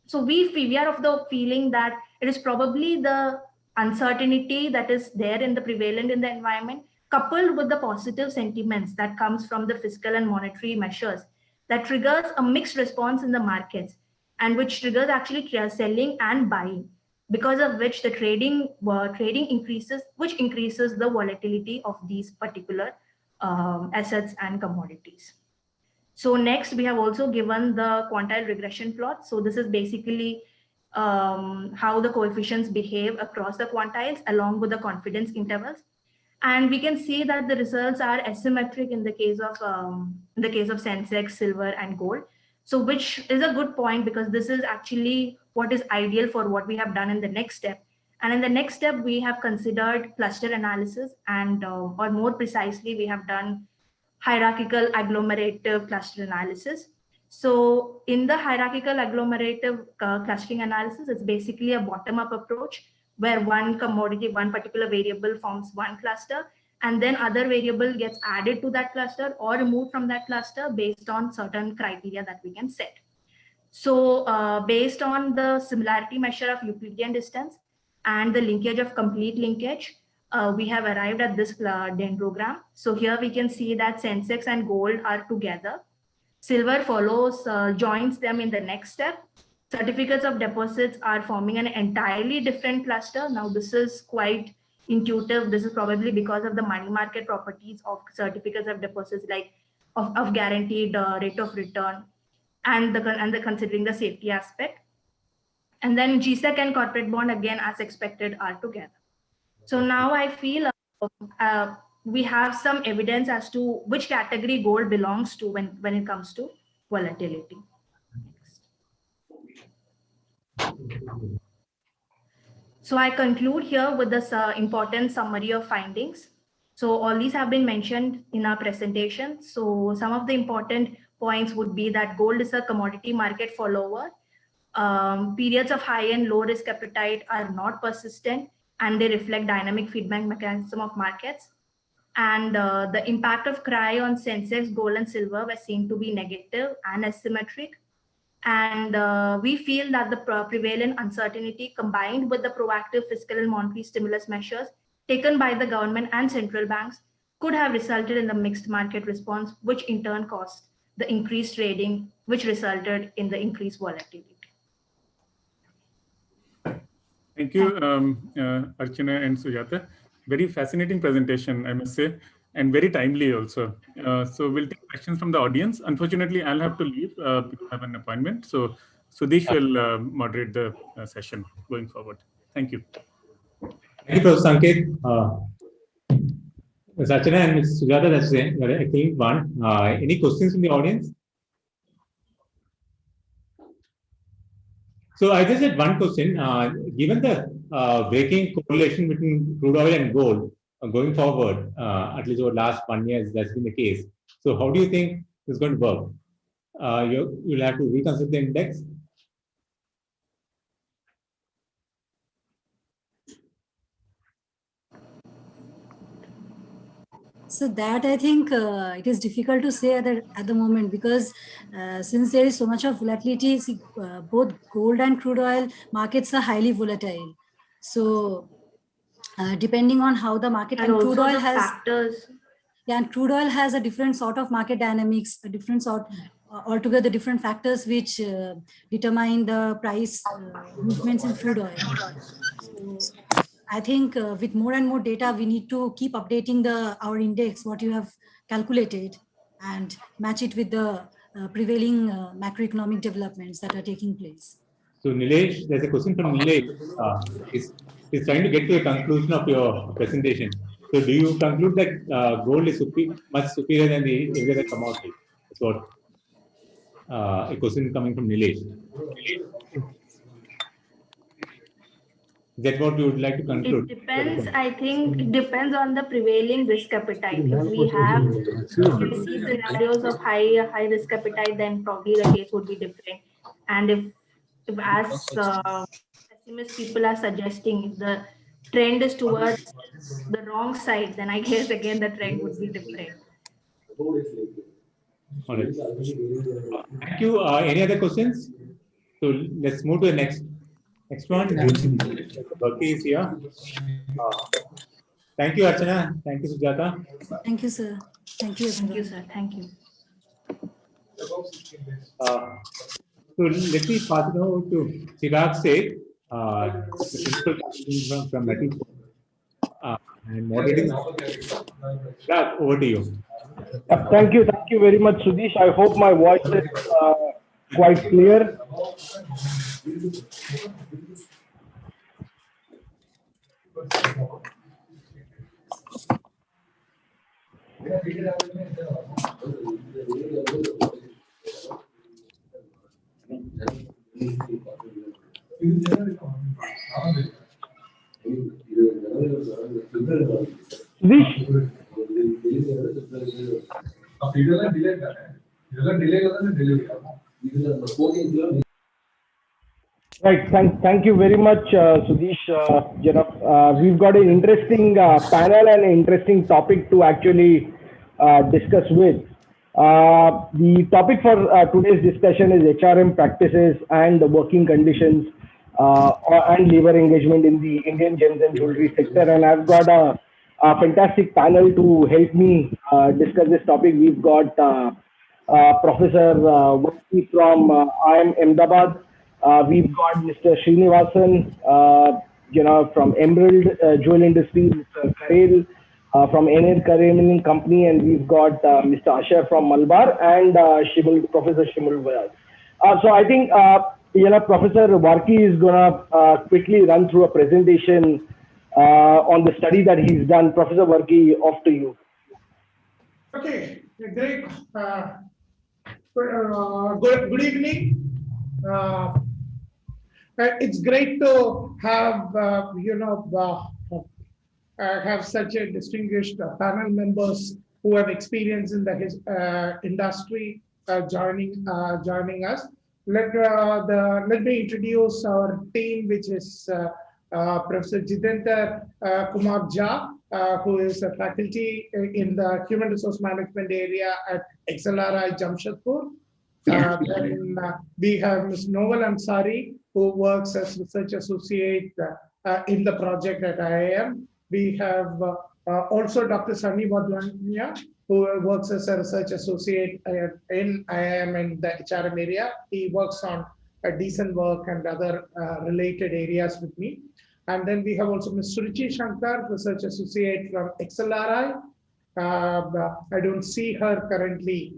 so we are of the feeling that it is probably the uncertainty that is there in the prevalent in the environment, coupled with the positive sentiments that comes from the fiscal and monetary measures, that triggers a mixed response in the markets, and which triggers actually selling and buying, because of which the trading increases, which increases the volatility of these particular assets and commodities. So next, we have also given the quantile regression plot. So this is basically how the coefficients behave across the quantiles along with the confidence intervals. And we can see that the results are asymmetric in the case of Sensex, silver, and gold. So which is a good point, because this is actually what is ideal for what we have done in the next step. And in the next step, we have considered cluster analysis, and or more precisely, we have done hierarchical agglomerative cluster analysis. So in the hierarchical agglomerative clustering analysis, it's basically a bottom-up approach where one commodity, one particular variable forms one cluster, and then other variable gets added to that cluster or removed from that cluster based on certain criteria that we can set. So based on the similarity measure of Euclidean distance and the linkage of complete linkage, we have arrived at this dendrogram. So here we can see that Sensex and gold are together. Silver follows, joins them in the next step. Certificates of deposits are forming an entirely different cluster. Now this is quite intuitive. This is probably because of the money market properties of certificates of deposits, like of guaranteed rate of return, and the considering the safety aspect. And then GSEC and corporate bond, again, as expected, are together. So now I feel we have some evidence as to which category gold belongs to when it comes to volatility. So I conclude here with this important summary of findings. So all these have been mentioned in our presentation. So some of the important points would be that gold is a commodity market follower. Periods of high and low risk appetite are not persistent, and they reflect dynamic feedback mechanism of markets. And the impact of CRY on Sensex, gold, and silver were seen to be negative and asymmetric. And we feel that the prevalent uncertainty, combined with the proactive fiscal and monetary stimulus measures taken by the government and central banks, could have resulted in the mixed market response, which in turn caused the increased trading, which resulted in the increased volatility. Thank you, Archana and Sujata. Very fascinating presentation, I must say, and very timely also. So we'll take questions from the audience. Unfortunately, I'll have to leave because I have an appointment. So Sudesh will moderate the session going forward. Thank you. Thank you, Prof. Sanket. Ms. Archana and Ms. Sujata, that's actually one. Any questions from the audience? So I just had one question. Given the breaking correlation between crude oil and gold going forward, at least over the last 1 year, that's been the case. So how do you think it's going to work? You'll have to reconsider the index. So that I think it is difficult to say at the moment, because since there is so much of volatility, both gold and crude oil markets are highly volatile. So depending on how the market and crude oil has factors. Yeah, and crude oil has a different sort of market dynamics, a different sort, altogether different factors which determine the price movements in crude oil. So I think with more and more data, we need to keep updating our index, what you have calculated, and match it with the prevailing macroeconomic developments that are taking place. So Nilesh, there's a question from Nilesh. He's trying to get to a conclusion of your presentation. So do you conclude that gold is much superior than the every other commodity? That's what a question coming from Nilesh. Is that what you would like to conclude? It depends, I think it depends on the prevailing risk appetite. If we have see scenarios of high risk appetite, then probably the case would be different. And if as pessimist people are suggesting, if the trend is towards the wrong side, then I guess again the trend would be different. All right. Thank you. Any other questions? So let's move to the next one. Varkkey is here. Thank you, Archana. Thank you, Sujata. Thank you, sir. Thank you, everyone. Thank you, sir. Thank you. So let me pass it over to Chirag Seth, the principal from Rathi, and moderating. Chirag, over to you. Thank you very much, Sudesh. I hope my voice is quite clear. Right. Thank you very much, Sudesh. We've got an interesting panel and an interesting topic to actually discuss with. The topic for today's discussion is HRM practices and the working conditions and labor engagement in the Indian gems and jewelry sector. And I've got a fantastic panel to help me discuss this topic. We've got Professor Varkkey from IIM Ahmedabad. We've got Mr. Srinivasan, from Emerald Jewel Industries, Mr. Karel from NR Karemin Company, and we've got Mr. Asher from Malabar and Professor Shimul Vyas. So I think, Professor Varkkey is going to quickly run through a presentation on the study that he's done. Professor Varkkey, off to you. Okay, great. Good evening. It's great to have have such a distinguished panel members who have experience in the industry joining us. Let me introduce our team, which is Professor Jitendra Kumar Jha, who is a faculty in the Human Resource Management area at XLRI Jamshedpur. Then we have Ms. Novel Ansari, who works as research associate in the project at IIM. We have also Dr. Sunny Wadwania, who works as a research associate in IIM in the HRM area. He works on decent work and other related areas with me. And then we have also Ms. Suruchi Shankar, research associate from XLRI. I don't see her currently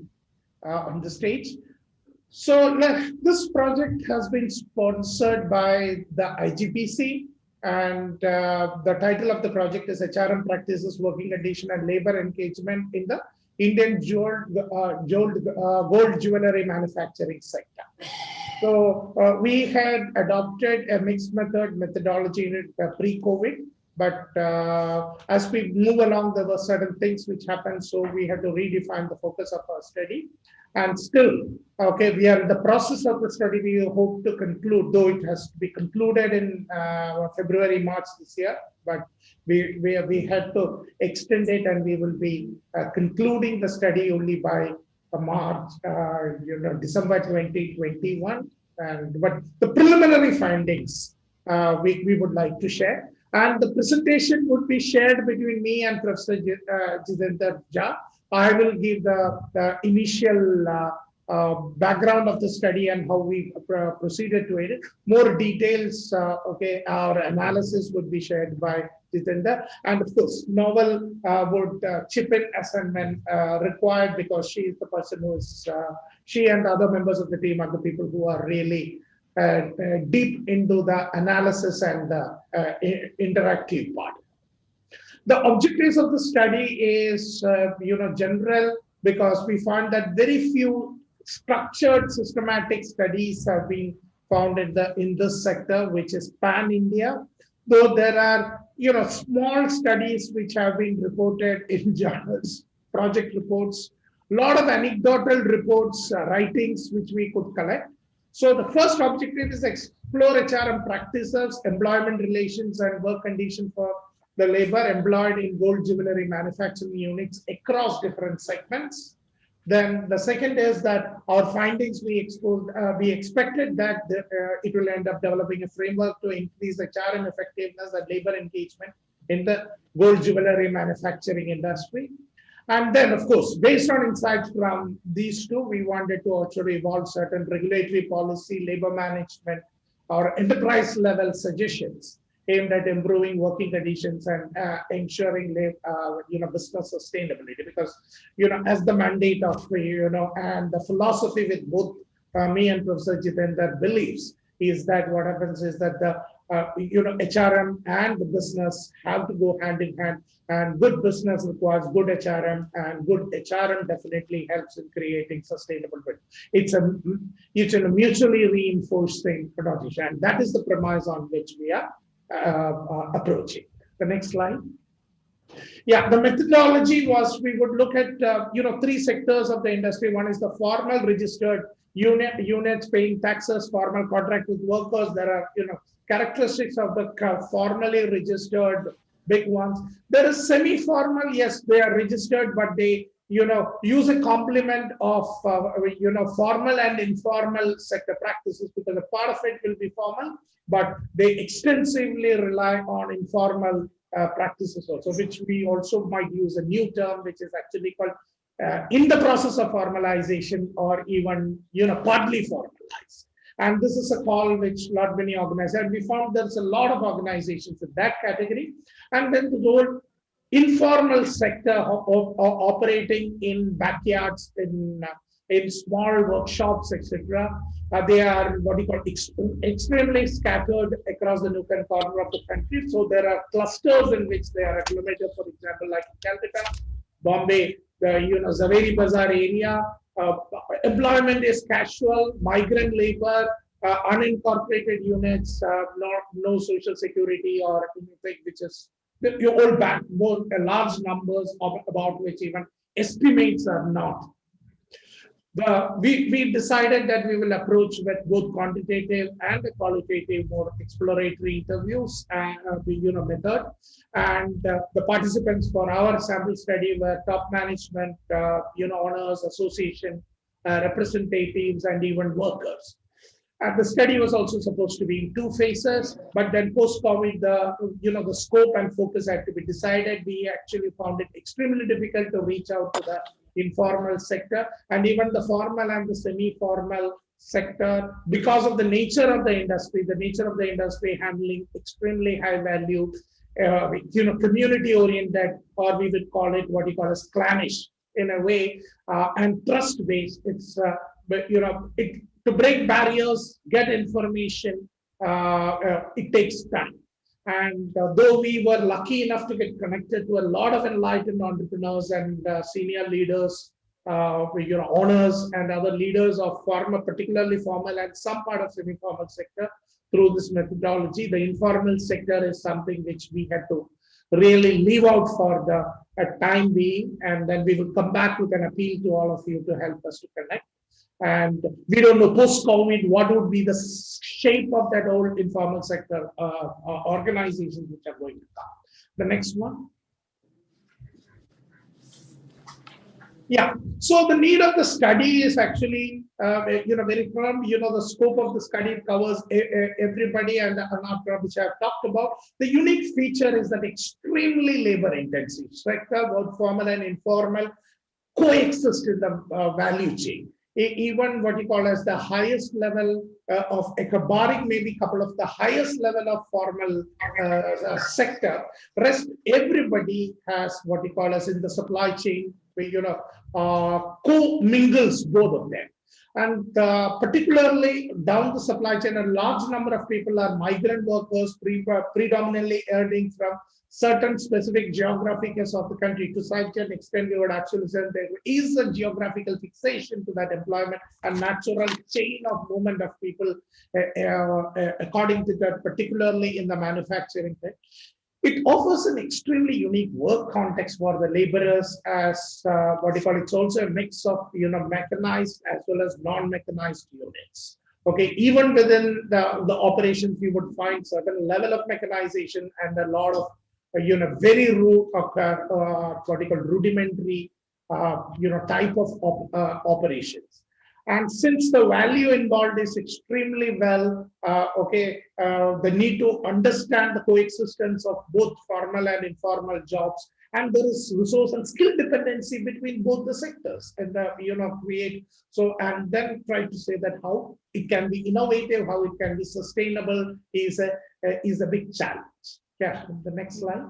on the stage. So this project has been sponsored by the IGPC, and the title of the project is HRM Practices, Working Condition and Labor Engagement in the Indian Gold Jewelry Manufacturing Sector. So we had adopted a mixed methodology pre-COVID, but as we move along, there were certain things which happened, so we had to redefine the focus of our study. And still, okay, we are in the process of the study. We hope to conclude, though it has to be concluded in February, March this year, but we had to extend it, and we will be concluding the study only by March, December 2021. But the preliminary findings we would like to share. And the presentation would be shared between me and Professor Jitendra Jha. I will give the initial background of the study and how we proceeded to it. More details, our analysis would be shared by Jitendra. And of course, Novel would chip in as and when required, because she is the person who is, she and the other members of the team are the people who are really deep into the analysis and the interactive part. The objectives of the study is, general, because we found that very few structured systematic studies have been found in this sector, which is pan-India. Though there are, small studies which have been reported in journals, project reports, a lot of anecdotal reports, writings which we could collect. So the first objective is explore HRM practices, employment relations, and work conditions for the labor employed in gold jewelry manufacturing units across different segments. Then the second is that our findings we expected that it will end up developing a framework to increase HRM effectiveness and labor engagement in the gold jewelry manufacturing industry. And then, of course, based on insights from these two, we wanted to actually evolve certain regulatory policy, labor management, or enterprise level suggestions aimed at improving working conditions and ensuring business sustainability. Because as the mandate of and the philosophy with both me and Professor Jitendra believes is that what happens is that the HRM and the business have to go hand in hand, and good business requires good HRM, and good HRM definitely helps in creating sustainable growth. It's a mutually reinforcing proposition, and that is the premise on which we are approaching. The next slide. Yeah, the methodology was we would look at three sectors of the industry. One is the formal registered units paying taxes, formal contract with workers. There are characteristics of the formally registered big ones. There is semi-formal. Yes, they are registered, but they use a complement of formal and informal sector practices, because a part of it will be formal, but they extensively rely on informal practices also, which we also might use a new term, which is actually called in the process of formalization, or even partly formalized. And this is a call which not many organizations, and we found there's a lot of organizations in that category. And then the whole informal sector operating in backyards, in small workshops, etc. They are what you call extremely scattered across the nook and corner of the country. So there are clusters in which they are implemented. For example, like in Calcutta, Bombay, the Zaveri Bazaar area. Employment is casual, migrant labor, unincorporated units, no social security or anything, which is you all back more large numbers about which even estimates are not. We decided that we will approach with both quantitative and qualitative, more exploratory interviews and method. And the participants for our sample study were top management, owners, association representatives, and even workers. And the study was also supposed to be in 2 phases, but then post-COVID, the scope and focus had to be decided. We actually found it extremely difficult to reach out to the informal sector, and even the formal and the semi-formal sector, because of the nature of the industry handling extremely high value, community-oriented, or we would call it what you call as clannish in a way, and trust-based. It's to break barriers, get information, it takes time. And though we were lucky enough to get connected to a lot of enlightened entrepreneurs and senior leaders, owners and other leaders of formal, particularly formal and some part of semi-formal sector through this methodology, the informal sector is something which we had to really leave out for the time being. And then we will come back with an appeal to all of you to help us to connect. And we don't know post-COVID what would be the shape of that old informal sector organizations which are going to come. The next one. Yeah, so the need of the study is actually very firm. The scope of the study covers everybody, and which I've talked about. The unique feature is that extremely labor intensive sector, both formal and informal, coexist in the value chain. Even what you call as the highest level of barring maybe a couple of the highest level of formal sector, rest everybody has what you call as in the supply chain, co-mingles both of them. And particularly down the supply chain, a large number of people are migrant workers, predominantly earning from certain specific geographies of the country. To such an extent, we would actually say there is a geographical fixation to that employment and natural chain of movement of people according to that, particularly in the manufacturing thing. It offers an extremely unique work context for the laborers as it's also a mix of mechanized as well as non-mechanized units. Okay, even within the operations, we would find certain level of mechanization and a lot of very rudimentary type of operations. And since the value involved is extremely well, the need to understand the coexistence of both formal and informal jobs, and there is resource and skill dependency between both the sectors, and create and then try to say that how it can be innovative, how it can be sustainable is a big challenge. Yeah, the next slide.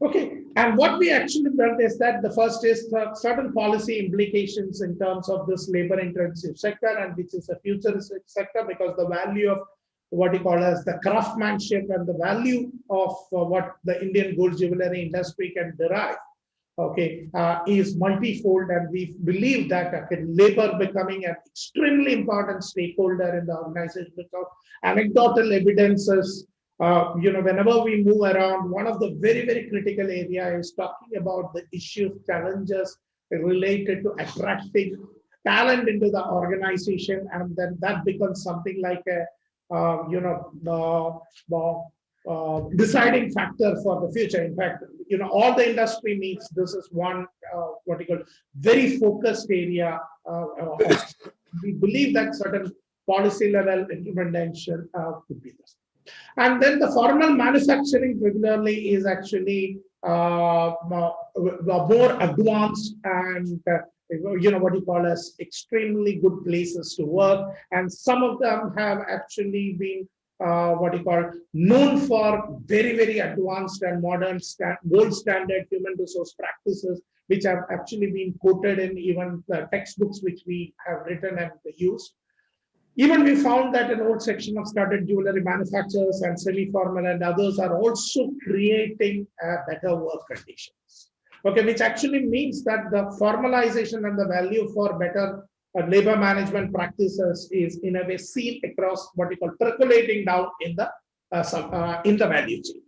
Okay, and what we actually learned is that the first is certain policy implications in terms of this labor-intensive sector, and which is a futuristic sector, because the value of what you call as the craftsmanship and the value of what the Indian gold jewelry industry can derive, is multifold, and we believe that labor becoming an extremely important stakeholder in the organization, because anecdotal evidences. Whenever we move around, one of the very, very critical areas is talking about the issues, challenges related to attracting talent into the organization, and then that becomes something like a, deciding factor for the future. In fact, all the industry needs. This is one very focused area. We believe that certain policy level implementation could be this. And then the formal manufacturing regularly is actually more advanced and as extremely good places to work, and some of them have actually been known for very, very advanced and modern gold standard human resource practices, which have actually been quoted in even the textbooks which we have written and used. Even we found that an old section of studded jewelry manufacturers and semi-formal and others are also creating better work conditions. Okay, which actually means that the formalization and the value for better labor management practices is in a way seen across what we call percolating down in the value chain.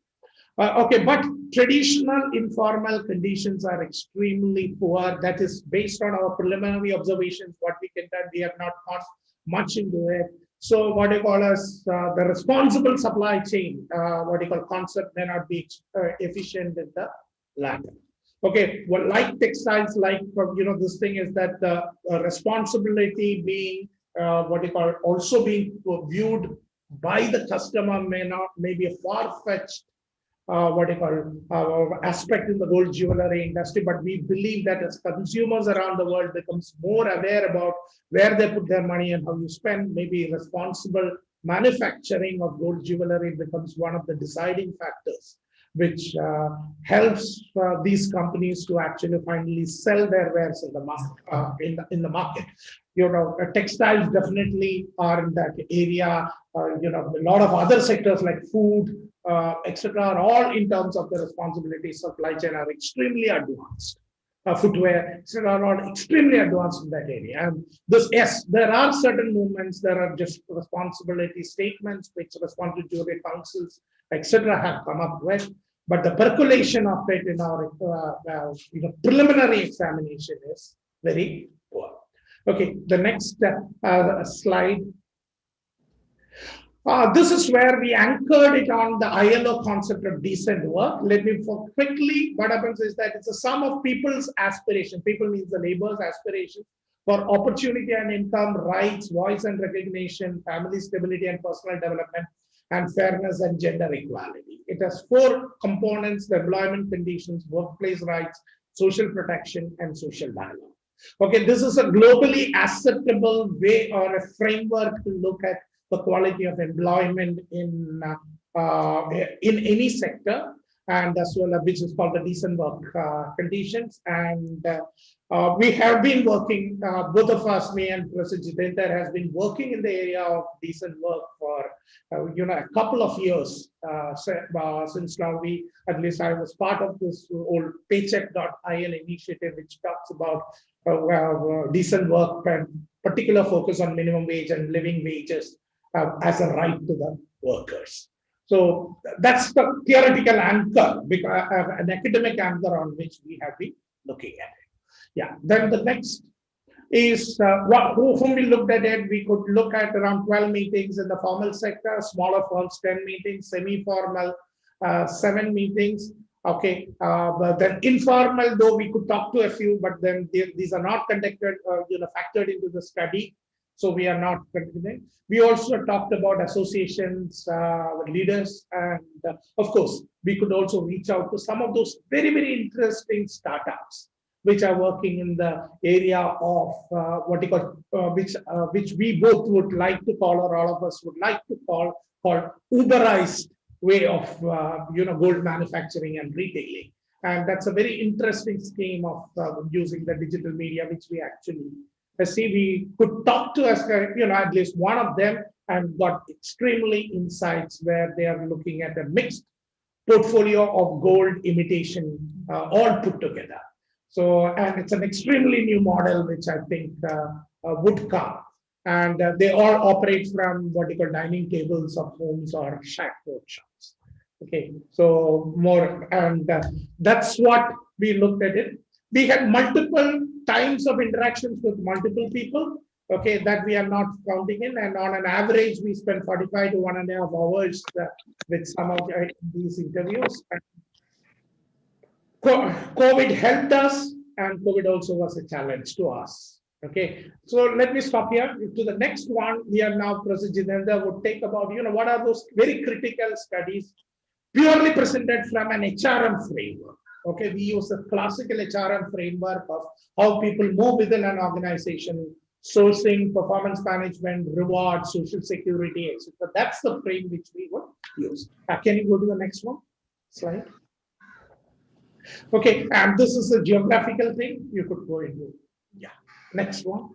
But traditional informal conditions are extremely poor. That is based on our preliminary observations. What we can tell, we have not gone much into it. So what you call as the responsible supply chain, concept may not be efficient in the latter. Okay, well, like textiles, like this thing is that the responsibility being also being viewed by the customer may be a far-fetched aspect in the gold jewelry industry, but we believe that as consumers around the world becomes more aware about where they put their money and how you spend, maybe responsible manufacturing of gold jewelry becomes one of the deciding factors, which helps these companies to actually finally sell their wares in the market. Textiles definitely are in that area. A lot of other sectors like food, etc., are all in terms of the responsibility supply chain are extremely advanced. Footwear, etc., are all extremely advanced in that area. And this, yes, there are certain movements. There are just responsibility statements which responsible jewelry councils, etc., have come up with. But the percolation of it in our preliminary examination is very poor. Okay, the next slide. This is where we anchored it on the ILO concept of decent work. Let me quickly, what happens is that it's a sum of people's aspirations. People means the labor's aspirations for opportunity and income, rights, voice and recognition, family stability and personal development, and fairness and gender equality. It has 4 components: the employment conditions, workplace rights, social protection, and social dialogue. Okay, this is a globally acceptable way or a framework to look at the quality of employment in any sector, and as well, which is called the decent work conditions. And We have been working, both of us, me and Professor Jitendra, has been working in the area of decent work for a couple of years since now. At least I was part of this old paycheck.in initiative, which talks about decent work and particular focus on minimum wage and living wages as a right to the workers. So that's the theoretical anchor, an academic anchor on which we have been looking at it. Yeah, then the next is whom we looked at it. We could look at around 12 meetings in the formal sector, smaller firms 10 meetings, semi-formal 7 meetings. Okay, but then informal, though we could talk to a few, but then these are not conducted, factored into the study. So we are not continuing. We also talked about associations, leaders, and of course, we could also reach out to some of those very, very interesting startups which are working in the area of which we both would like to call, or all of us would like to call, called Uberized way of gold manufacturing and retailing. And that's a very interesting scheme of using the digital media, which we actually see. We could talk to us, at least one of them, and got extremely insights where they are looking at a mixed portfolio of gold imitation all put together. So, and it's an extremely new model, which I think would come. And they all operate from what you call dining tables of homes or shack workshops. Okay, so more, and that's what we looked at it. We had multiple times of interactions with multiple people, okay, that we are not counting in. And on an average, we spent 45 to 1.5 hours with some of these interviews. COVID helped us, and COVID also was a challenge to us. Okay, so let me stop here. To the next one, we are now, Professor Jitendra would take about, what are those very critical studies purely presented from an HRM framework. Okay, we use a classical HRM framework of how people move within an organization, sourcing, performance management, reward, social security, etc. That's the frame which we would use. Can you go to the next one slide? Okay, and this is a geographical thing. You could go into, next one.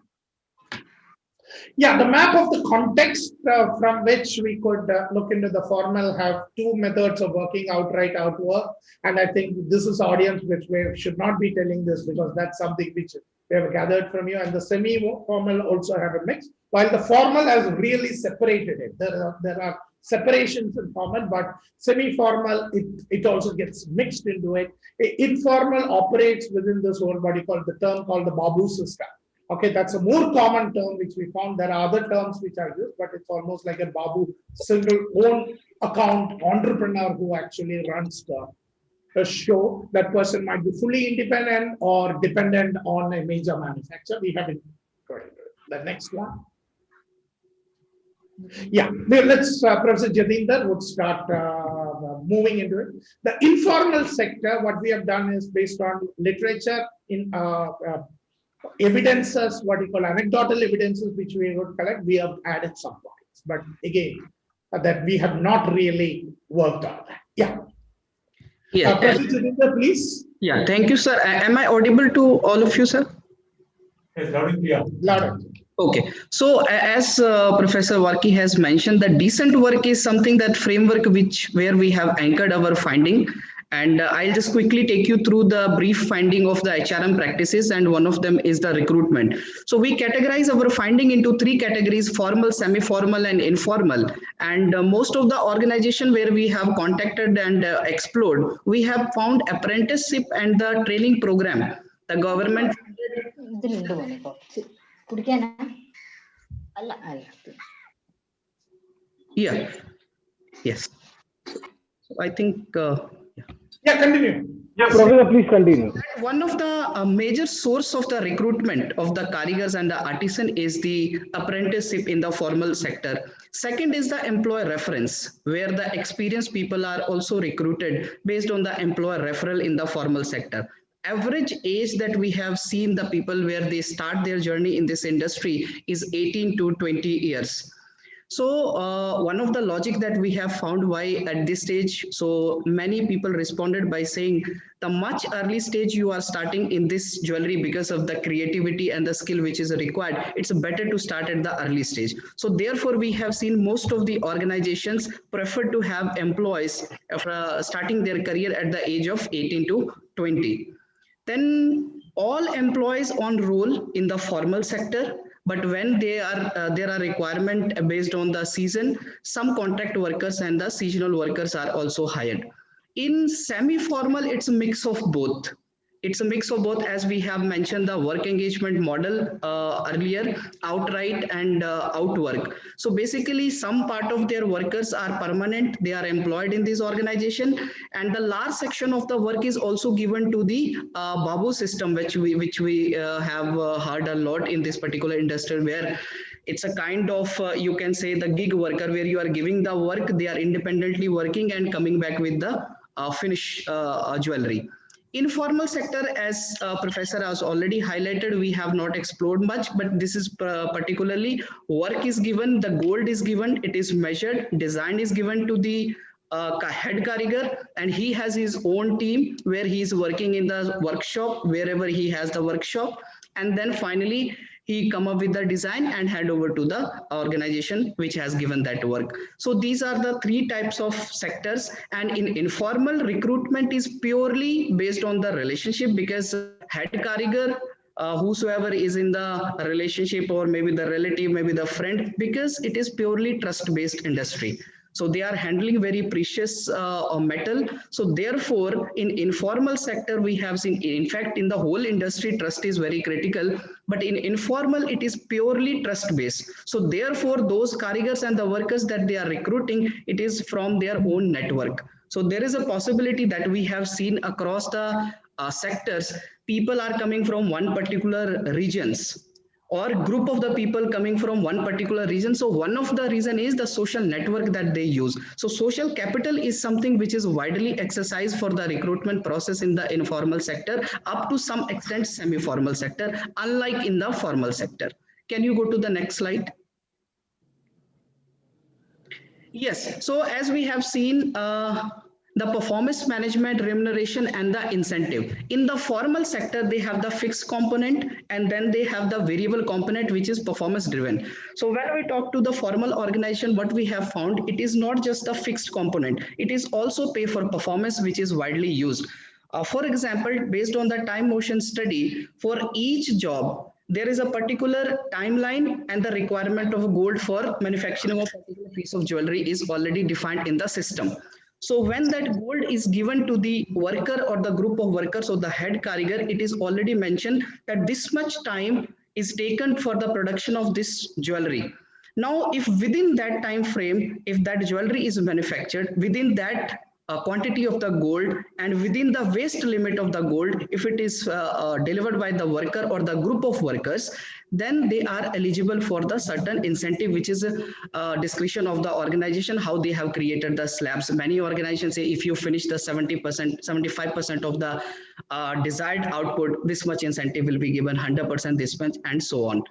Yeah, the map of the context from which we could look into the formal have 2 methods of working: outright outwork. And I think this is audience which we should not be telling this, because that's something which we have gathered from you. And the semi-formal also have a mix, while the formal has really separated it. There are separations in formal, but semi-formal, it also gets mixed into it. Informal operates within this whole body called the term called the Babu system. Okay, that's a more common term which we found. There are other terms which are used, but it's almost like a Babu single own account entrepreneur who actually runs the show. That person might be fully independent or dependent on a major manufacturer. We haven't got into it. The next one. Yeah, let's, Professor Jitendra would start moving into it. The informal sector, what we have done is based on literature in evidences, what you call anecdotal evidences, which we would collect, we have added some points. But again, that we have not really worked on that. Yeah. Yeah. Professor Jitendra, please. Yeah, thank you, sir. Am I audible to all of you, sir? Yes, loud and clear. Loud and clear. Okay, so as Professor Varkkey has mentioned, the decent work is something, that framework where we have anchored our finding. And I'll just quickly take you through the brief finding of the HRM practices, and one of them is the recruitment. So we categorize our finding into 3 categories: formal, semi-formal, and informal. And most of the organization where we have contacted and explored, we have found apprenticeship and the training program. The government. Yeah. Yes. So I think. Yeah, continue. Yeah, Professor, please continue. One of the major source of the recruitment of the karigars and the artisan is the apprenticeship in the formal sector. Second is the employer reference, where the experienced people are also recruited based on the employer referral in the formal sector. Average age that we have seen the people where they start their journey in this industry is 18 to 20 years. So one of the logic that we have found why at this stage, so many people responded by saying the much early stage you are starting in this jewelry because of the creativity and the skill which is required, it's better to start at the early stage. So therefore we have seen most of the organizations prefer to have employees starting their career at the age of 18 to 20. Then all employees on roll in the formal sector, but when there are requirement based on the season, some contract workers and the seasonal workers are also hired. In semi-formal, it's a mix of both. It's a mix of both, as we have mentioned the work engagement model earlier, outright and outwork. So basically some part of their workers are permanent, they are employed in this organization, and the large section of the work is also given to the Babu system, which we have heard a lot in this particular industry, where it's a kind of you can say the gig worker, where you are giving the work, they are independently working and coming back with the finished jewelry. Informal sector, as Professor has already highlighted, we have not explored much, but this is particularly work is given, the gold is given, it is measured, design is given to the head karigar, and he has his own team where he is working in the workshop, wherever he has the workshop, and then finally he come up with the design and hand over to the organization which has given that work. So these are the three types of sectors, and in informal recruitment is purely based on the relationship, because head karigar whosoever is in the relationship, or maybe the relative, maybe the friend, because it is purely trust based industry. So they are handling very precious metal. So therefore, in informal sector, we have seen, in fact, in the whole industry, trust is very critical. But in informal, it is purely trust based. So therefore, those karigars and the workers that they are recruiting, it is from their own network. So there is a possibility that we have seen across the sectors, people are coming from one particular regions, or group of the people coming from one particular region. So one of the reason is the social network that they use. So social capital is something which is widely exercised for the recruitment process in the informal sector, up to some extent semi-formal sector, unlike in the formal sector. Can you go to the next slide? Yes, so as we have seen, the performance management, remuneration, and the incentive. In the formal sector, they have the fixed component, and then they have the variable component, which is performance driven. So when we talk to the formal organization, what we have found, it is not just the fixed component, it is also pay for performance, which is widely used. For example, based on the time motion study, for each job, there is a particular timeline, and the requirement of gold for manufacturing of a particular piece of jewelry is already defined in the system. So when that gold is given to the worker or the group of workers or the head karigar, it is already mentioned that this much time is taken for the production of this jewelry. Now, if within that time frame, if that jewelry is manufactured within that quantity of the gold, and within the waste limit of the gold, if it is delivered by the worker or the group of workers, then they are eligible for the certain incentive, which is a discretion of the organization, how they have created the slabs. Many organizations say if you finish the 70%, 75% of the desired output, this much incentive will be given, 100% this much, and so on.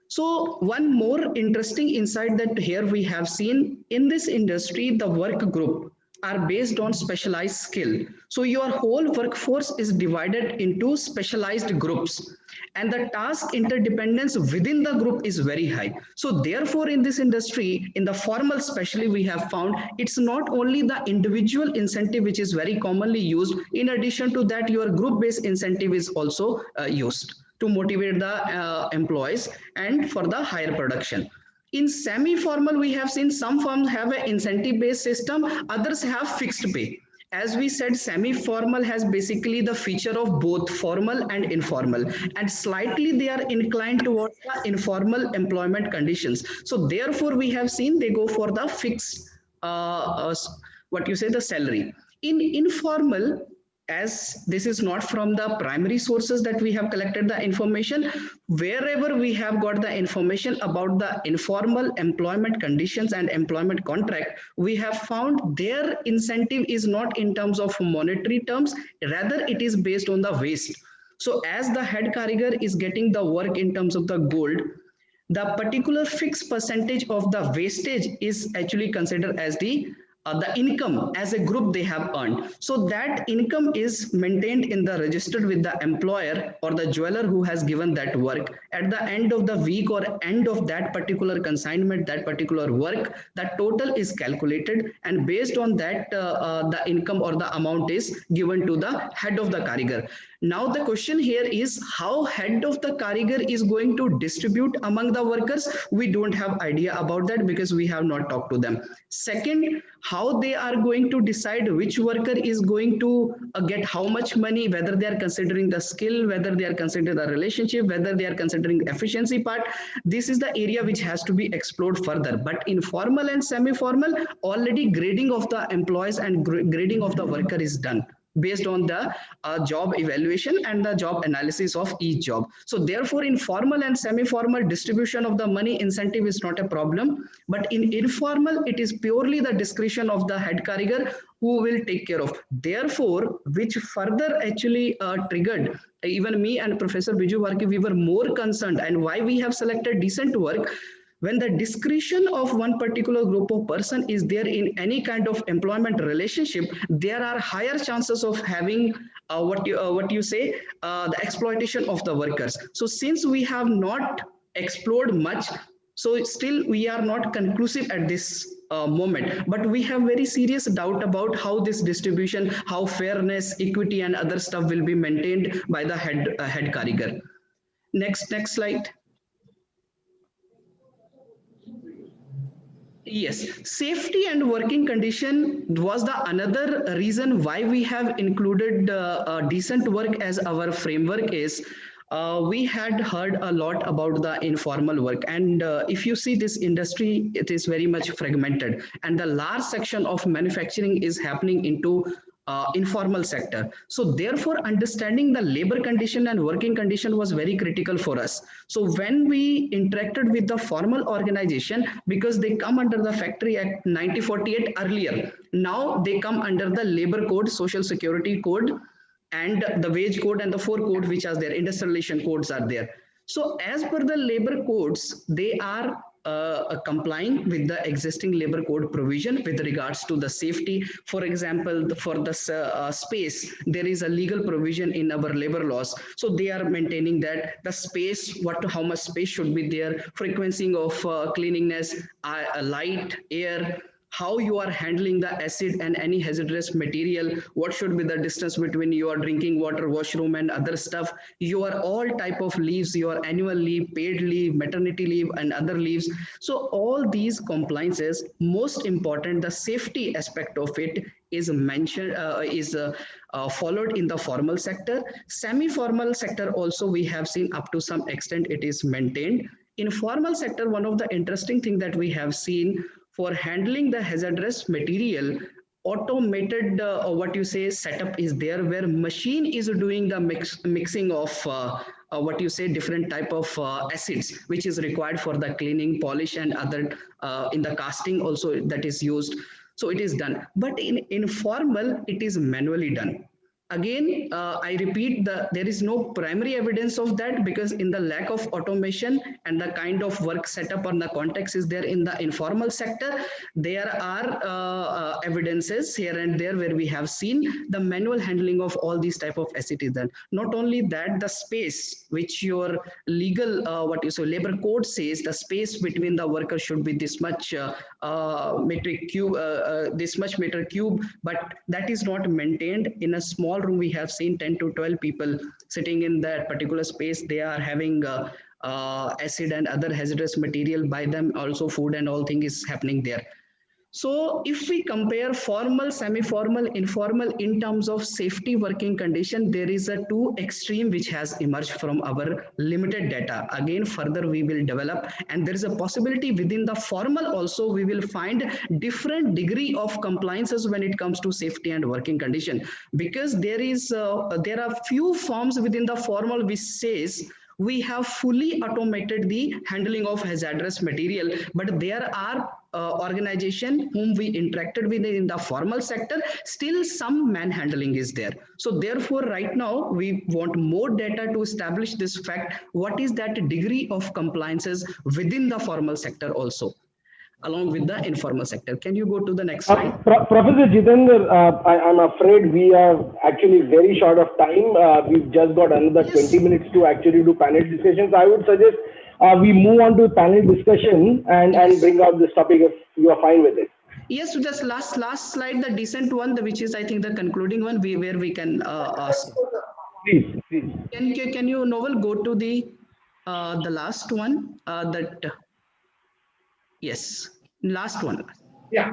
So one more interesting insight that here we have seen in this industry, the work group are based on specialized skill. So your whole workforce is divided into specialized groups, and the task interdependence within the group is very high. So therefore, in this industry, in the formal especially, we have found it's not only the individual incentive which is very commonly used. In addition to that, your group-based incentive is also used to motivate the employees and for the higher production. In semi-formal, we have seen some firms have an incentive-based system, others have fixed pay. As we said, semi-formal has basically the feature of both formal and informal, and slightly they are inclined towards the informal employment conditions. So therefore, we have seen they go for the fixed, the salary. In informal, as this is not from the primary sources that we have collected the information, wherever we have got the information about the informal employment conditions and employment contract, we have found their incentive is not in terms of monetary terms, rather it is based on the waste. So as the head karigar is getting the work in terms of the gold, the particular fixed percentage of the wastage is actually considered as the income as a group they have earned. So that income is maintained in the registered with the employer or the jeweler who has given that work. At the end of the week or end of that particular consignment, that particular work, the total is calculated, and based on that the income or the amount is given to the head of the karigar. Now the question here is how head of the karigar is going to distribute among the workers. We don't have idea about that because we have not talked to them. Second, how they are going to decide which worker is going to get how much money, whether they are considering the skill, whether they are considering the relationship, whether they are considering the efficiency part. This is the area which has to be explored further. But in formal and semi-formal, already grading of the employees and grading of the worker is done based on the job evaluation and the job analysis of each job. So therefore, in formal and semi-formal distribution of the money incentive is not a problem, but in informal, it is purely the discretion of the head karigar who will take care of. Therefore, which further actually triggered even me and Professor Biju Varkkey, we were more concerned, and why we have selected decent work. When the discretion of one particular group of person is there in any kind of employment relationship, there are higher chances of having the exploitation of the workers. So since we have not explored much, so still we are not conclusive at this moment, but we have very serious doubt about how this distribution, how fairness, equity and other stuff will be maintained by the head karigar. Next slide. Yes, safety and working condition was the another reason why we have included decent work as our framework is. We had heard a lot about the informal work, and if you see this industry, it is very much fragmented, and the large section of manufacturing is happening into informal sector. So therefore, understanding the labor condition and working condition was very critical for us. So when we interacted with the formal organization, because they come under the Factory Act 1948 earlier, now they come under the labor code, social security code, and the wage code and the 4 code which are there, industrial relation codes are there. So as per the labor codes, they are complying with the existing labor code provision with regards to the safety. For example, for the space, there is a legal provision in our labor laws. So they are maintaining that the space, how much space should be there, frequency of cleanliness, light, air, how you are handling the acid and any hazardous material, what should be the distance between your drinking water, washroom and other stuff, your all type of leaves, your annual leave, paid leave, maternity leave and other leaves. So all these compliances, most important, the safety aspect of it is mentioned, followed in the formal sector. Semi-formal sector also we have seen up to some extent it is maintained. In formal sector, one of the interesting thing that we have seen for handling the hazardous material, automated setup is there where machine is doing the mixing of different type of acids which is required for the cleaning, polish and other in the casting also that is used. So it is done, but in informal it is manually done. Again, I repeat, there is no primary evidence of that because in the lack of automation and the kind of work setup or the context is there in the informal sector, there are evidences here and there where we have seen the manual handling of all these type of assets is done. Not only that, the space which your legal labor code says the space between the workers should be this much meter cube, but that is not maintained. In a small room we have seen 10 to 12 people sitting in that particular space. They are having acid and other hazardous material by them, also food and all thing is happening there. So if we compare formal, semi-formal, informal in terms of safety working condition, there is a two extreme which has emerged from our limited data. Again, further we will develop, and there is a possibility within the formal also we will find different degree of compliances when it comes to safety and working condition, because there are few forms within the formal which says we have fully automated the handling of hazardous material, but there are organizations whom we interacted with in the formal sector, still some manhandling is there. So therefore, right now, we want more data to establish this fact, what is that degree of compliances within the formal sector also, along with the informal sector. Can you go to the next slide? Professor Jitendra, I'm afraid we are actually very short of time. We've just got another 20 minutes to actually do panel discussions. I would suggest we move on to panel discussion and bring out this topic if you are fine with it. Yes, so just last slide, the decent one, which is I think the concluding one, where we can ask. Please. Can you, Novel, go to the last one? Yes, last one. Yeah.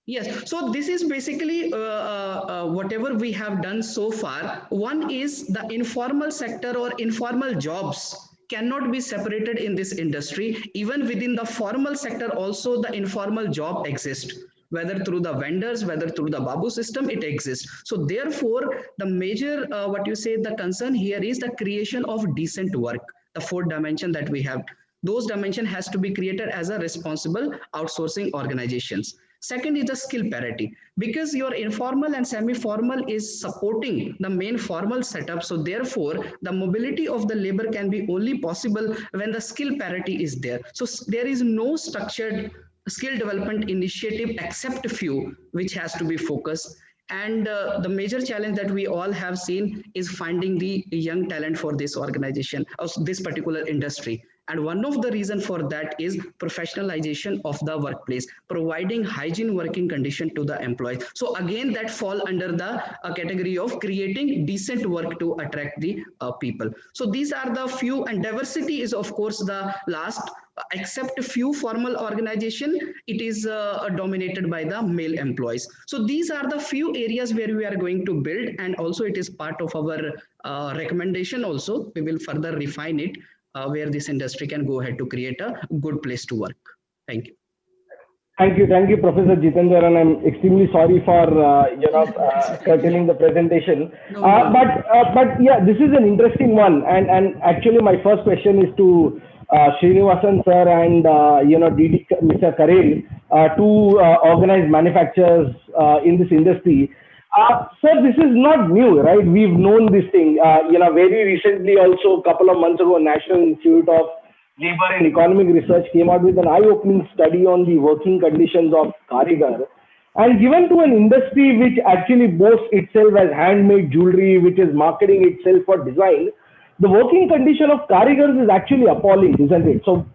Yes, so this is basically whatever we have done so far. One is the informal sector or informal jobs cannot be separated in this industry. Even within the formal sector also the informal job exists, whether through the vendors, whether through the Babu system, it exists. So therefore, the major, the concern here is the creation of decent work, the fourth dimension that we have. Those dimension has to be created as a responsible outsourcing organizations. Second is the skill parity, because your informal and semi-formal is supporting the main formal setup. So therefore, the mobility of the labor can be only possible when the skill parity is there. So there is no structured skill development initiative except few, which has to be focused. And the major challenge that we all have seen is finding the young talent for this organization, or this particular industry. And one of the reasons for that is professionalization of the workplace, providing hygiene working condition to the employees. So again, that fall under the category of creating decent work to attract the people. So these are the few, and diversity is of course the last. Except a few formal organization, it is dominated by the male employees. So these are the few areas where we are going to build, and also it is part of our recommendation also. We will further refine it where this industry can go ahead to create a good place to work. Thank you. Thank you, Professor Jitendra, and I'm extremely sorry for curtailing the presentation. But yeah, this is an interesting one, and actually my first question is to Srinivasan sir and Mr. Karel, two organized manufacturers in this industry. Sir, this is not new, right? We've known this thing. Very recently, also a couple of months ago, National Institute of Labor and Economic Research came out with an eye-opening study on the working conditions of karigar. And given to an industry which actually boasts itself as handmade jewelry, which is marketing itself for design, the working condition of karigars is actually appalling, isn't it? So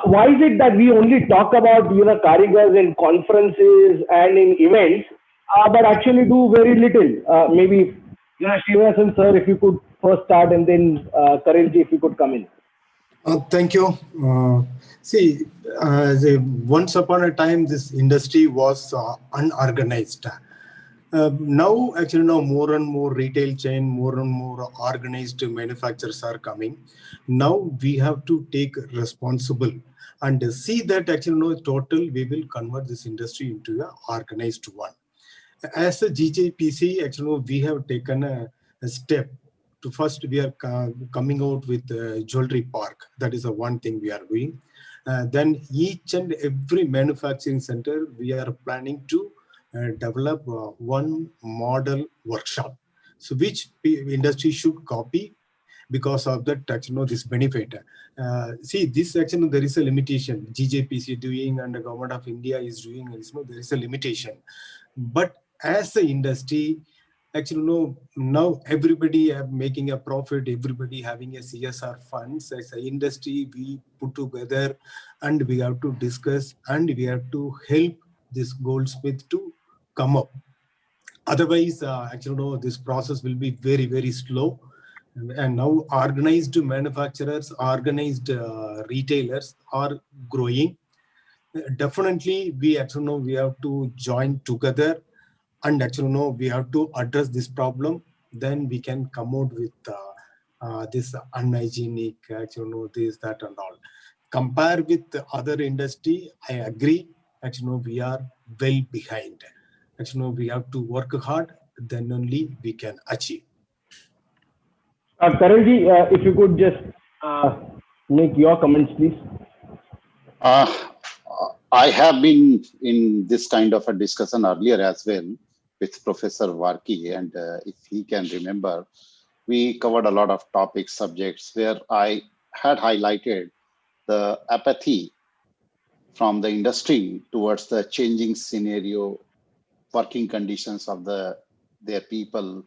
why is it that we only talk about karigars in conferences and in events, but actually do very little? Maybe Srinivasan sir, if you could first start, and then Karelji, if you could come in. Thank you. Once upon a time, this industry was unorganized. Now, actually, more and more retail chain, more and more organized manufacturers are coming. Now we have to take responsible and see that actually, total we will convert this industry into an organized one. As a GJPC, actually, we have taken a step. To first, we are coming out with a jewelry park. That is the one thing we are doing. Then each and every manufacturing center, we are planning to develop one model workshop. So which industry should copy because of that, this benefit. See, this actually, there is a limitation. GJPC doing and the government of India is doing, there is a limitation. But as an industry, actually, now everybody making a profit, everybody having a CSR funds. As an industry, we put together and we have to discuss and we have to help this goldsmith to come up. Otherwise, actually, this process will be very, very slow. And now organized manufacturers, organized retailers are growing. Definitely, we actually we have to join together. And actually, we have to address this problem. Then we can come out with this unhygienic, actually, this, that, and all. Compare with the other industry, I agree. Actually, we are well behind. Actually, we have to work hard. Then only we can achieve. Karelji, if you could just Make your comments, please. I have been in this kind of a discussion earlier as well with Professor Varkkey, and if he can remember, we covered a lot of topics, subjects where I had highlighted the apathy from the industry towards the changing scenario, working conditions of their people.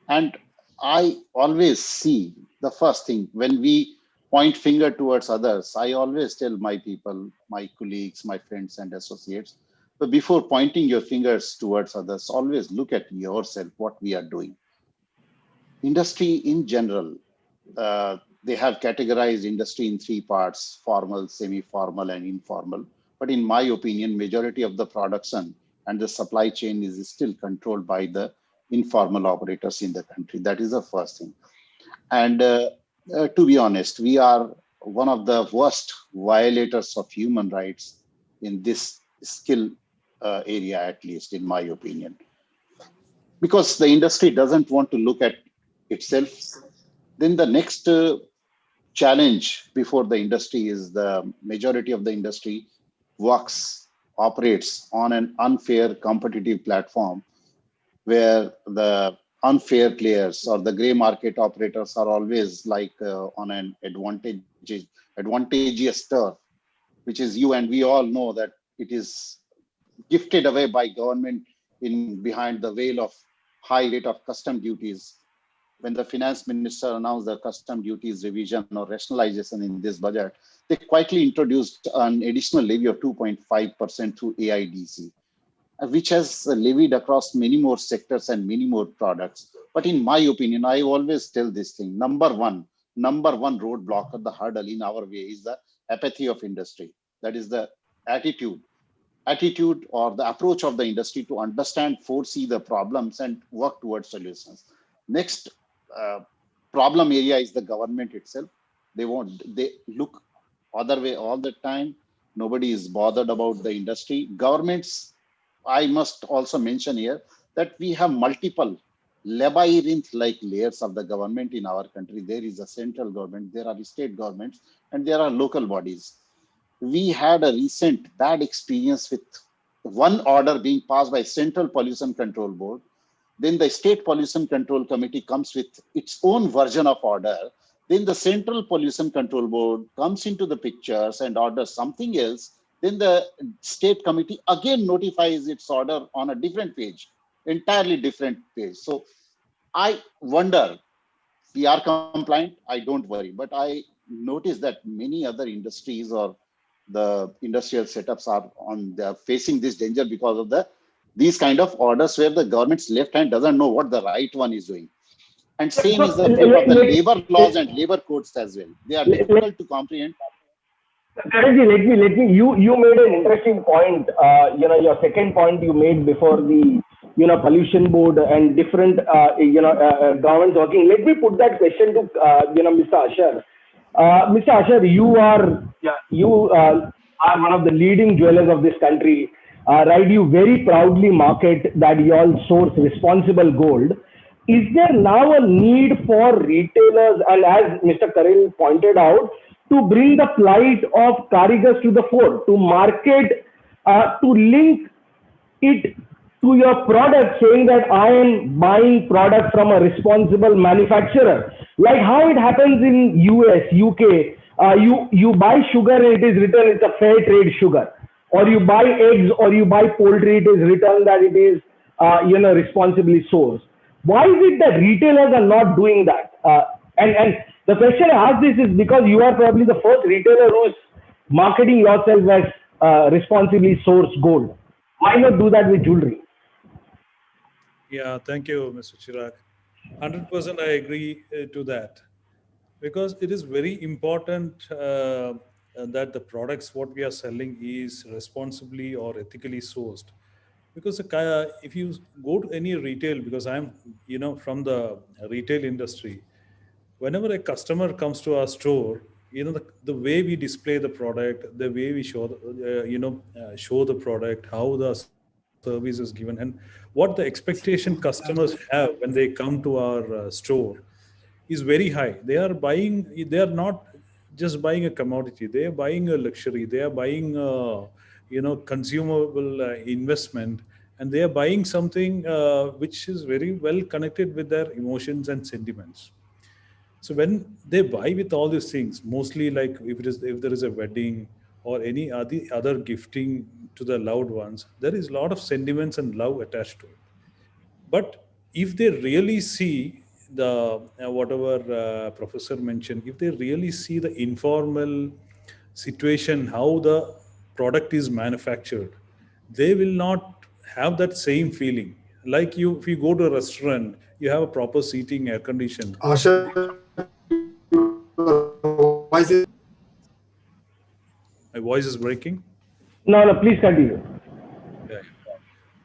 And I always see the first thing when we point finger towards others, I always tell my people, my colleagues, my friends and associates, but before pointing your fingers towards others, always look at yourself, what we are doing. Industry in general, they have categorized industry in three parts: formal, semi-formal and informal. But in my opinion, majority of the production and the supply chain is still controlled by the informal operators in the country. That is the first thing. And to be honest, we are one of the worst violators of human rights in this skill area, at least in my opinion. Because the industry doesn't want to look at itself. Then the next challenge before the industry is the majority of the industry operates on an unfair competitive platform where the unfair players or the gray market operators are always like on an advantageous turf, which is you and we all know that it is gifted away by government in behind the veil of high rate of custom duties. When the finance minister announced the custom duties revision or rationalization in this budget, they quietly introduced an additional levy of 2.5% through AIDC, which has levied across many more sectors and many more products. But in my opinion, I always tell this thing, number one roadblock or the hurdle in our way is the apathy of industry. That is the attitude or the approach of the industry to understand, foresee the problems and work towards solutions. Next problem area is the government itself. They look other way all the time. Nobody is bothered about the industry. Governments, I must also mention here that we have multiple labyrinth-like layers of the government in our country. There is a central government, there are state governments, and there are local bodies. We had a recent bad experience with one order being passed by Central Pollution Control Board. Then the State Pollution Control Committee comes with its own version of order. Then the Central Pollution Control Board comes into the pictures and orders something else. Then the state committee again notifies its order on a different page, entirely different page. So I wonder, we are compliant, I don't worry, but I notice that many other industries or the industrial setups they're facing this danger because of these kind of orders where the government's left hand doesn't know what the right one is doing. And same is the case of the labor laws and labor codes as well. They are difficult to comprehend. Let me. You made an interesting point. Your second point you made before the pollution board and different governments working. Let me put that question to Mr. Asher. Mr. Asher, you are one of the leading jewelers of this country. Right? You very proudly market that you all source responsible gold. Is there now a need for retailers, and as Mr. Karel pointed out, to bring the plight of karigars to the fore, to market, to link it to your product, saying that I am buying product from a responsible manufacturer, like how it happens in US, UK. You buy sugar and it is written it's a fair trade sugar, or you buy eggs or you buy poultry, it is written that it is responsibly sourced. Why is it that retailers are not doing that? And the question I ask this is because you are probably the first retailer who is marketing yourself as responsibly sourced gold. Why not do that with jewelry? Yeah, thank you, Mr. Chirag. 100% I agree to that, because it is very important that the products what we are selling is responsibly or ethically sourced. Because if you go to any retail, because I'm from the retail industry, whenever a customer comes to our store, the way we display the product, the way we show show the product, how the service is given, and what the expectation customers have when they come to our store, is very high. They are not just buying a commodity. They are buying a luxury. They are buying consumable investment, and they are buying something which is very well connected with their emotions and sentiments. So when they buy with all these things, mostly like if there is a wedding or any other gifting to the loved ones, there is a lot of sentiments and love attached to it. But if they really see the whatever professor mentioned, if they really see the informal situation, how the product is manufactured, they will not have that same feeling. Like if you go to a restaurant, you have a proper seating, air conditioned. Asha, My voice is breaking. No, please continue. Yeah.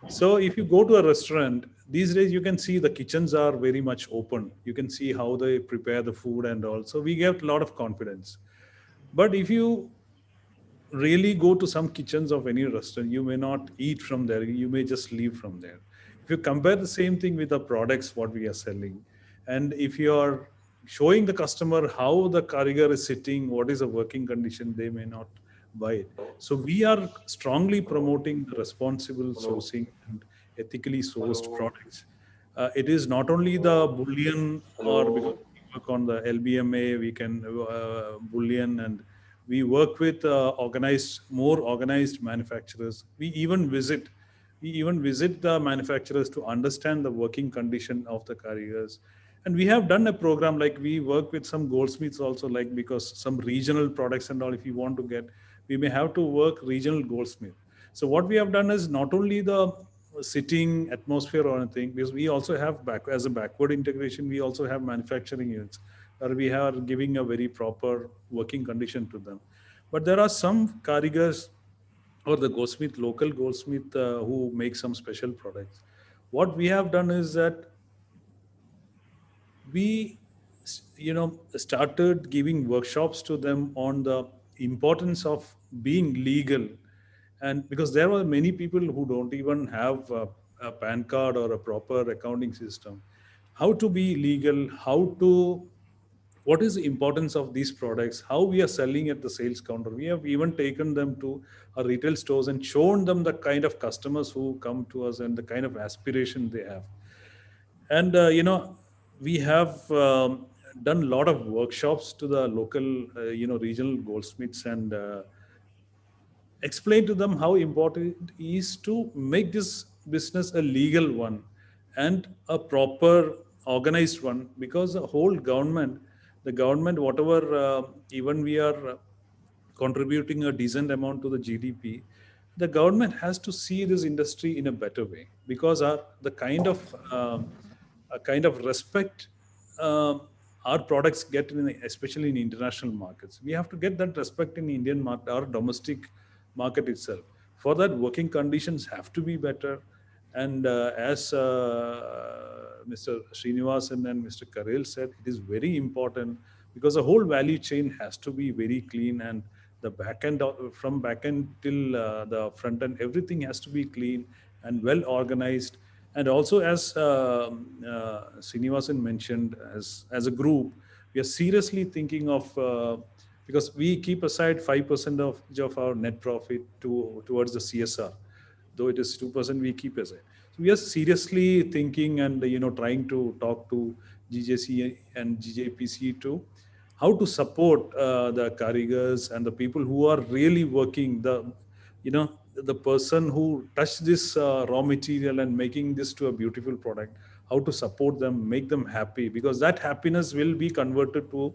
So if you go to a restaurant, these days you can see the kitchens are very much open. You can see how they prepare the food, and also we get a lot of confidence. But if you really go to some kitchens of any restaurant, you may not eat from there. You may just leave from there. If you compare the same thing with the products what we are selling, and if you are showing the customer how the karigar is sitting, what is the working condition, they may not buy it. So we are strongly promoting the responsible sourcing and ethically sourced products. It is not only the bullion, or because we work on the LBMA, we can bullion, and we work with more organized manufacturers. We even visit the manufacturers to understand the working condition of the carriers. And we have done a program, like we work with some goldsmiths also, like because some regional products and all, if you want to get, we may have to work regional goldsmith. So what we have done is not only the sitting atmosphere or anything, because we also have as a backward integration, we also have manufacturing units where we are giving a very proper working condition to them. But there are some karigars or the goldsmith, local goldsmith, who make some special products. What we have done is that we started giving workshops to them on the importance of being legal. And because there are many people who don't even have a PAN card or a proper accounting system, how to be legal, what is the importance of these products, how we are selling at the sales counter. We have even taken them to our retail stores and shown them the kind of customers who come to us and the kind of aspiration they have. And we have done a lot of workshops to the local regional goldsmiths, and explain to them how important it is to make this business a legal one and a proper organized one. Because the government, whatever, even we are contributing a decent amount to the GDP, the government has to see this industry in a better way, because the kind of respect our products get especially in international markets. We have to get that respect in Indian market, our domestic market itself. For that, working conditions have to be better. And as Mr. Srinivasan and Mr. Karel said, it is very important, because the whole value chain has to be very clean, and the back end, from back end till the front end, everything has to be clean and well organized. And also, as Srinivasan mentioned, as a group, we are seriously thinking of, because we keep aside 5% of our net profit towards the CSR, though it is 2% we keep aside. So we are seriously thinking and trying to talk to GJC and GJPC to how to support the karigars and the people who are really working, the person who touched this raw material and making this to a beautiful product, how to support them, make them happy, because that happiness will be converted to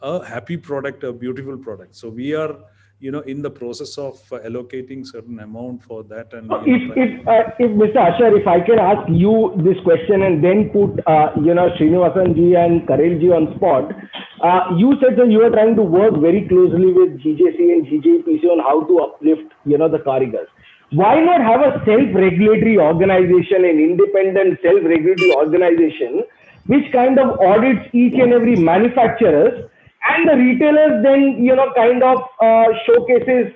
a happy product, a beautiful product. So we are in the process of allocating certain amount for that. And if Mr. Asher, if I can ask you this question and then put Srinivasan ji and Karel ji on spot. You said that you are trying to work very closely with GJC and GJPC on how to uplift the karigars. Why not have a self-regulatory organization, an independent self-regulatory organization, which kind of audits each and every manufacturers, and the retailers then showcases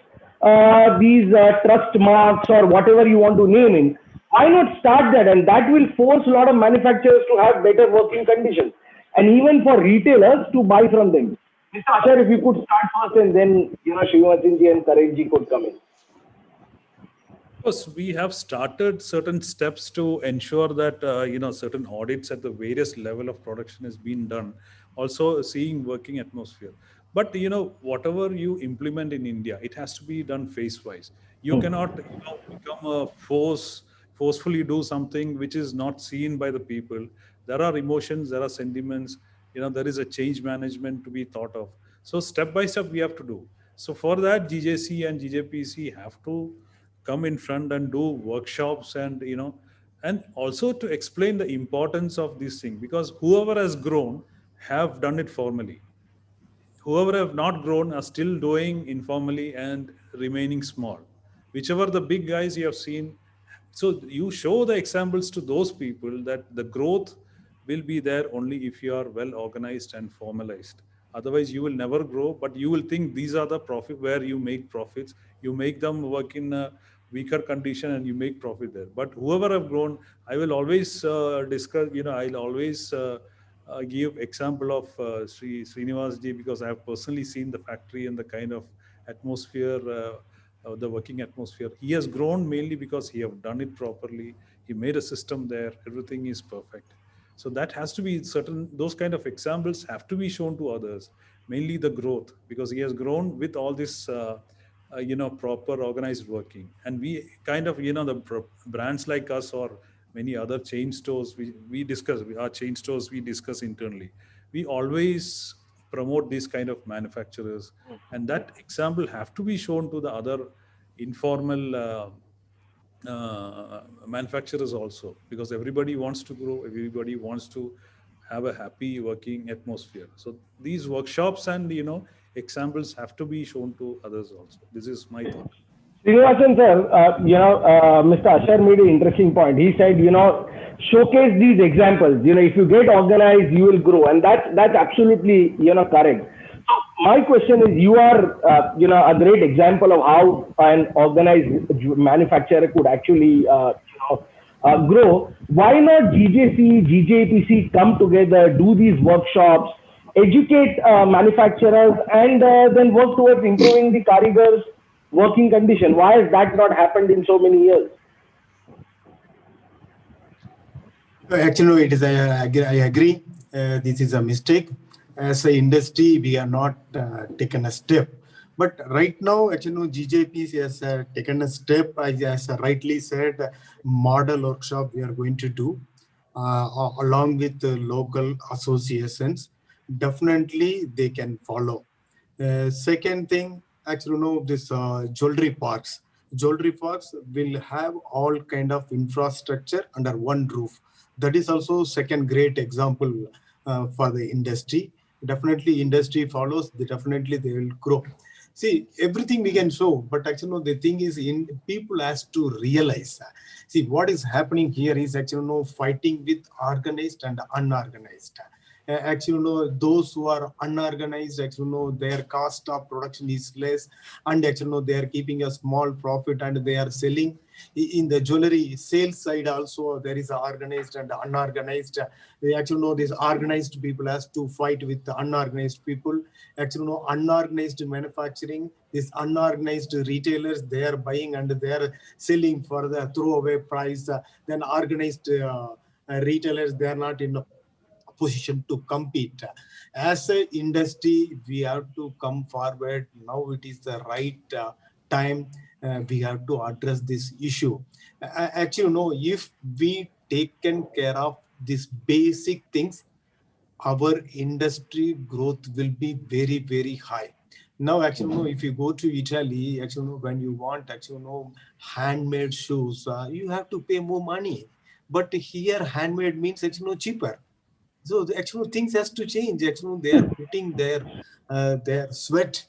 these trust marks or whatever you want to name it. Why not start that? And that will force a lot of manufacturers to have better working conditions. and even for retailers to buy from them. Mr. Asher, if you could start first and then, Shivasinji and Karenji could come in. Yes, we have started certain steps to ensure that certain audits at the various level of production has been done. Also, seeing working atmosphere. But whatever you implement in India, it has to be done phase-wise. You cannot become a forcefully do something which is not seen by the people. There are emotions, there are sentiments. There is a change management to be thought of. So step by step we have to do. So for that, GJC and GJPC have to come in front and do workshops and also to explain the importance of this thing, because whoever has grown have done it formally. Whoever have not grown are still doing informally and remaining small. Whichever the big guys you have seen, so you show the examples to those people that the growth will be there only if you are well organized and formalized. Otherwise, you will never grow, but you will think these are the profit where you make profits. You make them work in a weaker condition and you make profit there. But whoever have grown, I will always discuss, I'll always give example of Srinivas ji, because I have personally seen the factory and the kind of atmosphere, the working atmosphere. He has grown mainly because he have done it properly. He made a system there. Everything is perfect. So that has to be certain, those kind of examples have to be shown to others, mainly the growth, because he has grown with all this, proper organized working. And we kind of, the brands like us or many other chain stores, we discuss, our chain stores, we discuss internally. We always promote these kind of manufacturers, and that example have to be shown to the other informal manufacturers also, because everybody wants to grow, everybody wants to have a happy working atmosphere. So these workshops and examples have to be shown to others also. This is my thought. Srinivasan sir, Mr. Asher made an interesting point. He said, showcase these examples. If you get organized, you will grow, and that's absolutely correct. So my question is, you are a great example of how an organized manufacturer could actually grow. Why not GJC, GJPC come together, do these workshops, educate manufacturers, and then work towards improving the karigars' working condition? Why has that not happened in so many years? Actually, it is. I agree. This is a mistake. As an industry, we are not taken a step. But right now, actually, GJP has taken a step. As rightly said, model workshop we are going to do along with the local associations. Definitely, they can follow. Second thing, actually, this jewelry parks. Jewelry parks will have all kind of infrastructure under one roof. That is also second great example for the industry. Definitely, industry follows. Definitely, they will grow. See, everything we can show, but actually, the thing is, people has to realize. See, what is happening here is actually fighting with organized and unorganized. Actually, those who are unorganized, actually, their cost of production is less, and actually, they are keeping a small profit and they are selling. In the jewelry sales side also, there is organized and unorganized. They actually know these organized people has to fight with the unorganized people. Actually, unorganized manufacturing, these unorganized retailers, they are buying and they are selling for the throwaway price. Then organized retailers, they are not in a position to compete. As an industry, we have to come forward. Now it is the right time. We have to address this issue. Actually, no, if we taken care of these basic things, our industry growth will be very, very high. Now, actually, if you go to Italy, actually, when you want handmade shoes, you have to pay more money. But here, handmade means actually cheaper. So the actual things has to change. Actually, they are putting their sweat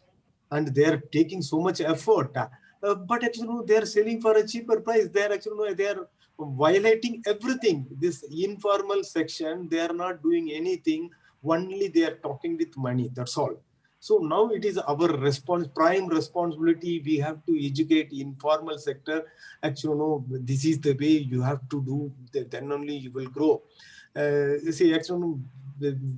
and they are taking so much effort. But actually, they are selling for a cheaper price. They are actually they are violating everything. This informal section, they are not doing anything. Only they are talking with money. That's all. So now it is our prime responsibility. We have to educate informal sector. Actually, no, this is the way you have to do. Then only you will grow. You see, actually,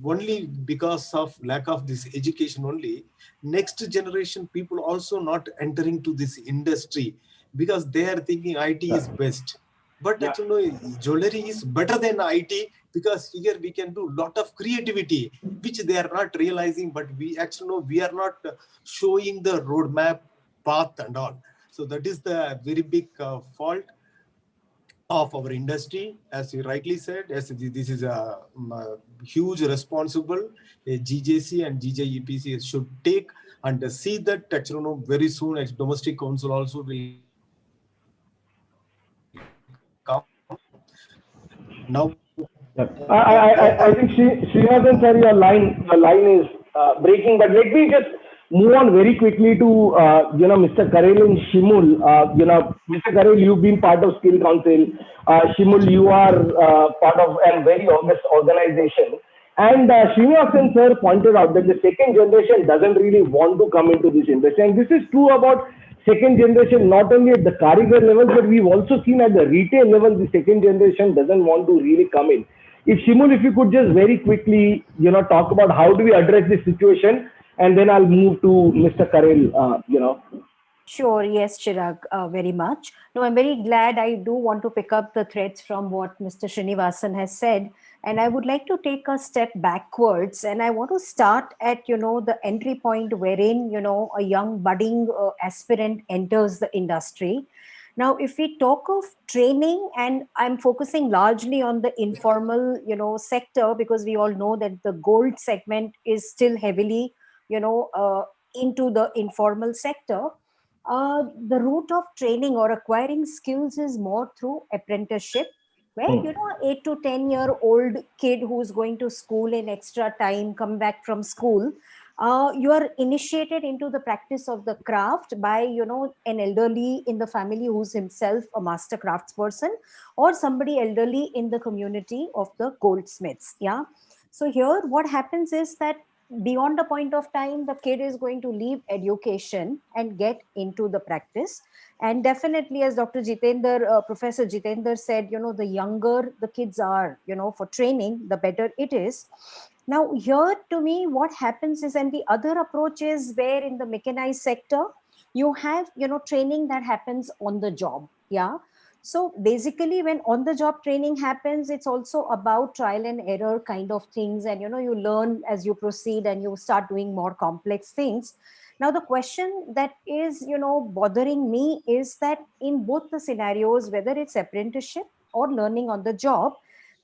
only because of lack of this education only, next generation people also not entering to this industry because they are thinking IT is best. But actually, jewelry is better than IT because here we can do lot of creativity, which they are not realizing. But we actually know we are not showing the roadmap, path, and all. So that is the very big fault of our industry. As you rightly said, yes, this is a huge responsible GJC and GJEPC should take and see that actually very soon as domestic council also will now. I think Srinath sir, your line is breaking, but let me just move on very quickly to Mr. Karel and Shimul. Mr. Karel, you've been part of Skill Council. Shimul, you are part of a very august organization. And Srinivasan sir pointed out that the second generation doesn't really want to come into this industry. And this is true about second generation, not only at the Karigar level, but we've also seen at the retail level, the second generation doesn't want to really come in. If Shimul, if you could just very quickly, talk about how do we address this situation, and then I'll move to Mr. Karel, Sure. Yes, Chirag, very much. No, I'm very glad. I do want to pick up the threads from what Mr. Srinivasan has said. And I would like to take a step backwards. And I want to start at, the entry point wherein, a young budding aspirant enters the industry. Now, if we talk of training, and I'm focusing largely on the informal, sector, because we all know that the gold segment is still heavily, into the informal sector. The route of training or acquiring skills is more through apprenticeship, where 8 to 10-year-old kid who's going to school in extra time, come back from school, you are initiated into the practice of the craft by an elderly in the family who's himself a master craftsperson, or somebody elderly in the community of the goldsmiths. Yeah. So here what happens is that beyond a point of time, the kid is going to leave education and get into the practice. And definitely, as Dr. Jitendra, Professor Jitendra said, the younger the kids are, for training, the better it is. Now, here to me, what happens is, and the other approach is where in the mechanized sector, you have, training that happens on the job. Yeah. So basically, when on the job training happens, it's also about trial and error kind of things. And, you learn as you proceed and you start doing more complex things. Now, the question that is, bothering me is that in both the scenarios, whether it's apprenticeship or learning on the job,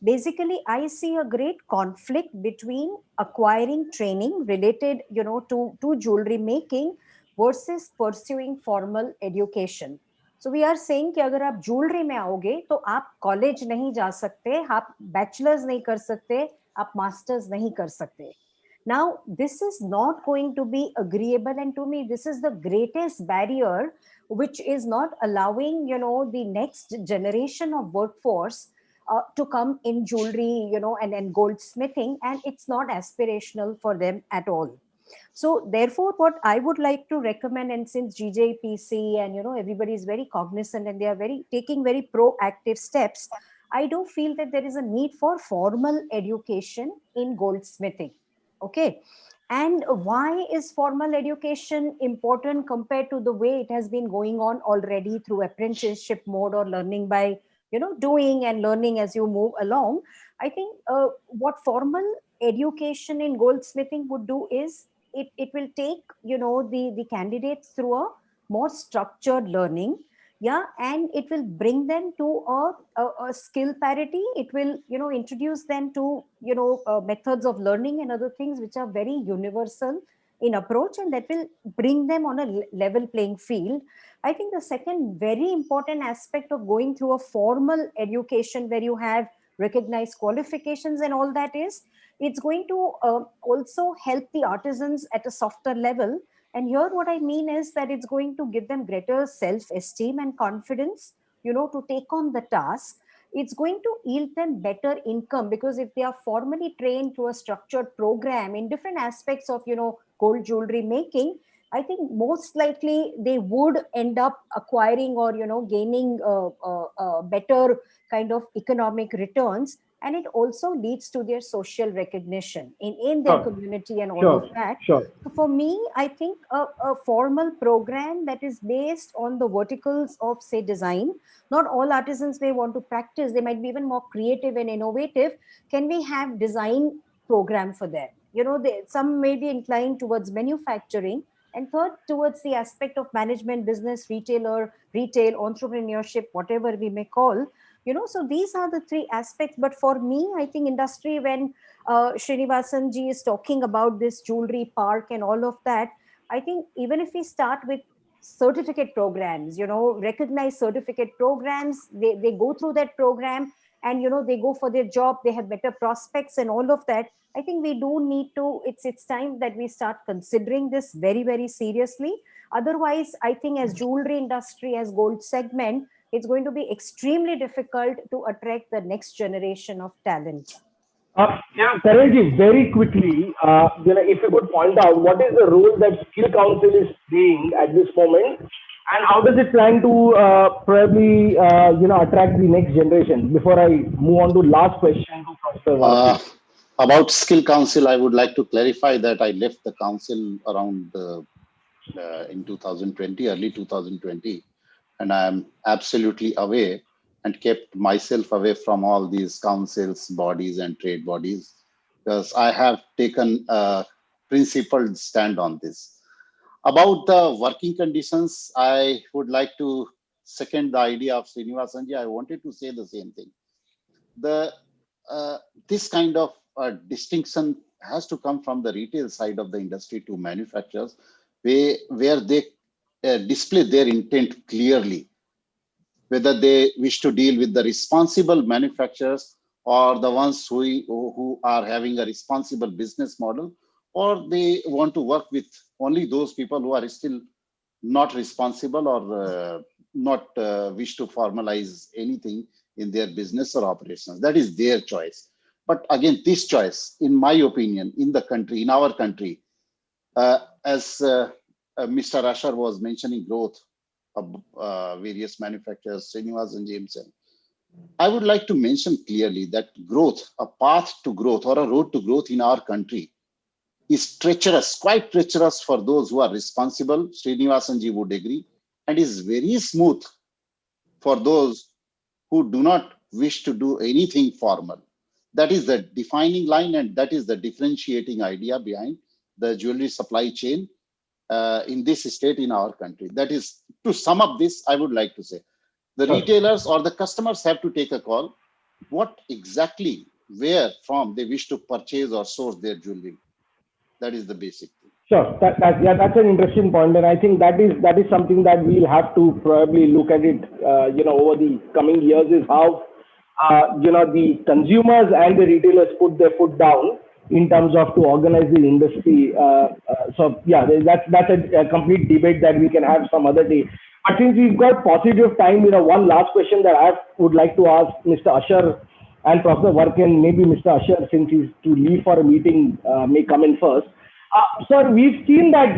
basically, I see a great conflict between acquiring training related, to jewelry making versus pursuing formal education. So we are saying कि अगर आप jewellery में आओगे तो आप college नहीं जा सकते, आप बैचलर्स नहीं कर सकते, आप मास्टर्स नहीं कर सकते. Now, this is not going to be agreeable, and to me, this is the greatest barrier, which is not allowing, the next generation of workforce to come in jewelry, and goldsmithing, and it's not aspirational for them at all. So therefore, what I would like to recommend, and since GJPC and everybody is very cognizant and they are taking very proactive steps, I do feel that there is a need for formal education in goldsmithing. Okay. And why is formal education important compared to the way it has been going on already through apprenticeship mode or learning by doing and learning as you move along? I think what formal education in goldsmithing would do is it will take the candidates through a more structured learning, and it will bring them to a skill parity. It will introduce them to methods of learning and other things which are very universal in approach, and that will bring them on a level playing field. I think the second very important aspect of going through a formal education where you have recognized qualifications and all that is, it's going to also help the artisans at a softer level. And here what I mean is that it's going to give them greater self-esteem and confidence, to take on the task. It's going to yield them better income, because if they are formally trained through a structured program in different aspects of, gold jewelry making, I think most likely they would end up acquiring or, gaining better kind of economic returns. And it also leads to their social recognition in their community and all of that. Sure. So for me, I think a formal program that is based on the verticals of, say, design. Not all artisans may want to practice. They might be even more creative and innovative. Can we have design program for them? Some may be inclined towards manufacturing, and third, towards the aspect of management, business, retail, entrepreneurship, whatever we may call. So these are the three aspects. But for me, I think industry, when Srinivasan ji is talking about this jewelry park and all of that, I think even if we start with certificate programs, recognized certificate programs, they go through that program, and they go for their job, they have better prospects and all of that. I think we do need to, it's time that we start considering this very, very seriously. Otherwise, I think as jewelry industry, as gold segment, it's going to be extremely difficult to attract the next generation of talent. Karanji, very quickly, if you could point out what is the role that Skill Council is playing at this moment, and how does it plan to probably attract the next generation? Before I move on to last question to Professor Varkkey. About Skill Council, I would like to clarify that I left the council around in 2020, early 2020, and I am absolutely away and kept myself away from all these councils, bodies, and trade bodies, because I have taken a principled stand on this. About the working conditions, I would like to second the idea of Srinivasanji. I wanted to say the same thing. This kind of distinction has to come from the retail side of the industry to manufacturers, where they display their intent clearly, whether they wish to deal with the responsible manufacturers or the ones who are having a responsible business model, or they want to work with only those people who are still not responsible or not wish to formalize anything in their business or operations. That is their choice. But again, this choice, in my opinion, in the country, in our country, as Mr. Asher was mentioning growth of various manufacturers, Srinivasan himself, I would like to mention clearly that growth, a path to growth or a road to growth in our country is treacherous, quite treacherous for those who are responsible. Srinivasanji would agree, and is very smooth for those who do not wish to do anything formal. That is the defining line, and that is the differentiating idea behind the jewelry supply chain in this state in our country. That is, to sum up this, I would like to say, the retailers or the customers have to take a call, what exactly, where from they wish to purchase or source their jewelry. That is the basic thing. Sure, that's an interesting point, and I think that is something that we'll have to probably look at it, over the coming years, is how the consumers and the retailers put their foot down in terms of to organize the industry. So yeah, that's a complete debate that we can have some other day. But since we've got positive time, one last question that I would like to ask Mr. Asher and Professor Varkkey, and maybe Mr. Asher, since he's to leave for a meeting, may come in first. Sir, we've seen that,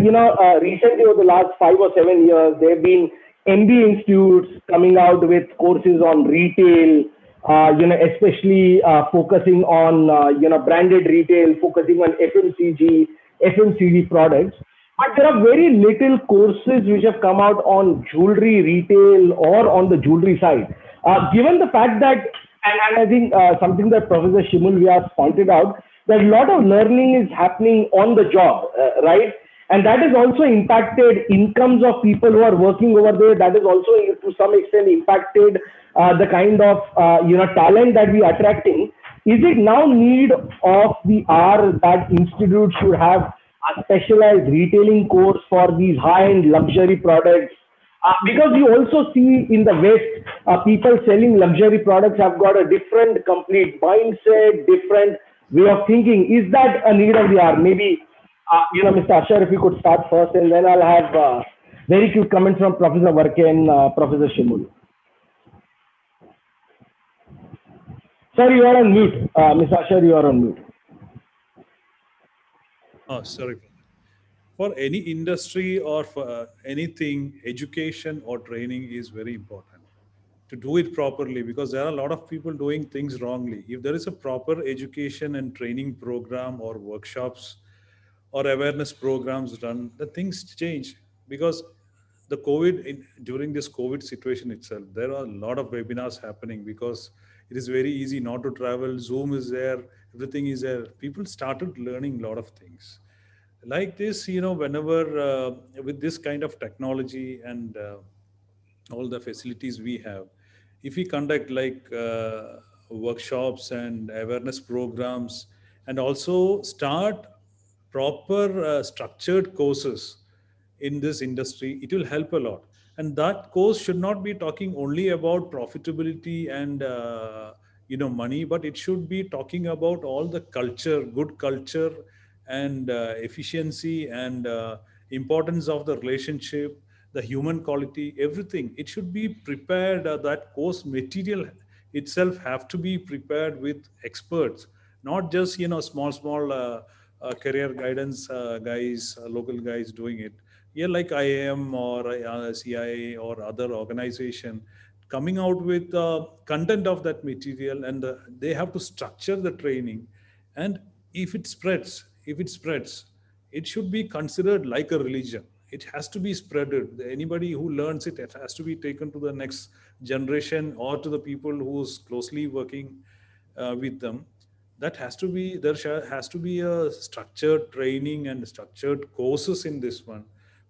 recently over the last 5 or 7 years, there have been MBA institutes coming out with courses on retail, especially focusing on, branded retail, focusing on FMCG products. But there are very little courses which have come out on jewelry retail or on the jewelry side. Given the fact that, and I think something that Professor Shimul Vyas pointed out, that a lot of learning is happening on the job, right? And that has also impacted incomes of people who are working over there. That has also, to some extent, impacted the kind of talent that we are attracting. Is it now need of the hour that institutes should have a specialized retailing course for these high-end luxury products? Because you also see in the West, people selling luxury products have got a different complete mindset, different way of thinking. Is that a need of the hour? Maybe, Mr. Asher, if you could start first, and then I'll have very quick comments from Professor Varkkey and Professor Shimul. Sir, you are on mute. Mr. Asher, you are on mute. Oh, sorry. for any industry or for anything, education or training is very important to do it properly, because there are a lot of people doing things wrongly. If there is a proper education and training program or workshops or awareness programs done, the things change. Because the during this COVID situation itself, there are a lot of webinars happening because it is very easy not to travel. Zoom is there, everything is there. People started learning a lot of things like this, whenever with this kind of technology and all the facilities we have, if we conduct like workshops and awareness programs and also start proper structured courses in this industry, it will help a lot. And that course should not be talking only about profitability and money, but it should be talking about all the culture, good culture, and efficiency and importance of the relationship, the human quality, everything. It should be prepared. That course material itself have to be prepared with experts, not just small career guidance guys, local guys doing it. Yeah, like IIM or CIA or other organization coming out with content of that material, and they have to structure the training. And if it spreads, it should be considered like a religion. It has to be spreaded. Anybody who learns it, it has to be taken to the next generation or to the people who's closely working with them. That has to be, has to be a structured training and structured courses in this one.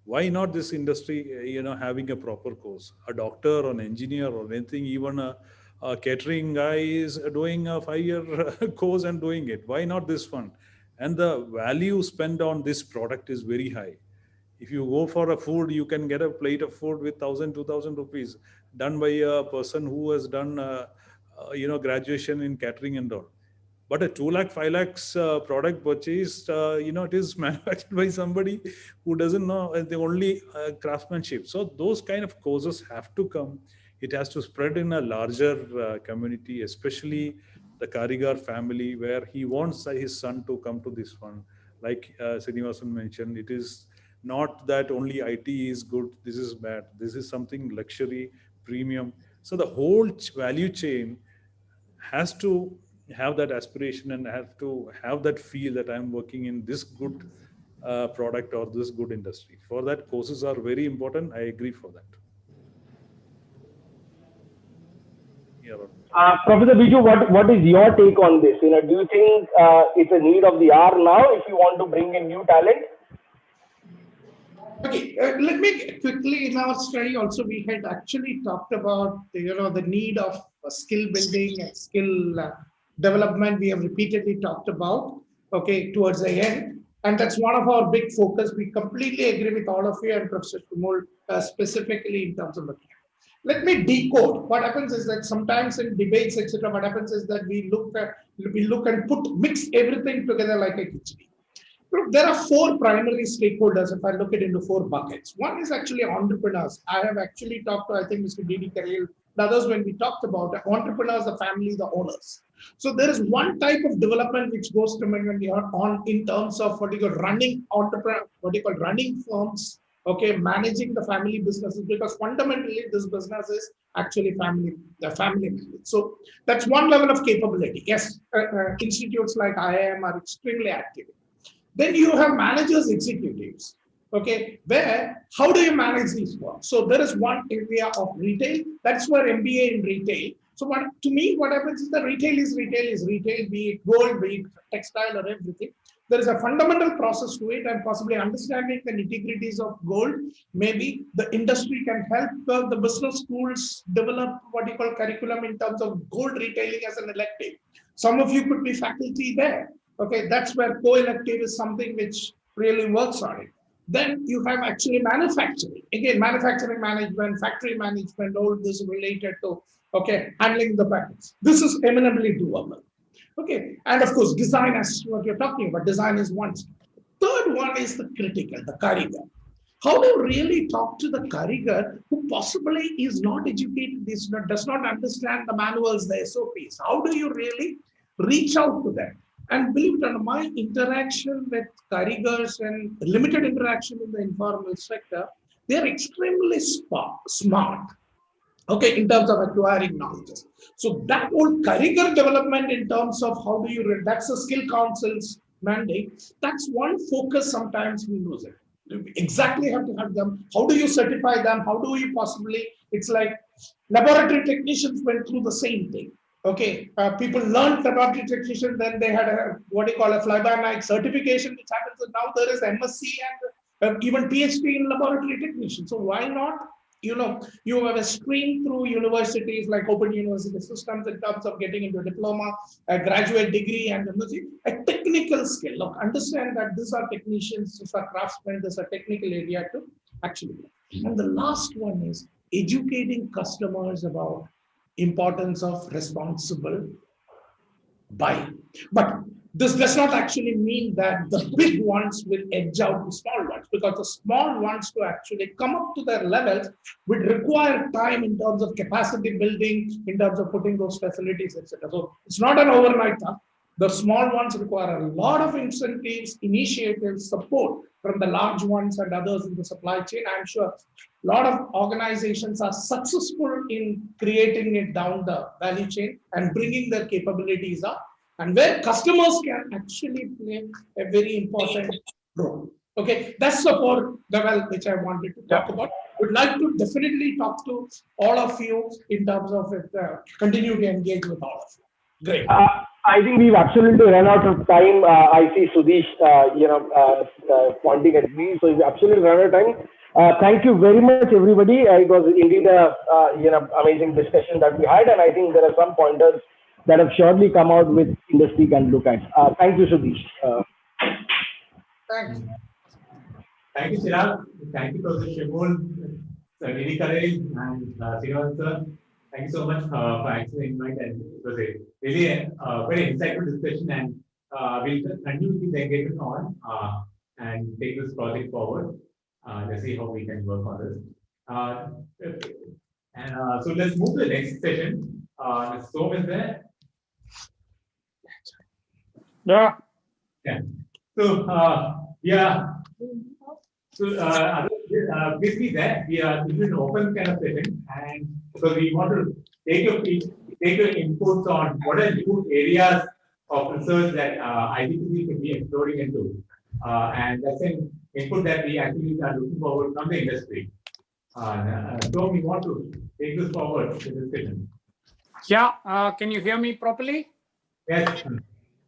Why not this industry, having a proper course? A doctor or an engineer or anything, even a catering guy is doing a 5-year course and doing it. Why not this one? And the value spent on this product is very high. If you go for a food, you can get a plate of food with 1,000, 2,000 rupees done by a person who has done, graduation in catering and all. But a 2 lakh, 5 lakhs product purchased, it is manufactured by somebody who doesn't know the only craftsmanship. So those kind of courses have to come. It has to spread in a larger community, especially the Karigar family, where he wants his son to come to this one. Like Srinivasan mentioned, it is not that only IT is good, this is bad. This is something luxury, premium. So the whole value chain has to have that aspiration and have to have that feel that I'm working in this good product or this good industry. For that, courses are very important. I agree for that. Yeah, Professor Biju, what is your take on this? Do you think it's a need of the hour now if you want to bring in new talent? Okay, let me quickly, in our study also, we had actually talked about, the need of skill building and skill development. We have repeatedly talked about, okay, towards the end. And that's one of our big focus. We completely agree with all of you and Professor Kumul, specifically in terms of the. Let me decode. What happens is that sometimes in debates, etc., what happens is that we look and mix everything together like a khichdi. There are 4 primary stakeholders if I look it into 4 buckets. One is actually entrepreneurs. I have actually talked to, I think, Mr. D.D. Karel, the others when we talked about entrepreneurs, the family, the owners. So there is one type of development which goes to when you are on in terms of what you call running entrepreneur, what you call running firms, okay, managing the family businesses, because fundamentally this business is actually family managed. So that's one level of capability. Yes, institutes like IIM are extremely active. Then you have managers, executives, okay, how do you manage these firms? So there is one area of retail, that's where MBA in retail. So what happens is that retail is retail, be it gold, be it textile or everything. There is a fundamental process to it, and possibly understanding the nitty-gritties of gold. Maybe the industry can help the business schools develop what you call curriculum in terms of gold retailing as an elective. Some of you could be faculty there. Okay, that's where co-elective is something which really works on it. Then you have actually manufacturing. Again, manufacturing management, factory management, all this related to, okay, handling the packets. This is eminently doable. Okay, and of course, design is what you're talking about. Design is one. Third one is the critical, the Karigar. How do you really talk to the Karigar who possibly is not educated, does not understand the manuals, the SOPs? How do you really reach out to them? And believe it or not, my interaction with karigars and limited interaction in the informal sector, they are extremely smart. Okay, in terms of acquiring knowledge. So that whole curricular development in terms of how do you, that's the skill council's mandate. That's one focus sometimes we lose it. You exactly have to have them. How do you certify them? How do you possibly, it's like laboratory technicians went through the same thing. Okay, people learned laboratory technician, then they had a, what do you call a fly-by-night certification, which happens, and now there is MSc and even PhD in laboratory technician. So why not? You know, you have a stream through universities like Open University systems in terms of getting into a diploma, a graduate degree, and a technical skill. Look, understand that these are technicians, these are craftsmen, these are technical area to actually. And the last one is educating customers about importance of responsible buying. But this does not actually mean that the big ones will edge out the small ones, because the small ones to actually come up to their levels would require time in terms of capacity building, in terms of putting those facilities, etc. So it's not an overnight task. The small ones require a lot of incentives, initiatives, support from the large ones and others in the supply chain. I'm sure a lot of organizations are successful in creating it down the value chain and bringing their capabilities up, and where customers can actually play a very important role. Okay, that's the core level which I wanted to talk about. Would like to definitely talk to all of you in terms of it, continue to engage with all of you. Great. I think we've absolutely run out of time. I see Sudesh, pointing at me, so we've absolutely run out of time. Thank you very much, everybody. It was indeed a amazing discussion that we had, and I think there are some pointers that have surely come out with industry can look at. Thank you, Sudesh. Thanks. Thank you, Chirag. Thank you, Professor Shimul, Sir Nidhi Karel, and Srinivas sir. Thank you so much for accepting the invite, and it was a really very insightful discussion, and we'll continue with the engagement on and take this project forward. Let's see how we can work on this. So let's move to the next session. So is there? Yeah. Yeah. So yeah. So basically that we are this is an open kind of session, and so we want to take your inputs on what are new areas of research that IGPC could be exploring into, and that's an input that we actually are looking forward from the industry. So we want to take this forward to this session. Yeah, can you hear me properly? Yes.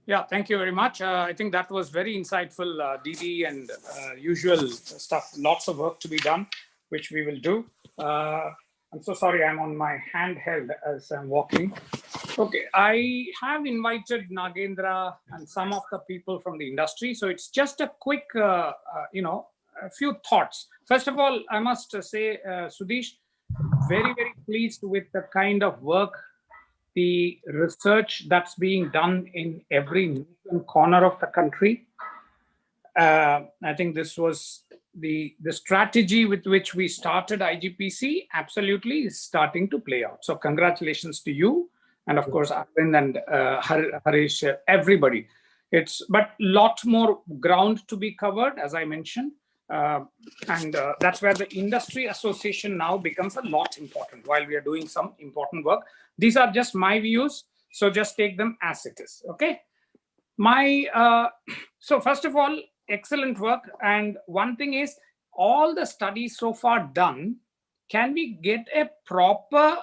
Yeah, thank you very much. I think that was very insightful, DD, and usual stuff. Lots of work to be done, which we will do. I'm so sorry, I'm on my handheld as I'm walking. Okay, I have invited Nagendra and some of the people from the industry. So it's just a quick, a few thoughts. First of all, I must say, Sudesh, very, very pleased with the kind of work, the research that's being done in every corner of the country. I think this was the strategy with which we started IGPC absolutely is starting to play out. So congratulations to you. And of course, Arvind and Harish, everybody. But lot more ground to be covered, as I mentioned. And that's where the industry association now becomes a lot important while we are doing some important work. These are just my views, so just take them as it is, okay? So first of all, excellent work. And one thing is, all the studies so far done, can we get a proper,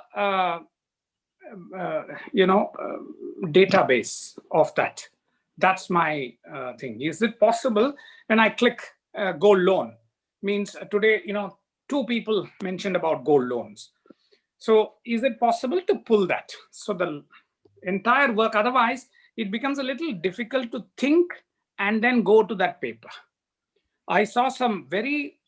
database of that? That's my thing. Is it possible? When I click gold loan, means today, 2 people mentioned about gold loans. So is it possible to pull that? So the entire work, otherwise it becomes a little difficult to think and then go to that paper. I saw some very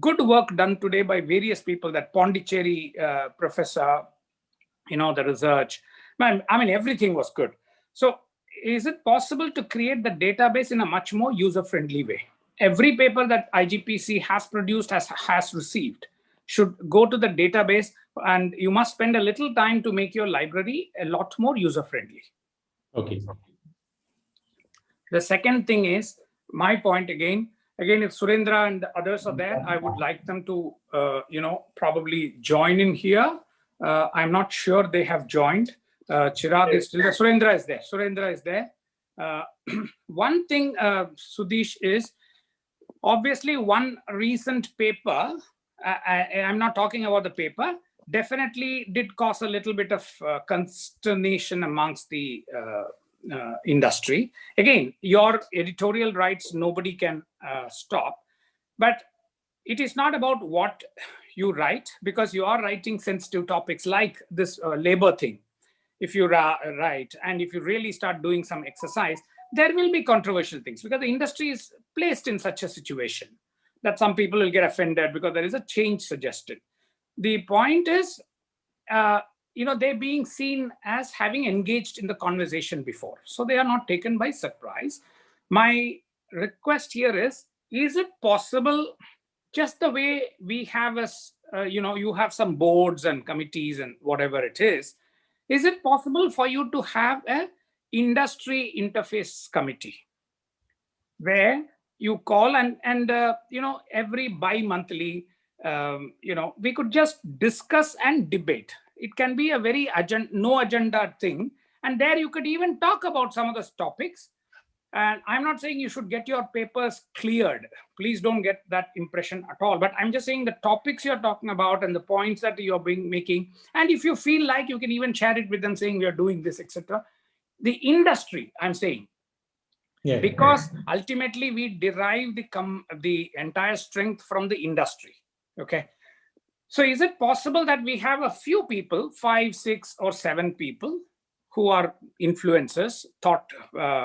good work done today by various people, that Pondicherry professor, the research. I mean, everything was good. So is it possible to create the database in a much more user-friendly way? Every paper that IGPC has produced, has received, should go to the database, and you must spend a little time to make your library a lot more user-friendly. Okay. The second thing is, my point again, if Surendra and the others are there, I would like them to, probably join in here. I'm not sure they have joined. Chirag is still there. Surendra is there. One thing, Sudesh, is obviously one recent paper, I'm not talking about the paper, definitely did cause a little bit of consternation amongst the industry. Again, your editorial rights, nobody can stop. But it is not about what you write, because you are writing sensitive topics like this labor thing. If you write and if you really start doing some exercise, there will be controversial things, because the industry is placed in such a situation that some people will get offended because there is a change suggested. The point is, they're being seen as having engaged in the conversation before. So they are not taken by surprise. My request here is it possible, just the way we have you have some boards and committees and whatever it is it possible for you to have a industry interface committee where you call and every bi-monthly, we could just discuss and debate. It can be a very no agenda thing. And there you could even talk about some of the topics. And I'm not saying you should get your papers cleared. Please don't get that impression at all. But I'm just saying the topics you're talking about and the points that you're making. And if you feel like, you can even share it with them saying we are doing this, etc. The industry, I'm saying. Yeah. Because ultimately we derive the entire strength from the industry. Okay. So is it possible that we have a few people, 5, 6, or 7 people who are influencers, thought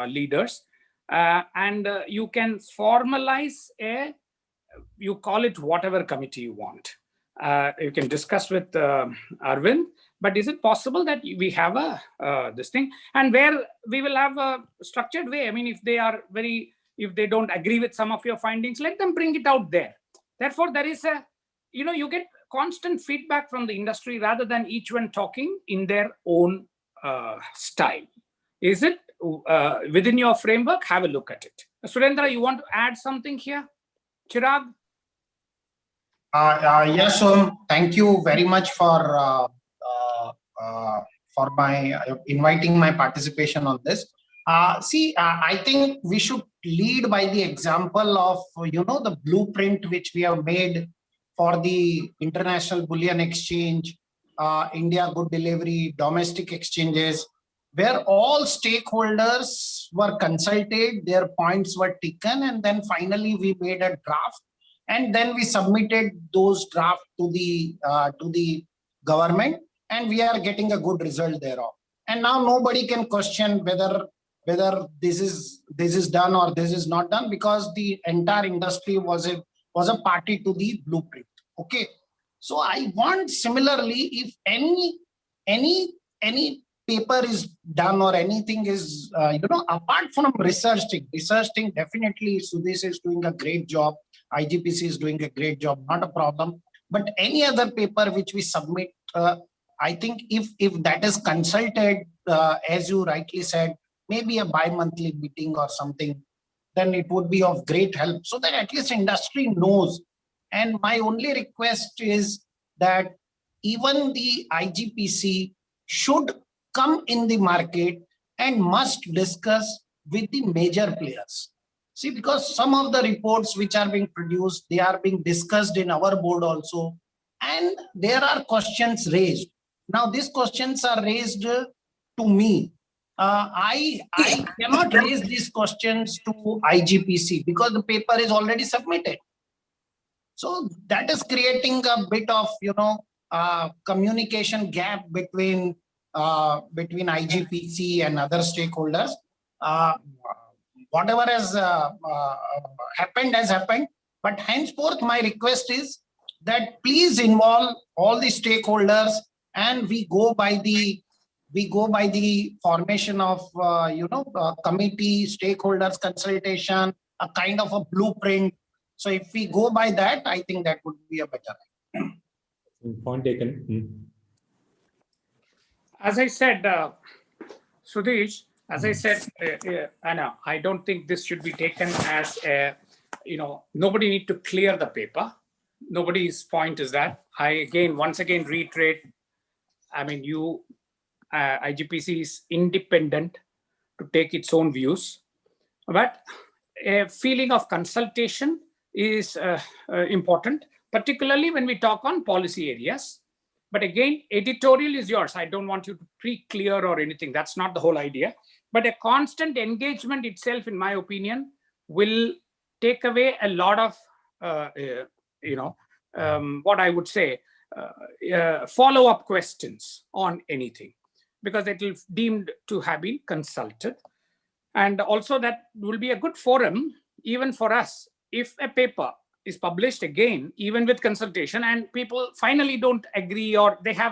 leaders, and you can formalize you call it whatever committee you want. You can discuss with Arvind, but is it possible that we have this thing, and where we will have a structured way? I mean, if they don't agree with some of your findings, let them bring it out there. Therefore, there is you get constant feedback from the industry rather than each one talking in their own style. Is it within your framework? Have a look at it. Surendra, you want to add something here? Chirag? Yes, thank you very much for inviting my participation on this. I think we should lead by the example of the blueprint which we have made for the international bullion exchange, India good delivery, domestic exchanges, where all stakeholders were consulted, their points were taken, and then finally we made a draft, and then we submitted those drafts to the government, and we are getting a good result thereof. And now nobody can question whether this is done or this is not done, because the entire industry was a party to the blueprint. Okay, so I want similarly, if any paper is done or anything is apart from researching definitely Sudesh is doing a great job, IGPC is doing a great job, not a problem. But any other paper which we submit, I think if that is consulted, as you rightly said, maybe a bi-monthly meeting or something, then it would be of great help, so that at least industry knows. And my only request is that even the IGPC should come in the market and must discuss with the major players. See, because some of the reports which are being produced, they are being discussed in our board also, and there are questions raised. Now, these questions are raised to me. I cannot raise these questions to IGPC because the paper is already submitted. So that is creating a bit of communication gap between IGPC and other stakeholders. Whatever has happened has happened, but henceforth my request is that please involve all the stakeholders, and we go by the formation of committee, stakeholders consultation, a kind of a blueprint. So if we go by that, I think that would be a better idea. Point taken. As I said, Sudesh, As I said, Anna, I don't think this should be taken as a, nobody need to clear the paper. Nobody's point is that. I once again reiterate, IGPC is independent to take its own views, but a feeling of consultation is important, particularly when we talk on policy areas. But again, editorial is yours. I don't want you to pre-clear or anything. That's not the whole idea. But a constant engagement itself, in my opinion, will take away a lot of, what I would say, follow-up questions on anything, because it will deemed to have been consulted. And also that will be a good forum, even for us, if a paper is published again, even with consultation, and people finally don't agree or they have some